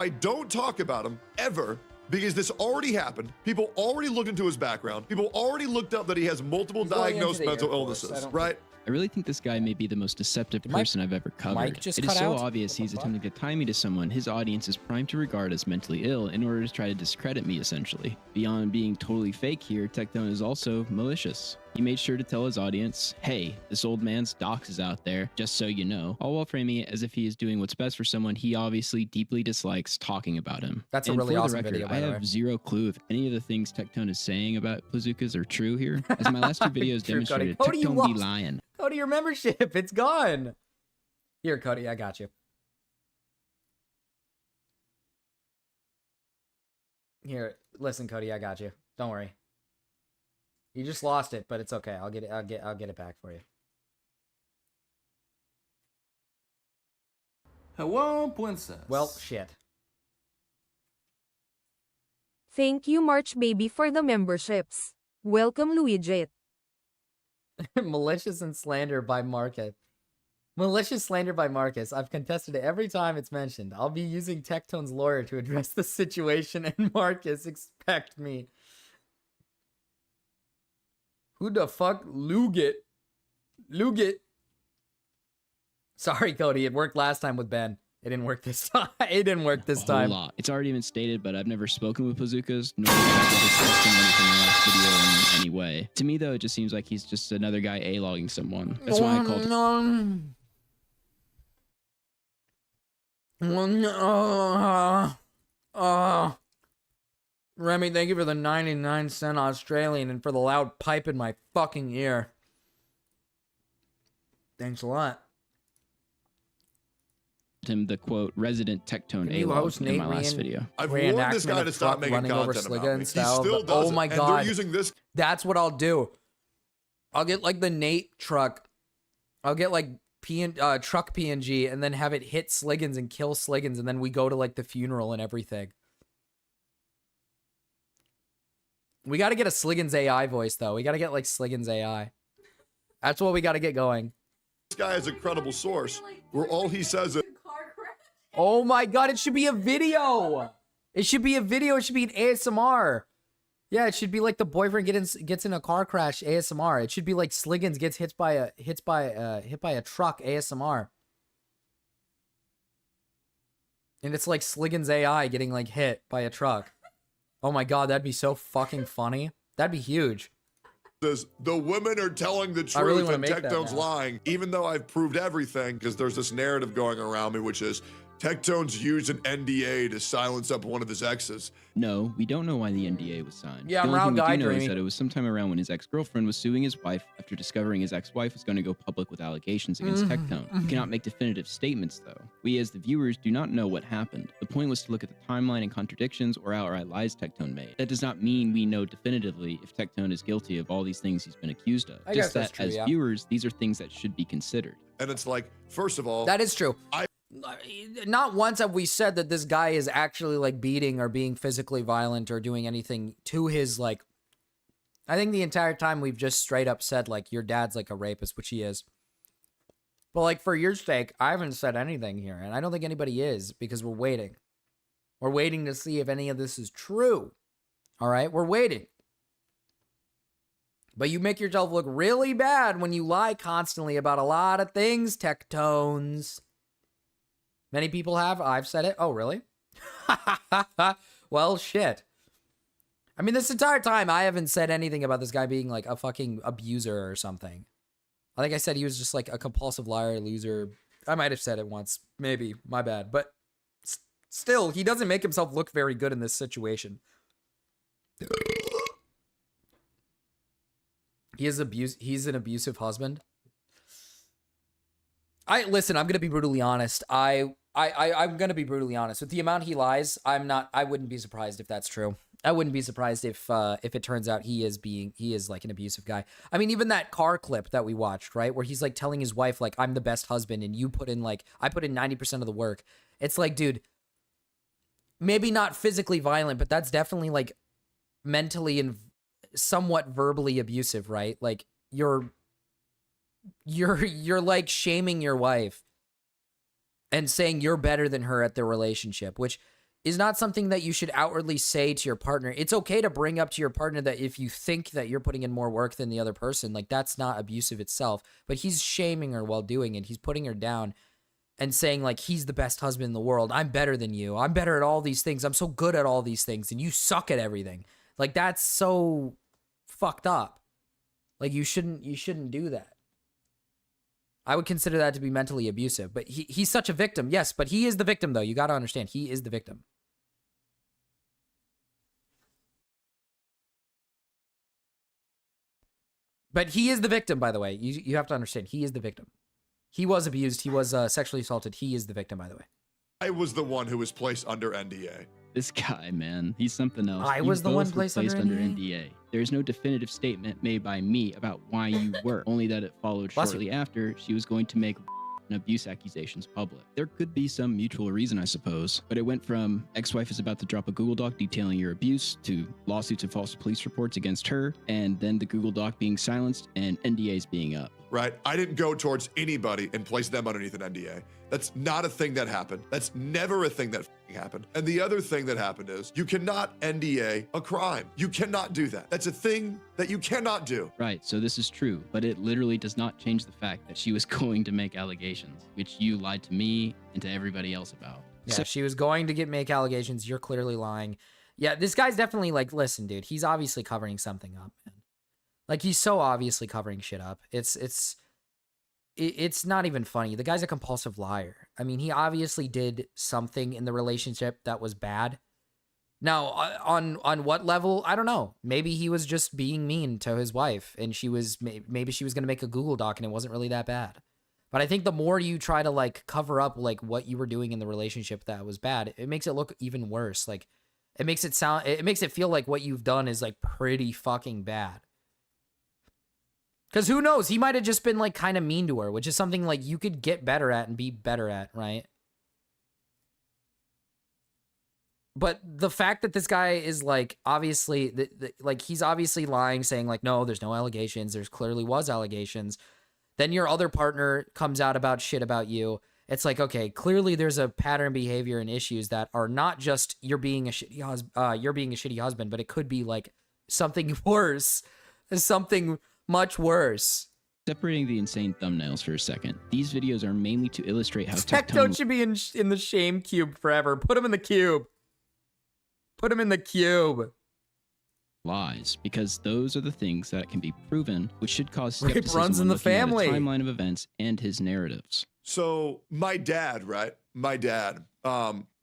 I don't talk about him ever, because this already happened. People already looked into his background. People already looked up that he has multiple diagnosed mental illnesses, right? I really think this guy may be the most deceptive person I've ever covered. It is so obvious he's attempting to tie me to someone his audience is primed to regard as mentally ill in order to try to discredit me, essentially. Beyond being totally fake here, Tectone is also malicious. He made sure to tell his audience, hey, this old man's dox is out there, just so you know, all while framing it as if he is doing what's best for someone he obviously deeply dislikes talking about him. That's a really awesome video, by I the way. have zero clue if any of the things Tectone is saying about Plazookas are true here, as my last two videos demonstrated, Tectone be lying. Cody, your membership, it's gone. Here, Cody, I got you. Here, listen, Cody, I got you. Don't worry. You just lost it, but it's okay. I'll get it back for you. Hello, princess. Well, shit. Thank you, March Baby, for the memberships. Welcome, Luigi. Malicious and slander by Marcus. Malicious slander by Marcus. I've contested it every time it's mentioned. I'll be using Tectone's lawyer to address the situation, and Marcus, expect me. Who the fuck? Luget. Sorry, Cody. It worked last time with Ben. It didn't work this time. It didn't work this time. Lot. It's already been stated, but I've never spoken with Plazookas, nor have I discussed him anything in the last video in any way. To me, though, it just seems like he's just another guy A-logging someone. That's why I called him. Remy, thank you for the 99-cent Australian and for the loud pipe in my fucking ear. Thanks a lot. him the quote resident Tectone A-log in my last video. I've warned this guy to stop making content about me. He still does Oh my and god, they're using this. That's what I'll do. I'll get like the Nate truck. I'll get like truck PNG and then have it hit Sliggins and kill Sliggins, and then we go to like the funeral and everything. We got to get a Sliggins AI voice though. We got to get like Sliggins AI. That's what we got to get going. This guy is a credible source where all he says is, oh my god, it should be a video. It should be a video. It should be an ASMR. Yeah, it should be like the boyfriend gets in a car crash ASMR. It should be like Sliggins gets hit by a truck ASMR. And it's like Sliggins AI getting like hit by a truck. Oh my god, that'd be so fucking funny. That'd be huge. says, the women are telling the I really truth wanna and make that Tectone's now. lying, even though I've proved everything, because there's this narrative going around me, which is Tectone's used an NDA to silence up one of his exes. No, we don't know why the NDA was signed. Yeah, I'm the only round thing we guy do know is dreaming. that it was sometime around when his ex-girlfriend was suing his wife after discovering his ex-wife was going to go public with allegations against Tectone. We cannot make definitive statements, though. We, as the viewers, do not know what happened. The point was to look at the timeline and contradictions or outright lies Tectone made. That does not mean we know definitively if Tectone is guilty of all these things he's been accused of. I guess Just that's that, true, as yeah. viewers, these are things that should be considered. And it's like, first of all, That is true. Not once have we said that this guy is actually like beating or being physically violent or doing anything to his like. I think the entire time we've just straight up said like your dad's like a rapist, which he is. But like for your sake, I haven't said anything here, and I don't think anybody is because we're waiting. We're waiting to see if any of this is true. All right, we're waiting. But you make yourself look really bad when you lie constantly about a lot of things, Tectones. Many people have. I've said it. Oh, really? Well, shit. I mean, this entire time, I haven't said anything about this guy being like a fucking abuser or something. I think I said he was just like a compulsive liar, loser. I might have said it once. Maybe. My bad. But still, he doesn't make himself look very good in this situation. He's an abusive husband. Listen, I'm gonna be brutally honest. I'm gonna be brutally honest. With the amount he lies, I wouldn't be surprised if that's true. I wouldn't be surprised if it turns out he is like an abusive guy. I mean, even that car clip that we watched, right? Where he's like telling his wife, like, I'm the best husband, and you put in like, I put in 90% of the work. It's like, dude, maybe not physically violent, but that's definitely like mentally and somewhat verbally abusive, right? Like you're like shaming your wife and saying you're better than her at their relationship, which is not something that you should outwardly say to your partner. It's okay to bring up to your partner that if you think that you're putting in more work than the other person, like that's not abusive itself, but he's shaming her while doing it. He's putting her down and saying like, he's the best husband in the world. I'm better than you. I'm better at all these things. I'm so good at all these things and you suck at everything. Like that's so fucked up. Like you shouldn't do that. I would consider that to be mentally abusive, but he's such a victim. Yes, but he is the victim though. You got to understand, he is the victim. But he is the victim, by the way. You have to understand, he is the victim. He was abused. He was sexually assaulted. He is the victim, by the way. I was the one who was placed under NDA. This guy, man, he's something else. I You was the one both were placed under NDA. There is no definitive statement made by me about why you were, only that it followed Bless shortly after she was going to make and abuse accusations public. There could be some mutual reason, I suppose, but it went from ex-wife is about to drop a Google Doc detailing your abuse to lawsuits and false police reports against her, and then the Google Doc being silenced and NDAs being up. Right? I didn't go towards anybody and place them underneath an NDA. That's not a thing that happened. That's never a thing that happened. And the other thing that happened is you cannot NDA a crime. You cannot do that. That's a thing that you cannot do. Right, so this is true, but it literally does not change the fact that she was going to make allegations, which you lied to me and to everybody else about. Yeah, she was going to make allegations. You're clearly lying. Yeah, this guy's definitely like, listen, dude, he's obviously covering something up, man. Like, he's so obviously covering shit up. It's not even funny. The guy's a compulsive liar. I mean, he obviously did something in the relationship that was bad. Now, on what level? I don't know. Maybe he was just being mean to his wife, and maybe she was going to make a Google Doc, and it wasn't really that bad. But I think the more you try to like cover up like what you were doing in the relationship that was bad, it makes it look even worse. Like it makes it feel like what you've done is like pretty fucking bad. Because who knows? He might have just been like kind of mean to her, which is something like you could get better at and be better at, right? But the fact that this guy is like obviously like he's obviously lying, saying like, no, there's no allegations. There's clearly was allegations. Then your other partner comes out about shit about you. It's like, okay, clearly there's a pattern behavior and issues that are not just you're being a shitty husband, but it could be like something worse, something much worse. Separating the insane thumbnails for a second, these videos are mainly to illustrate how Tectone should be in the shame cube forever. Put him in the cube. Put him in the cube. Lies, because those are the things that can be proven, which should cause Rape skepticism runs in when the looking at a family. timeline of events and his narratives. So my dad, right? My dad.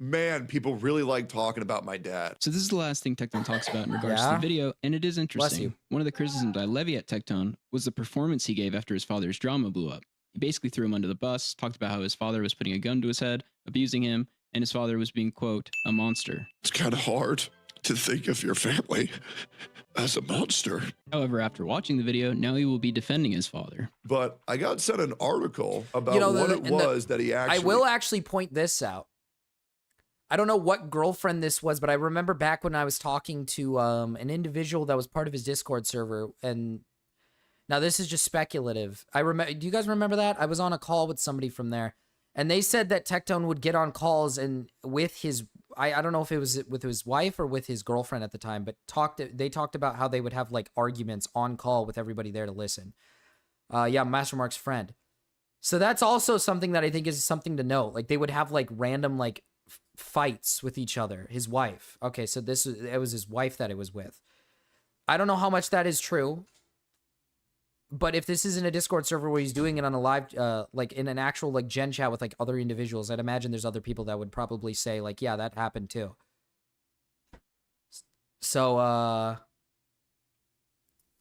Man, people really like talking about my dad. So this is the last thing Tectone talks about in regards to the video, and it is interesting. One of the criticisms I levy at Tectone was the performance he gave after his father's drama blew up. He basically threw him under the bus, talked about how his father was putting a gun to his head, abusing him, and his father was being, quote, a monster. It's kind of hard to think of your family as a monster. However, after watching the video, now he will be defending his father. But I got sent an article about what it was that he actually... I will actually point this out. I don't know what girlfriend this was, but I remember back when I was talking to an individual that was part of his Discord server, and now this is just speculative. Do you guys remember that? I was on a call with somebody from there, and they said that Tectone would get on calls and with his... I don't know if it was with his wife or with his girlfriend at the time, but they talked about how they would have like arguments on call with everybody there to listen. Yeah, Master Mark's friend. So that's also something that I think is something to note. Like they would have like random like fights with each other. His wife. Okay, so it was his wife that it was with. I don't know how much that is true. But if this is in a Discord server where he's doing it on a live, like in an actual like gen chat with like other individuals, I'd imagine there's other people that would probably say like, yeah, that happened too. So, I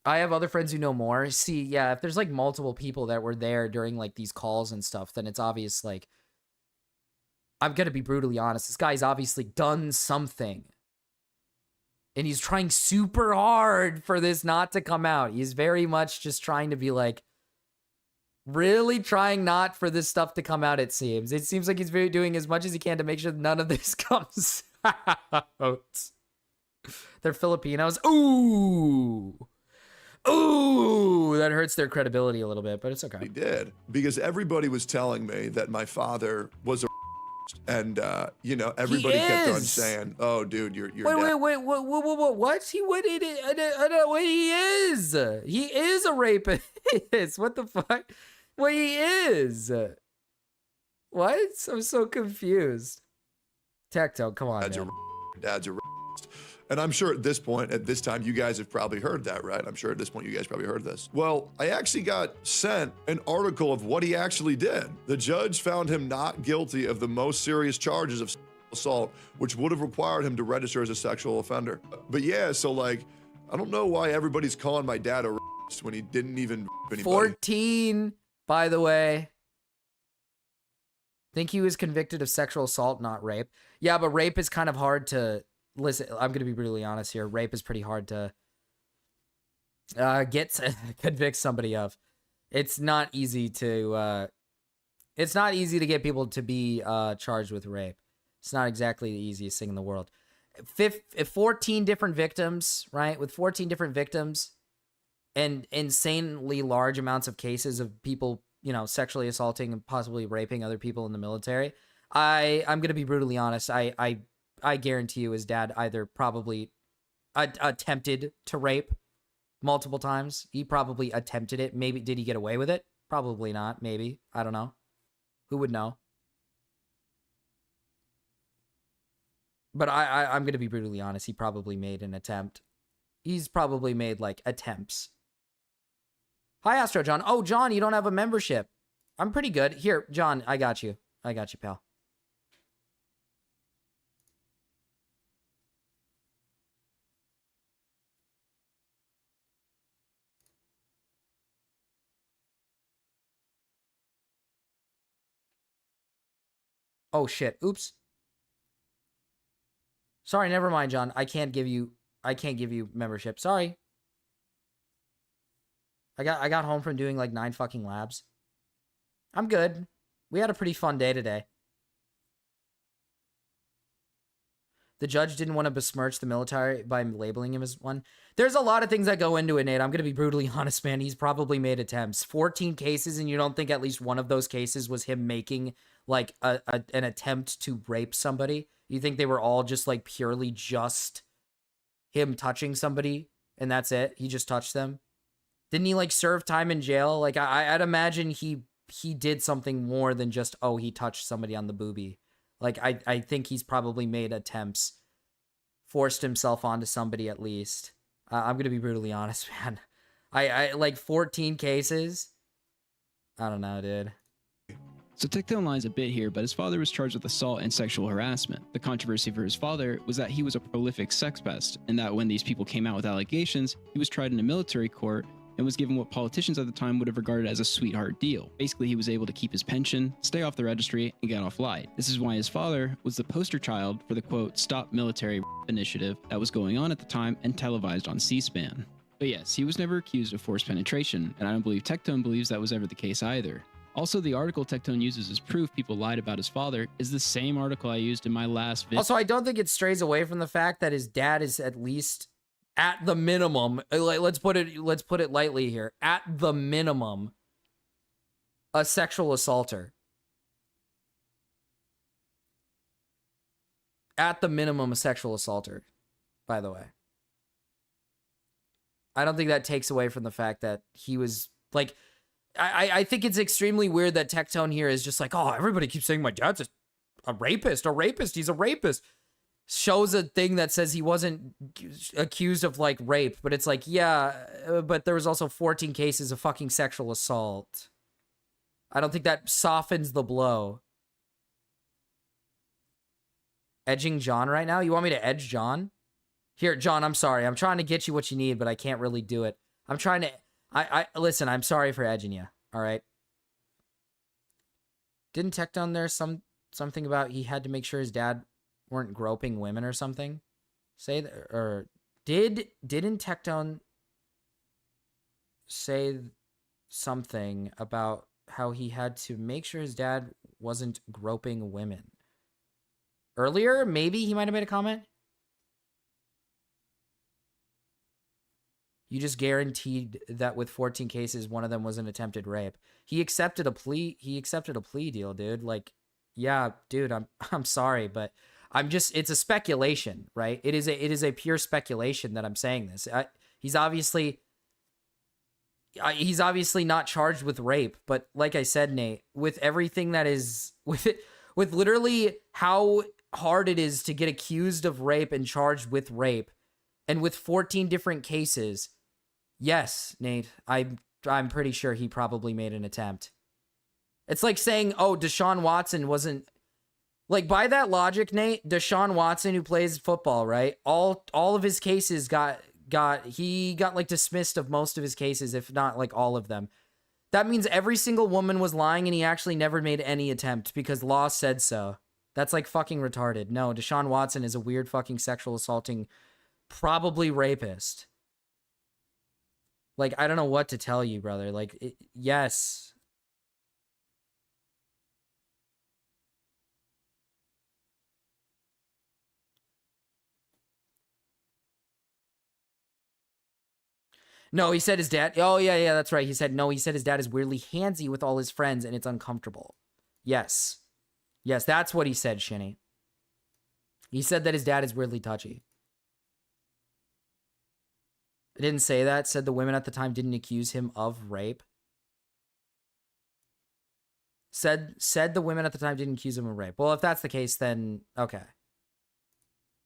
have other friends who know more. See, yeah, if there's like multiple people that were there during like these calls and stuff, then it's obvious like, I'm going to be brutally honest. This guy's obviously done something. And he's trying super hard for this not to come out. He's very much just trying to be like, really trying not for this stuff to come out, it seems. It seems like he's doing as much as he can to make sure none of this comes out. They're Filipinos. Ooh. Ooh, that hurts their credibility a little bit, but it's okay. He did. Because everybody was telling me that my father was a and you know, everybody kept on saying, "Oh, dude, you're wait, what? He is a rapist. What the fuck? Wait, he is. What? I'm so confused. Tectone, come on, man. Dad's a and I'm sure at this point, at this time, you guys have probably heard that, right? I'm sure at this point you guys probably heard this. Well, I actually got sent an article of what he actually did. The judge found him not guilty of the most serious charges of assault, which would have required him to register as a sexual offender. But yeah, so like, I don't know why everybody's calling my dad a when he didn't even anybody. 14, by the way. Think he was convicted of sexual assault, not rape. Yeah, but rape is kind of hard to... Listen, I'm going to be brutally honest here. Rape is pretty hard to convict somebody of. It's not easy to get people to be charged with rape. It's not exactly the easiest thing in the world. 14 different victims, right? With 14 different victims and insanely large amounts of cases of people, you know, sexually assaulting and possibly raping other people in the military. I'm going to be brutally honest. I guarantee you his dad either probably attempted to rape multiple times. He probably attempted it. Maybe, did he get away with it? Probably not. Maybe. I don't know. Who would know? But I'm going to be brutally honest. He probably made an attempt. He's probably made, like, attempts. Hi, Astro John. Oh, John, you don't have a membership. I'm pretty good. Here, John, I got you. I got you, pal. Oh shit. Oops. Sorry, never mind, John. I can't give you membership. Sorry. I got home from doing like 9 fucking labs. I'm good. We had a pretty fun day today. The judge didn't want to besmirch the military by labeling him as one. There's a lot of things that go into it, Nate. I'm going to be brutally honest, man. He's probably made attempts. 14 cases, and you don't think at least one of those cases was him making, like, an attempt to rape somebody? You think they were all just, like, purely just him touching somebody, and that's it? He just touched them? Didn't he, like, serve time in jail? Like, I'd imagine he did something more than just, oh, he touched somebody on the boobie. Like, I think he's probably made attempts, forced himself onto somebody at least. I'm going to be brutally honest, man. I like 14 cases. I don't know, dude. So Tectone lies a bit here, but his father was charged with assault and sexual harassment. The controversy for his father was that he was a prolific sex pest, and that when these people came out with allegations, he was tried in a military court and was given what politicians at the time would have regarded as a sweetheart deal. Basically, he was able to keep his pension, stay off the registry, and get off light. This is why his father was the poster child for the quote, Stop Military initiative that was going on at the time and televised on C-SPAN. But yes, he was never accused of forced penetration, and I don't believe Tectone believes that was ever the case either. Also, the article Tectone uses as proof people lied about his father is the same article I used in my last video. Also, I don't think it strays away from the fact that his dad is at least, at the minimum, let's put it lightly here, at the minimum, a sexual assaulter. At the minimum, a sexual assaulter, by the way. I don't think that takes away from the fact that he was, like, I think it's extremely weird that Tectone here is just like, oh, everybody keeps saying my dad's a rapist, he's a rapist. Shows a thing that says he wasn't accused of, like, rape, but it's like, yeah, but there was also 14 cases of fucking sexual assault. I don't think that softens the blow. Edging John right now? You want me to edge John? Here, John, I'm sorry. I'm trying to get you what you need, but I can't really do it. I'm trying to... listen, I'm sorry for edging you, all right? Didn't Tectone there something about he had to make sure his dad weren't groping women or something? Say that, or didn't Tectone say something about how he had to make sure his dad wasn't groping women? Earlier, maybe he might have made a comment. You just guaranteed that with 14 cases, one of them was an attempted rape. He accepted a plea. He accepted a plea deal, dude. Like, yeah, dude, I'm sorry, but it's a speculation, right? It is a pure speculation that I'm saying this. He's obviously not charged with rape, but like I said, Nate, with everything that is with literally how hard it is to get accused of rape and charged with rape, and with 14 different cases, yes, Nate, I'm pretty sure he probably made an attempt. It's like saying, oh, Deshaun Watson wasn't... Like, by that logic, Nate, Deshaun Watson, who plays football, right? All of his cases got like dismissed of most of his cases, if not like all of them. That means every single woman was lying and he actually never made any attempt because law said so. That's like fucking retarded. No, Deshaun Watson is a weird fucking sexual assaulting, probably rapist. Like, I don't know what to tell you, brother. Like, yes. No, he said his dad... Oh, yeah, that's right. He said his dad is weirdly handsy with all his friends and it's uncomfortable. Yes. Yes, that's what he said, Shinny. He said that his dad is weirdly touchy. It didn't say that. Said the women at the time didn't accuse him of rape. Said the women at the time didn't accuse him of rape. Well, if that's the case, then okay.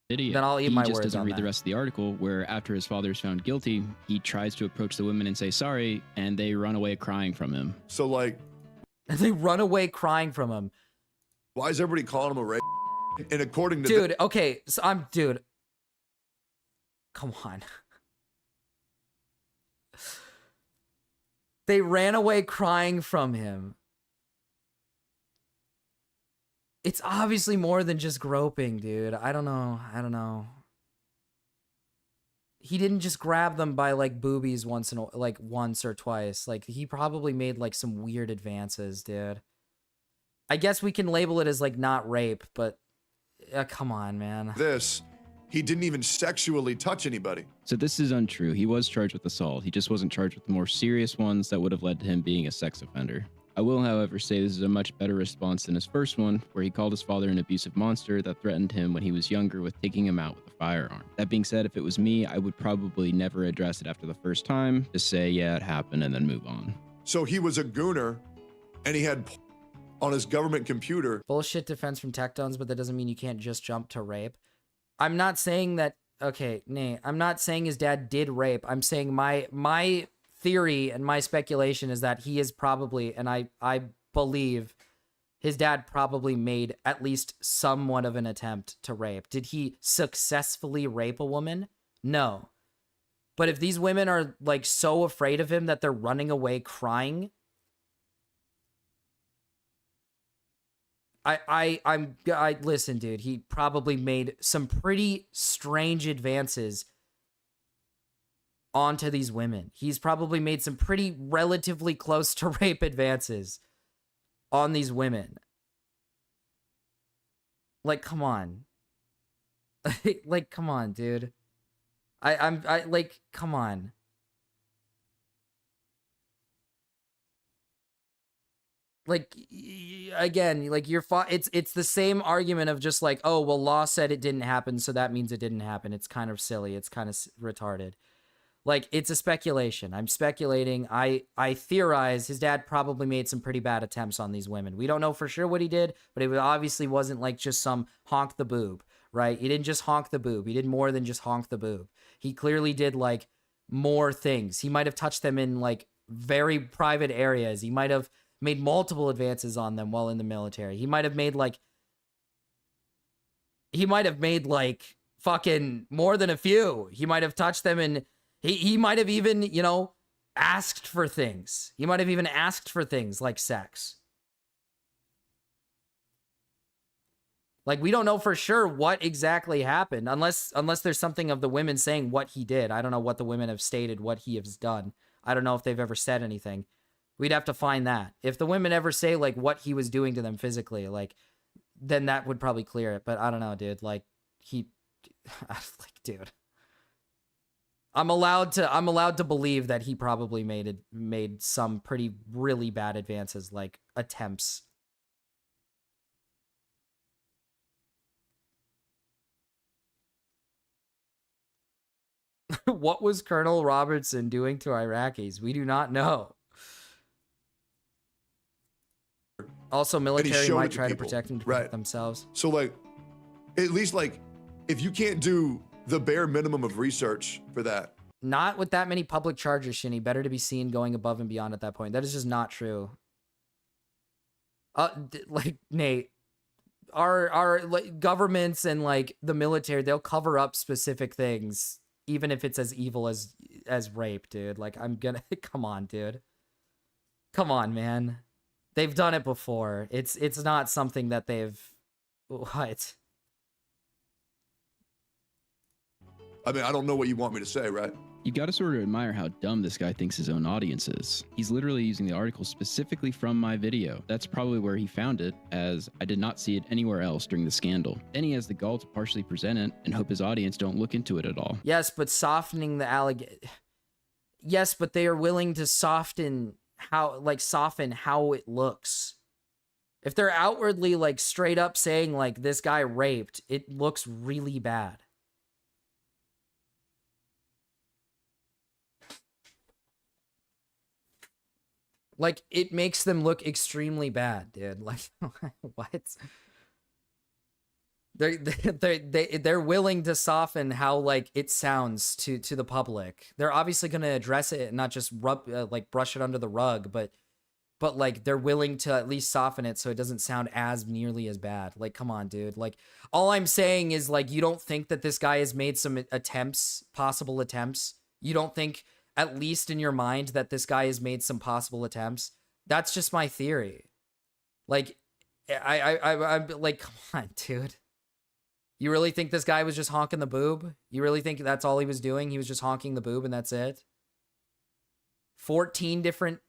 Idiot. Then I'll eat my words. He just doesn't on read that. the rest of the article, where after his father is found guilty, he tries to approach the women and say sorry, and they run away crying from him. So, like... They run away crying from him. Why is everybody calling him a rape? And according to... Dude, okay, so Dude. Come on. They ran away crying from him. It's obviously more than just groping, dude. I don't know. He didn't just grab them by like boobies once or twice. Like he probably made like some weird advances, dude. I guess we can label it as like not rape, but come on, man. He didn't even sexually touch anybody. So this is untrue. He was charged with assault. He just wasn't charged with the more serious ones that would have led to him being a sex offender. I will, however, say this is a much better response than his first one, where he called his father an abusive monster that threatened him when he was younger with taking him out with a firearm. That being said, if it was me, I would probably never address it after the first time. Just say, yeah, it happened, and then move on. So he was a gooner, and he had on his government computer. Bullshit defense from Tectones, but that doesn't mean you can't just jump to rape. I'm not saying that, okay, Nate, I'm not saying his dad did rape. I'm saying my theory and my speculation is that he is probably, and I believe his dad probably made at least somewhat of an attempt to rape. Did he successfully rape a woman? No. But if these women are like so afraid of him that they're running away crying, I listen, dude, he probably made some pretty strange advances onto these women. He's probably made some pretty relatively close to rape advances on these women. Like, come on. Like, come on, dude. I like, come on. Like, again, like it's the same argument of just like, oh, well, law said it didn't happen, so that means it didn't happen. It's kind of silly. It's kind of retarded. Like, it's a speculation. I'm speculating. I theorize his dad probably made some pretty bad attempts on these women. We don't know for sure what he did, but it obviously wasn't like just some honk the boob, right? He didn't just honk the boob. He did more than just honk the boob. He clearly did like more things. He might have touched them in like very private areas. He might have made multiple advances on them while in the military. He might have made like fucking more than a few. He might have touched them and he might have even, you know, asked for things. He might have even asked for things like sex. Like, we don't know for sure what exactly happened unless there's something of the women saying what he did. I don't know what the women have stated, what he has done. I don't know if they've ever said anything. We'd have to find that. If the women ever say, like, what he was doing to them physically, like, then that would probably clear it. But I don't know, dude. Like, like, dude. I'm allowed to believe that he probably made some pretty really bad advances, like attempts. What was Colonel Robertson doing to Iraqis? We do not know. Also, military might try to protect them to protect themselves. So, like, at least, like, if you can't do the bare minimum of research for that. Not with that many public charges, Shinny. Better to be seen going above and beyond at that point. That is just not true. Like, Nate, our like, governments and, like, the military, they'll cover up specific things, even if it's as evil as rape, dude. Like, I'm gonna... Come on, dude. Come on, man. They've done it before. It's not something that they've... What? I mean, I don't know what you want me to say, right? You gotta sort of admire how dumb this guy thinks his own audience is. He's literally using the article specifically from my video. That's probably where he found it, as I did not see it anywhere else during the scandal. Then he has the gall to partially present it and hope his audience don't look into it at all. Yes, but softening the Yes, but they are willing to soften how it looks. If they're outwardly, like, straight up saying, like, this guy raped, it looks really bad. Like, it makes them look extremely bad, dude. Like, what? They're willing to soften how, like, it sounds to the public. They're obviously going to address it and not just brush it under the rug, but like, they're willing to at least soften it so it doesn't sound as nearly as bad. Like, come on, dude. Like, all I'm saying is, like, you don't think that this guy has made some possible attempts? You don't think, at least in your mind, that this guy has made some possible attempts? That's just my theory. Like, I'm like, come on, dude. You really think this guy was just honking the boob? You really think that's all he was doing? He was just honking the boob and that's it? 14 different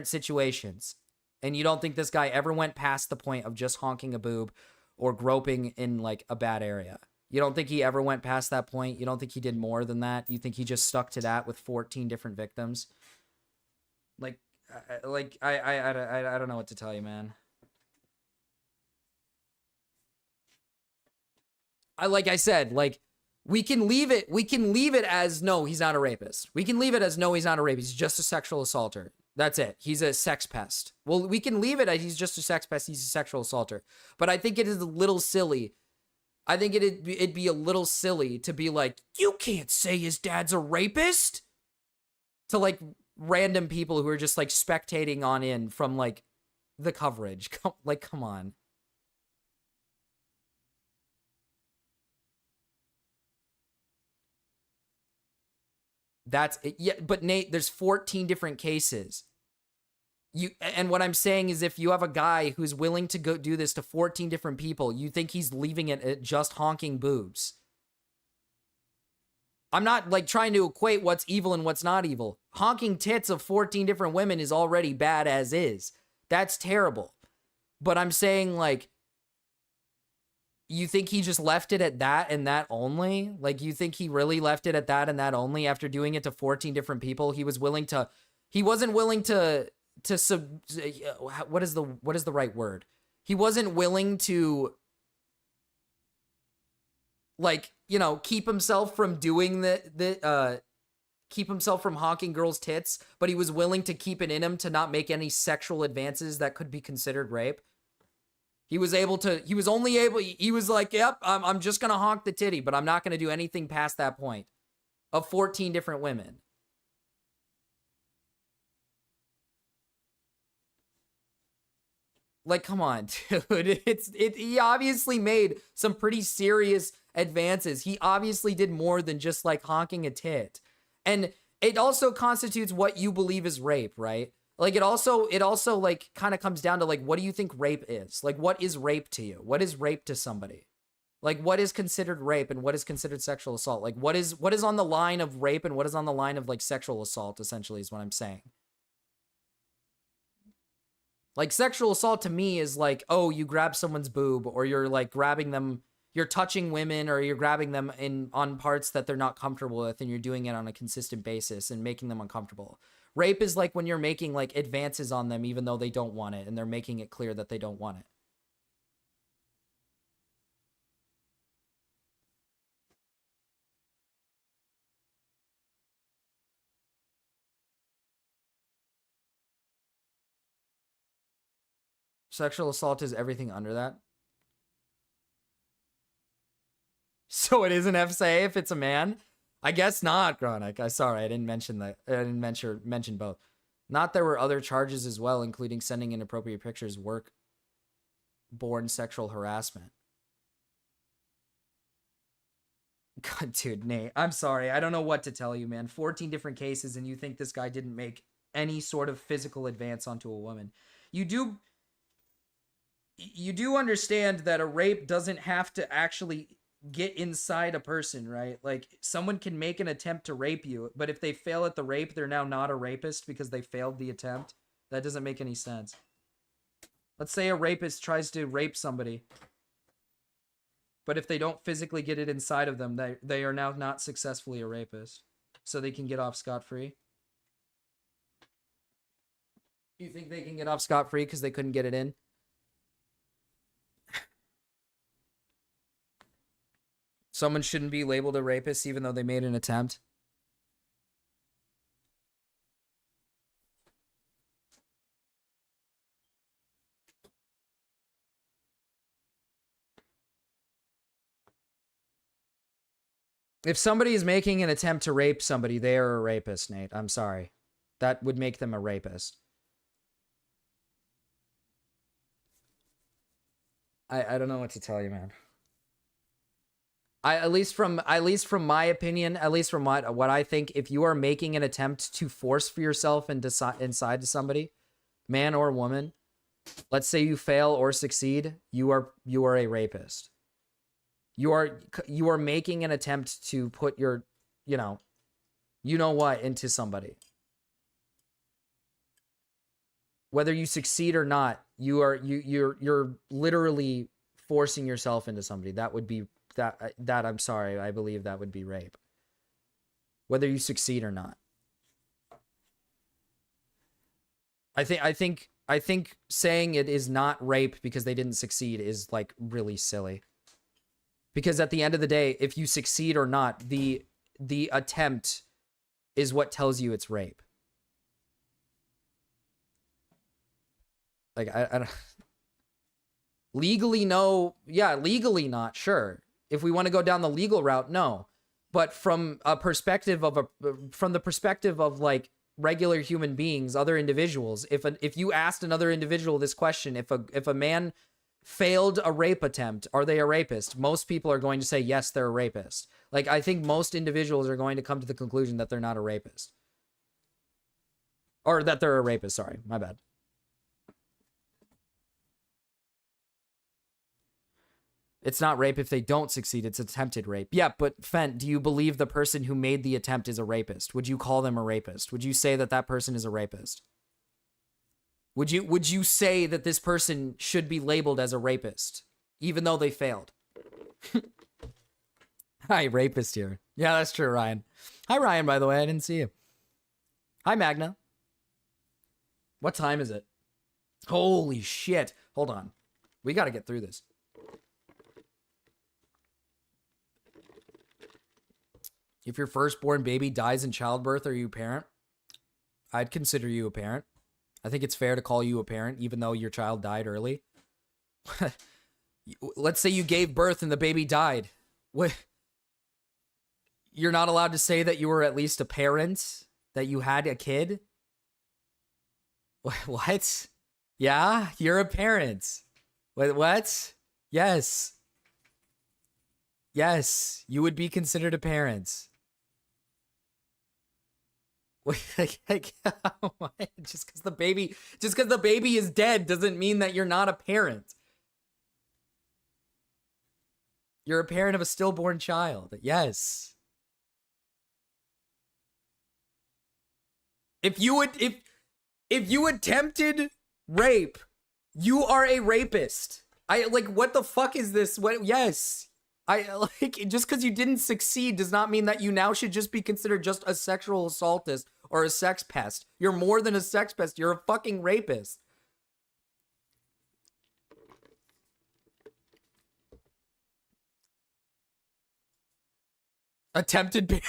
situations. And you don't think this guy ever went past the point of just honking a boob or groping in like a bad area? You don't think he ever went past that point? You don't think he did more than that? You think he just stuck to that with 14 different victims? Like I don't know what to tell you, man. Like I said, like we can leave it as no, he's not a rapist. We can leave it as no, he's not a rapist. He's just a sexual assaulter. That's it. He's a sex pest. Well, we can leave it as he's just a sex pest. He's a sexual assaulter. But I think it is a little silly. I think it'd be a little silly to be like, you can't say his dad's a rapist to like random people who are just like spectating on in from like the coverage. Come on. That's it. Yeah, but Nate, there's 14 different cases. And what I'm saying is if you have a guy who's willing to go do this to 14 different people, you think he's leaving it at just honking boobs. I'm not like trying to equate what's evil and what's not evil. Honking tits of 14 different women is already bad as is. That's terrible. But I'm saying like, you think he just left it at that and that only? Like, you think he really left it at that and that only after doing it to 14 different people? He wasn't willing to what is the right word? He wasn't willing to like, you know, keep himself from doing keep himself from honking girls' tits, but he was willing to keep it in him to not make any sexual advances that could be considered rape. He was like, yep, I'm just going to honk the titty, but I'm not going to do anything past that point of 14 different women. Like, come on, dude. He obviously made some pretty serious advances. He obviously did more than just like honking a tit. And it also constitutes what you believe is rape, right? Like, it also like kind of comes down to like, what do you think rape is? Like, what is rape to you? What is rape to somebody? Like, what is considered rape and what is considered sexual assault? Like, what is on the line of rape and what is on the line of like sexual assault, essentially, is what I'm saying. Like, sexual assault to me is like, oh, you grab someone's boob, or you're like grabbing them, you're touching women, or you're grabbing them on parts that they're not comfortable with, and you're doing it on a consistent basis and making them uncomfortable. Rape is like when you're making like advances on them even though they don't want it, and they're making it clear that they don't want it. Sexual assault is everything under that. So it is an FSA if it's a man? I guess not, Chronic. I didn't mention that. I didn't mention both. Not there were other charges as well, including sending inappropriate pictures, work-borne sexual harassment. God, dude, Nate, I'm sorry. I don't know what to tell you, man. 14 different cases, and you think this guy didn't make any sort of physical advance onto a woman. You do understand that a rape doesn't have to actually get inside a person, right? Like, someone can make an attempt to rape you, but if they fail at the rape, they're now not a rapist because they failed the attempt. That doesn't make any sense. Let's say a rapist tries to rape somebody, but if they don't physically get it inside of them, they are now not successfully a rapist, so they can get off scot-free. You think they can get off scot-free because they couldn't get it in? Someone shouldn't be labeled a rapist even though they made an attempt. If somebody is making an attempt to rape somebody, they are a rapist, Nate. I'm sorry. That would make them a rapist. I don't know what to tell you, man. At least from my opinion, at least from what I think, if you are making an attempt to force for yourself inside to somebody, man or woman, let's say you fail or succeed, you are a rapist. You are making an attempt to put your, you know what into somebody. Whether you succeed or not, you're literally forcing yourself into somebody. That would be that I'm sorry, I believe that would be rape. Whether you succeed or not. I think saying it is not rape because they didn't succeed is like really silly. Because at the end of the day, if you succeed or not, the attempt is what tells you it's rape. Like I don't legally no, yeah, legally not, sure. If we want to go down the legal route, no. But from a perspective of from the perspective of like regular human beings, other individuals, if you asked another individual this question, if a man failed a rape attempt, are they a rapist? Most people are going to say yes, they're a rapist. Like I think most individuals are going to come to the conclusion that they're not a rapist. Or that they're a rapist, sorry, my bad. It's not rape if they don't succeed. It's attempted rape. Yeah, but Fent, do you believe the person who made the attempt is a rapist? Would you call them a rapist? Would you say that that person is a rapist? Would you say that this person should be labeled as a rapist, even though they failed? Hi, rapist here. Yeah, that's true, Ryan. Hi, Ryan, by the way. I didn't see you. Hi, Magna. What time is it? Holy shit. Hold on. We got to get through this. If your firstborn baby dies in childbirth, are you a parent? I'd consider you a parent. I think it's fair to call you a parent, even though your child died early. Let's say you gave birth and the baby died. What? You're not allowed to say that you were at least a parent? That you had a kid? What? Yeah, you're a parent. What? Yes. Yes, you would be considered a parent. Just because the baby is dead doesn't mean that you're not a parent. You're a parent of a stillborn child. Yes. If you attempted rape, you are a rapist. What the fuck is this? Yes. Just because you didn't succeed does not mean that you now should just be considered just a sexual assaultist or a sex pest. You're more than a sex pest. You're a fucking rapist. Attempted.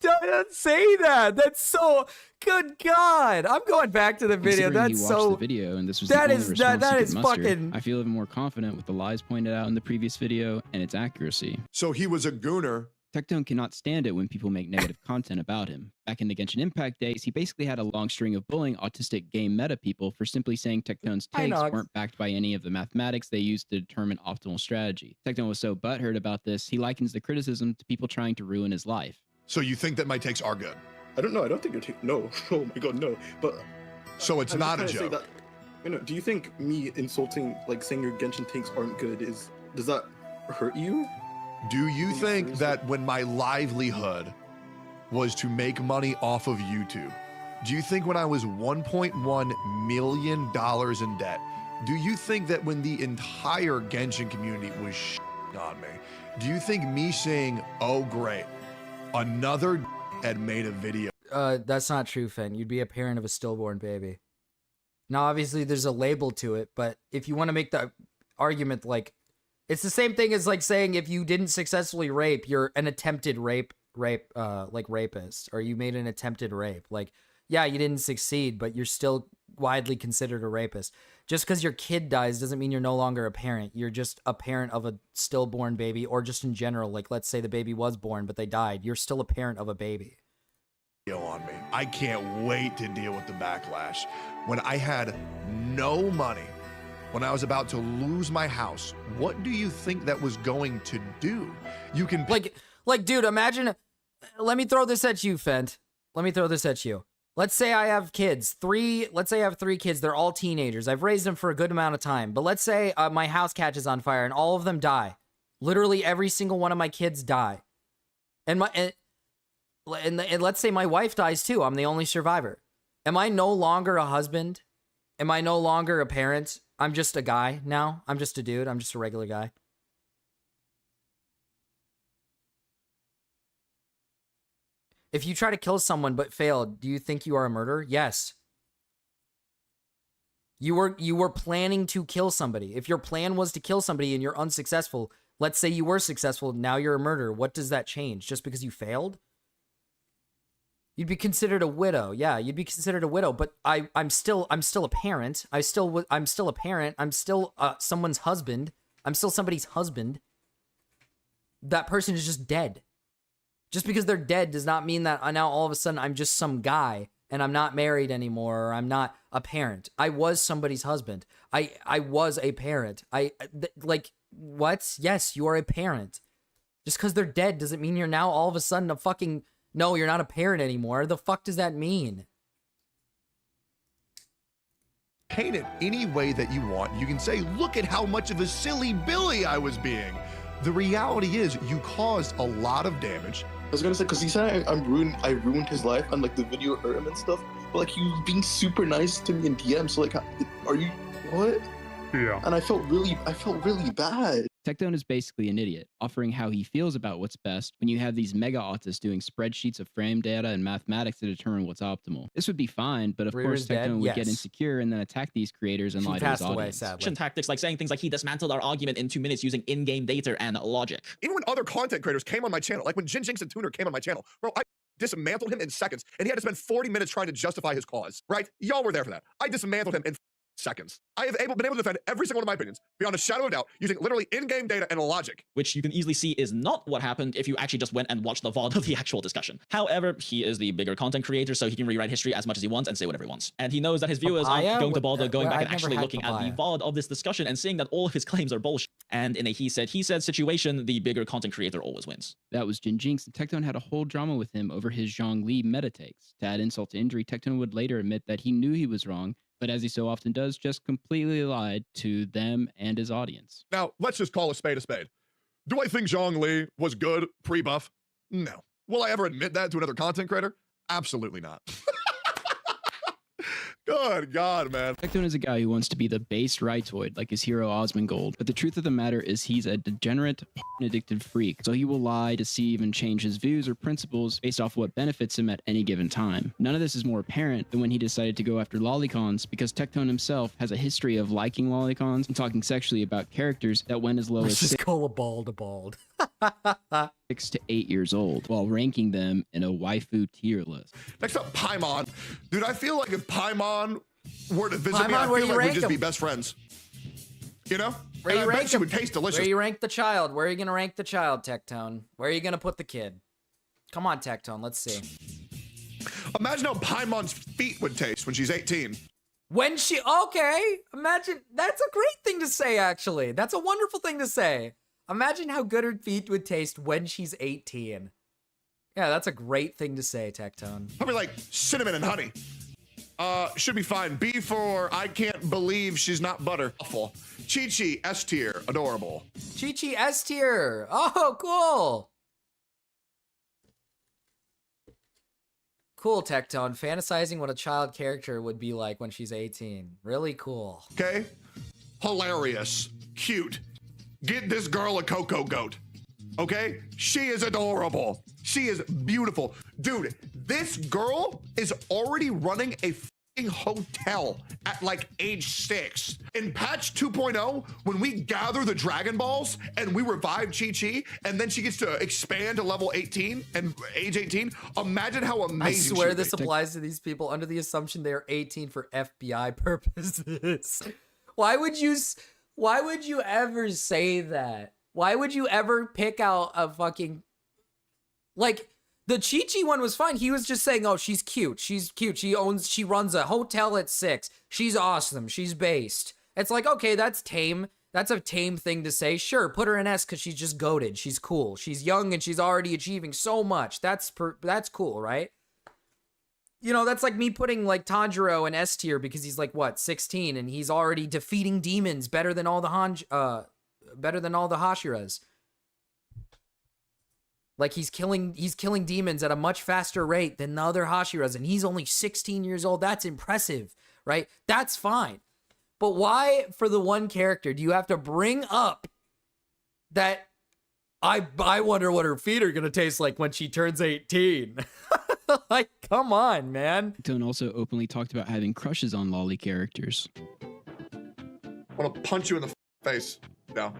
Don't say that. That's so. Good God, I'm going back to the video. That's so. The video, and this was that is fucking. I feel even more confident with the lies pointed out in the previous video and its accuracy. So he was a gooner. Tectone cannot stand it when people make negative content about him. Back in the Genshin Impact days, he basically had a long string of bullying autistic game meta people for simply saying Tectone's takes weren't backed by any of the mathematics they used to determine optimal strategy. Tectone was so butthurt about this, he likens the criticism to people trying to ruin his life. So you think that my takes are good? I don't know. I don't think your take. No. Oh my God, no. But so it's not a joke. That, do you think me insulting, like saying your Genshin takes aren't good, does that hurt you? Do you think that when my livelihood was to make money off of YouTube, do you think when I was $1.1 million in debt, do you think that when the entire Genshin community was on me, do you think me saying, oh great, another had made a video? That's not true, Fen. You'd be a parent of a stillborn baby. Now, obviously, there's a label to it, but if you want to make the argument, like, it's the same thing as, like, saying if you didn't successfully rape, you're an attempted rapist, or you made an attempted rape. Like, yeah, you didn't succeed, but you're still widely considered a rapist. Just because your kid dies doesn't mean you're no longer a parent. You're just a parent of a stillborn baby, or just in general, like, let's say the baby was born, but they died. You're still a parent of a baby. On me. I can't wait to deal with the backlash. When I had no money, when I was about to lose my house, what do you think that was going to do? You can like, dude, imagine. Let me throw this at you, Fent. Let me throw this at you. Let's say I have kids. Let's say I have 3 kids. They're all teenagers. I've raised them for a good amount of time. But let's say my house catches on fire and all of them die. Literally every single one of my kids die. And let's say my wife dies too. I'm the only survivor. Am I no longer a husband? Am I no longer a parent? I'm just a guy now. I'm just a dude. I'm just a regular guy. If you try to kill someone but failed, do you think you are a murderer? Yes. You were planning to kill somebody. If your plan was to kill somebody and you're unsuccessful, let's say you were successful, now you're a murderer. What does that change? Just because you failed? You'd be considered a widow. Yeah, you'd be considered a widow, but I'm still a parent. I'm still a parent. I'm still someone's husband. I'm still somebody's husband. That person is just dead. Just because they're dead does not mean that now all of a sudden I'm just some guy and I'm not married anymore or I'm not a parent. I was somebody's husband. I was a parent. Like, what? Yes, you are a parent. Just because they're dead doesn't mean you're now all of a sudden a fucking... No, you're not a parent anymore. The fuck does that mean? Paint it any way that you want. You can say, look at how much of a silly Billy I was being. The reality is you caused a lot of damage. I was gonna say, because he said I ruined his life and like the video hurt him and stuff, but like he was being super nice to me in DM, so like, are you, what? Yeah. And I felt really bad. Tectone is basically an idiot, offering how he feels about what's best when you have these mega autists doing spreadsheets of frame data and mathematics to determine what's optimal. This would be fine, but of course Tectone would get insecure and then attack these creators and lie to his audience. Tactics like saying things like he dismantled our argument in 2 minutes using in-game data and logic. Even when other content creators came on my channel, like when Jin Jinx and Tuner came on my channel, bro, I dismantled him in seconds, and he had to spend 40 minutes trying to justify his cause, right? Y'all were there for that. I dismantled him in seconds. I have been able to defend every single one of my opinions beyond a shadow of doubt using literally in-game data and logic. Which you can easily see is not what happened if you actually just went and watched the VOD of the actual discussion. However, he is the bigger content creator, so he can rewrite history as much as he wants and say whatever he wants. And he knows that his viewers aren't going to bother going back and actually looking at the VOD of this discussion and seeing that all of his claims are bullshit. And in a he said situation, the bigger content creator always wins. That was Jin Jinx, and Tectone had a whole drama with him over his Zhongli meta takes. To add insult to injury, Tectone would later admit that he knew he was wrong, but as he so often does, just completely lied to them and his audience. Now, let's just call a spade a spade. Do I think Zhongli was good pre-buff? No. Will I ever admit that to another content creator? Absolutely not. Good God, man. Tectone is a guy who wants to be the base rightoid like his hero Osmongold, but the truth of the matter is he's a degenerate, addicted freak, so he will lie, deceive, and change his views or principles based off what benefits him at any given time. None of this is more apparent than when he decided to go after lolicons, because Tectone himself has a history of liking lolicons and talking sexually about characters that went as low as just call a bald a bald. 6 to 8 years old, while ranking them in a waifu tier list. Next up, Paimon. Dude, I feel like if Paimon were to visit me, I where feel you like we'd rank just him? be best friends. You know? Where And you I bet rank she him? would taste delicious. Where you rank the child? Where are you gonna rank the child, Tectone? Where are you gonna put the kid? Come on, Tectone, let's see. Imagine how Paimon's feet would taste when she's 18. When she... Okay, imagine... That's a great thing to say, actually. That's a wonderful thing to say. Imagine how good her feet would taste when she's 18. Yeah, that's a great thing to say, Tectone. Probably like cinnamon and honey. Should be fine. B for I can't believe she's not butter. Awful. Chi-Chi, S tier, adorable. Chi-Chi, S tier. Oh, cool. Cool, Tectone. Fantasizing what a child character would be like when she's 18. Really cool. Okay? Hilarious. Cute. Get this girl a cocoa goat. Okay? She is adorable. She is beautiful. Dude, this girl is already running a fucking hotel at like age 6. In patch 2.0, when we gather the Dragon Balls and we revive Chi-Chi, and then she gets to expand to level 18 and age 18, imagine how amazing I swear she'd this be. applies to these people under the assumption they are 18 for FBI purposes. Why would you ever say that? Why would you ever pick out a fucking... Like, the Chi-Chi one was fine. He was just saying, oh, she's cute. She's cute. She runs a hotel at 6. She's awesome. She's based. It's like, okay, that's tame. That's a tame thing to say. Sure, put her in S because she's just goated. She's cool. She's young and she's already achieving so much. That's cool, right? You know, that's like me putting like Tanjiro in S tier because he's like what, 16, and he's already defeating demons better than all the Hashiras. Like he's killing demons at a much faster rate than the other Hashiras, and he's only 16 years old. That's impressive, right? That's fine. But why, for the one character, do you have to bring up that I wonder what her feet are gonna taste like when she turns 18? Like, come on, man. Tectone also openly talked about having crushes on lolly characters. I want to punch you in the face now,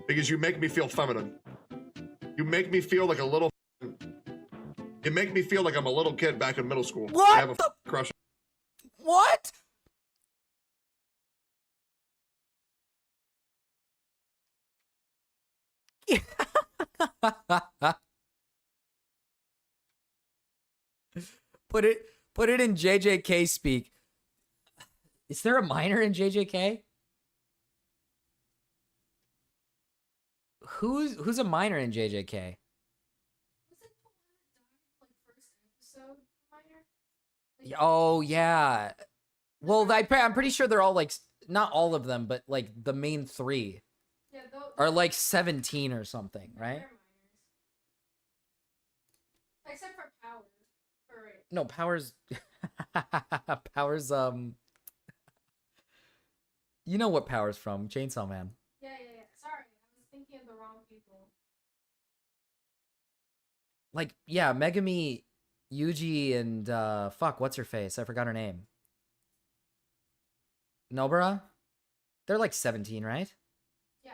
because you make me feel feminine. You make me feel like a little. You make me feel like I'm a little kid back in middle school. What? I have a crush. What? Put it in JJK speak. Is there a minor in JJK? Who's a minor in JJK? Oh yeah. Well, I'm pretty sure they're all like, not all of them, but like the main 3 are like 17 or something, right? Except for Power. No, Power's Power's you know what Power's from? Chainsaw Man. Yeah. Sorry, I was thinking of the wrong people. Like, yeah, Megami, Yuji, and fuck, what's her face? I forgot her name. Nobara? They're like 17, right? Yeah.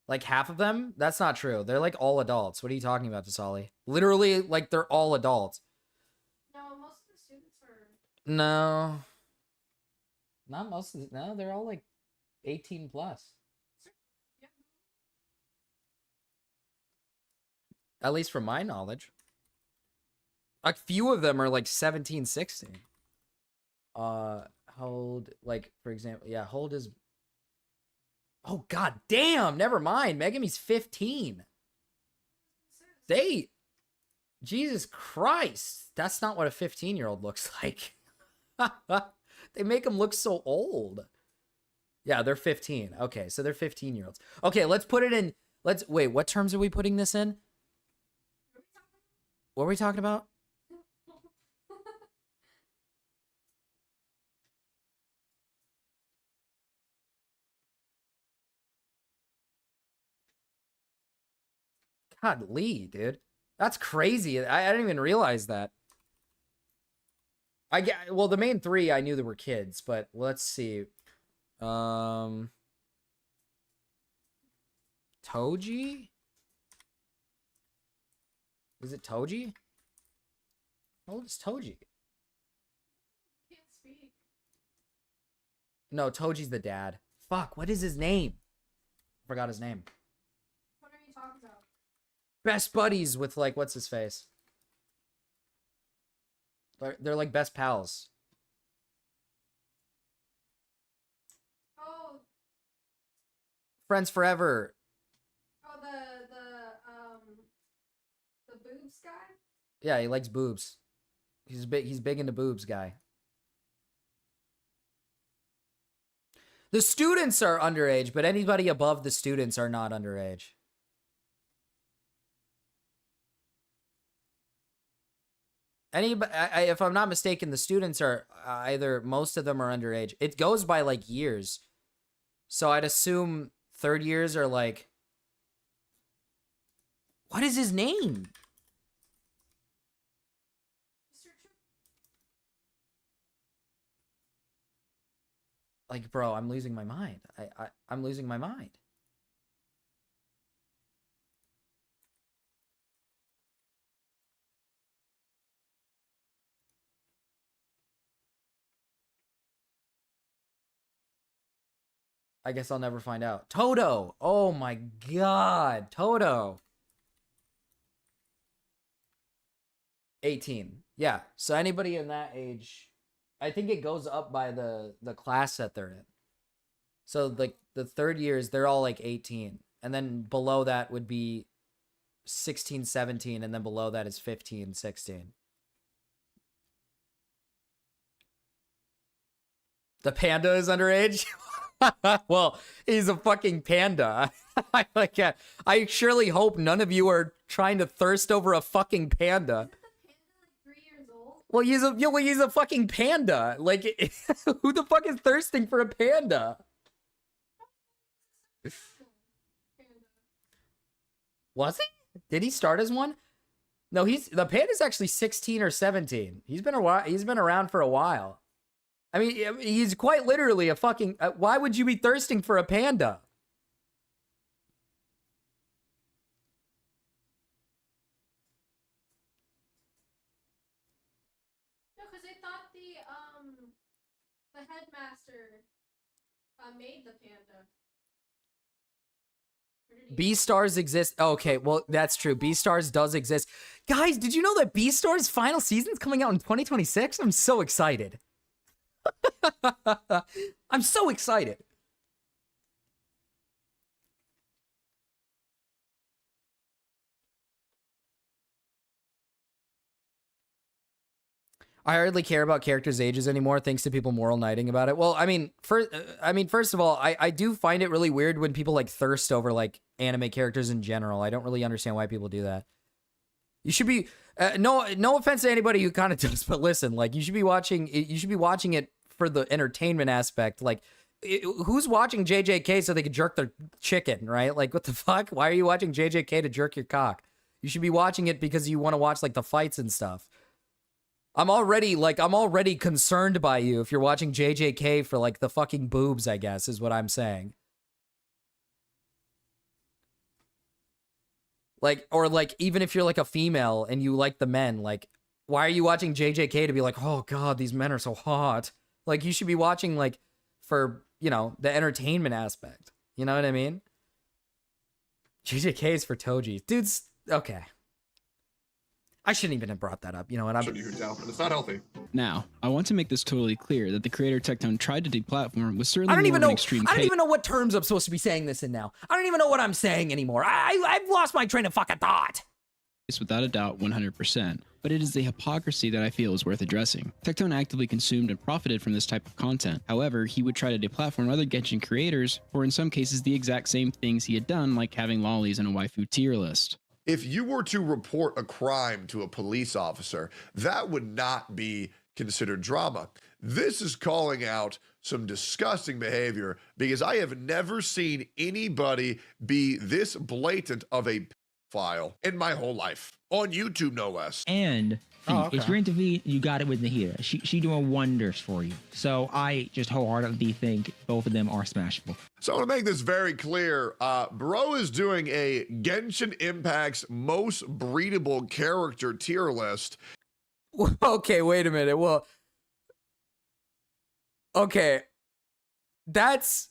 Like half of them? That's not true. They're like all adults. What are you talking about, Tasali? Literally, like they're all adults. No, most of the students are... No. Not most of no, they're all like 18 plus. At least from my knowledge. A few of them are like 17, 16. Hold, like, for example, yeah, Hold is... Oh, god damn, never mind. Megami's 15. Jesus Christ. That's not what a 15-year-old looks like. They make them look so old. Yeah, they're 15. Okay, so they're 15-year-olds. Okay, let's put it in... Wait, what terms are we putting this in? What were we talking about? God, Lee, dude. That's crazy. I didn't even realize that. Well, the main 3 I knew they were kids, but let's see. Toji? Is it Toji? How old is Toji? Can't speak. No, Toji's the dad. Fuck, what is his name? Forgot his name. What are you talking about? Best buddies with, like, what's his face? They're like best pals. Oh. Friends forever. Oh, the boobs guy? Yeah, he likes boobs. He's big into boobs, guy. The students are underage, but anybody above the students are not underage. If I'm not mistaken, the students are most of them are underage. It goes by like years. So I'd assume third years are like, what is his name? Like, bro, I'm losing my mind. I'm losing my mind. I guess I'll never find out. Toto! Oh my god, Toto. 18. Yeah, so anybody in that age, I think it goes up by the class that they're in. So like the third years, they're all like 18. And then below that would be 16, 17, and then below that is 15, 16. The panda is underage? Well, he's a fucking panda. I surely hope none of you are trying to thirst over a fucking panda. Well, he's a fucking panda. Like, who the fuck is thirsting for a panda? Was he? Did he start as one? No, the panda's actually 16 or 17. He's been around for a while. I mean, he's quite literally a fucking... why would you be thirsting for a panda? No, because I thought the headmaster made the panda. B-Stars exist. Okay, well, that's true. B-Stars does exist. Guys, did you know that B-Stars final season's coming out in 2026? I'm so excited. I'm so excited. I hardly care about characters' ages anymore, thanks to people moral knighting about it. Well, I mean, first of all, I do find it really weird when people like thirst over like anime characters in general. I don't really understand why people do that. You should be no offense to anybody who kind of does, but listen, like you should be watching it for the entertainment aspect. Like, who's watching JJK so they can jerk their chicken, right? Like, what the fuck? Why are you watching JJK to jerk your cock? You should be watching it because you want to watch like the fights and stuff. I'm already concerned by you if you're watching JJK for like the fucking boobs, I guess, is what I'm saying. Like, or like, even if you're like a female and you like the men, like, why are you watching JJK to be like, oh god, these men are so hot? Like, you should be watching like for, you know, the entertainment aspect. You know what I mean? JJK is for Toji. Dude's, okay. I shouldn't even have brought that up. You know what? It's not healthy. Now, I want to make this totally clear that the creator Tectone tried to deplatform was certainly more of an extreme I don't case. even know what terms I'm supposed to be saying this in now. I don't even know what I'm saying anymore. I've lost my train of fucking thought. It's without a doubt 100%, but it is the hypocrisy that I feel is worth addressing. Tectone actively consumed and profited from this type of content. However, he would try to deplatform other Genshin creators for in some cases the exact same things he had done, like having lollies in a waifu tier list. If you were to report a crime to a police officer, that would not be considered drama. This is calling out some disgusting behavior because I have never seen anybody be this blatant of a pedophile in my whole life. On YouTube, no less. And if you're into V, you got it with Nahida. She doing wonders for you. So I just wholeheartedly think both of them are smashable. So I want to make this very clear. Bro is doing a Genshin Impact's most breedable character tier list. Okay, wait a minute. Well, okay, that's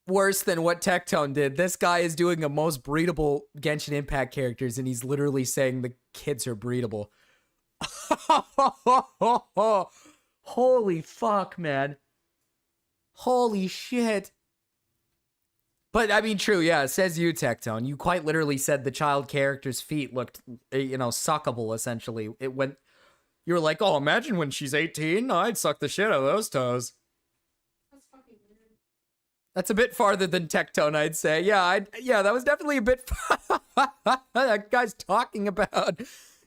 worse than what Tectone did. This guy is doing a most breedable Genshin Impact characters, and he's literally saying the kids are breedable. Holy fuck, man. Holy shit. But, I mean, true, yeah, says you, Tectone. You quite literally said the child character's feet looked, you know, suckable, essentially. It went... You were like, oh, imagine when she's 18, I'd suck the shit out of those toes. That's a bit farther than Tectone, I'd say. Yeah, that was definitely a bit... That guy's talking about...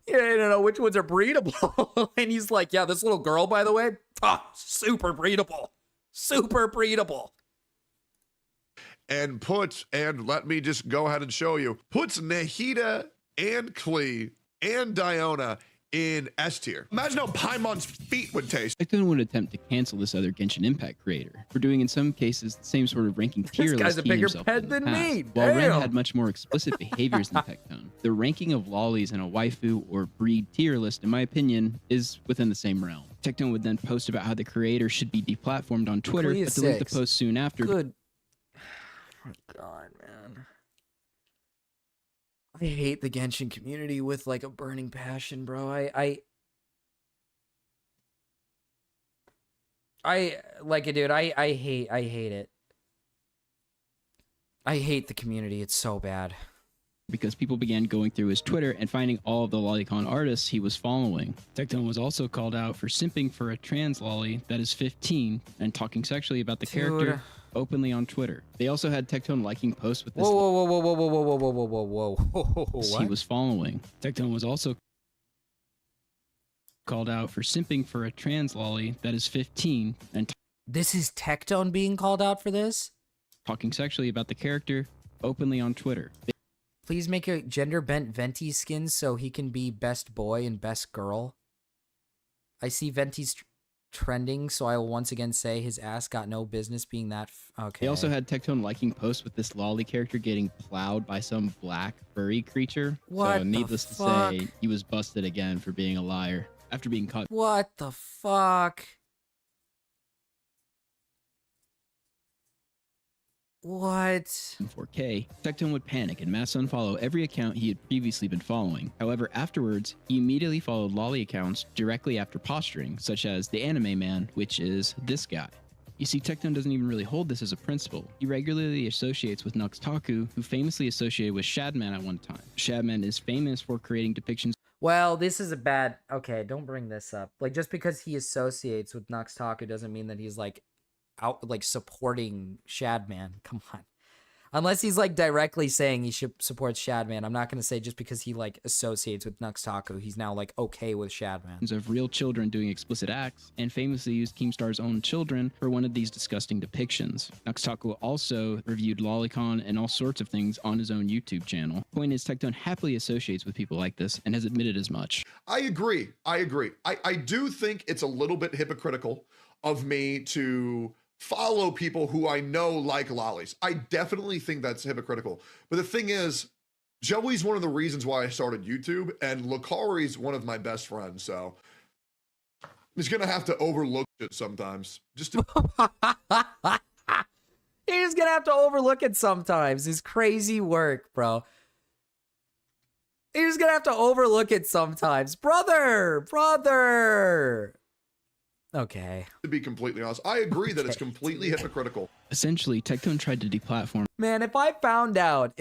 You don't know which ones are breedable. And he's like, yeah, this little girl, by the way, super breedable. Super breedable. And let me just go ahead and show you, puts Nahida and Klee and Diona in S tier. Imagine how Paimon's feet would taste. Tectone would attempt to cancel this other Genshin Impact creator for doing in some cases the same sort of ranking tier This guy's list a he bigger himself pet did in than the past. me. While Ren Damn. had much more explicit behaviors than Tectone, the ranking of lollies in a waifu or breed tier list, in my opinion, is within the same realm. Tectone would then post about how the creator should be deplatformed on Twitter, Klee but is delete the 6. post soon after. Good. Oh, God, man. I hate the Genshin community with, like, a burning passion, bro. I like it, dude. I hate it. I hate the community. It's so bad. because people began going through his Twitter and finding all of the lolicon artists he was following. Tectone was also called out for simping for a trans lolly that is 15 and talking sexually about the character openly on Twitter. They also had Tectone liking posts with this he was following. Tectone was also called out for simping for a trans lolly that is 15 and this is Tectone being called out for this? Talking sexually about the character openly on Twitter. Please make a gender-bent Venti skin so he can be best boy and best girl. I see Venti's trending, so I will once again say his ass got no business being that. Okay. They also had Tectone liking posts with this lolly character getting plowed by some black furry creature. What so needless to say, he was busted again for being a liar after being caught. What the fuck? What? In 4K, Tectone would panic and mass unfollow every account he had previously been following. However, afterwards, he immediately followed lolly accounts directly after posturing, such as the Anime Man, which is this guy. You see, Tectone doesn't even really hold this as a principle. He regularly associates with Nuxtaku, who famously associated with Shadman at one time. Shadman is famous for creating depictions. Well, this is a bad. Okay, don't bring this up. Like, just because he associates with Nuxtaku doesn't mean that he's like out like supporting Shadman. Come on. Unless he's like directly saying he should support Shadman, I'm not going to say just because he like associates with Nuxtaku, he's now like okay with Shadman. Of real children doing explicit acts, and famously used Keemstar's own children for one of these disgusting depictions. Nuxtaku also reviewed lolicon and all sorts of things on his own YouTube channel. Point is, Tectone happily associates with people like this and has admitted as much. I agree. I do think it's a little bit hypocritical of me to follow people who I know like lollies. I definitely think that's hypocritical. But the thing is, Joey's one of the reasons why I started YouTube, and Lucari's one of my best friends, so I'm just gonna have to overlook it sometimes. Just to He's gonna have to overlook it sometimes. His crazy work, bro. He's gonna have to overlook it sometimes. Brother! Okay. To be completely honest, I agree that it's completely hypocritical. Essentially, Tectone tried to deplatform. Man, if I found out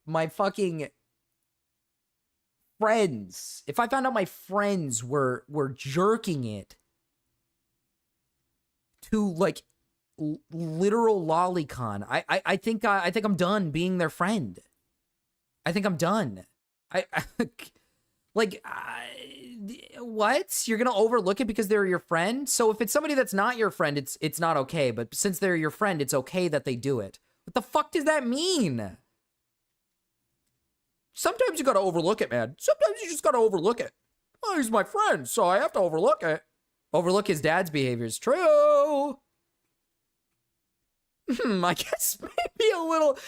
my fucking friends, if I found out my friends were jerking it to like literal lolicon, I think I'm done being their friend. I think I'm done. What? You're gonna overlook it because they're your friend? So if it's somebody that's not your friend, it's not okay. But since they're your friend, it's okay that they do it. What the fuck does that mean? Sometimes you gotta overlook it, man. Sometimes you just gotta overlook it. Oh, he's my friend, so I have to overlook it. Overlook his dad's behavior is true. I guess maybe a little.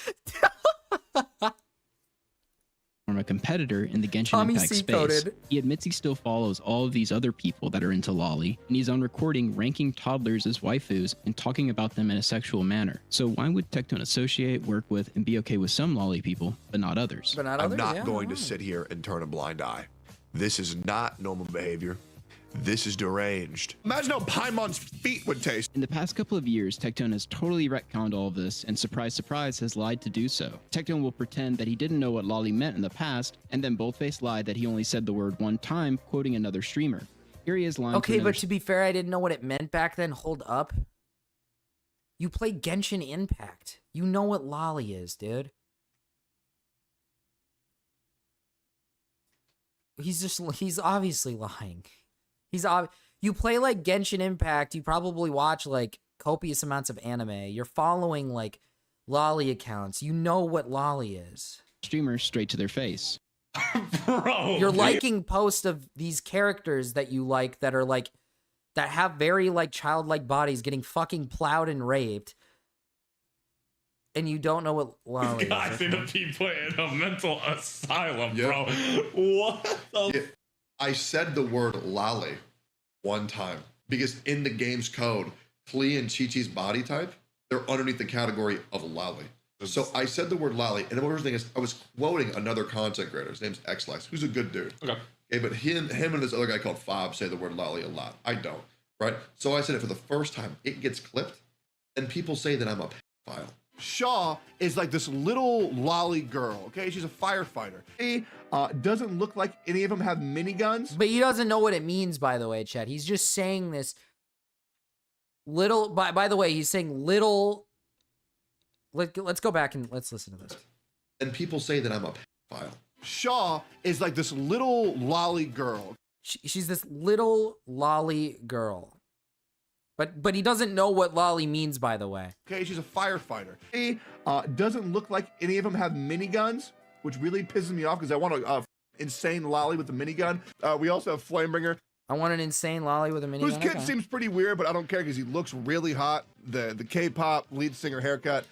From a competitor in the Genshin Impact space. He admits he still follows all of these other people that are into lolly, and he's on recording ranking toddlers as waifus and talking about them in a sexual manner. So why would Tectone associate, work with, and be okay with some lolly people, but not others? I'm not going to sit here and turn a blind eye. This is not normal behavior. This is deranged. Imagine how Paimon's feet would taste. In the past couple of years, Tectone has totally retconned all of this, and surprise, surprise, has lied to do so. Tectone will pretend that he didn't know what lolly meant in the past, and then boldface lied that he only said the word one time, quoting another streamer. Here he is lying. Okay, but to be fair, I didn't know what it meant back then. Hold up. You play Genshin Impact. You know what lolly is, dude. He's obviously lying. You play like Genshin Impact, you probably watch like copious amounts of anime. You're following like lolly accounts. You know what lolly is. Streamers straight to their face. Bro. You're liking posts of these characters that you like that are like that have very like childlike bodies getting fucking plowed and raped. And you don't know what lolly guys is. need to be put in a mental asylum, bro. What the I said the word lolly one time because in the game's code, Klee and Chi-Chi's body type, they're underneath the category of lolly. So I said the word lolly, and the worst thing is I was quoting another content creator. His name's Xlex, who's a good dude. Okay, but him and this other guy called Fob say the word lolly a lot. I don't, right? So I said it for the first time. It gets clipped, and people say that I'm a pedophile. Shaw is like this little lolly girl, okay? She's a firefighter. She doesn't look like any of them have miniguns. But he doesn't know what it means, by the way, Chet. He's just saying this little, by the way, he's saying little, let's go back and let's listen to this. And people say that I'm a pedophile. Shaw is like this little lolly girl. She's this little lolly girl. But he doesn't know what lolly means, by the way. Okay, she's a firefighter. She doesn't look like any of them have miniguns, which really pisses me off because I want a insane lolly with a minigun. We also have Flamebringer. I want an insane lolly with a minigun. Whose kid seems pretty weird, but I don't care because he looks really hot. The K-pop lead singer haircut.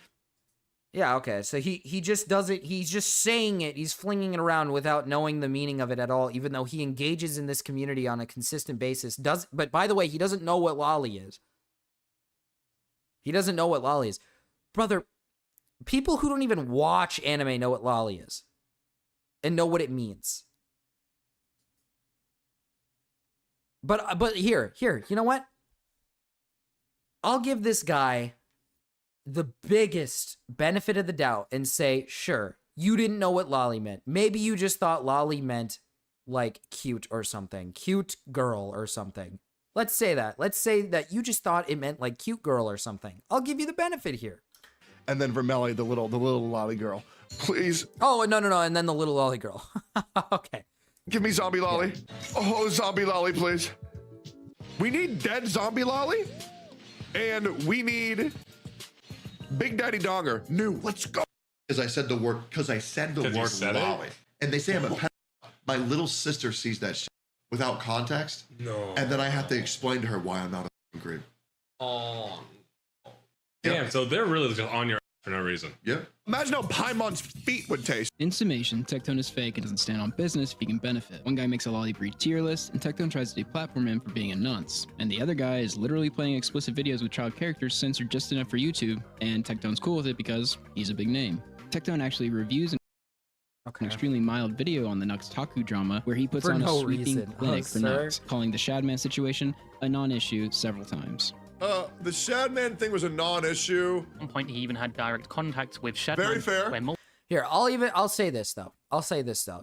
Yeah, okay. So he just does it. He's just saying it. He's flinging it around without knowing the meaning of it at all, even though he engages in this community on a consistent basis. But by the way, he doesn't know what lolly is. He doesn't know what lolly is. Brother, people who don't even watch anime know what lolly is and know what it means. But here, you know what? I'll give this guy the biggest benefit of the doubt and say, sure, you didn't know what lolly meant. Maybe you just thought lolly meant like cute or something, cute girl or something. Let's say that. Let's say that you just thought it meant like cute girl or something. I'll give you the benefit here. And then Vermelli, the little lolly girl. Please. Oh, no. And then the little lolly girl. Okay. Give me zombie lolly. Oh, zombie lolly, please. We need dead zombie lolly. And we need Big Daddy Donger. New. Let's go. Because I said the word lolly. And they say I'm a pedophile. My little sister sees that shit without context. No. And then I have to explain to her why I'm not a creep. Oh. Damn, so they're really just on your ass for no reason. Yep. Imagine how Paimon's feet would taste. In summation, Tectone is fake and doesn't stand on business if he can benefit. One guy makes a lolly breed tier list, and Tectone tries to deplatform him for being a nonce. And the other guy is literally playing explicit videos with child characters censored just enough for YouTube, and Tectone's cool with it because he's a big name. Tectone actually reviews an extremely mild video on the Nux Taku drama where he puts on a sweeping clinic for Nux, calling the Shadman situation a non-issue several times. The Shadman thing was a non-issue. At one point, he even had direct contact with Shadman. Very fair. Here, I'll say this though.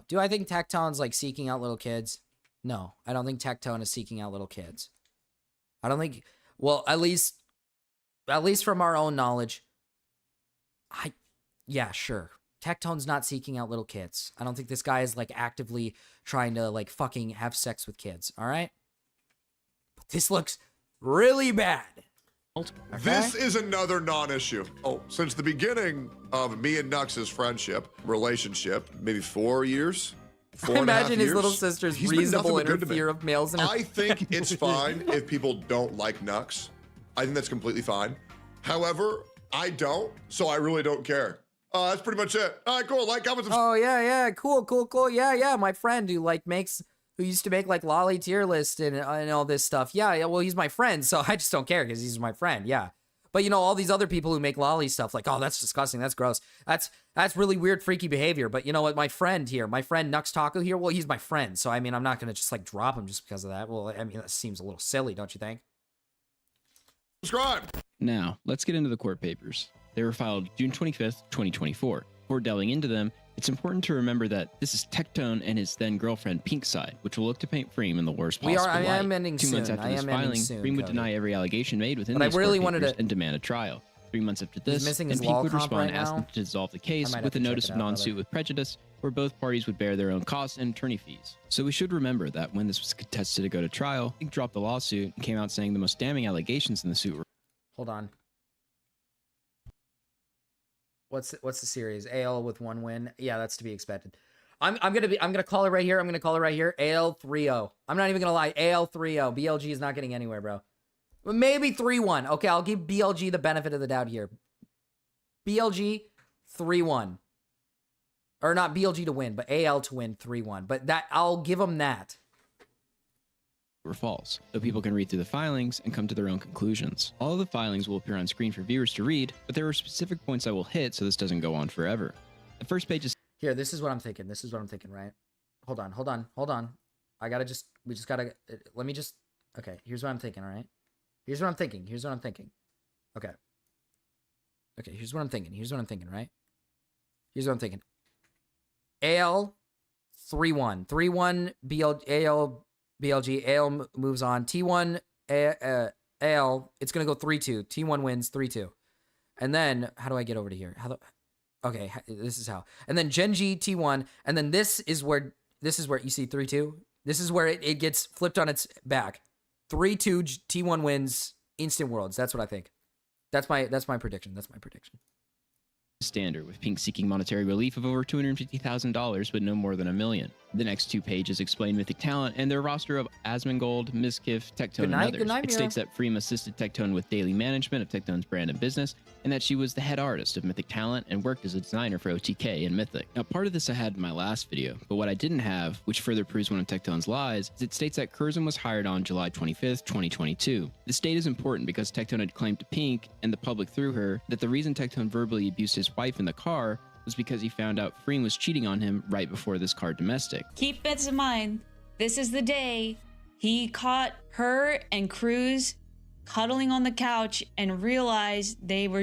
Do I think Tectone's like seeking out little kids? No, I don't think Tectone is seeking out little kids. I don't think. Well, at least from our own knowledge. Yeah, sure. Tectone's not seeking out little kids. I don't think this guy is like actively trying to like fucking have sex with kids. All right. But this looks really bad. Okay? This is another non-issue. Oh, since the beginning of me and Nux's relationship, maybe 4 years. I imagine his little sister's reasonable in her fear of males. I think it's fine if people don't like Nux. I think that's completely fine. However, I don't, so I really don't care. That's pretty much it. All right, cool. Like, comment, subscribe. Oh yeah, cool. Yeah. My friend who used to make like lolly tier list and all this stuff. Yeah. Well, he's my friend, so I just don't care because he's my friend. Yeah. But you know, all these other people who make lolly stuff, like, oh, that's disgusting. That's gross. That's really weird, freaky behavior. But you know what? My friend Nux Taco here. Well, he's my friend, so I mean, I'm not gonna just like drop him just because of that. Well, I mean, that seems a little silly, don't you think? Subscribe. Now, let's get into the court papers. They were filed June 25th, 2024. Before delving into them, it's important to remember that this is Tectone and his then girlfriend Pinkside, which will look to paint Freem in the worst possible light. I am ending 2 months soon. after this filing, Freem would deny every allegation made within But these I really court wanted papers to- and demand a trial. 3 months after this, missing his and Pink wall would comp respond right asking now. to dissolve the I case might have with a to check notice it of out, non-suit with prejudice, where both parties would bear their own costs and attorney fees. So we should remember that when this was contested to go to trial, Pink dropped the lawsuit and came out saying the most damning allegations in the suit were. Hold on. What's the series? AL with 1 win. Yeah, that's to be expected. I'm gonna call it right here. AL 3-0. I'm not even gonna lie. AL 3-0. BLG is not getting anywhere, bro. Maybe 3-1. Okay, I'll give BLG the benefit of the doubt here. BLG 3-1. Or not BLG to win, but AL to win 3-1. But that I'll give them that. Were false, though people can read through the filings and come to their own conclusions. All of the filings will appear on screen for viewers to read, but there are specific points I will hit so this doesn't go on forever. The first page is Here, this is what I'm thinking. Right? Hold on. Okay, here's what I'm thinking, all right? Here's what I'm thinking. Okay. Okay, here's what I'm thinking. Right? Here's what I'm thinking. AL 3-1. 3-1 AL BLG. AL moves on. T1 AL, it's going to go 3-2. T1 wins 3-2. And then, how do I get over to here? Okay, this is how. And then Genji T1, and then this is where you see 3-2. This is where it gets flipped on its back. 3-2 T1 wins instant worlds. That's what I think. That's my prediction. Standard, with Pink seeking monetary relief of over $250,000, but no more than $1 million. The next 2 pages explain Mythic Talent and their roster of Asmongold, Mizkif, Tectone, and others. It states that Freem assisted Tectone with daily management of Tectone's brand and business, and that she was the head artist of Mythic Talent and worked as a designer for OTK and Mythic. Now, part of this I had in my last video, but what I didn't have, which further proves one of Tectone's lies, is it states that Curzon was hired on July 25th, 2022. This date is important because Tectone had claimed to Pink, and the public through her, that the reason Tectone verbally abused his wife in the car was because he found out Freem was cheating on him right before this car domestic. Keep this in mind. This is the day he caught her and Cruz cuddling on the couch and realized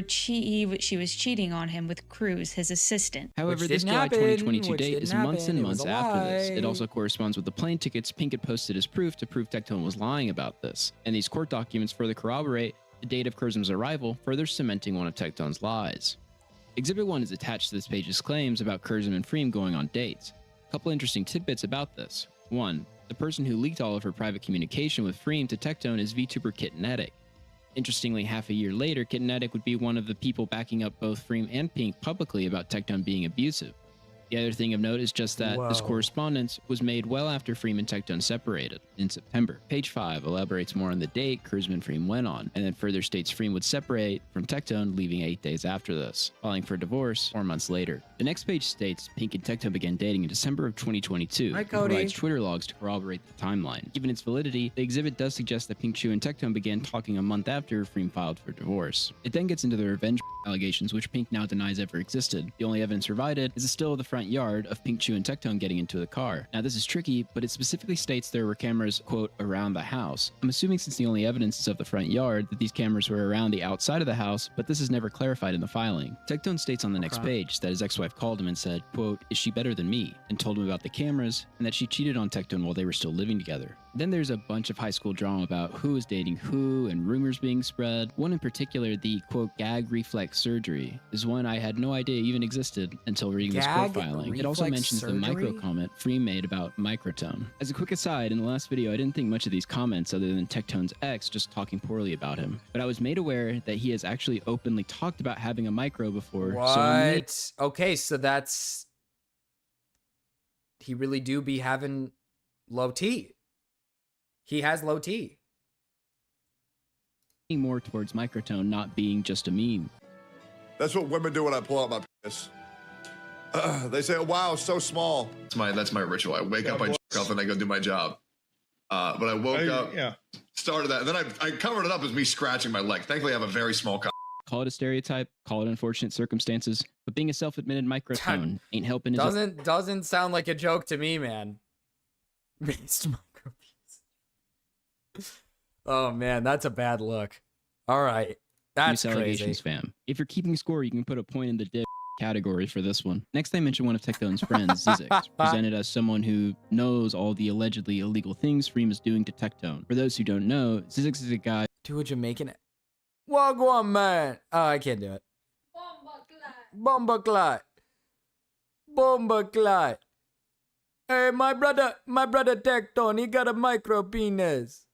she was cheating on him with Cruz, his assistant. However, this July 2022 date is months and months after this. It also corresponds with the plane tickets Pink had posted as proof to prove Tectone was lying about this. And these court documents further corroborate the date of Curzon's arrival, further cementing one of Tectone's lies. Exhibit 1 is attached to this page's claims about Curzon and Freem going on dates. A couple interesting tidbits about this. 1. The person who leaked all of her private communication with Freem to Tectone is VTuber Kitnetic. Interestingly, half a year later, Kitnetic would be one of the people backing up both Freem and Pink publicly about Tectone being abusive. The other thing of note is just that this correspondence was made well after Freem and Tectone separated, in September. Page 5 elaborates more on the date Curzon and Freem went on, and then further states Freem would separate from Tectone, leaving 8 days after this, filing for divorce 4 months later. The next page states Pink and Tectone began dating in December of 2022, and provides Twitter logs to corroborate the timeline. Given its validity, the exhibit does suggest that Pink Chu and Tectone began talking a month after Freem filed for divorce. It then gets into the revenge allegations, which Pink now denies ever existed. The only evidence provided is a still of the front yard of Pink Chu and Tectone getting into the car. Now, this is tricky, but it specifically states there were cameras, quote, around the house. I'm assuming since the only evidence is of the front yard, that these cameras were around the outside of the house, but this is never clarified in the filing. Tectone states on the next page that his ex-wife called him and said, quote, is she better than me? And told him about the cameras, and that she cheated on Tectone while they were still living together. Then there's a bunch of high school drama about who was dating who and rumors being spread. One in particular, the quote gag reflex surgery, is one I had no idea even existed until reading this court filing. It also mentions the micro comment Freem made about microtone. As a quick aside, in the last video I didn't think much of these comments other than Tectone's ex just talking poorly about him, but I was made aware that he has actually openly talked about having a micro before. What? Okay, so that's... He really do be having low T. He has low T. More towards microtone not being just a meme. That's what women do when I pull out my penis. They say, oh, wow, so small. That's my ritual. I wake up, I jerk off, and I go do my job. But I woke up, started that, and then I covered it up as me scratching my leg. Thankfully, I have a very small cock. Call it a stereotype, call it unfortunate circumstances, but being a self-admitted microtone ain't helping his... Doesn't sound like a joke to me, man. Based micropiece. Oh, man, that's a bad look. All right. That's crazy. Fam. If you're keeping score, you can put a point in the dick category for this one. Next, I mentioned one of Tectone's friends, Zizix, presented as someone who knows all the allegedly illegal things Freem is doing to Tectone. For those who don't know, Zizix is a guy... To a Jamaican... Wagwan, man! Oh, I can't do it. Bomba clot. Bomba clot. Hey, my brother Tectone, he got a micro penis.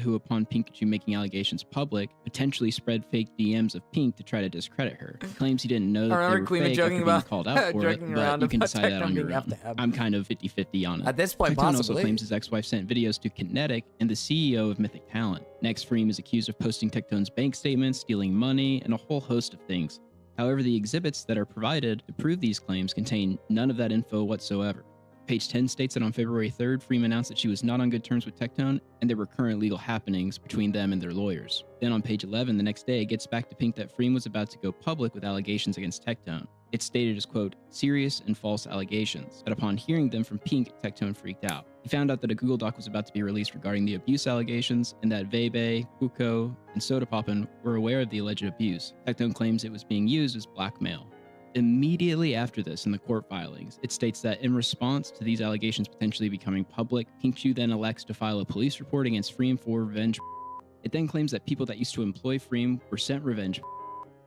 Who, upon Pikachu making allegations public, potentially spread fake DMs of Pink to try to discredit her. He claims he didn't know that they were fake after being called out for it, but you can decide that on your own. I'm kind of 50-50 on it. At this point, Tectone also claims his ex-wife sent videos to Kinetic and the CEO of Mythic Talent. Next, Freem is accused of posting Tectone's bank statements, stealing money, and a whole host of things. However, the exhibits that are provided to prove these claims contain none of that info whatsoever. Page 10 states that on February 3rd, Freem announced that she was not on good terms with Tectone, and there were current legal happenings between them and their lawyers. Then on page 11, the next day, it gets back to Pink that Freem was about to go public with allegations against Tectone. It's stated as, quote, serious and false allegations, but upon hearing them from Pink, Tectone freaked out. He found out that a Google Doc was about to be released regarding the abuse allegations, and that Vebe, Kuko, and Sodapoppin were aware of the alleged abuse. Tectone claims it was being used as blackmail. Immediately after this, in the court filings, it states that in response to these allegations potentially becoming public, Pinkchu then elects to file a police report against Freem for revenge. It then claims that people that used to employ Freem were sent revenge.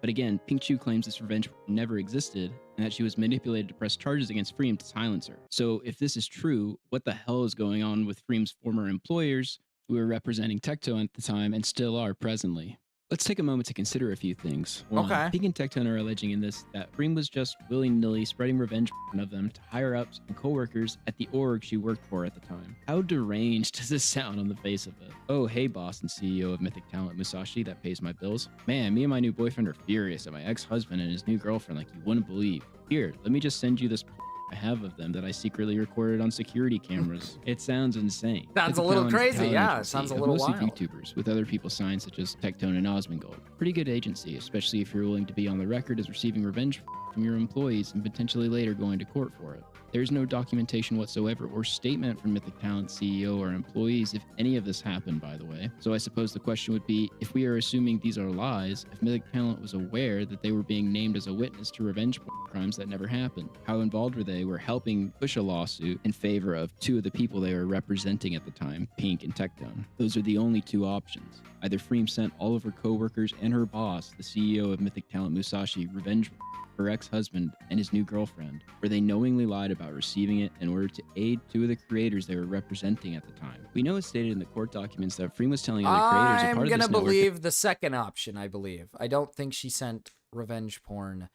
But again, Pinkchu claims this revenge never existed and that she was manipulated to press charges against Freem to silence her. So if this is true, what the hell is going on with Freem's former employers who were representing Tectone at the time and still are presently? Let's take a moment to consider a few things. One, Okay. Pink and Tectone are alleging in this that Freem was just willy-nilly spreading revenge of them to higher-ups and co-workers at the org she worked for at the time. How deranged does this sound on the face of it? Oh, hey, boss and CEO of Mythic Talent Musashi that pays my bills. Man, me and my new boyfriend are furious at my ex-husband and his new girlfriend like you wouldn't believe. Here, let me just send you this I have of them that I secretly recorded on security cameras. It sounds insane. Sounds a little crazy, yeah. It sounds a little mostly wild. YouTubers with other people signed such as Tectone and Osmongold. Pretty good agency, especially if you're willing to be on the record as receiving revenge from your employees and potentially later going to court for it. There's no documentation whatsoever or statement from Mythic Talent CEO or employees if any of this happened, by the way. So I suppose the question would be, if we are assuming these are lies, if Mythic Talent was aware that they were being named as a witness to revenge crimes that never happened, how involved were they? Were helping push a lawsuit in favor of two of the people they were representing at the time, Pink and Tectone. Those are the only two options. Either Freem sent all of her co-workers and her boss, the CEO of Mythic Talent Musashi, revenge her ex-husband and his new girlfriend, or they knowingly lied about receiving it in order to aid two of the creators they were representing at the time. We know it's stated in the court documents that Freem was telling other creators a part of this I'm network. gonna believe the second option, I believe. I don't think she sent revenge porn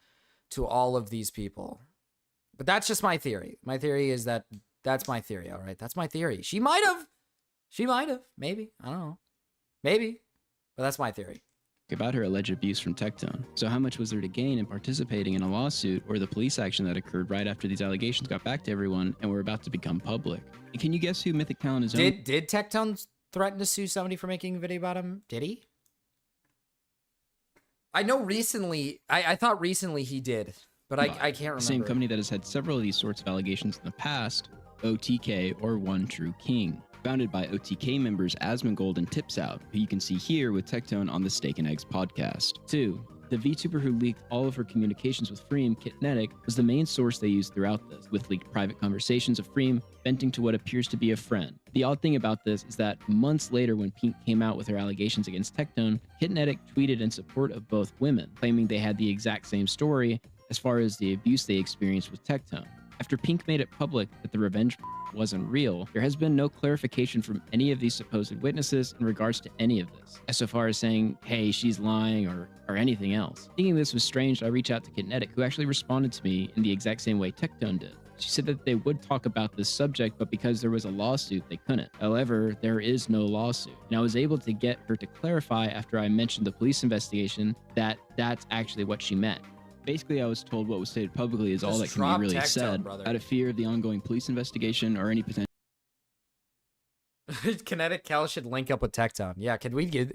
to all of these people. But that's just my theory. My theory is that that's my theory, all right? That's my theory. She might have. She might have. Maybe. I don't know. Maybe. But that's my theory. About her alleged abuse from Tectone. So how much was there to gain in participating in a lawsuit or the police action that occurred right after these allegations got back to everyone and were about to become public? And can you guess who Mythic Talent is? Did Tectone threaten to sue somebody for making a video about him? Did he? I know recently, I thought recently he did, but I can't remember. The same company that has had several of these sorts of allegations in the past, OTK or One True King. Founded by OTK members Asmongold and Tips Out, who you can see here with Tectone on the Steak and Eggs podcast. 2. The VTuber who leaked all of her communications with Freem, Kitnetic, was the main source they used throughout this, with leaked private conversations of Freem venting to what appears to be a friend. The odd thing about this is that months later when Pink came out with her allegations against Tectone, Kitnetic tweeted in support of both women, claiming they had the exact same story as far as the abuse they experienced with Tectone. After Pink made it public that the revenge wasn't real, there has been no clarification from any of these supposed witnesses in regards to any of this, as so far as saying, hey, she's lying or anything else. Thinking this was strange, I reached out to Kitnetic, who actually responded to me in the exact same way Tectone did. She said that they would talk about this subject, but because there was a lawsuit, they couldn't. However, there is no lawsuit. And I was able to get her to clarify after I mentioned the police investigation that that's actually what she meant. Basically, I was told what was stated publicly is all that can be really said, out of fear of the ongoing police investigation or any potential. Kinetic Cal should link up with Tectone. Yeah, can we do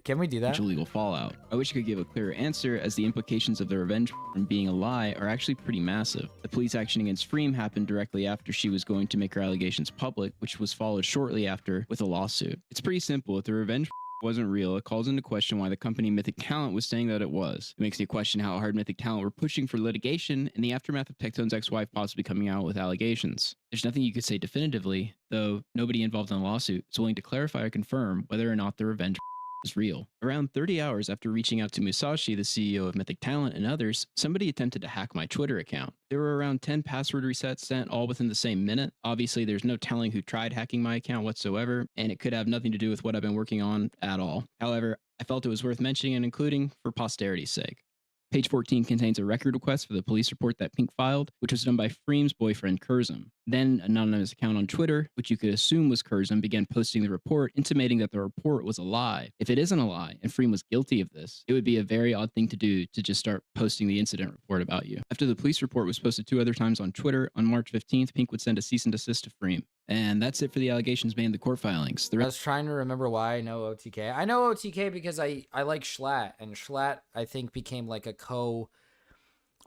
that? Legal fallout. I wish I could give a clearer answer, as the implications of the revenge from being a lie are actually pretty massive. The police action against Freem happened directly after she was going to make her allegations public, which was followed shortly after with a lawsuit. It's pretty simple. If the revenge wasn't real, it calls into question why the company Mythic Talent was saying that it was. It makes me question how hard Mythic Talent were pushing for litigation in the aftermath of Tectone's ex-wife possibly coming out with allegations. There's nothing you could say definitively, though nobody involved in the lawsuit is willing to clarify or confirm whether or not the revenge was real. Around 30 hours after reaching out to Musashi, the CEO of Mythic Talent, and others, somebody attempted to hack my Twitter account. There were around 10 password resets sent all within the same minute. Obviously, there's no telling who tried hacking my account whatsoever, and it could have nothing to do with what I've been working on at all. However, I felt it was worth mentioning and including for posterity's sake. Page 14 contains a record request for the police report that Pink filed, which was done by Freem's boyfriend, Curzum. Then, an anonymous account on Twitter, which you could assume was Curzum, began posting the report, intimating that the report was a lie. If it isn't a lie, and Freem was guilty of this, it would be a very odd thing to do to just start posting the incident report about you. After the police report was posted 2 other times on Twitter, on March 15th, Pink would send a cease and desist to Freem. And that's it for the allegations made in the court filings. I was trying to remember why I know OTK. I know OTK because I like Schlatt, and Schlatt, I think, became like a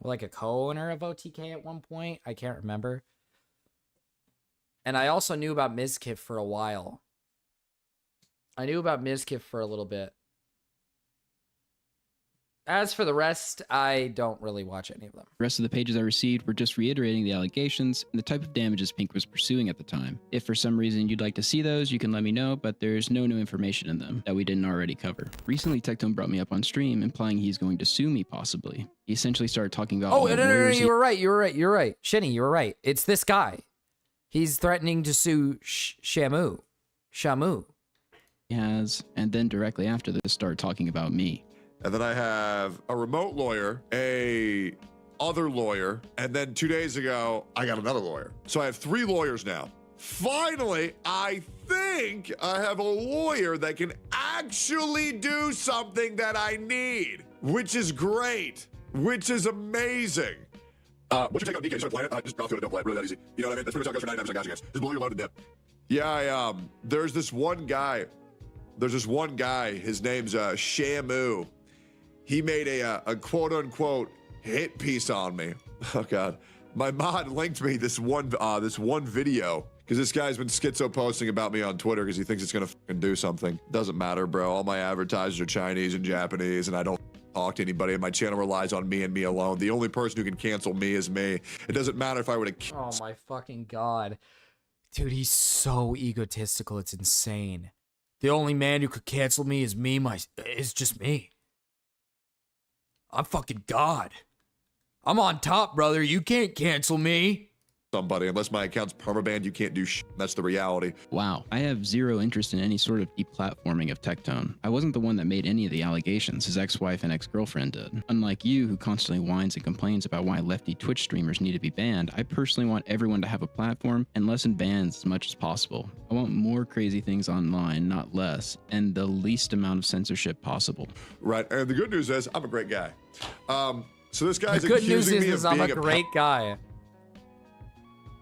like a co-owner of OTK at one point. I can't remember. And I also knew about Mizkif for a while. I knew about Mizkif for a little bit. As for the rest, I don't really watch any of them. The rest of the pages I received were just reiterating the allegations and the type of damages Pink was pursuing at the time. If for some reason you'd like to see those, you can let me know, but there's no new information in them that we didn't already cover. Recently, Tectone brought me up on stream, implying he's going to sue me, possibly. He essentially started talking about no, you were right. Shinny, you were right. It's this guy. He's threatening to sue Shamu. He has, and then directly after this, started talking about me. And then I have a remote lawyer, a other lawyer, and then 2 days ago, I got another lawyer. So I have 3 lawyers now. Finally, I think I have a lawyer that can actually do something that I need, which is great, which is amazing. What's your take on DK? Start playing it. Just drop to it, don't play it. Really that easy. You know what I mean? That's pretty much how it goes for 99% Gacha games. Just blow your load to dip. Yeah, there's this one guy. His name's Shamu. He made a quote-unquote hit piece on me. Oh, God. My mod linked me this one video because this guy's been schizo posting about me on Twitter because he thinks it's going to fucking do something. Doesn't matter, bro. All my advertisers are Chinese and Japanese, and I don't talk to anybody, and my channel relies on me and me alone. The only person who can cancel me is me. It doesn't matter if I were to... Oh, my fucking God. Dude, he's so egotistical. It's insane. The only man who could cancel me is me. Is just me. I'm fucking God. I'm on top, brother. You can't cancel me. Somebody, unless my account's permabanned, you can't do shit. That's the reality. Wow, I have zero interest in any sort of deplatforming of Tectone. I wasn't the one that made any of the allegations. His ex-wife and ex-girlfriend did. Unlike you, who constantly whines and complains about why lefty Twitch streamers need to be banned, I personally want everyone to have a platform and lessen bans as much as possible. I want more crazy things online, not less, and the least amount of censorship possible. Right, and the good news is, I'm a great guy. So this guy's the good news accusing me is of I'm being a great guy.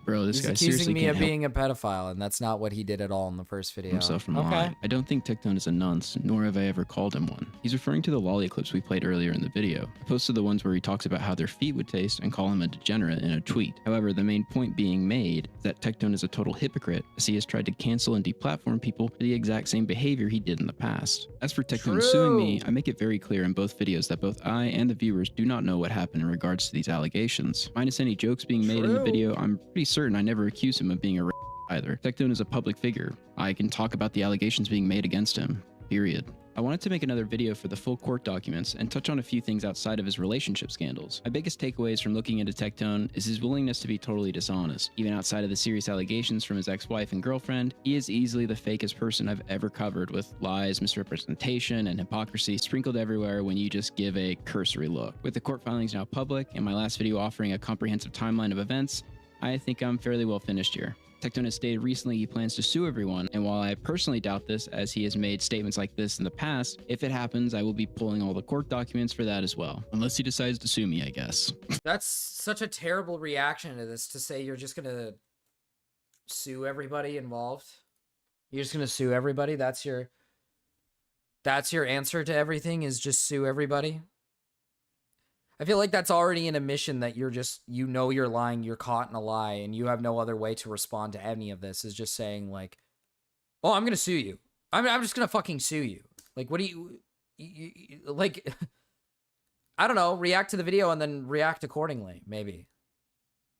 Bro, this He's guy accusing seriously me can't of help being a pedophile, and that's not what he did at all in the first video. Himself from lying. I don't think Tectone is a nonce, nor have I ever called him one. He's referring to the lolly clips we played earlier in the video. I posted the ones where he talks about how their feet would taste and call him a degenerate in a tweet. However, the main point being made is that Tectone is a total hypocrite, as he has tried to cancel and deplatform people for the exact same behavior he did in the past. As for Tectone suing me, I make it very clear in both videos that both I and the viewers do not know what happened in regards to these allegations. Minus any jokes being made in the video, I'm pretty certain I never accused him of being a either. Tectone is a public figure. I can talk about the allegations being made against him. Period. I wanted to make another video for the full court documents and touch on a few things outside of his relationship scandals. My biggest takeaways from looking into Tectone is his willingness to be totally dishonest. Even outside of the serious allegations from his ex-wife and girlfriend, he is easily the fakest person I've ever covered, with lies, misrepresentation, and hypocrisy sprinkled everywhere when you just give a cursory look. With the court filings now public, and my last video offering a comprehensive timeline of events, I think I'm fairly well finished here. Tectone has stated recently he plans to sue everyone, and while I personally doubt this, as he has made statements like this in the past, if it happens, I will be pulling all the court documents for that as well. Unless he decides to sue me, I guess. That's such a terrible reaction to this, to say you're just gonna sue everybody involved. You're just gonna sue everybody? That's your answer to everything, is just sue everybody? I feel like that's already an admission that you're just, you know you're lying, you're caught in a lie, and you have no other way to respond to any of this, is just saying like, oh, I'm gonna sue you. I'm just gonna fucking sue you. Like, what do you like, I don't know, react to the video and then react accordingly, maybe.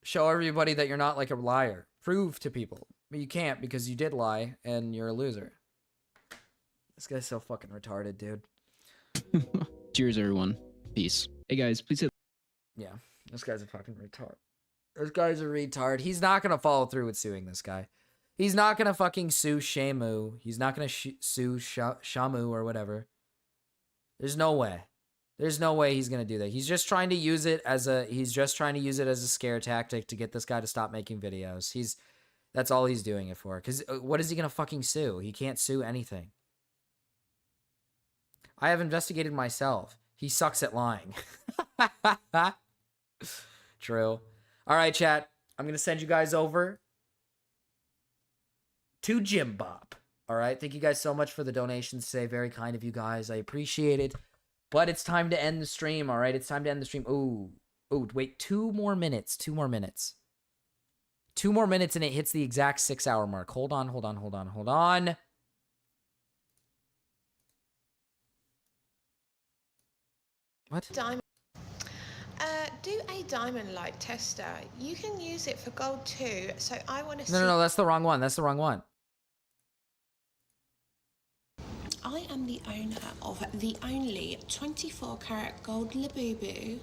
Show everybody that you're not like a liar. Prove to people. But you can't, because you did lie, and you're a loser. This guy's so fucking retarded, dude. Cheers, everyone. Peace. Hey guys, please hit. Yeah, this guy's a fucking retard. This guy's a retard. He's not gonna follow through with suing this guy. He's not gonna fucking sue Shamu. He's not gonna sue Shamu or whatever. There's no way. There's no way he's gonna do that. He's just trying to use it as a scare tactic to get this guy to stop making videos. That's all he's doing it for. Cause what is he gonna fucking sue? He can't sue anything. I have investigated myself. He sucks at lying. True. All right, chat. I'm going to send you guys over to Jim Bob. All right. Thank you guys so much for the donations today. Very kind of you guys. I appreciate it. But it's time to end the stream. All right. It's time to end the stream. Ooh. Oh, wait, 2 more minutes. 2 more minutes. 2 more minutes and it hits the exact 6-hour mark. Hold on. What? Diamond. Do a diamond light tester. You can use it for gold too. So I want to see. No, that's the wrong one. I am the owner of the only 24 karat gold Labubu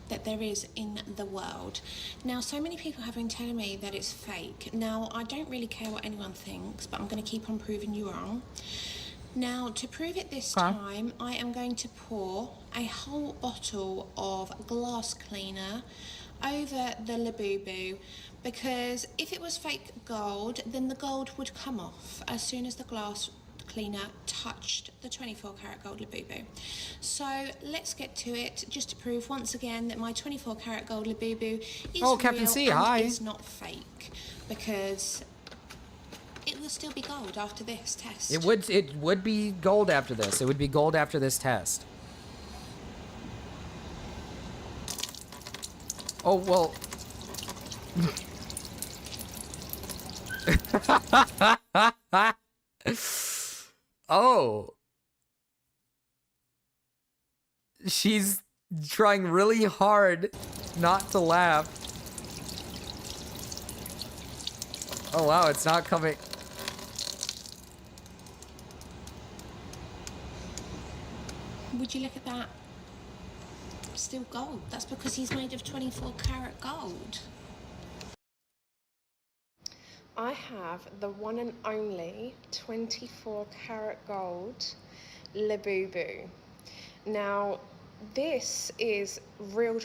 that there is in the world. Now, so many people have been telling me that it's fake. Now, I don't really care what anyone thinks, but I'm going to keep on proving you wrong. Now, to prove it this time, I am going to pour a whole bottle of glass cleaner over the Labubu, because if it was fake gold, then the gold would come off as soon as the glass cleaner touched the 24 karat gold Labubu. So let's get to it, just to prove once again that my 24 karat gold Labubu is real Captain C, and hi. it's not fake, because it will still be gold after this test. It would be gold after this. It would be gold after this test. Oh, well. Oh. She's trying really hard not to laugh. Oh, wow, it's not coming. Would you look at that? Still gold. That's because he's made of 24 karat gold. I have the one and only 24 karat gold Labubu. Now, this is real